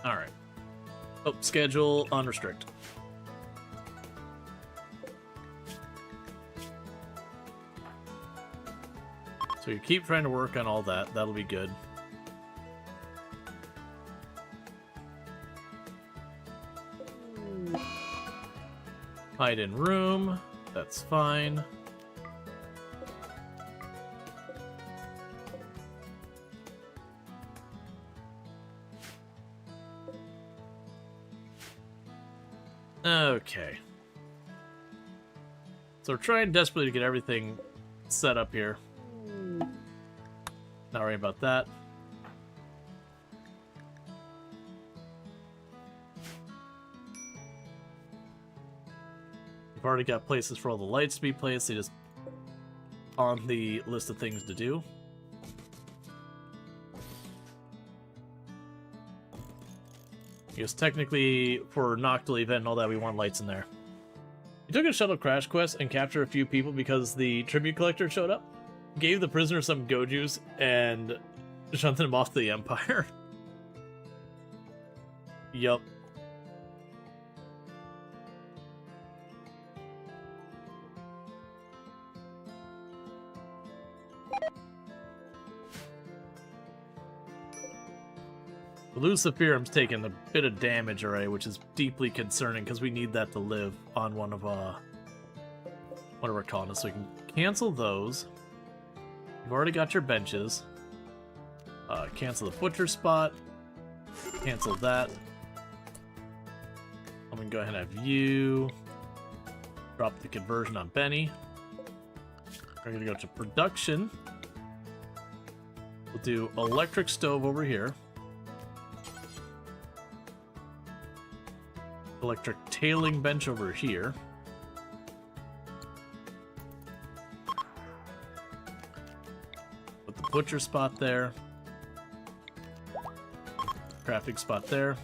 Alright. Oh, schedule unrestrict. So you keep trying to work on all that. That'll be good. Hide in room. That's fine. Okay. So we're trying desperately to get everything set up here. Not worrying about that. We've already got places for all the lights to be placed. They just on the list of things to do. Because technically, for Noctil event and all that, we want lights in there. You took a shuttle crash quest and captured a few people because the tribute collector showed up. Gave the prisoner some Gojus and shunted him off to the Empire. Yup. Luciferum's taken a bit of damage already, which is deeply concerning because we need that to live on one of our colonists. So we can cancel those. You've already got your benches. Cancel the butcher spot. Cancel that. I'm gonna go ahead and have you drop the conversion on Benny. We're gonna go to production. We'll do electric stove over here. Electric tailing bench over here. Put the butcher spot there. Crafting spot there.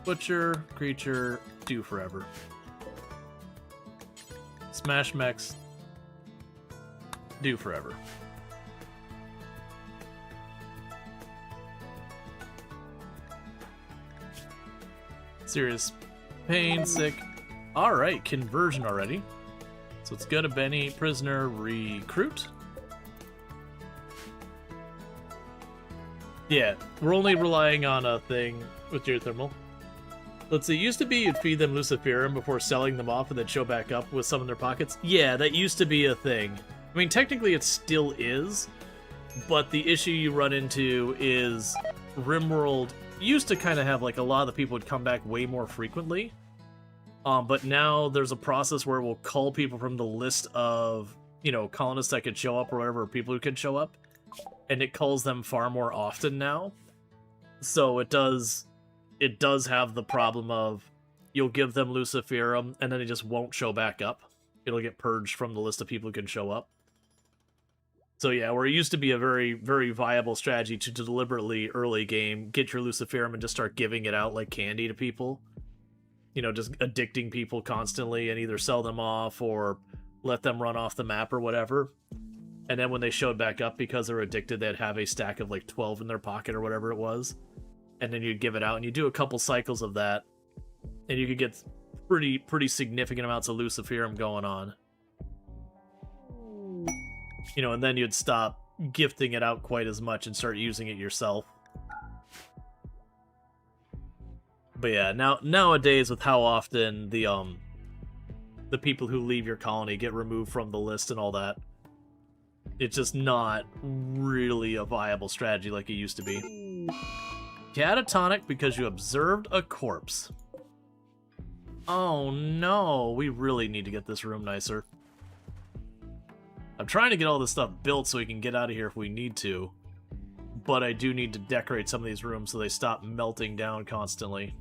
Butcher, creature, do forever. Smash mechs, do forever. Serious pain, sick. Alright, conversion already. So let's go to Benny, prisoner, recruit. Yeah, we're only relying on a thing with geothermal. Let's see, it used to be you'd feed them Luciferum before selling them off and then show back up with some in their pockets. Yeah, that used to be a thing. I mean, technically it still is, but the issue you run into is RimWorld used to kind of have like a lot of the people would come back way more frequently. But now there's a process where we'll cull people from the list of, you know, colonists that could show up or whatever, people who could show up, and it culls them far more often now. So it does have the problem of you'll give them Luciferum and then it just won't show back up. It'll get purged from the list of people who can show up. So yeah, where it used to be a very, very viable strategy to deliberately early game get your Luciferum and just start giving it out like candy to people. You know, just addicting people constantly and either sell them off or let them run off the map or whatever. And then when they showed back up because they're addicted, they'd have a stack of like 12 in their pocket or whatever it was. And then you'd give it out and you do a couple cycles of that. And you could get pretty significant amounts of Luciferum going on. You know, and then you'd stop gifting it out quite as much and start using it yourself. But yeah, nowadays with how often the people who leave your colony get removed from the list and all that, it's just not really a viable strategy like it used to be. Catatonic because you observed a corpse. Oh no, we really need to get this room nicer. I'm trying to get all this stuff built so we can get out of here if we need to, but I do need to decorate some of these rooms so they stop melting down constantly.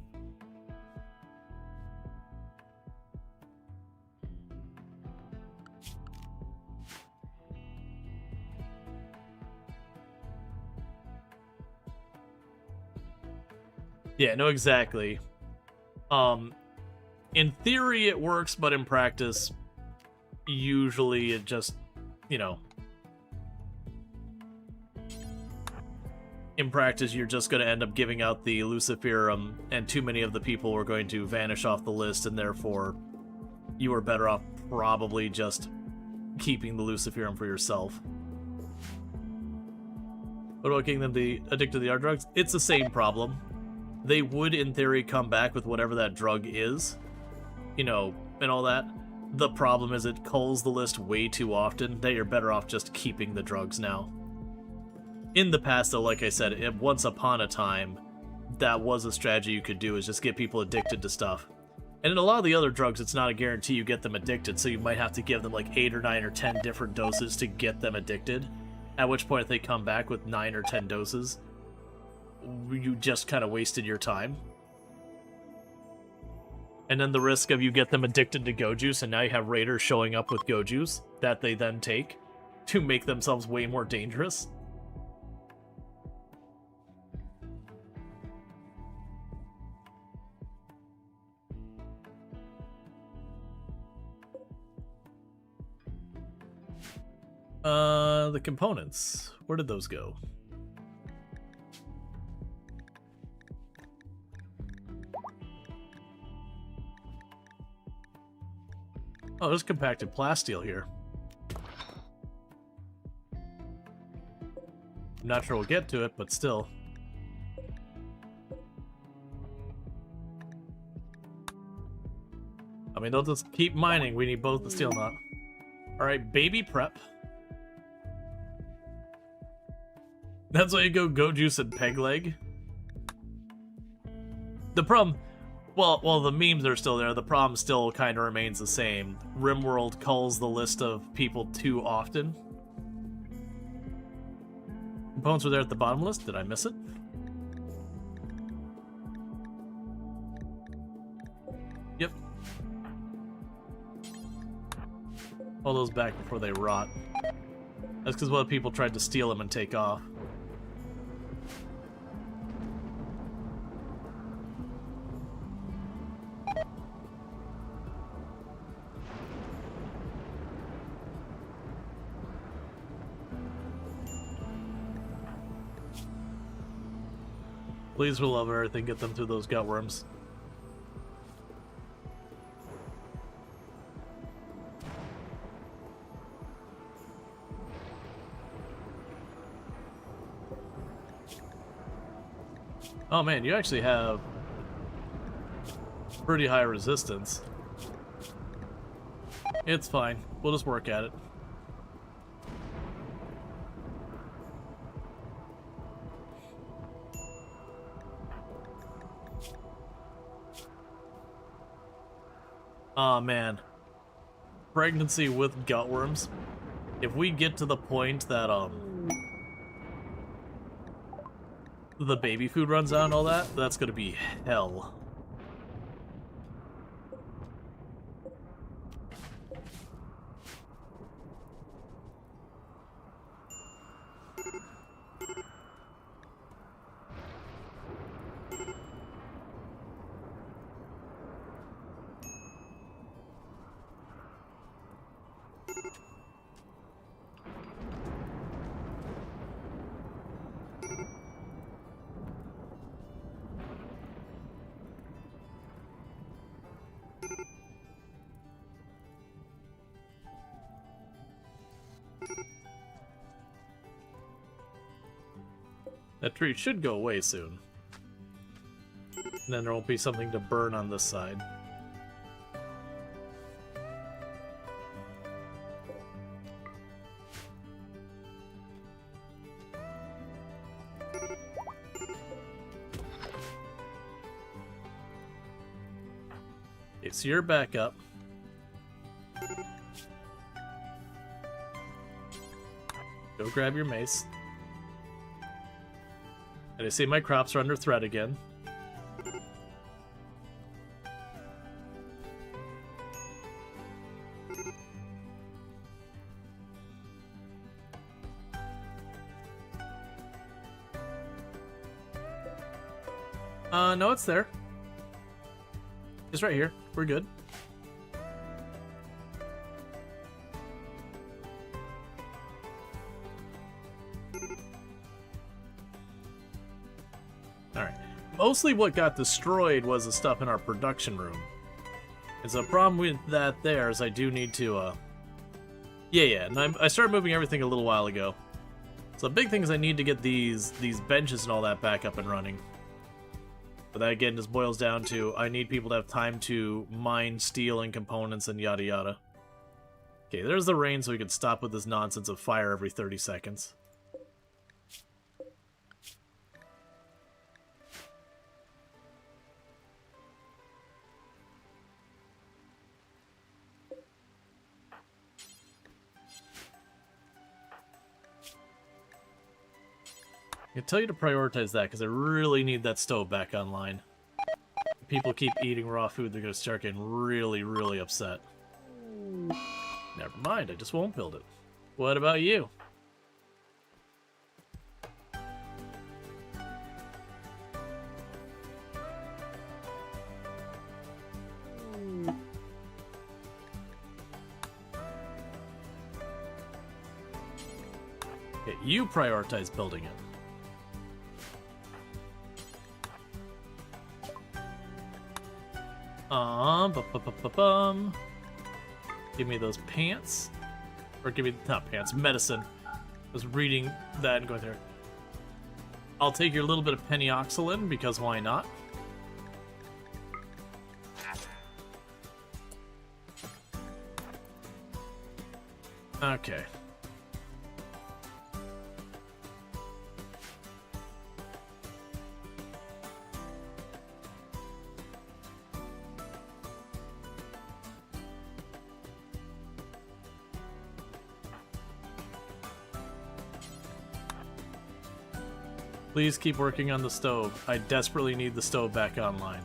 Yeah, no, exactly. In theory it works, but in practice, usually it just, you know... In practice, you're just going to end up giving out the Luciferum, and too many of the people are going to vanish off the list, and therefore, you are better off probably just keeping the Luciferum for yourself. What about getting them addicted to the art drugs? It's the same problem. They would, in theory, come back with whatever that drug is, you know, and all that. The problem is it culls the list way too often that you're better off just keeping the drugs now. In the past, though, like I said, once upon a time, that was a strategy you could do, is just get people addicted to stuff. And in a lot of the other drugs, it's not a guarantee you get them addicted, so you might have to give them like 8 or 9 or 10 different doses to get them addicted. At which point, if they come back with 9 or 10 doses, you just kind of wasted your time. And then the risk of you get them addicted to Go Juice, and now you have raiders showing up with Go Juice that they then take to make themselves way more dangerous. The components. Where did those go? Oh, there's compacted plasteel here. I'm not sure we'll get to it, but still. I mean, they'll just keep mining. We need both the steel knot. Alright, baby prep. That's why you go juice and peg leg. The problem... Well, the memes are still there. The problem still kind of remains the same. RimWorld culls the list of people too often. Components were there at the bottom list. Did I miss it? Yep. All those back before they rot. That's because one of the people tried to steal them and take off. Please, for the love of everything, get them through those gut worms. Oh man, you actually have pretty high resistance. It's fine. We'll just work at it. Aw, man. Pregnancy with gutworms. If we get to the point that, the baby food runs out and all that, that's gonna be hell. That tree should go away soon. And then there won't be something to burn on this side. Okay, so you're back up. Go grab your mace. And I see my crops are under threat again. No, it's there. It's right here. We're good. Alright. Mostly what got destroyed was the stuff in our production room. And so the problem with that there is I do need to, Yeah, and I started moving everything a little while ago. So the big thing is I need to get these benches and all that back up and running. But that again just boils down to I need people to have time to mine steel and components and yada yada. Okay, there's the rain so we can stop with this nonsense of fire every 30 seconds. I can tell you to prioritize that because I really need that stove back online. If people keep eating raw food, they're going to start getting really, really upset. Never mind, I just won't build it. What about you? Okay, you prioritize building it. Give me those pants. Or give me, not pants, medicine. I was reading that and going there. I'll take your little bit of penioxylin, because why not? Okay. Please keep working on the stove. I desperately need the stove back online.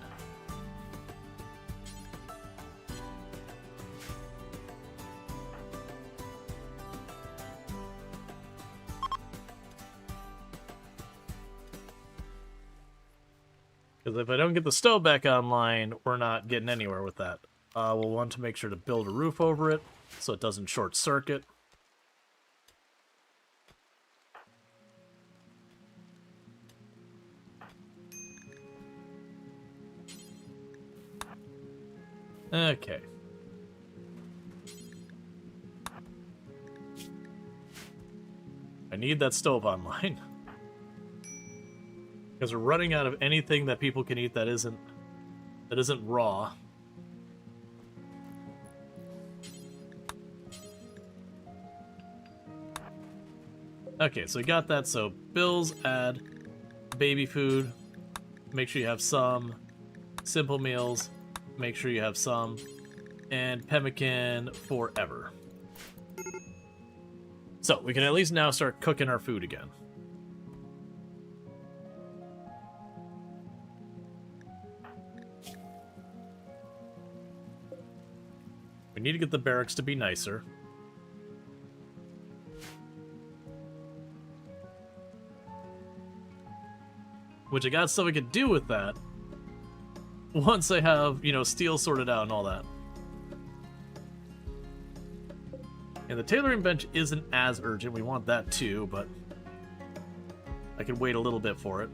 Because if I don't get the stove back online, we're not getting anywhere with that. We'll want to make sure to build a roof over it so it doesn't short circuit. Okay. I need that stove online. Because we're running out of anything that people can eat that isn't raw. Okay, so we got that. So bills, add baby food. Make sure you have some simple meals. Make sure you have some. and pemmican forever. So we can at least now start cooking our food again. We need to get the barracks to be nicer. Which I got stuff I could do with that once I have, you know, steel sorted out and all that. And the tailoring bench isn't as urgent. We want that too, but I can wait a little bit for it.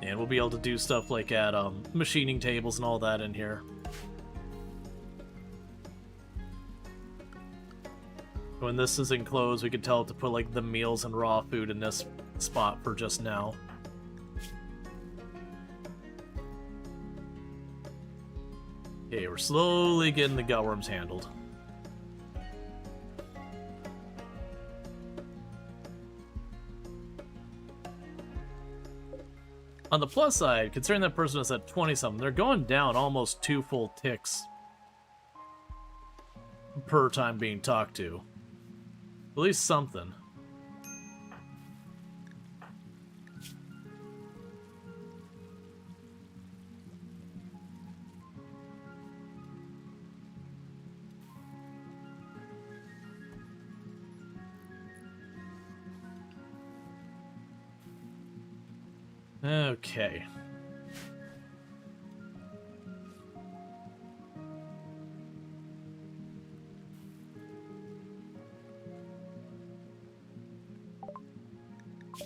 And we'll be able to do stuff like add machining tables and all that in here. When this is enclosed, we can tell it to put like the meals and raw food in this spot for just now. Okay, we're slowly getting the gutworms handled. On the plus side, considering that person is at 20-something, they're going down almost 2 full ticks per time being talked to. At least something. Okay.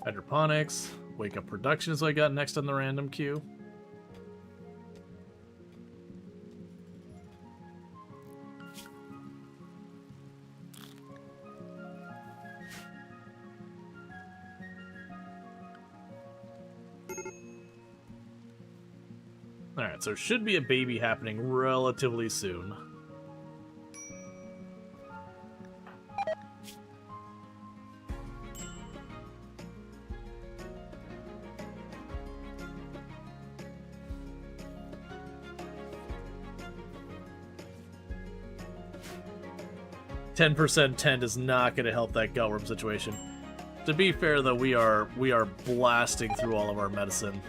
Hydroponics. Wake up production is what I got next on the random queue. Alright, so should be a baby happening relatively soon. %10 tent is not going to help that gutworm situation. To be fair, though, we are blasting through all of our medicine.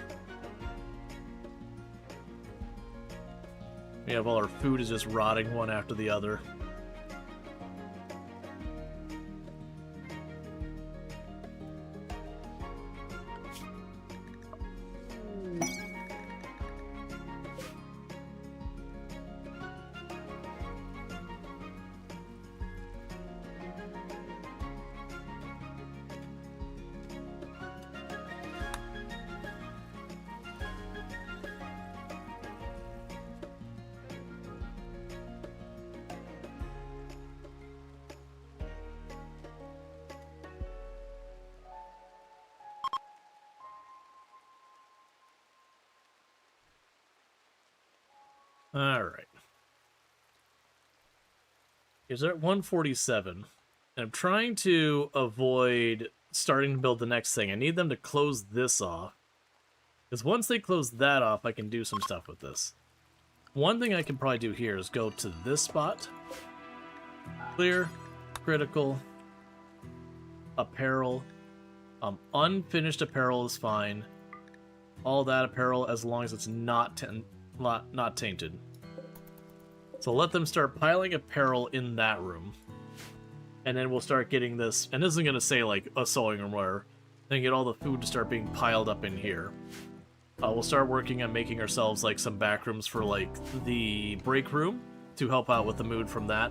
We have all our food is just rotting one after the other. Alright. Is at 147. And I'm trying to avoid starting to build the next thing. I need them to close this off. Because once they close that off, I can do some stuff with this. One thing I can probably do here is go to this spot. Clear. Critical. Apparel. Unfinished apparel is fine. All that apparel as long as it's not tainted. So let them start piling apparel in that room. And then we'll start getting this, and this isn't going to say like a sewing room where then get all the food to start being piled up in here. We'll start working on making ourselves like some back rooms for like the break room to help out with the mood from that.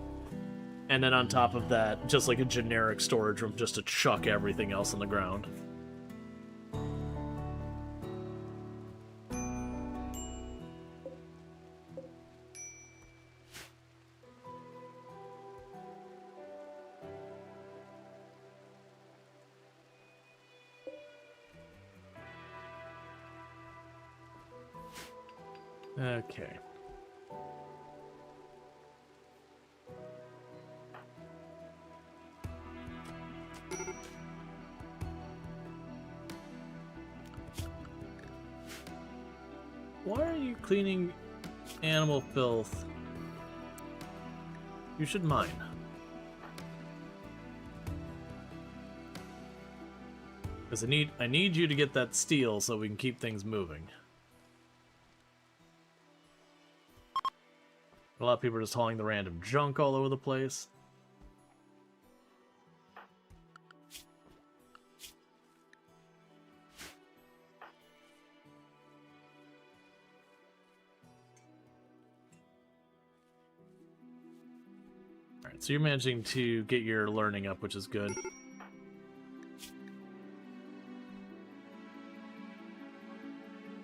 And then on top of that, just like a generic storage room just to chuck everything else on the ground. Okay. why are you cleaning animal filth? You should mine. Because I need you to get that steel so we can keep things moving. A lot of people are just hauling the random junk all over the place. Alright, so you're managing to get your learning up, which is good.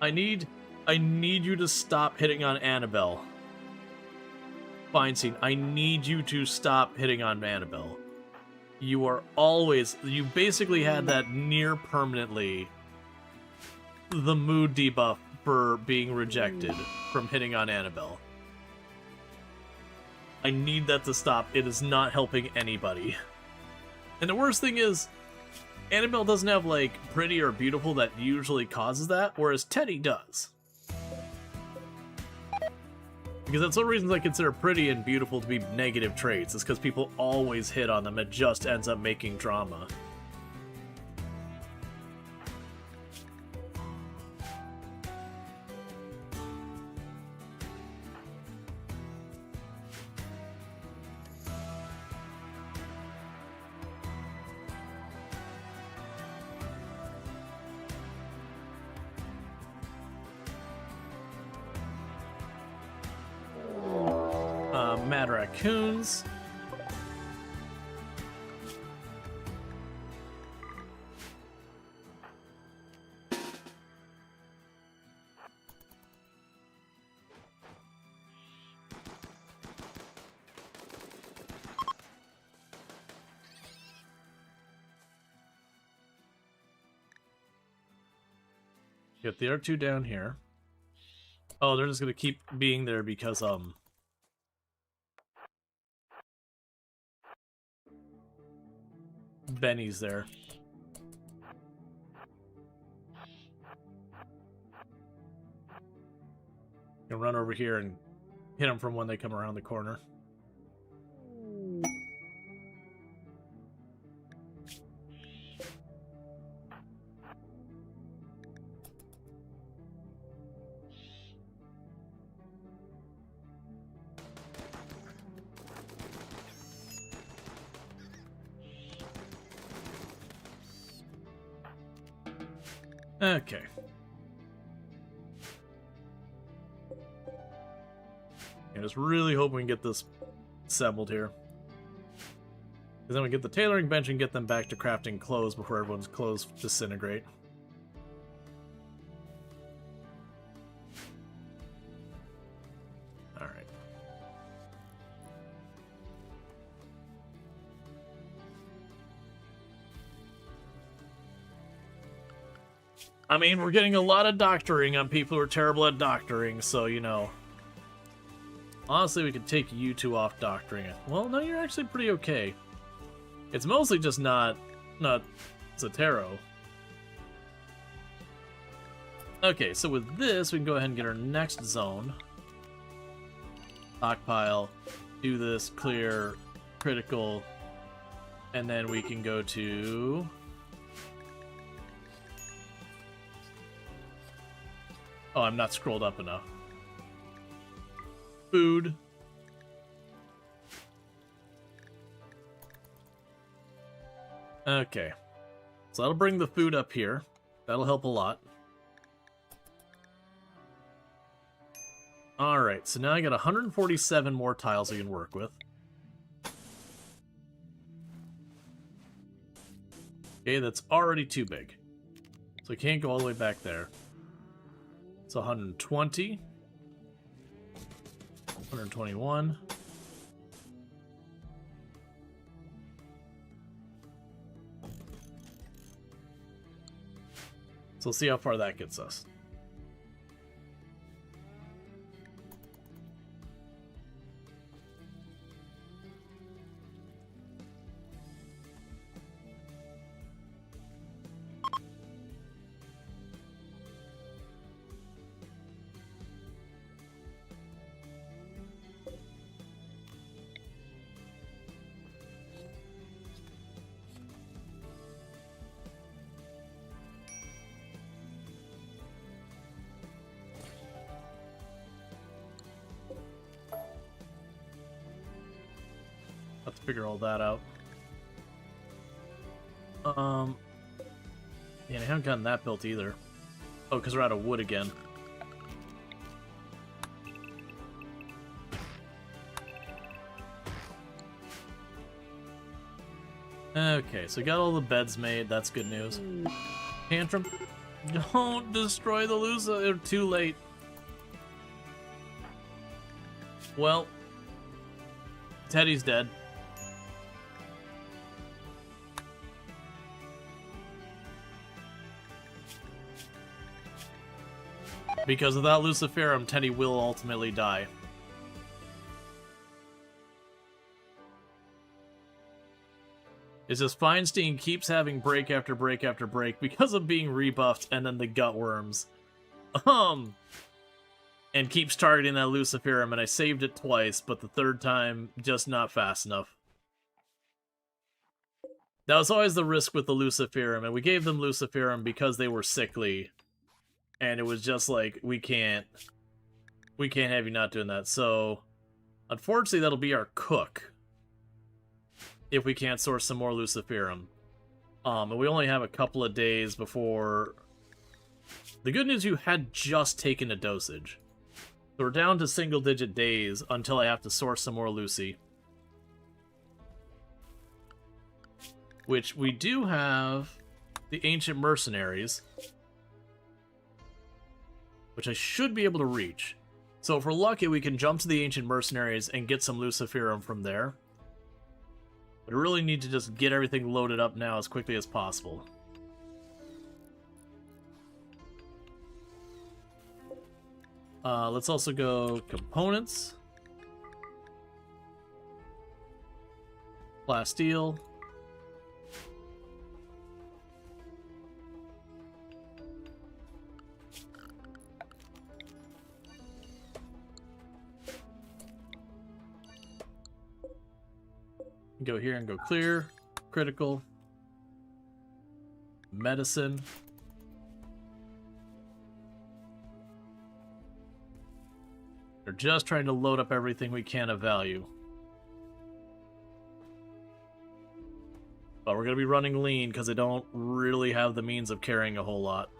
I need you to stop hitting on Annabelle. Feinstein, I need you to stop hitting on Annabelle. You basically had that near permanently the mood debuff for being rejected from hitting on Annabelle. I need that to stop. It is not helping anybody. And the worst thing is, Annabelle doesn't have, like, pretty or beautiful that usually causes that, whereas Teddy does. Because that's one of the reasons I consider pretty and beautiful to be negative traits, is because people always hit on them. It just ends up making drama. Mad raccoons. Get the other two down here. Oh, they're just gonna keep being there because Benny's there. You can run over here and hit them from when they come around the corner. Okay. I just really hope we can get this assembled here. Because then we get the tailoring bench and get them back to crafting clothes before everyone's clothes disintegrate. Alright. I mean, we're getting a lot of doctoring on people who are terrible at doctoring, so, you know. Honestly, we could take you two off doctoring it. Well, no, you're actually pretty okay. It's mostly just not Zotero. Okay, so with this, we can go ahead and get our next zone. Stockpile, do this, clear, critical, and then we can go to... Oh, I'm not scrolled up enough. Food. Okay. So that'll bring the food up here. That'll help a lot. Alright, so now I got 147 more tiles I can work with. Okay, that's already too big. So I can't go all the way back there. It's 120. 121. So let's see how far that gets us. Let's figure all that out. Yeah, I haven't gotten that built either. Oh, because we're out of wood again. Okay, so we got all the beds made. That's good news. Tantrum, don't destroy the Lusa. They're too late. Well, Teddy's dead. Because without Luciferum, Teddy will ultimately die. It's just Feinstein keeps having break after break after break because of being rebuffed and then the gut worms. And keeps targeting that Luciferum, and I saved it twice, but the third time, just not fast enough. That was always the risk with the Luciferum, and we gave them Luciferum because they were sickly. And it was just like, we can't have you not doing that. So, unfortunately, that'll be our cook. If we can't source some more Luciferum. And we only have a couple of days before... The good news, you had just taken a dosage. So we're down to single-digit days until I have to source some more Lucy. Which we do have the Ancient Mercenaries, which I should be able to reach. So if we're lucky, we can jump to the Ancient Mercenaries and get some Luciferum from there. But I really need to just get everything loaded up now as quickly as possible. Let's also go components. Plasteel. Go here and go clear. Critical. Medicine. They're just trying to load up everything we can of value. But we're going to be running lean because I don't really have the means of carrying a whole lot.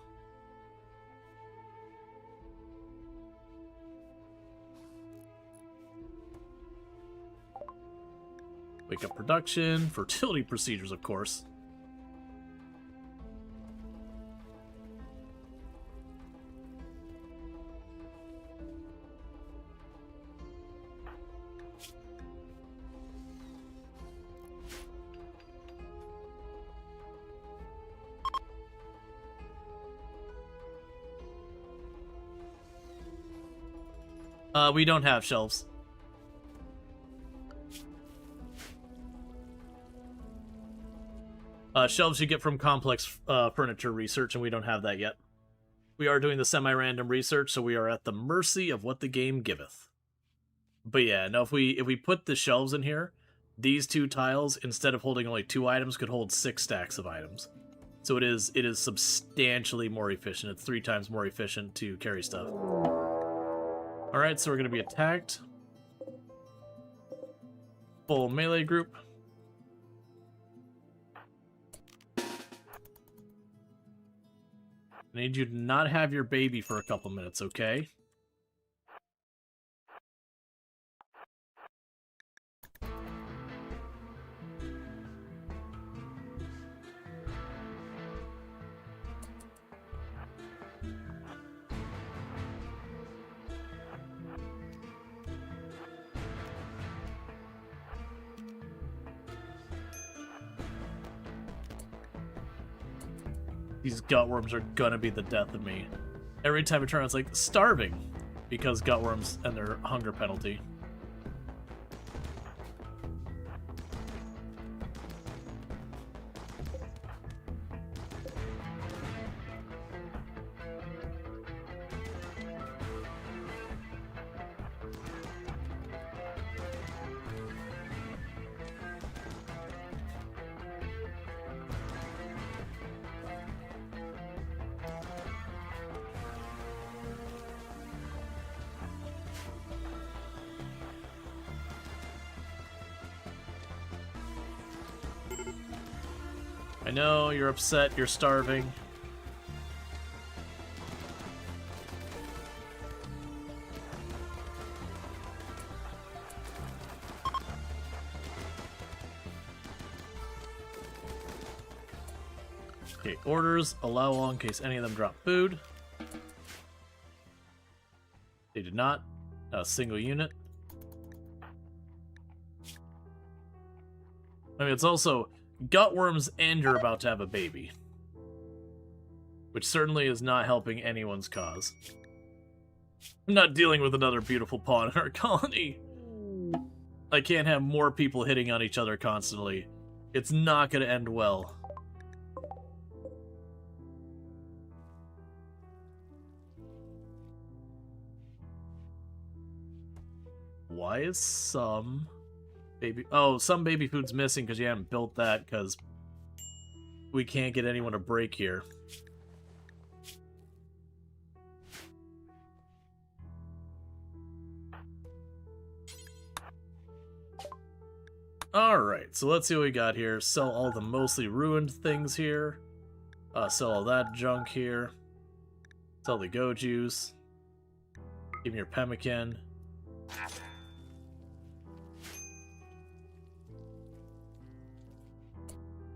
Wake up production, fertility procedures, of course. We don't have shelves. Shelves you get from complex furniture research, and we don't have that yet. We are doing the semi-random research, so we are at the mercy of what the game giveth. But yeah, no, if we put the shelves in here, these two tiles, instead of holding only 2 items, could hold 6 stacks of items. So it is substantially more efficient. It's 3 times more efficient to carry stuff. Alright, so we're going to be attacked. Full melee group. I need you to not have your baby for a couple minutes, okay? These gutworms are gonna be the death of me. Every time I turn, it's like starving because gutworms and their hunger penalty. I know, you're upset, you're starving. Okay, orders, allow all in case any of them drop food. They did not. Not a single unit. I mean, it's also gutworms and you're about to have a baby. Which certainly is not helping anyone's cause. I'm not dealing with another beautiful pawn in our colony. I can't have more people hitting on each other constantly. It's not going to end well. Why is some baby... Oh, some baby food's missing because you haven't built that because we can't get anyone to break here. Alright, so let's see what we got here. Sell all the mostly ruined things here. Sell all that junk here. Sell the go juice. Give me your pemmican.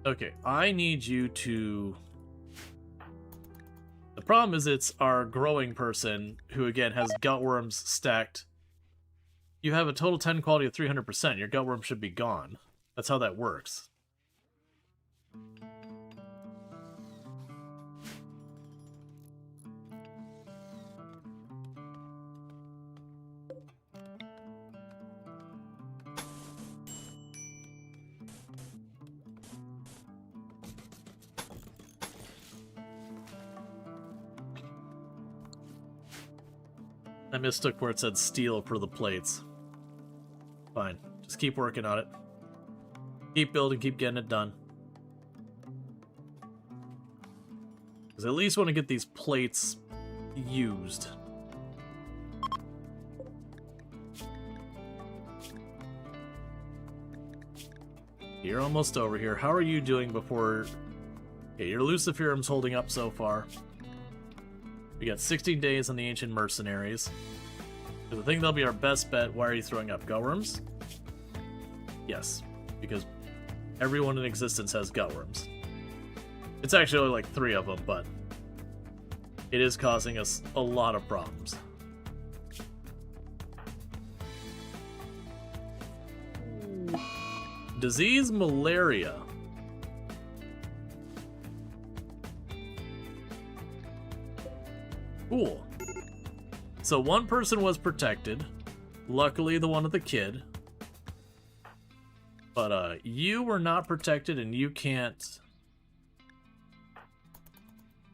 Okay, I need you to... The problem is it's our growing person, who again has gutworms stacked. You have a total 10 quality of 300%. Your gutworm should be gone. That's how that works. I mistook where it said steel for the plates. Fine. Just keep working on it. Keep building, keep getting it done. Because I at least want to get these plates used. You're almost over here. How are you doing before... Okay, your Luciferum's holding up so far. We got 16 days on the Ancient Mercenaries. Because I think they'll be our best bet. Why are you throwing up gutworms? Yes, because everyone in existence has gutworms. It's actually only like 3 of them, but it is causing us a lot of problems. Disease malaria. Cool. So one person was protected. Luckily, the one with the kid. But you were not protected, and you can't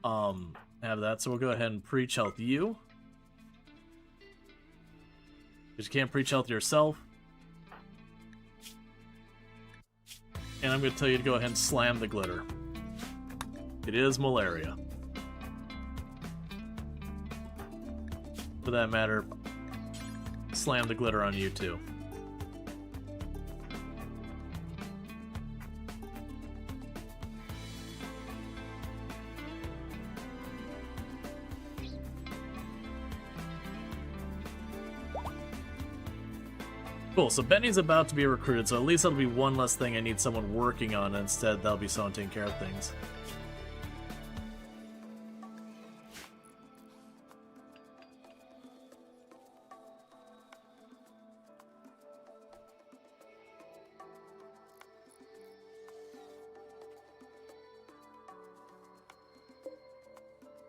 have that. So we'll go ahead and preach health you. Because you can't preach health yourself. And I'm going to tell you to go ahead and slam the glitter. It is malaria. For that matter, slam the glitter on you too. Cool, so Benny's about to be recruited, so at least that'll be one less thing I need someone working on. Instead, that'll be someone taking care of things.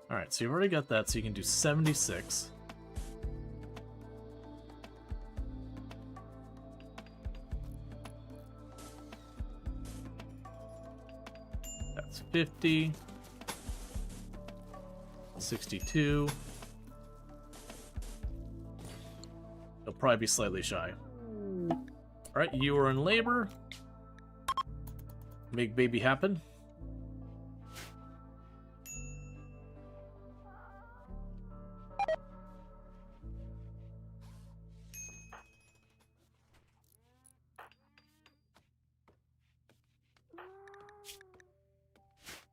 Alright, so you've already got that, so you can do 76. That's 50. 62. You'll probably be slightly shy. Alright, you are in labor. Make baby happen.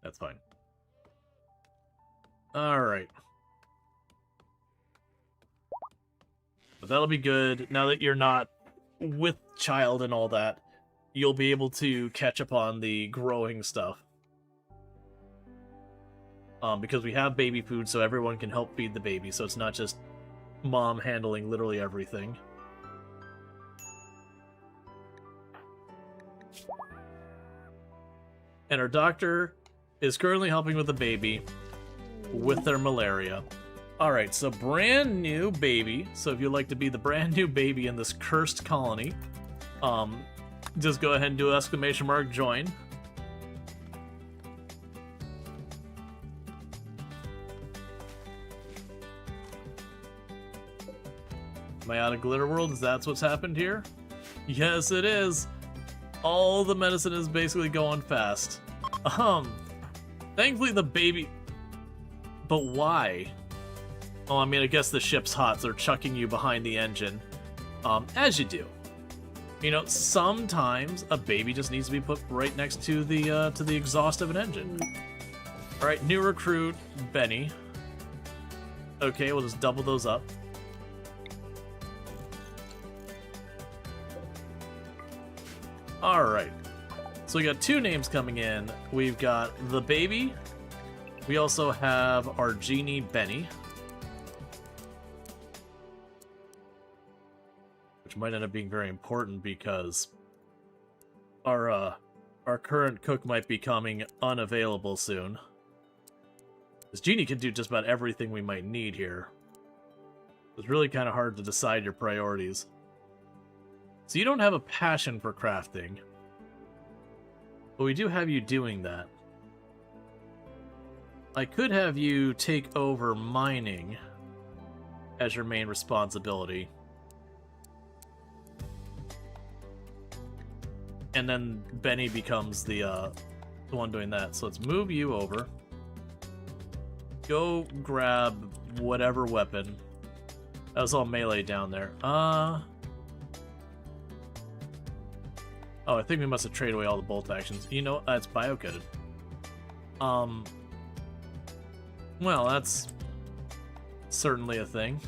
That's fine. Alright. But that'll be good. Now that you're not with child and all that, you'll be able to catch up on the growing stuff. Because we have baby food, so everyone can help feed the baby, so it's not just mom handling literally everything. And our doctor is currently helping with the baby with their malaria. Alright, so brand new baby. So if you'd like to be the brand new baby in this cursed colony, just go ahead and do ! join. Am I out of Glitter World? Is that what's happened here? Yes, it is. All the medicine is basically going fast. Thankfully the baby... But why? Oh, I mean, I guess the ship's hot, so they're chucking you behind the engine. As you do. You know, sometimes a baby just needs to be put right next to the exhaust of an engine. Alright, new recruit, Benny. Okay, we'll just double those up. Alright. So we got 2 names coming in. We've got the baby. We also have our genie, Benny. Which might end up being very important because our current cook might be coming unavailable soon. This genie can do just about everything we might need here. It's really kind of hard to decide your priorities. So you don't have a passion for crafting, but we do have you doing that. I could have you take over mining as your main responsibility. And then Benny becomes the one doing that. So let's move you over. Go grab whatever weapon. That was all melee down there. Oh, I think we must have traded away all the bolt actions. You know, it's bio-coated. Well, that's certainly a thing.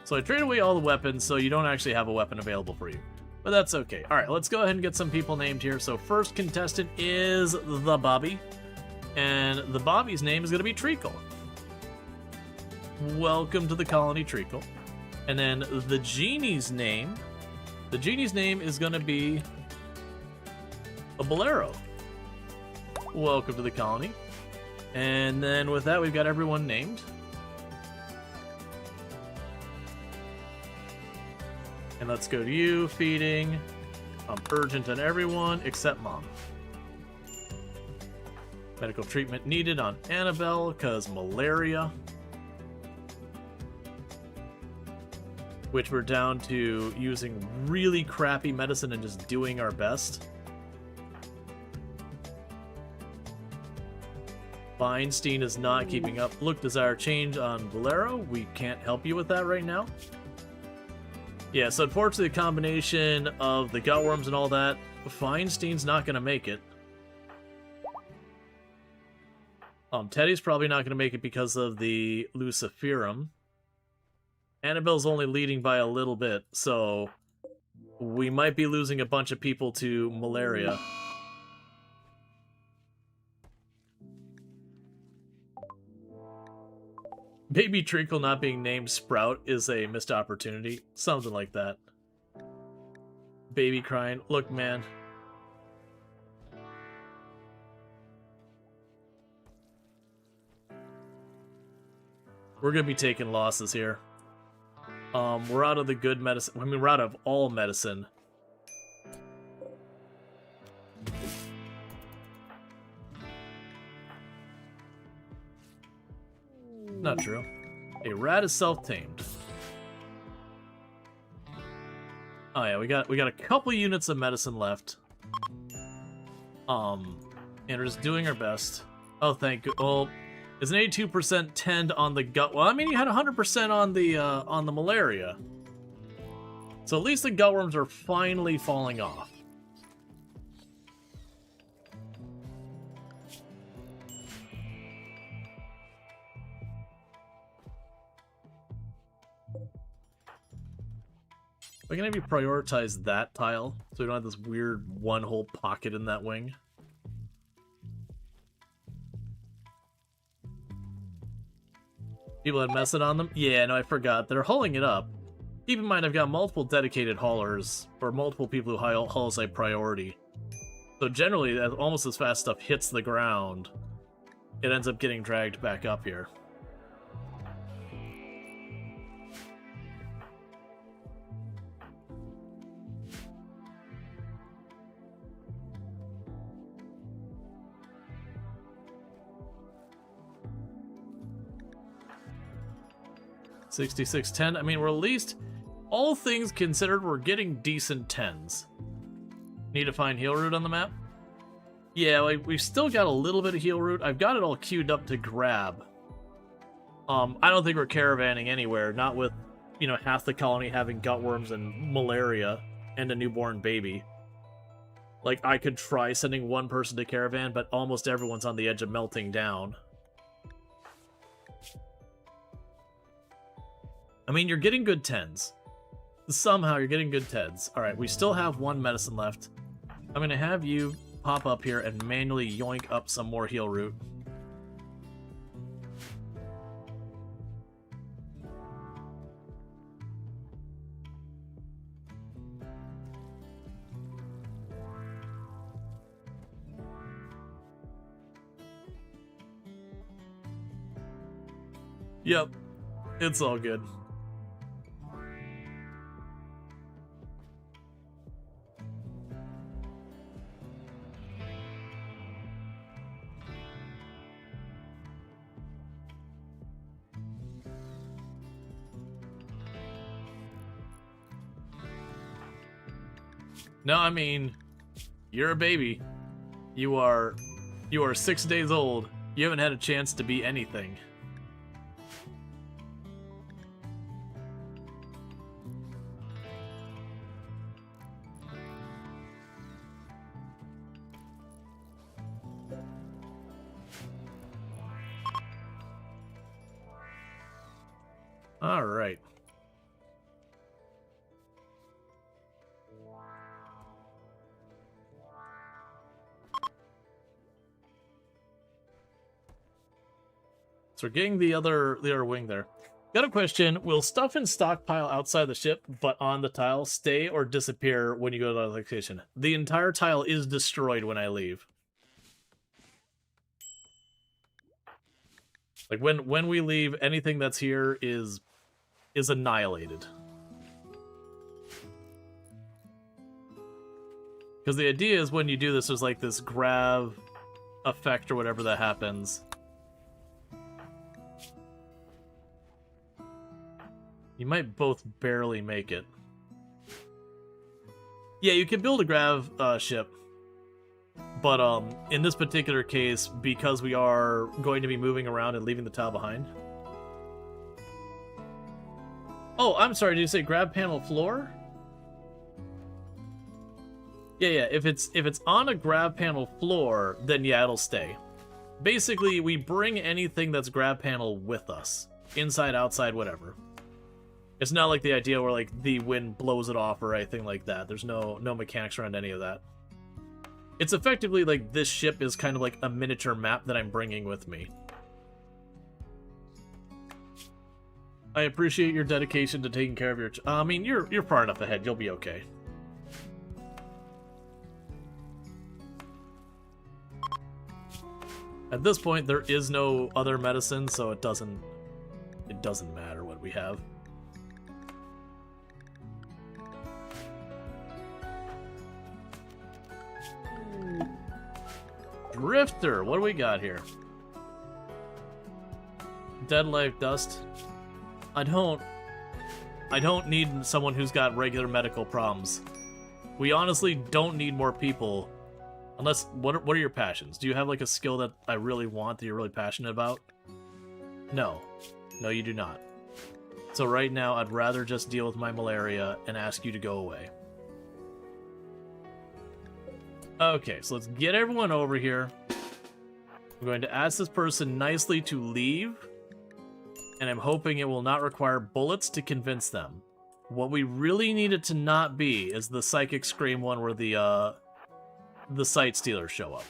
So I traded away all the weapons, so you don't actually have a weapon available for you. But that's okay. Alright, let's go ahead and get some people named here. So first contestant is the Bobby. And the Bobby's name is going to be Treacle. Welcome to the colony, Treacle. And then the Genie's name... The Genie's name is going to be... a Bolero. Welcome to the colony. And then with that, we've got everyone named. And let's go to you, feeding. Urgent on everyone except mom. Medical treatment needed on Annabelle, because malaria. Which we're down to using really crappy medicine and just doing our best. Feinstein is not keeping up. Look, desire change on Bolero. We can't help you with that right now. Yeah, so unfortunately the combination of the gutworms and all that, Feinstein's not going to make it. Teddy's probably not going to make it because of the Luciferum. Annabelle's only leading by a little bit, so we might be losing a bunch of people to malaria. Baby Treacle not being named Sprout is a missed opportunity. Something like that. Baby crying. Look, man. We're gonna be taking losses here. We're out of the good medicine. I mean, we're out of all medicine. Not true. A rat is self-tamed. Oh yeah, we got a couple units of medicine left. And we're just doing our best. Oh, thank you. Oh, it's an 82% tend on the gut. Well, I mean, you had 100% on the malaria. So at least the gutworms are finally falling off. I can have you prioritize that tile, so we don't have this weird one whole pocket in that wing. People had messing on them? Yeah, no, I forgot. They're hauling it up. Keep in mind, I've got multiple dedicated haulers, or multiple people who haul as a priority. So generally, almost as fast stuff hits the ground, it ends up getting dragged back up here. $66.10. I mean, we're at least, all things considered, we're getting decent 10s. Need to find heal root on the map? Yeah, like, we've still got a little bit of heal root. I've got it all queued up to grab. I don't think we're caravanning anywhere, not with, you know, half the colony having gutworms and malaria and a newborn baby. Like, I could try sending one person to caravan, but almost everyone's on the edge of melting down. I mean, you're getting good 10s. Somehow you're getting good 10s. Alright, we still have one medicine left. I'm going to have you pop up here and manually yoink up some more heal root. Yep, it's all good. No, I mean, you're a baby. You are 6 days old. You haven't had a chance to be anything. All right. So we're getting the other wing there. Got a question. Will stuff in stockpile outside the ship, but on the tile, stay or disappear when you go to the location? The entire tile is destroyed when I leave. Like, when we leave, anything that's here is annihilated. Because the idea is when you do this, there's like this grav effect or whatever that happens. You might both barely make it. Yeah, you can build a grav ship. But in this particular case, because we are going to be moving around and leaving the tile behind. Oh, I'm sorry, did you say grav panel floor? Yeah, if it's on a grav panel floor, then yeah, it'll stay. Basically, we bring anything that's grav panel with us. Inside, outside, whatever. It's not like the idea where like the wind blows it off or anything like that. There's no mechanics around any of that. It's effectively like this ship is kind of like a miniature map that I'm bringing with me. I appreciate your dedication to taking care of your... I mean, you're far enough ahead. You'll be okay. At this point, there is no other medicine, so it doesn't matter what we have. Drifter, what do we got here? Dead life dust. I don't need someone who's got regular medical problems. We honestly don't need more people. Unless, what are your passions? Do you have like a skill that I really want that you're really passionate about? No. No, you do not. So right now, I'd rather just deal with my malaria and ask you to go away. Okay, so let's get everyone over here. I'm going to ask this person nicely to leave, and I'm hoping it will not require bullets to convince them. What we really need it to not be is the Psychic Scream one where the Sight Stealers show up.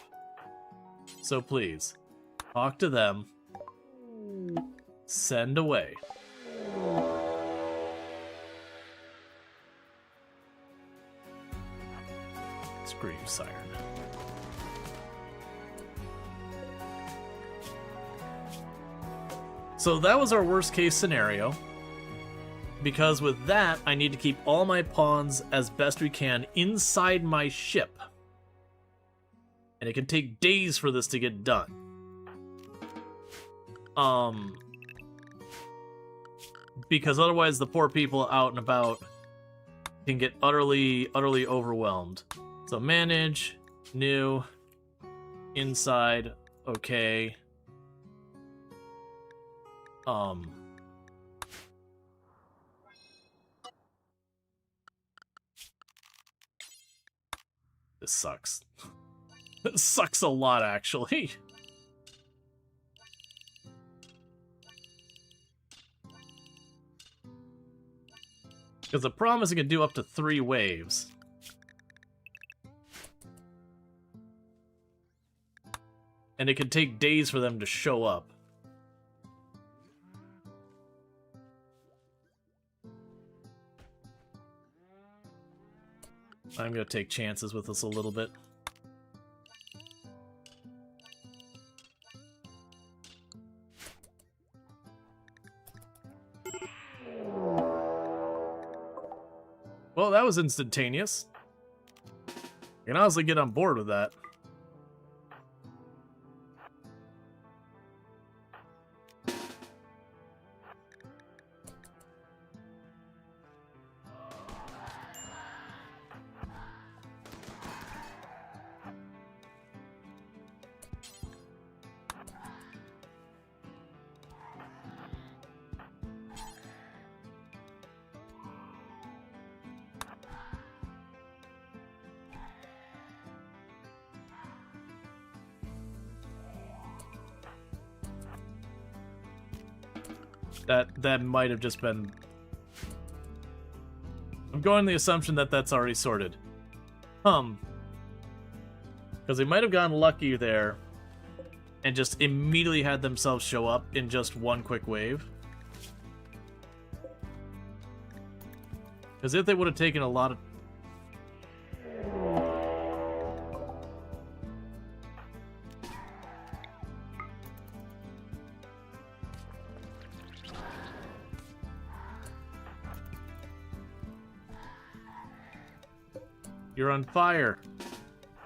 So please, talk to them. Send away. Scream Siren. So that was our worst case scenario. Because with that, I need to keep all my pawns as best we can inside my ship. And it can take days for this to get done. Because otherwise the poor people out and about can get utterly overwhelmed. So manage, new, inside, okay. This sucks. This sucks a lot, actually. Because the problem is it can do up to 3 waves. And it can take days for them to show up. I'm going to take chances with this a little bit. Well, that was instantaneous. I can honestly get on board with that. That might have just been... I'm going on the assumption that that's already sorted. Because they might have gotten lucky there and just immediately had themselves show up in just one quick wave. Because if they would have taken a lot of... You're on fire.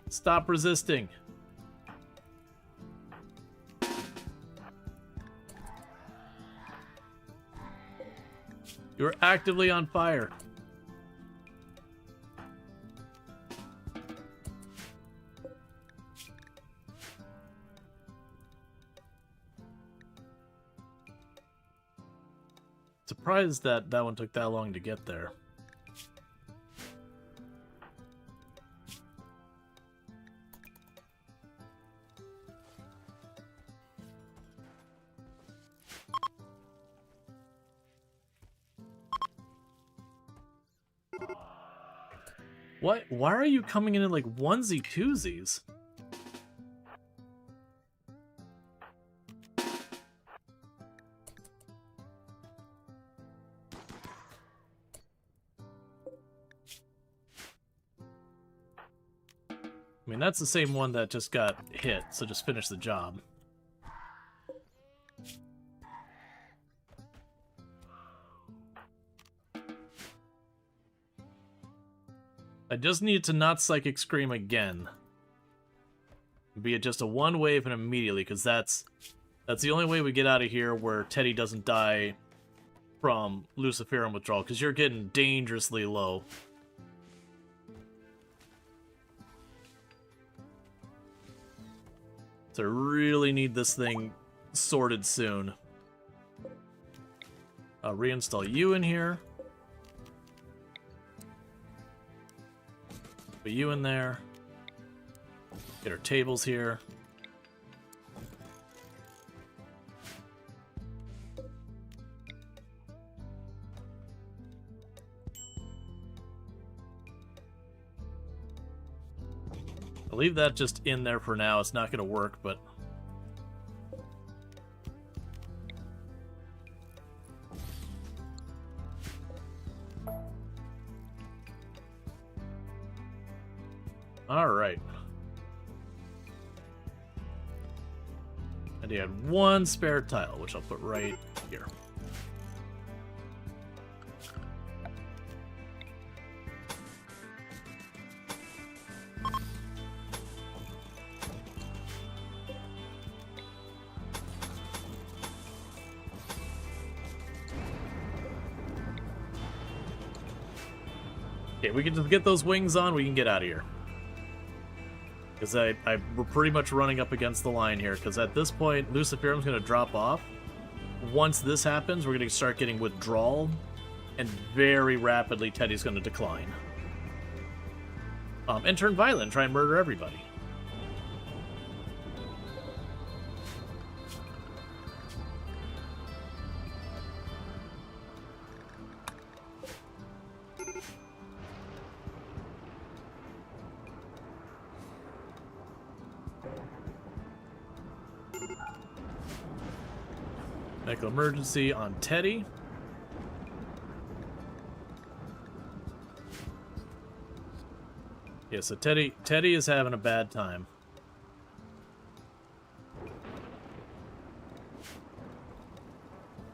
Stop resisting. You're actively on fire. Surprised that that one took that long to get there. What? Why are you coming in like onesie twosies? I mean, that's the same one that just got hit, so just finish the job. I just need to not Psychic Scream again. Be it just a one wave and immediately, because that's the only way we get out of here where Teddy doesn't die from Luciferum withdrawal, because you're getting dangerously low. So I really need this thing sorted soon. I'll reinstall you in here. Put you in there. Get our tables here. I'll leave that just in there for now. It's not going to work, but... Alright. And he had one spare tile, which I'll put right here. Okay, we can just get those wings on, we can get out of here. Because we're pretty much running up against the line here, because at this point, Luciferum's going to drop off. Once this happens, we're going to start getting withdrawal, and very rapidly Teddy's going to decline. And turn violent and try and murder everybody. Medical emergency on Teddy. Yeah, so Teddy is having a bad time.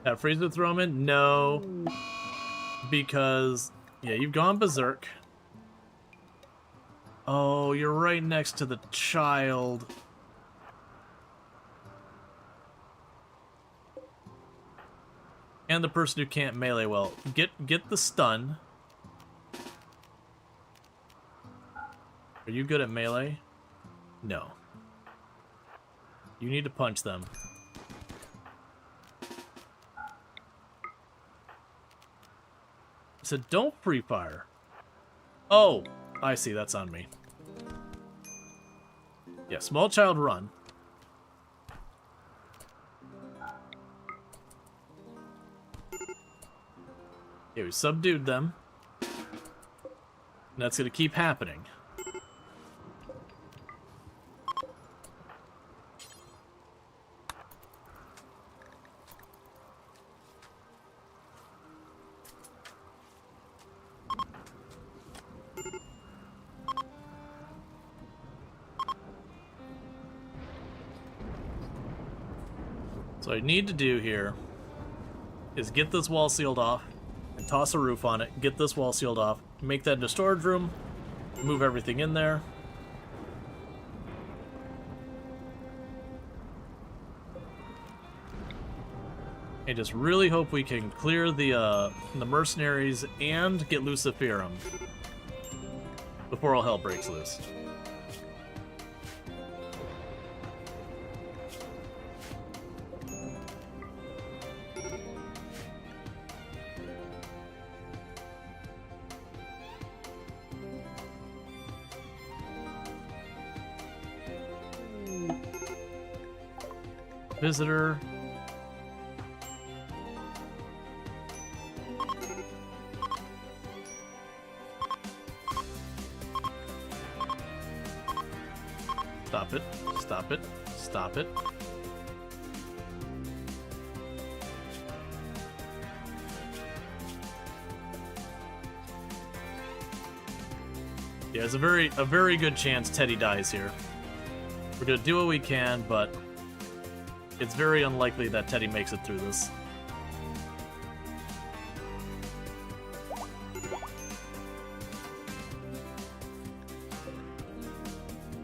Have Freezer throw him in? No. Because, yeah, you've gone berserk. Oh, you're right next to the child. And the person who can't melee well. Get the stun. Are you good at melee? No. You need to punch them. I said don't free fire. Oh, I see, that's on me. Yeah, small child run. Yeah, we subdued them. And that's going to keep happening. So what I need to do here is get this wall sealed off. And toss a roof on it, get this wall sealed off, make that into a storage room, move everything in there. And just really hope we can clear the mercenaries and get Luciferum before all hell breaks loose. Visitor. Stop it. Stop it. Stop it. Yeah, there's a very good chance Teddy dies here. We're gonna do what we can, but it's very unlikely that Teddy makes it through this.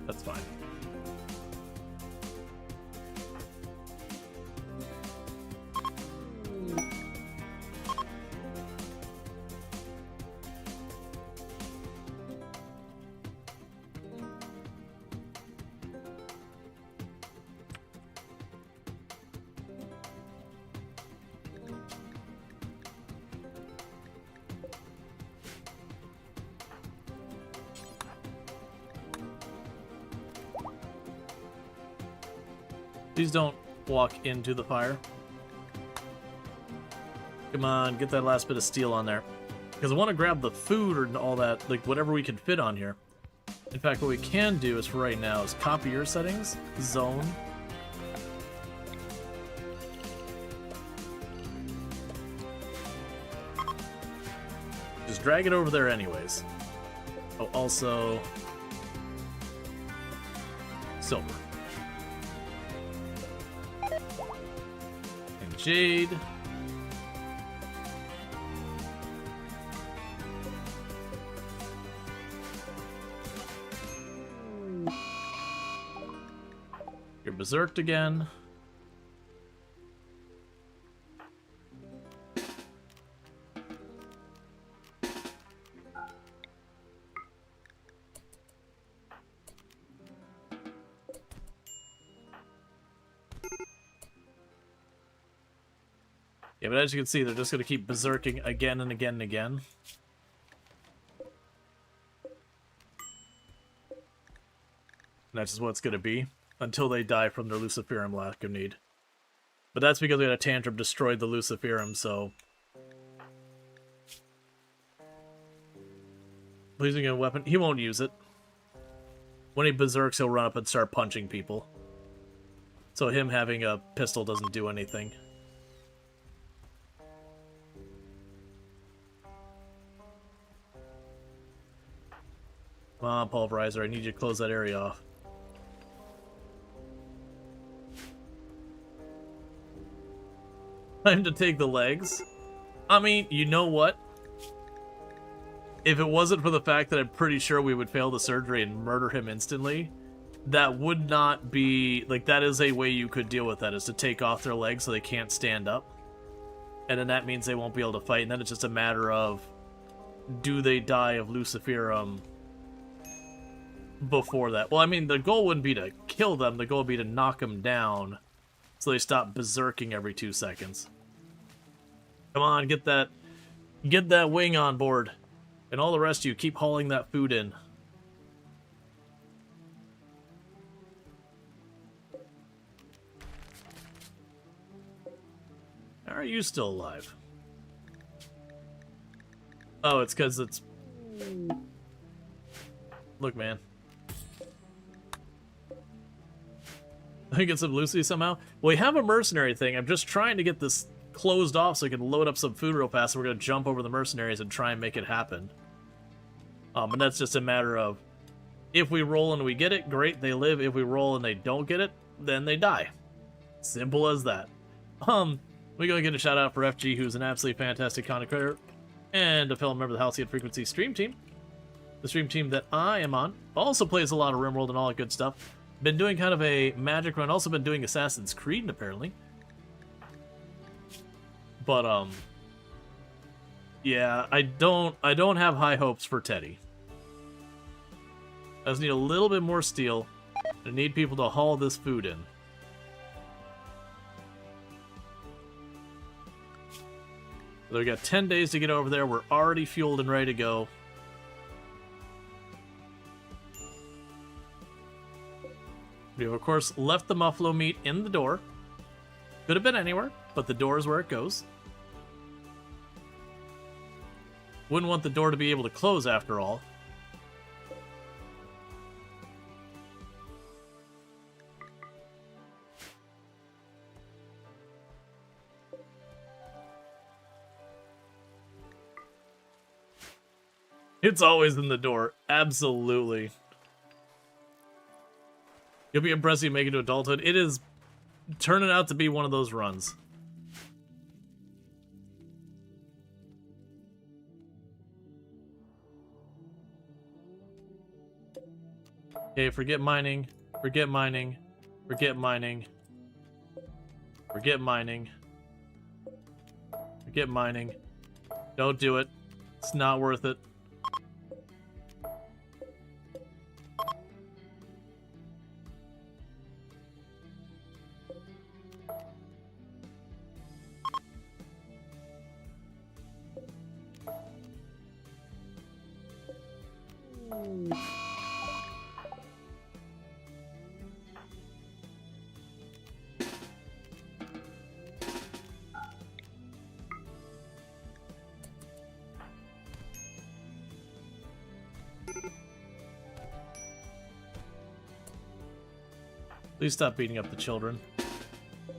That's fine. Please don't walk into the fire. Come on, get that last bit of steel on there. Because I want to grab the food or all that, like whatever we can fit on here. In fact, what we can do is for right now is copy your settings, zone. Just drag it over there anyways. Oh, also silver. And jade. You're berserked again. Yeah, but as you can see, they're just going to keep berserking again and again and again. And that's just what it's going to be until they die from their Luciferum lack of need. But that's because we had a Tantrum destroyed the Luciferum, so... Using a weapon, he won't use it. When he berserks, he'll run up and start punching people. So him having a pistol doesn't do anything. Come on, Pulverizer, I need you to close that area off. Time to take the legs. I mean, you know what? If it wasn't for the fact that I'm pretty sure we would fail the surgery and murder him instantly, that would not be... Like, that is a way you could deal with that, is to take off their legs so they can't stand up. And then that means they won't be able to fight, and then it's just a matter of... Do they die of Luciferum before that? Well, I mean, the goal wouldn't be to kill them, the goal would be to knock them down so they stop berserking every 2 seconds. Come on, get that wing on board. And all the rest of you, keep hauling that food in. How are you still alive? Oh, it's because it's... Look, man. I can get some Lucy somehow. We have a mercenary thing. I'm just trying to get this closed off so I can load up some food real fast. So we're going to jump over the mercenaries and try and make it happen. And that's just a matter of, if we roll and we get it, great, they live. If we roll and they don't get it, then they die. Simple as that. We go get a shout out for FG, who's an absolutely fantastic content creator and a fellow member of the Halcyon Frequency stream team. The stream team that I am on also plays a lot of RimWorld and all that good stuff. Been doing kind of a magic run, also been doing Assassin's Creed, apparently. But, yeah, I don't have high hopes for Teddy. I just need a little bit more steel. I need people to haul this food in. So we got 10 days to get over there. We're already fueled and ready to go. We have, of course, left the muffalo meat in the door. Could have been anywhere, but the door is where it goes. Wouldn't want the door to be able to close after all. It's always in the door. Absolutely. You'll be impressed when you make it to adulthood. It is turning out to be one of those runs. Okay, forget mining. Forget mining. Forget mining. Forget mining. Forget mining. Don't do it. It's not worth it. Please stop beating up the children.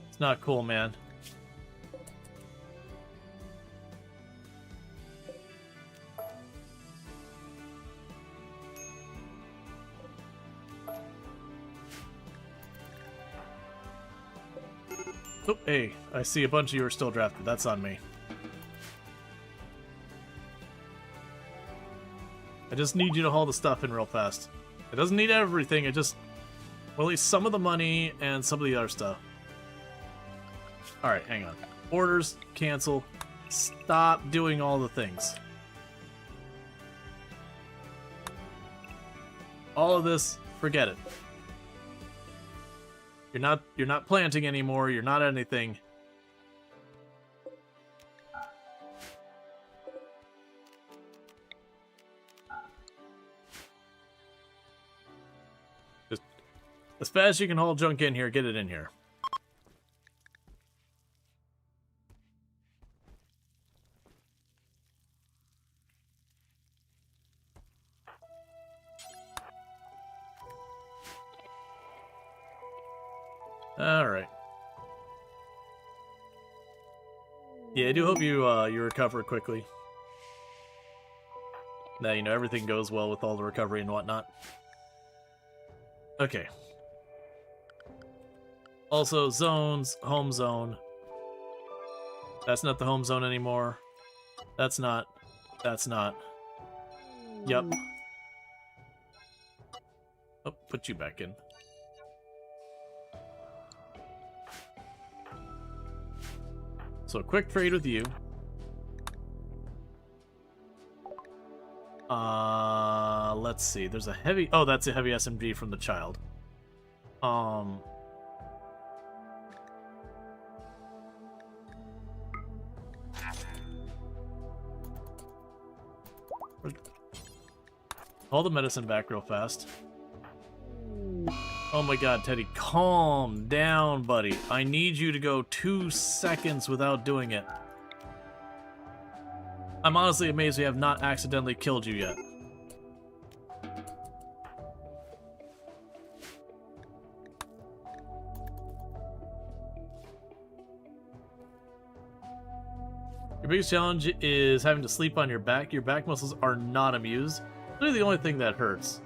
It's not cool, man. Oh, hey, I see a bunch of you are still drafted. That's on me. I just need you to haul the stuff in real fast. It doesn't need everything, it just... Well, at least some of the money and some of the other stuff. Alright, hang on. Orders, cancel. Stop doing all the things. All of this, forget it. You're not planting anymore, you're not anything. Just as fast as you can haul junk in here, get it in here. Alright. Yeah, I do hope you you recover quickly. Now, you know, everything goes well with all the recovery and whatnot. Okay. Also, zones, home zone. That's not the home zone anymore. That's not. That's not. Yep. Oh, put you back in. So, quick trade with you. Let's see. There's a heavy... Oh, that's a heavy SMG from the child. Hold the medicine back real fast. Oh my god, Teddy, calm down, buddy. I need you to go 2 seconds without doing it. I'm honestly amazed we have not accidentally killed you yet. Your biggest challenge is having to sleep on your back. Your back muscles are not amused. Really the only thing that hurts.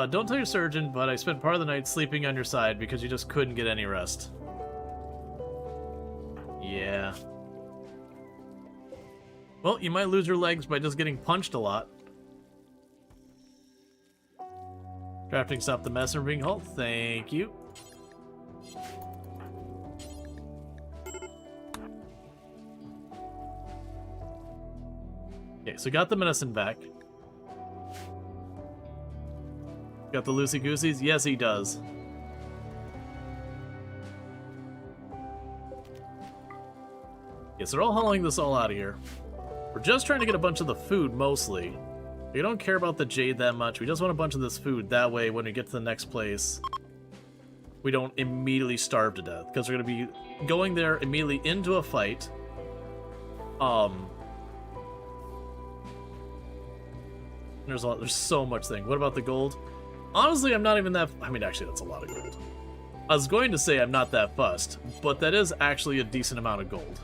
Don't tell your surgeon, but I spent part of the night sleeping on your side because you just couldn't get any rest. Yeah. Well, you might lose your legs by just getting punched a lot. Drafting stopped the mess from being hauled. Thank you. Okay, so got the medicine back. Got the loosey-gooseys? Yes, he does. Yes, they're all hauling this all out of here. We're just trying to get a bunch of the food, mostly. We don't care about the jade that much. We just want a bunch of this food. That way, when we get to the next place, we don't immediately starve to death. Because we're going to be going there immediately into a fight. There's so much thing. What about the gold? Honestly, I'm not even that... I mean, actually, that's a lot of gold. I was going to say I'm not that fussed, but that is actually a decent amount of gold.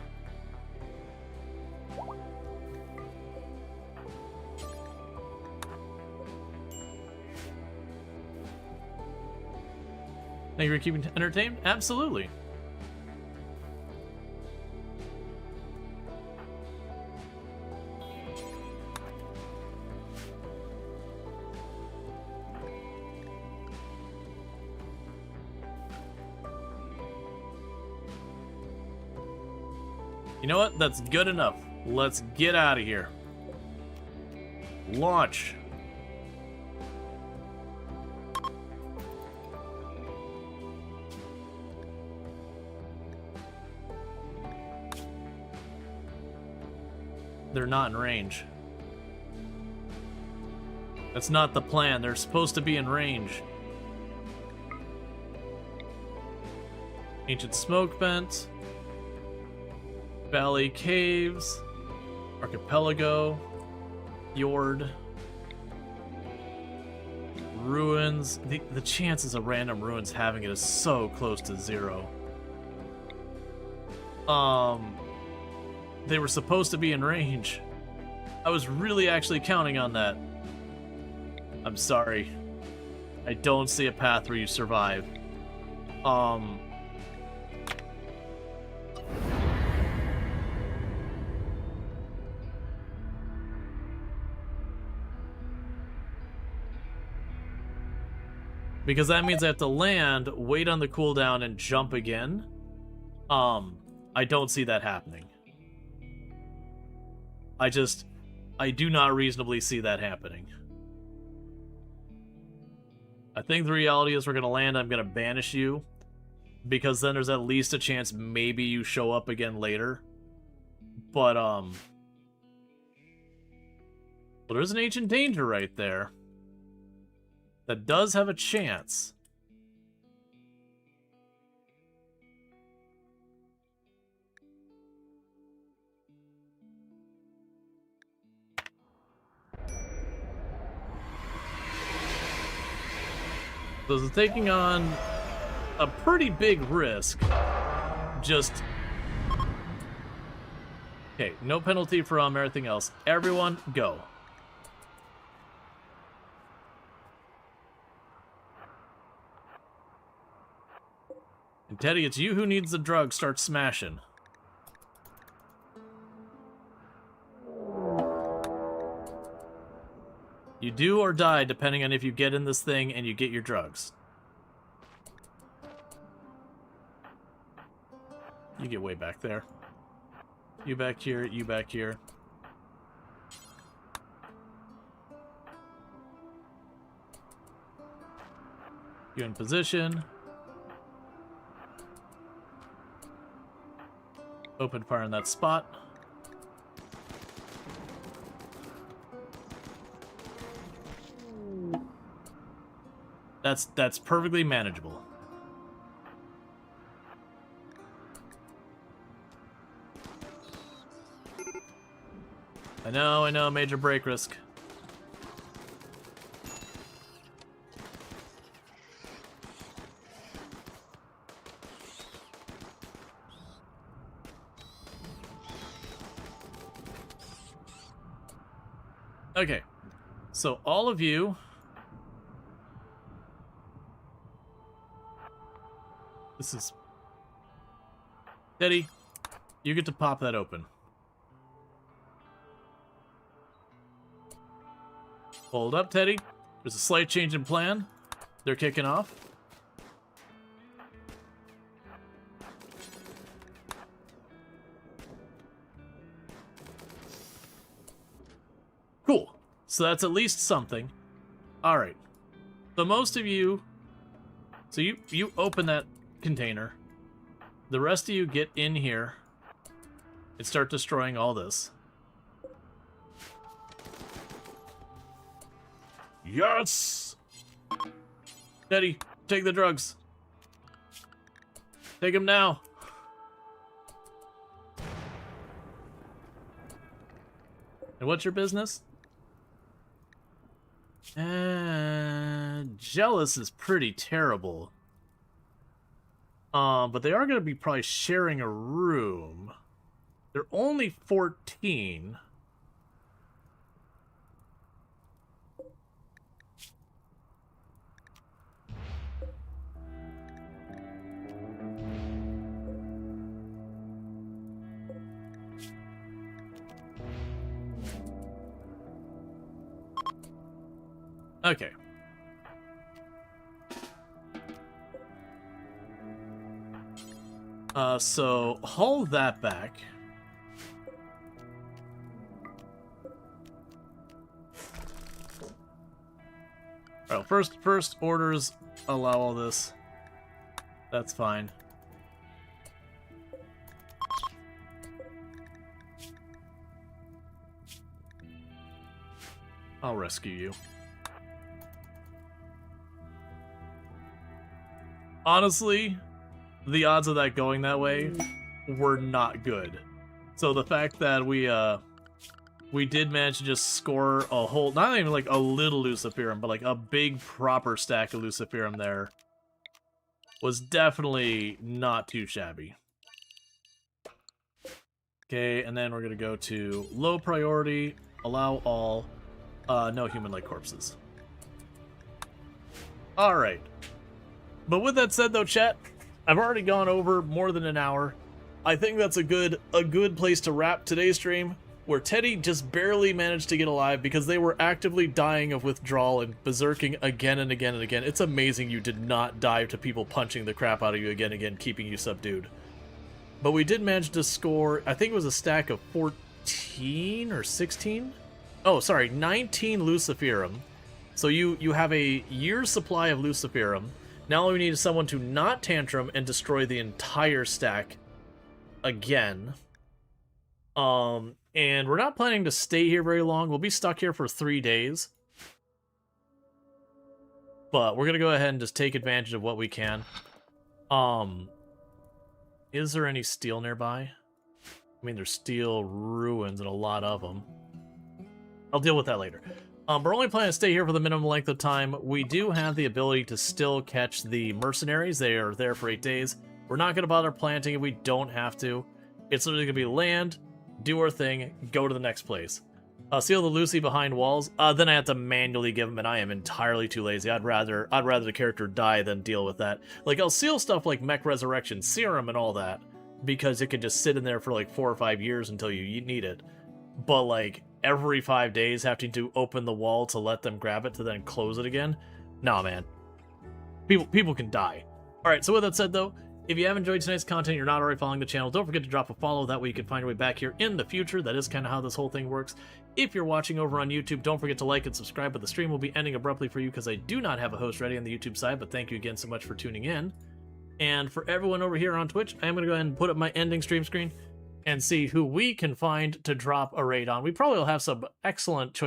Thank you for keeping entertained? Absolutely. You know what? That's good enough. Let's get out of here. Launch. They're not in range. That's not the plan. They're supposed to be in range. Ancient smoke vent. Valley Caves, Archipelago, Fjord, ruins. The chances of random ruins having it is so close to 0. They were supposed to be in range. I was really actually counting on that. I'm sorry. I don't see a path where you survive. Because that means I have to land, wait on the cooldown, and jump again. I don't see that happening. I do not reasonably see that happening. I think the reality is we're going to land, I'm going to banish you, because then there's at least a chance maybe you show up again later. But, well, there's an Ancient Danger right there. That does have a chance. So it's taking on a pretty big risk. Just... Okay, no penalty for everything else. Everyone, go. And Teddy, it's you who needs the drug. Start smashing. You do or die depending on if you get in this thing and you get your drugs. You get way back there. You back here, you back here. You in position. Open fire in that spot. That's perfectly manageable. I know, major break risk. Okay, so all of you... This is... Teddy, you get to pop that open. Hold up, Teddy. There's a slight change in plan. They're kicking off. Cool. So that's at least something. Alright. So most of you... So you open that container. The rest of you get in here and start destroying all this. Yes! Teddy, take the drugs. Take them now. And what's your business? Jealous is pretty terrible. But they are going to be probably sharing a room. They're only 14. Okay. So haul that back. Alright, first orders allow all this. That's fine. I'll rescue you. Honestly, the odds of that going that way were not good. So the fact that we we did manage to just score a whole, not even like a little Luciferum, but like a big proper stack of Luciferum there. Was definitely not too shabby. Okay, and then we're gonna go to low priority, allow all, no human-like corpses. Alright. But with that said though, chat, I've already gone over more than an hour. I think that's a good place to wrap today's stream, where Teddy just barely managed to get alive because they were actively dying of withdrawal and berserking again and again and again. It's amazing you did not die to people punching the crap out of you again and again, keeping you subdued. But we did manage to score, I think it was a stack of 14 or 16? Oh, sorry, 19 Luciferum. So you have a year's supply of Luciferum. Now all we need is someone to not tantrum and destroy the entire stack again. And we're not planning to stay here very long. We'll be stuck here for 3 days. But we're gonna go ahead and just take advantage of what we can. Is there any steel nearby? I mean, there's steel ruins and a lot of them. I'll deal with that later. We're only planning to stay here for the minimum length of time. We do have the ability to still catch the mercenaries. They are there for 8 days. We're not going to bother planting if we don't have to. It's literally going to be land, do our thing, go to the next place. Seal the Lucy behind walls. Then I have to manually give them, and I am entirely too lazy. I'd rather the character die than deal with that. Like, I'll seal stuff like Mech Resurrection Serum and all that, because it can just sit in there for like 4 or 5 years until you need it. But like, every 5 days having to open the wall to let them grab it to then close it again? Nah, man. People can die. Alright, so with that said though, if you have enjoyed tonight's content and you're not already following the channel, don't forget to drop a follow. That way you can find your way back here in the future. That is kind of how this whole thing works. If you're watching over on YouTube, don't forget to like and subscribe, but the stream will be ending abruptly for you because I do not have a host ready on the YouTube side, but thank you again so much for tuning in. And for everyone over here on Twitch, I am going to go ahead and put up my ending stream screen and see who we can find to drop a raid on. We probably will have some excellent choices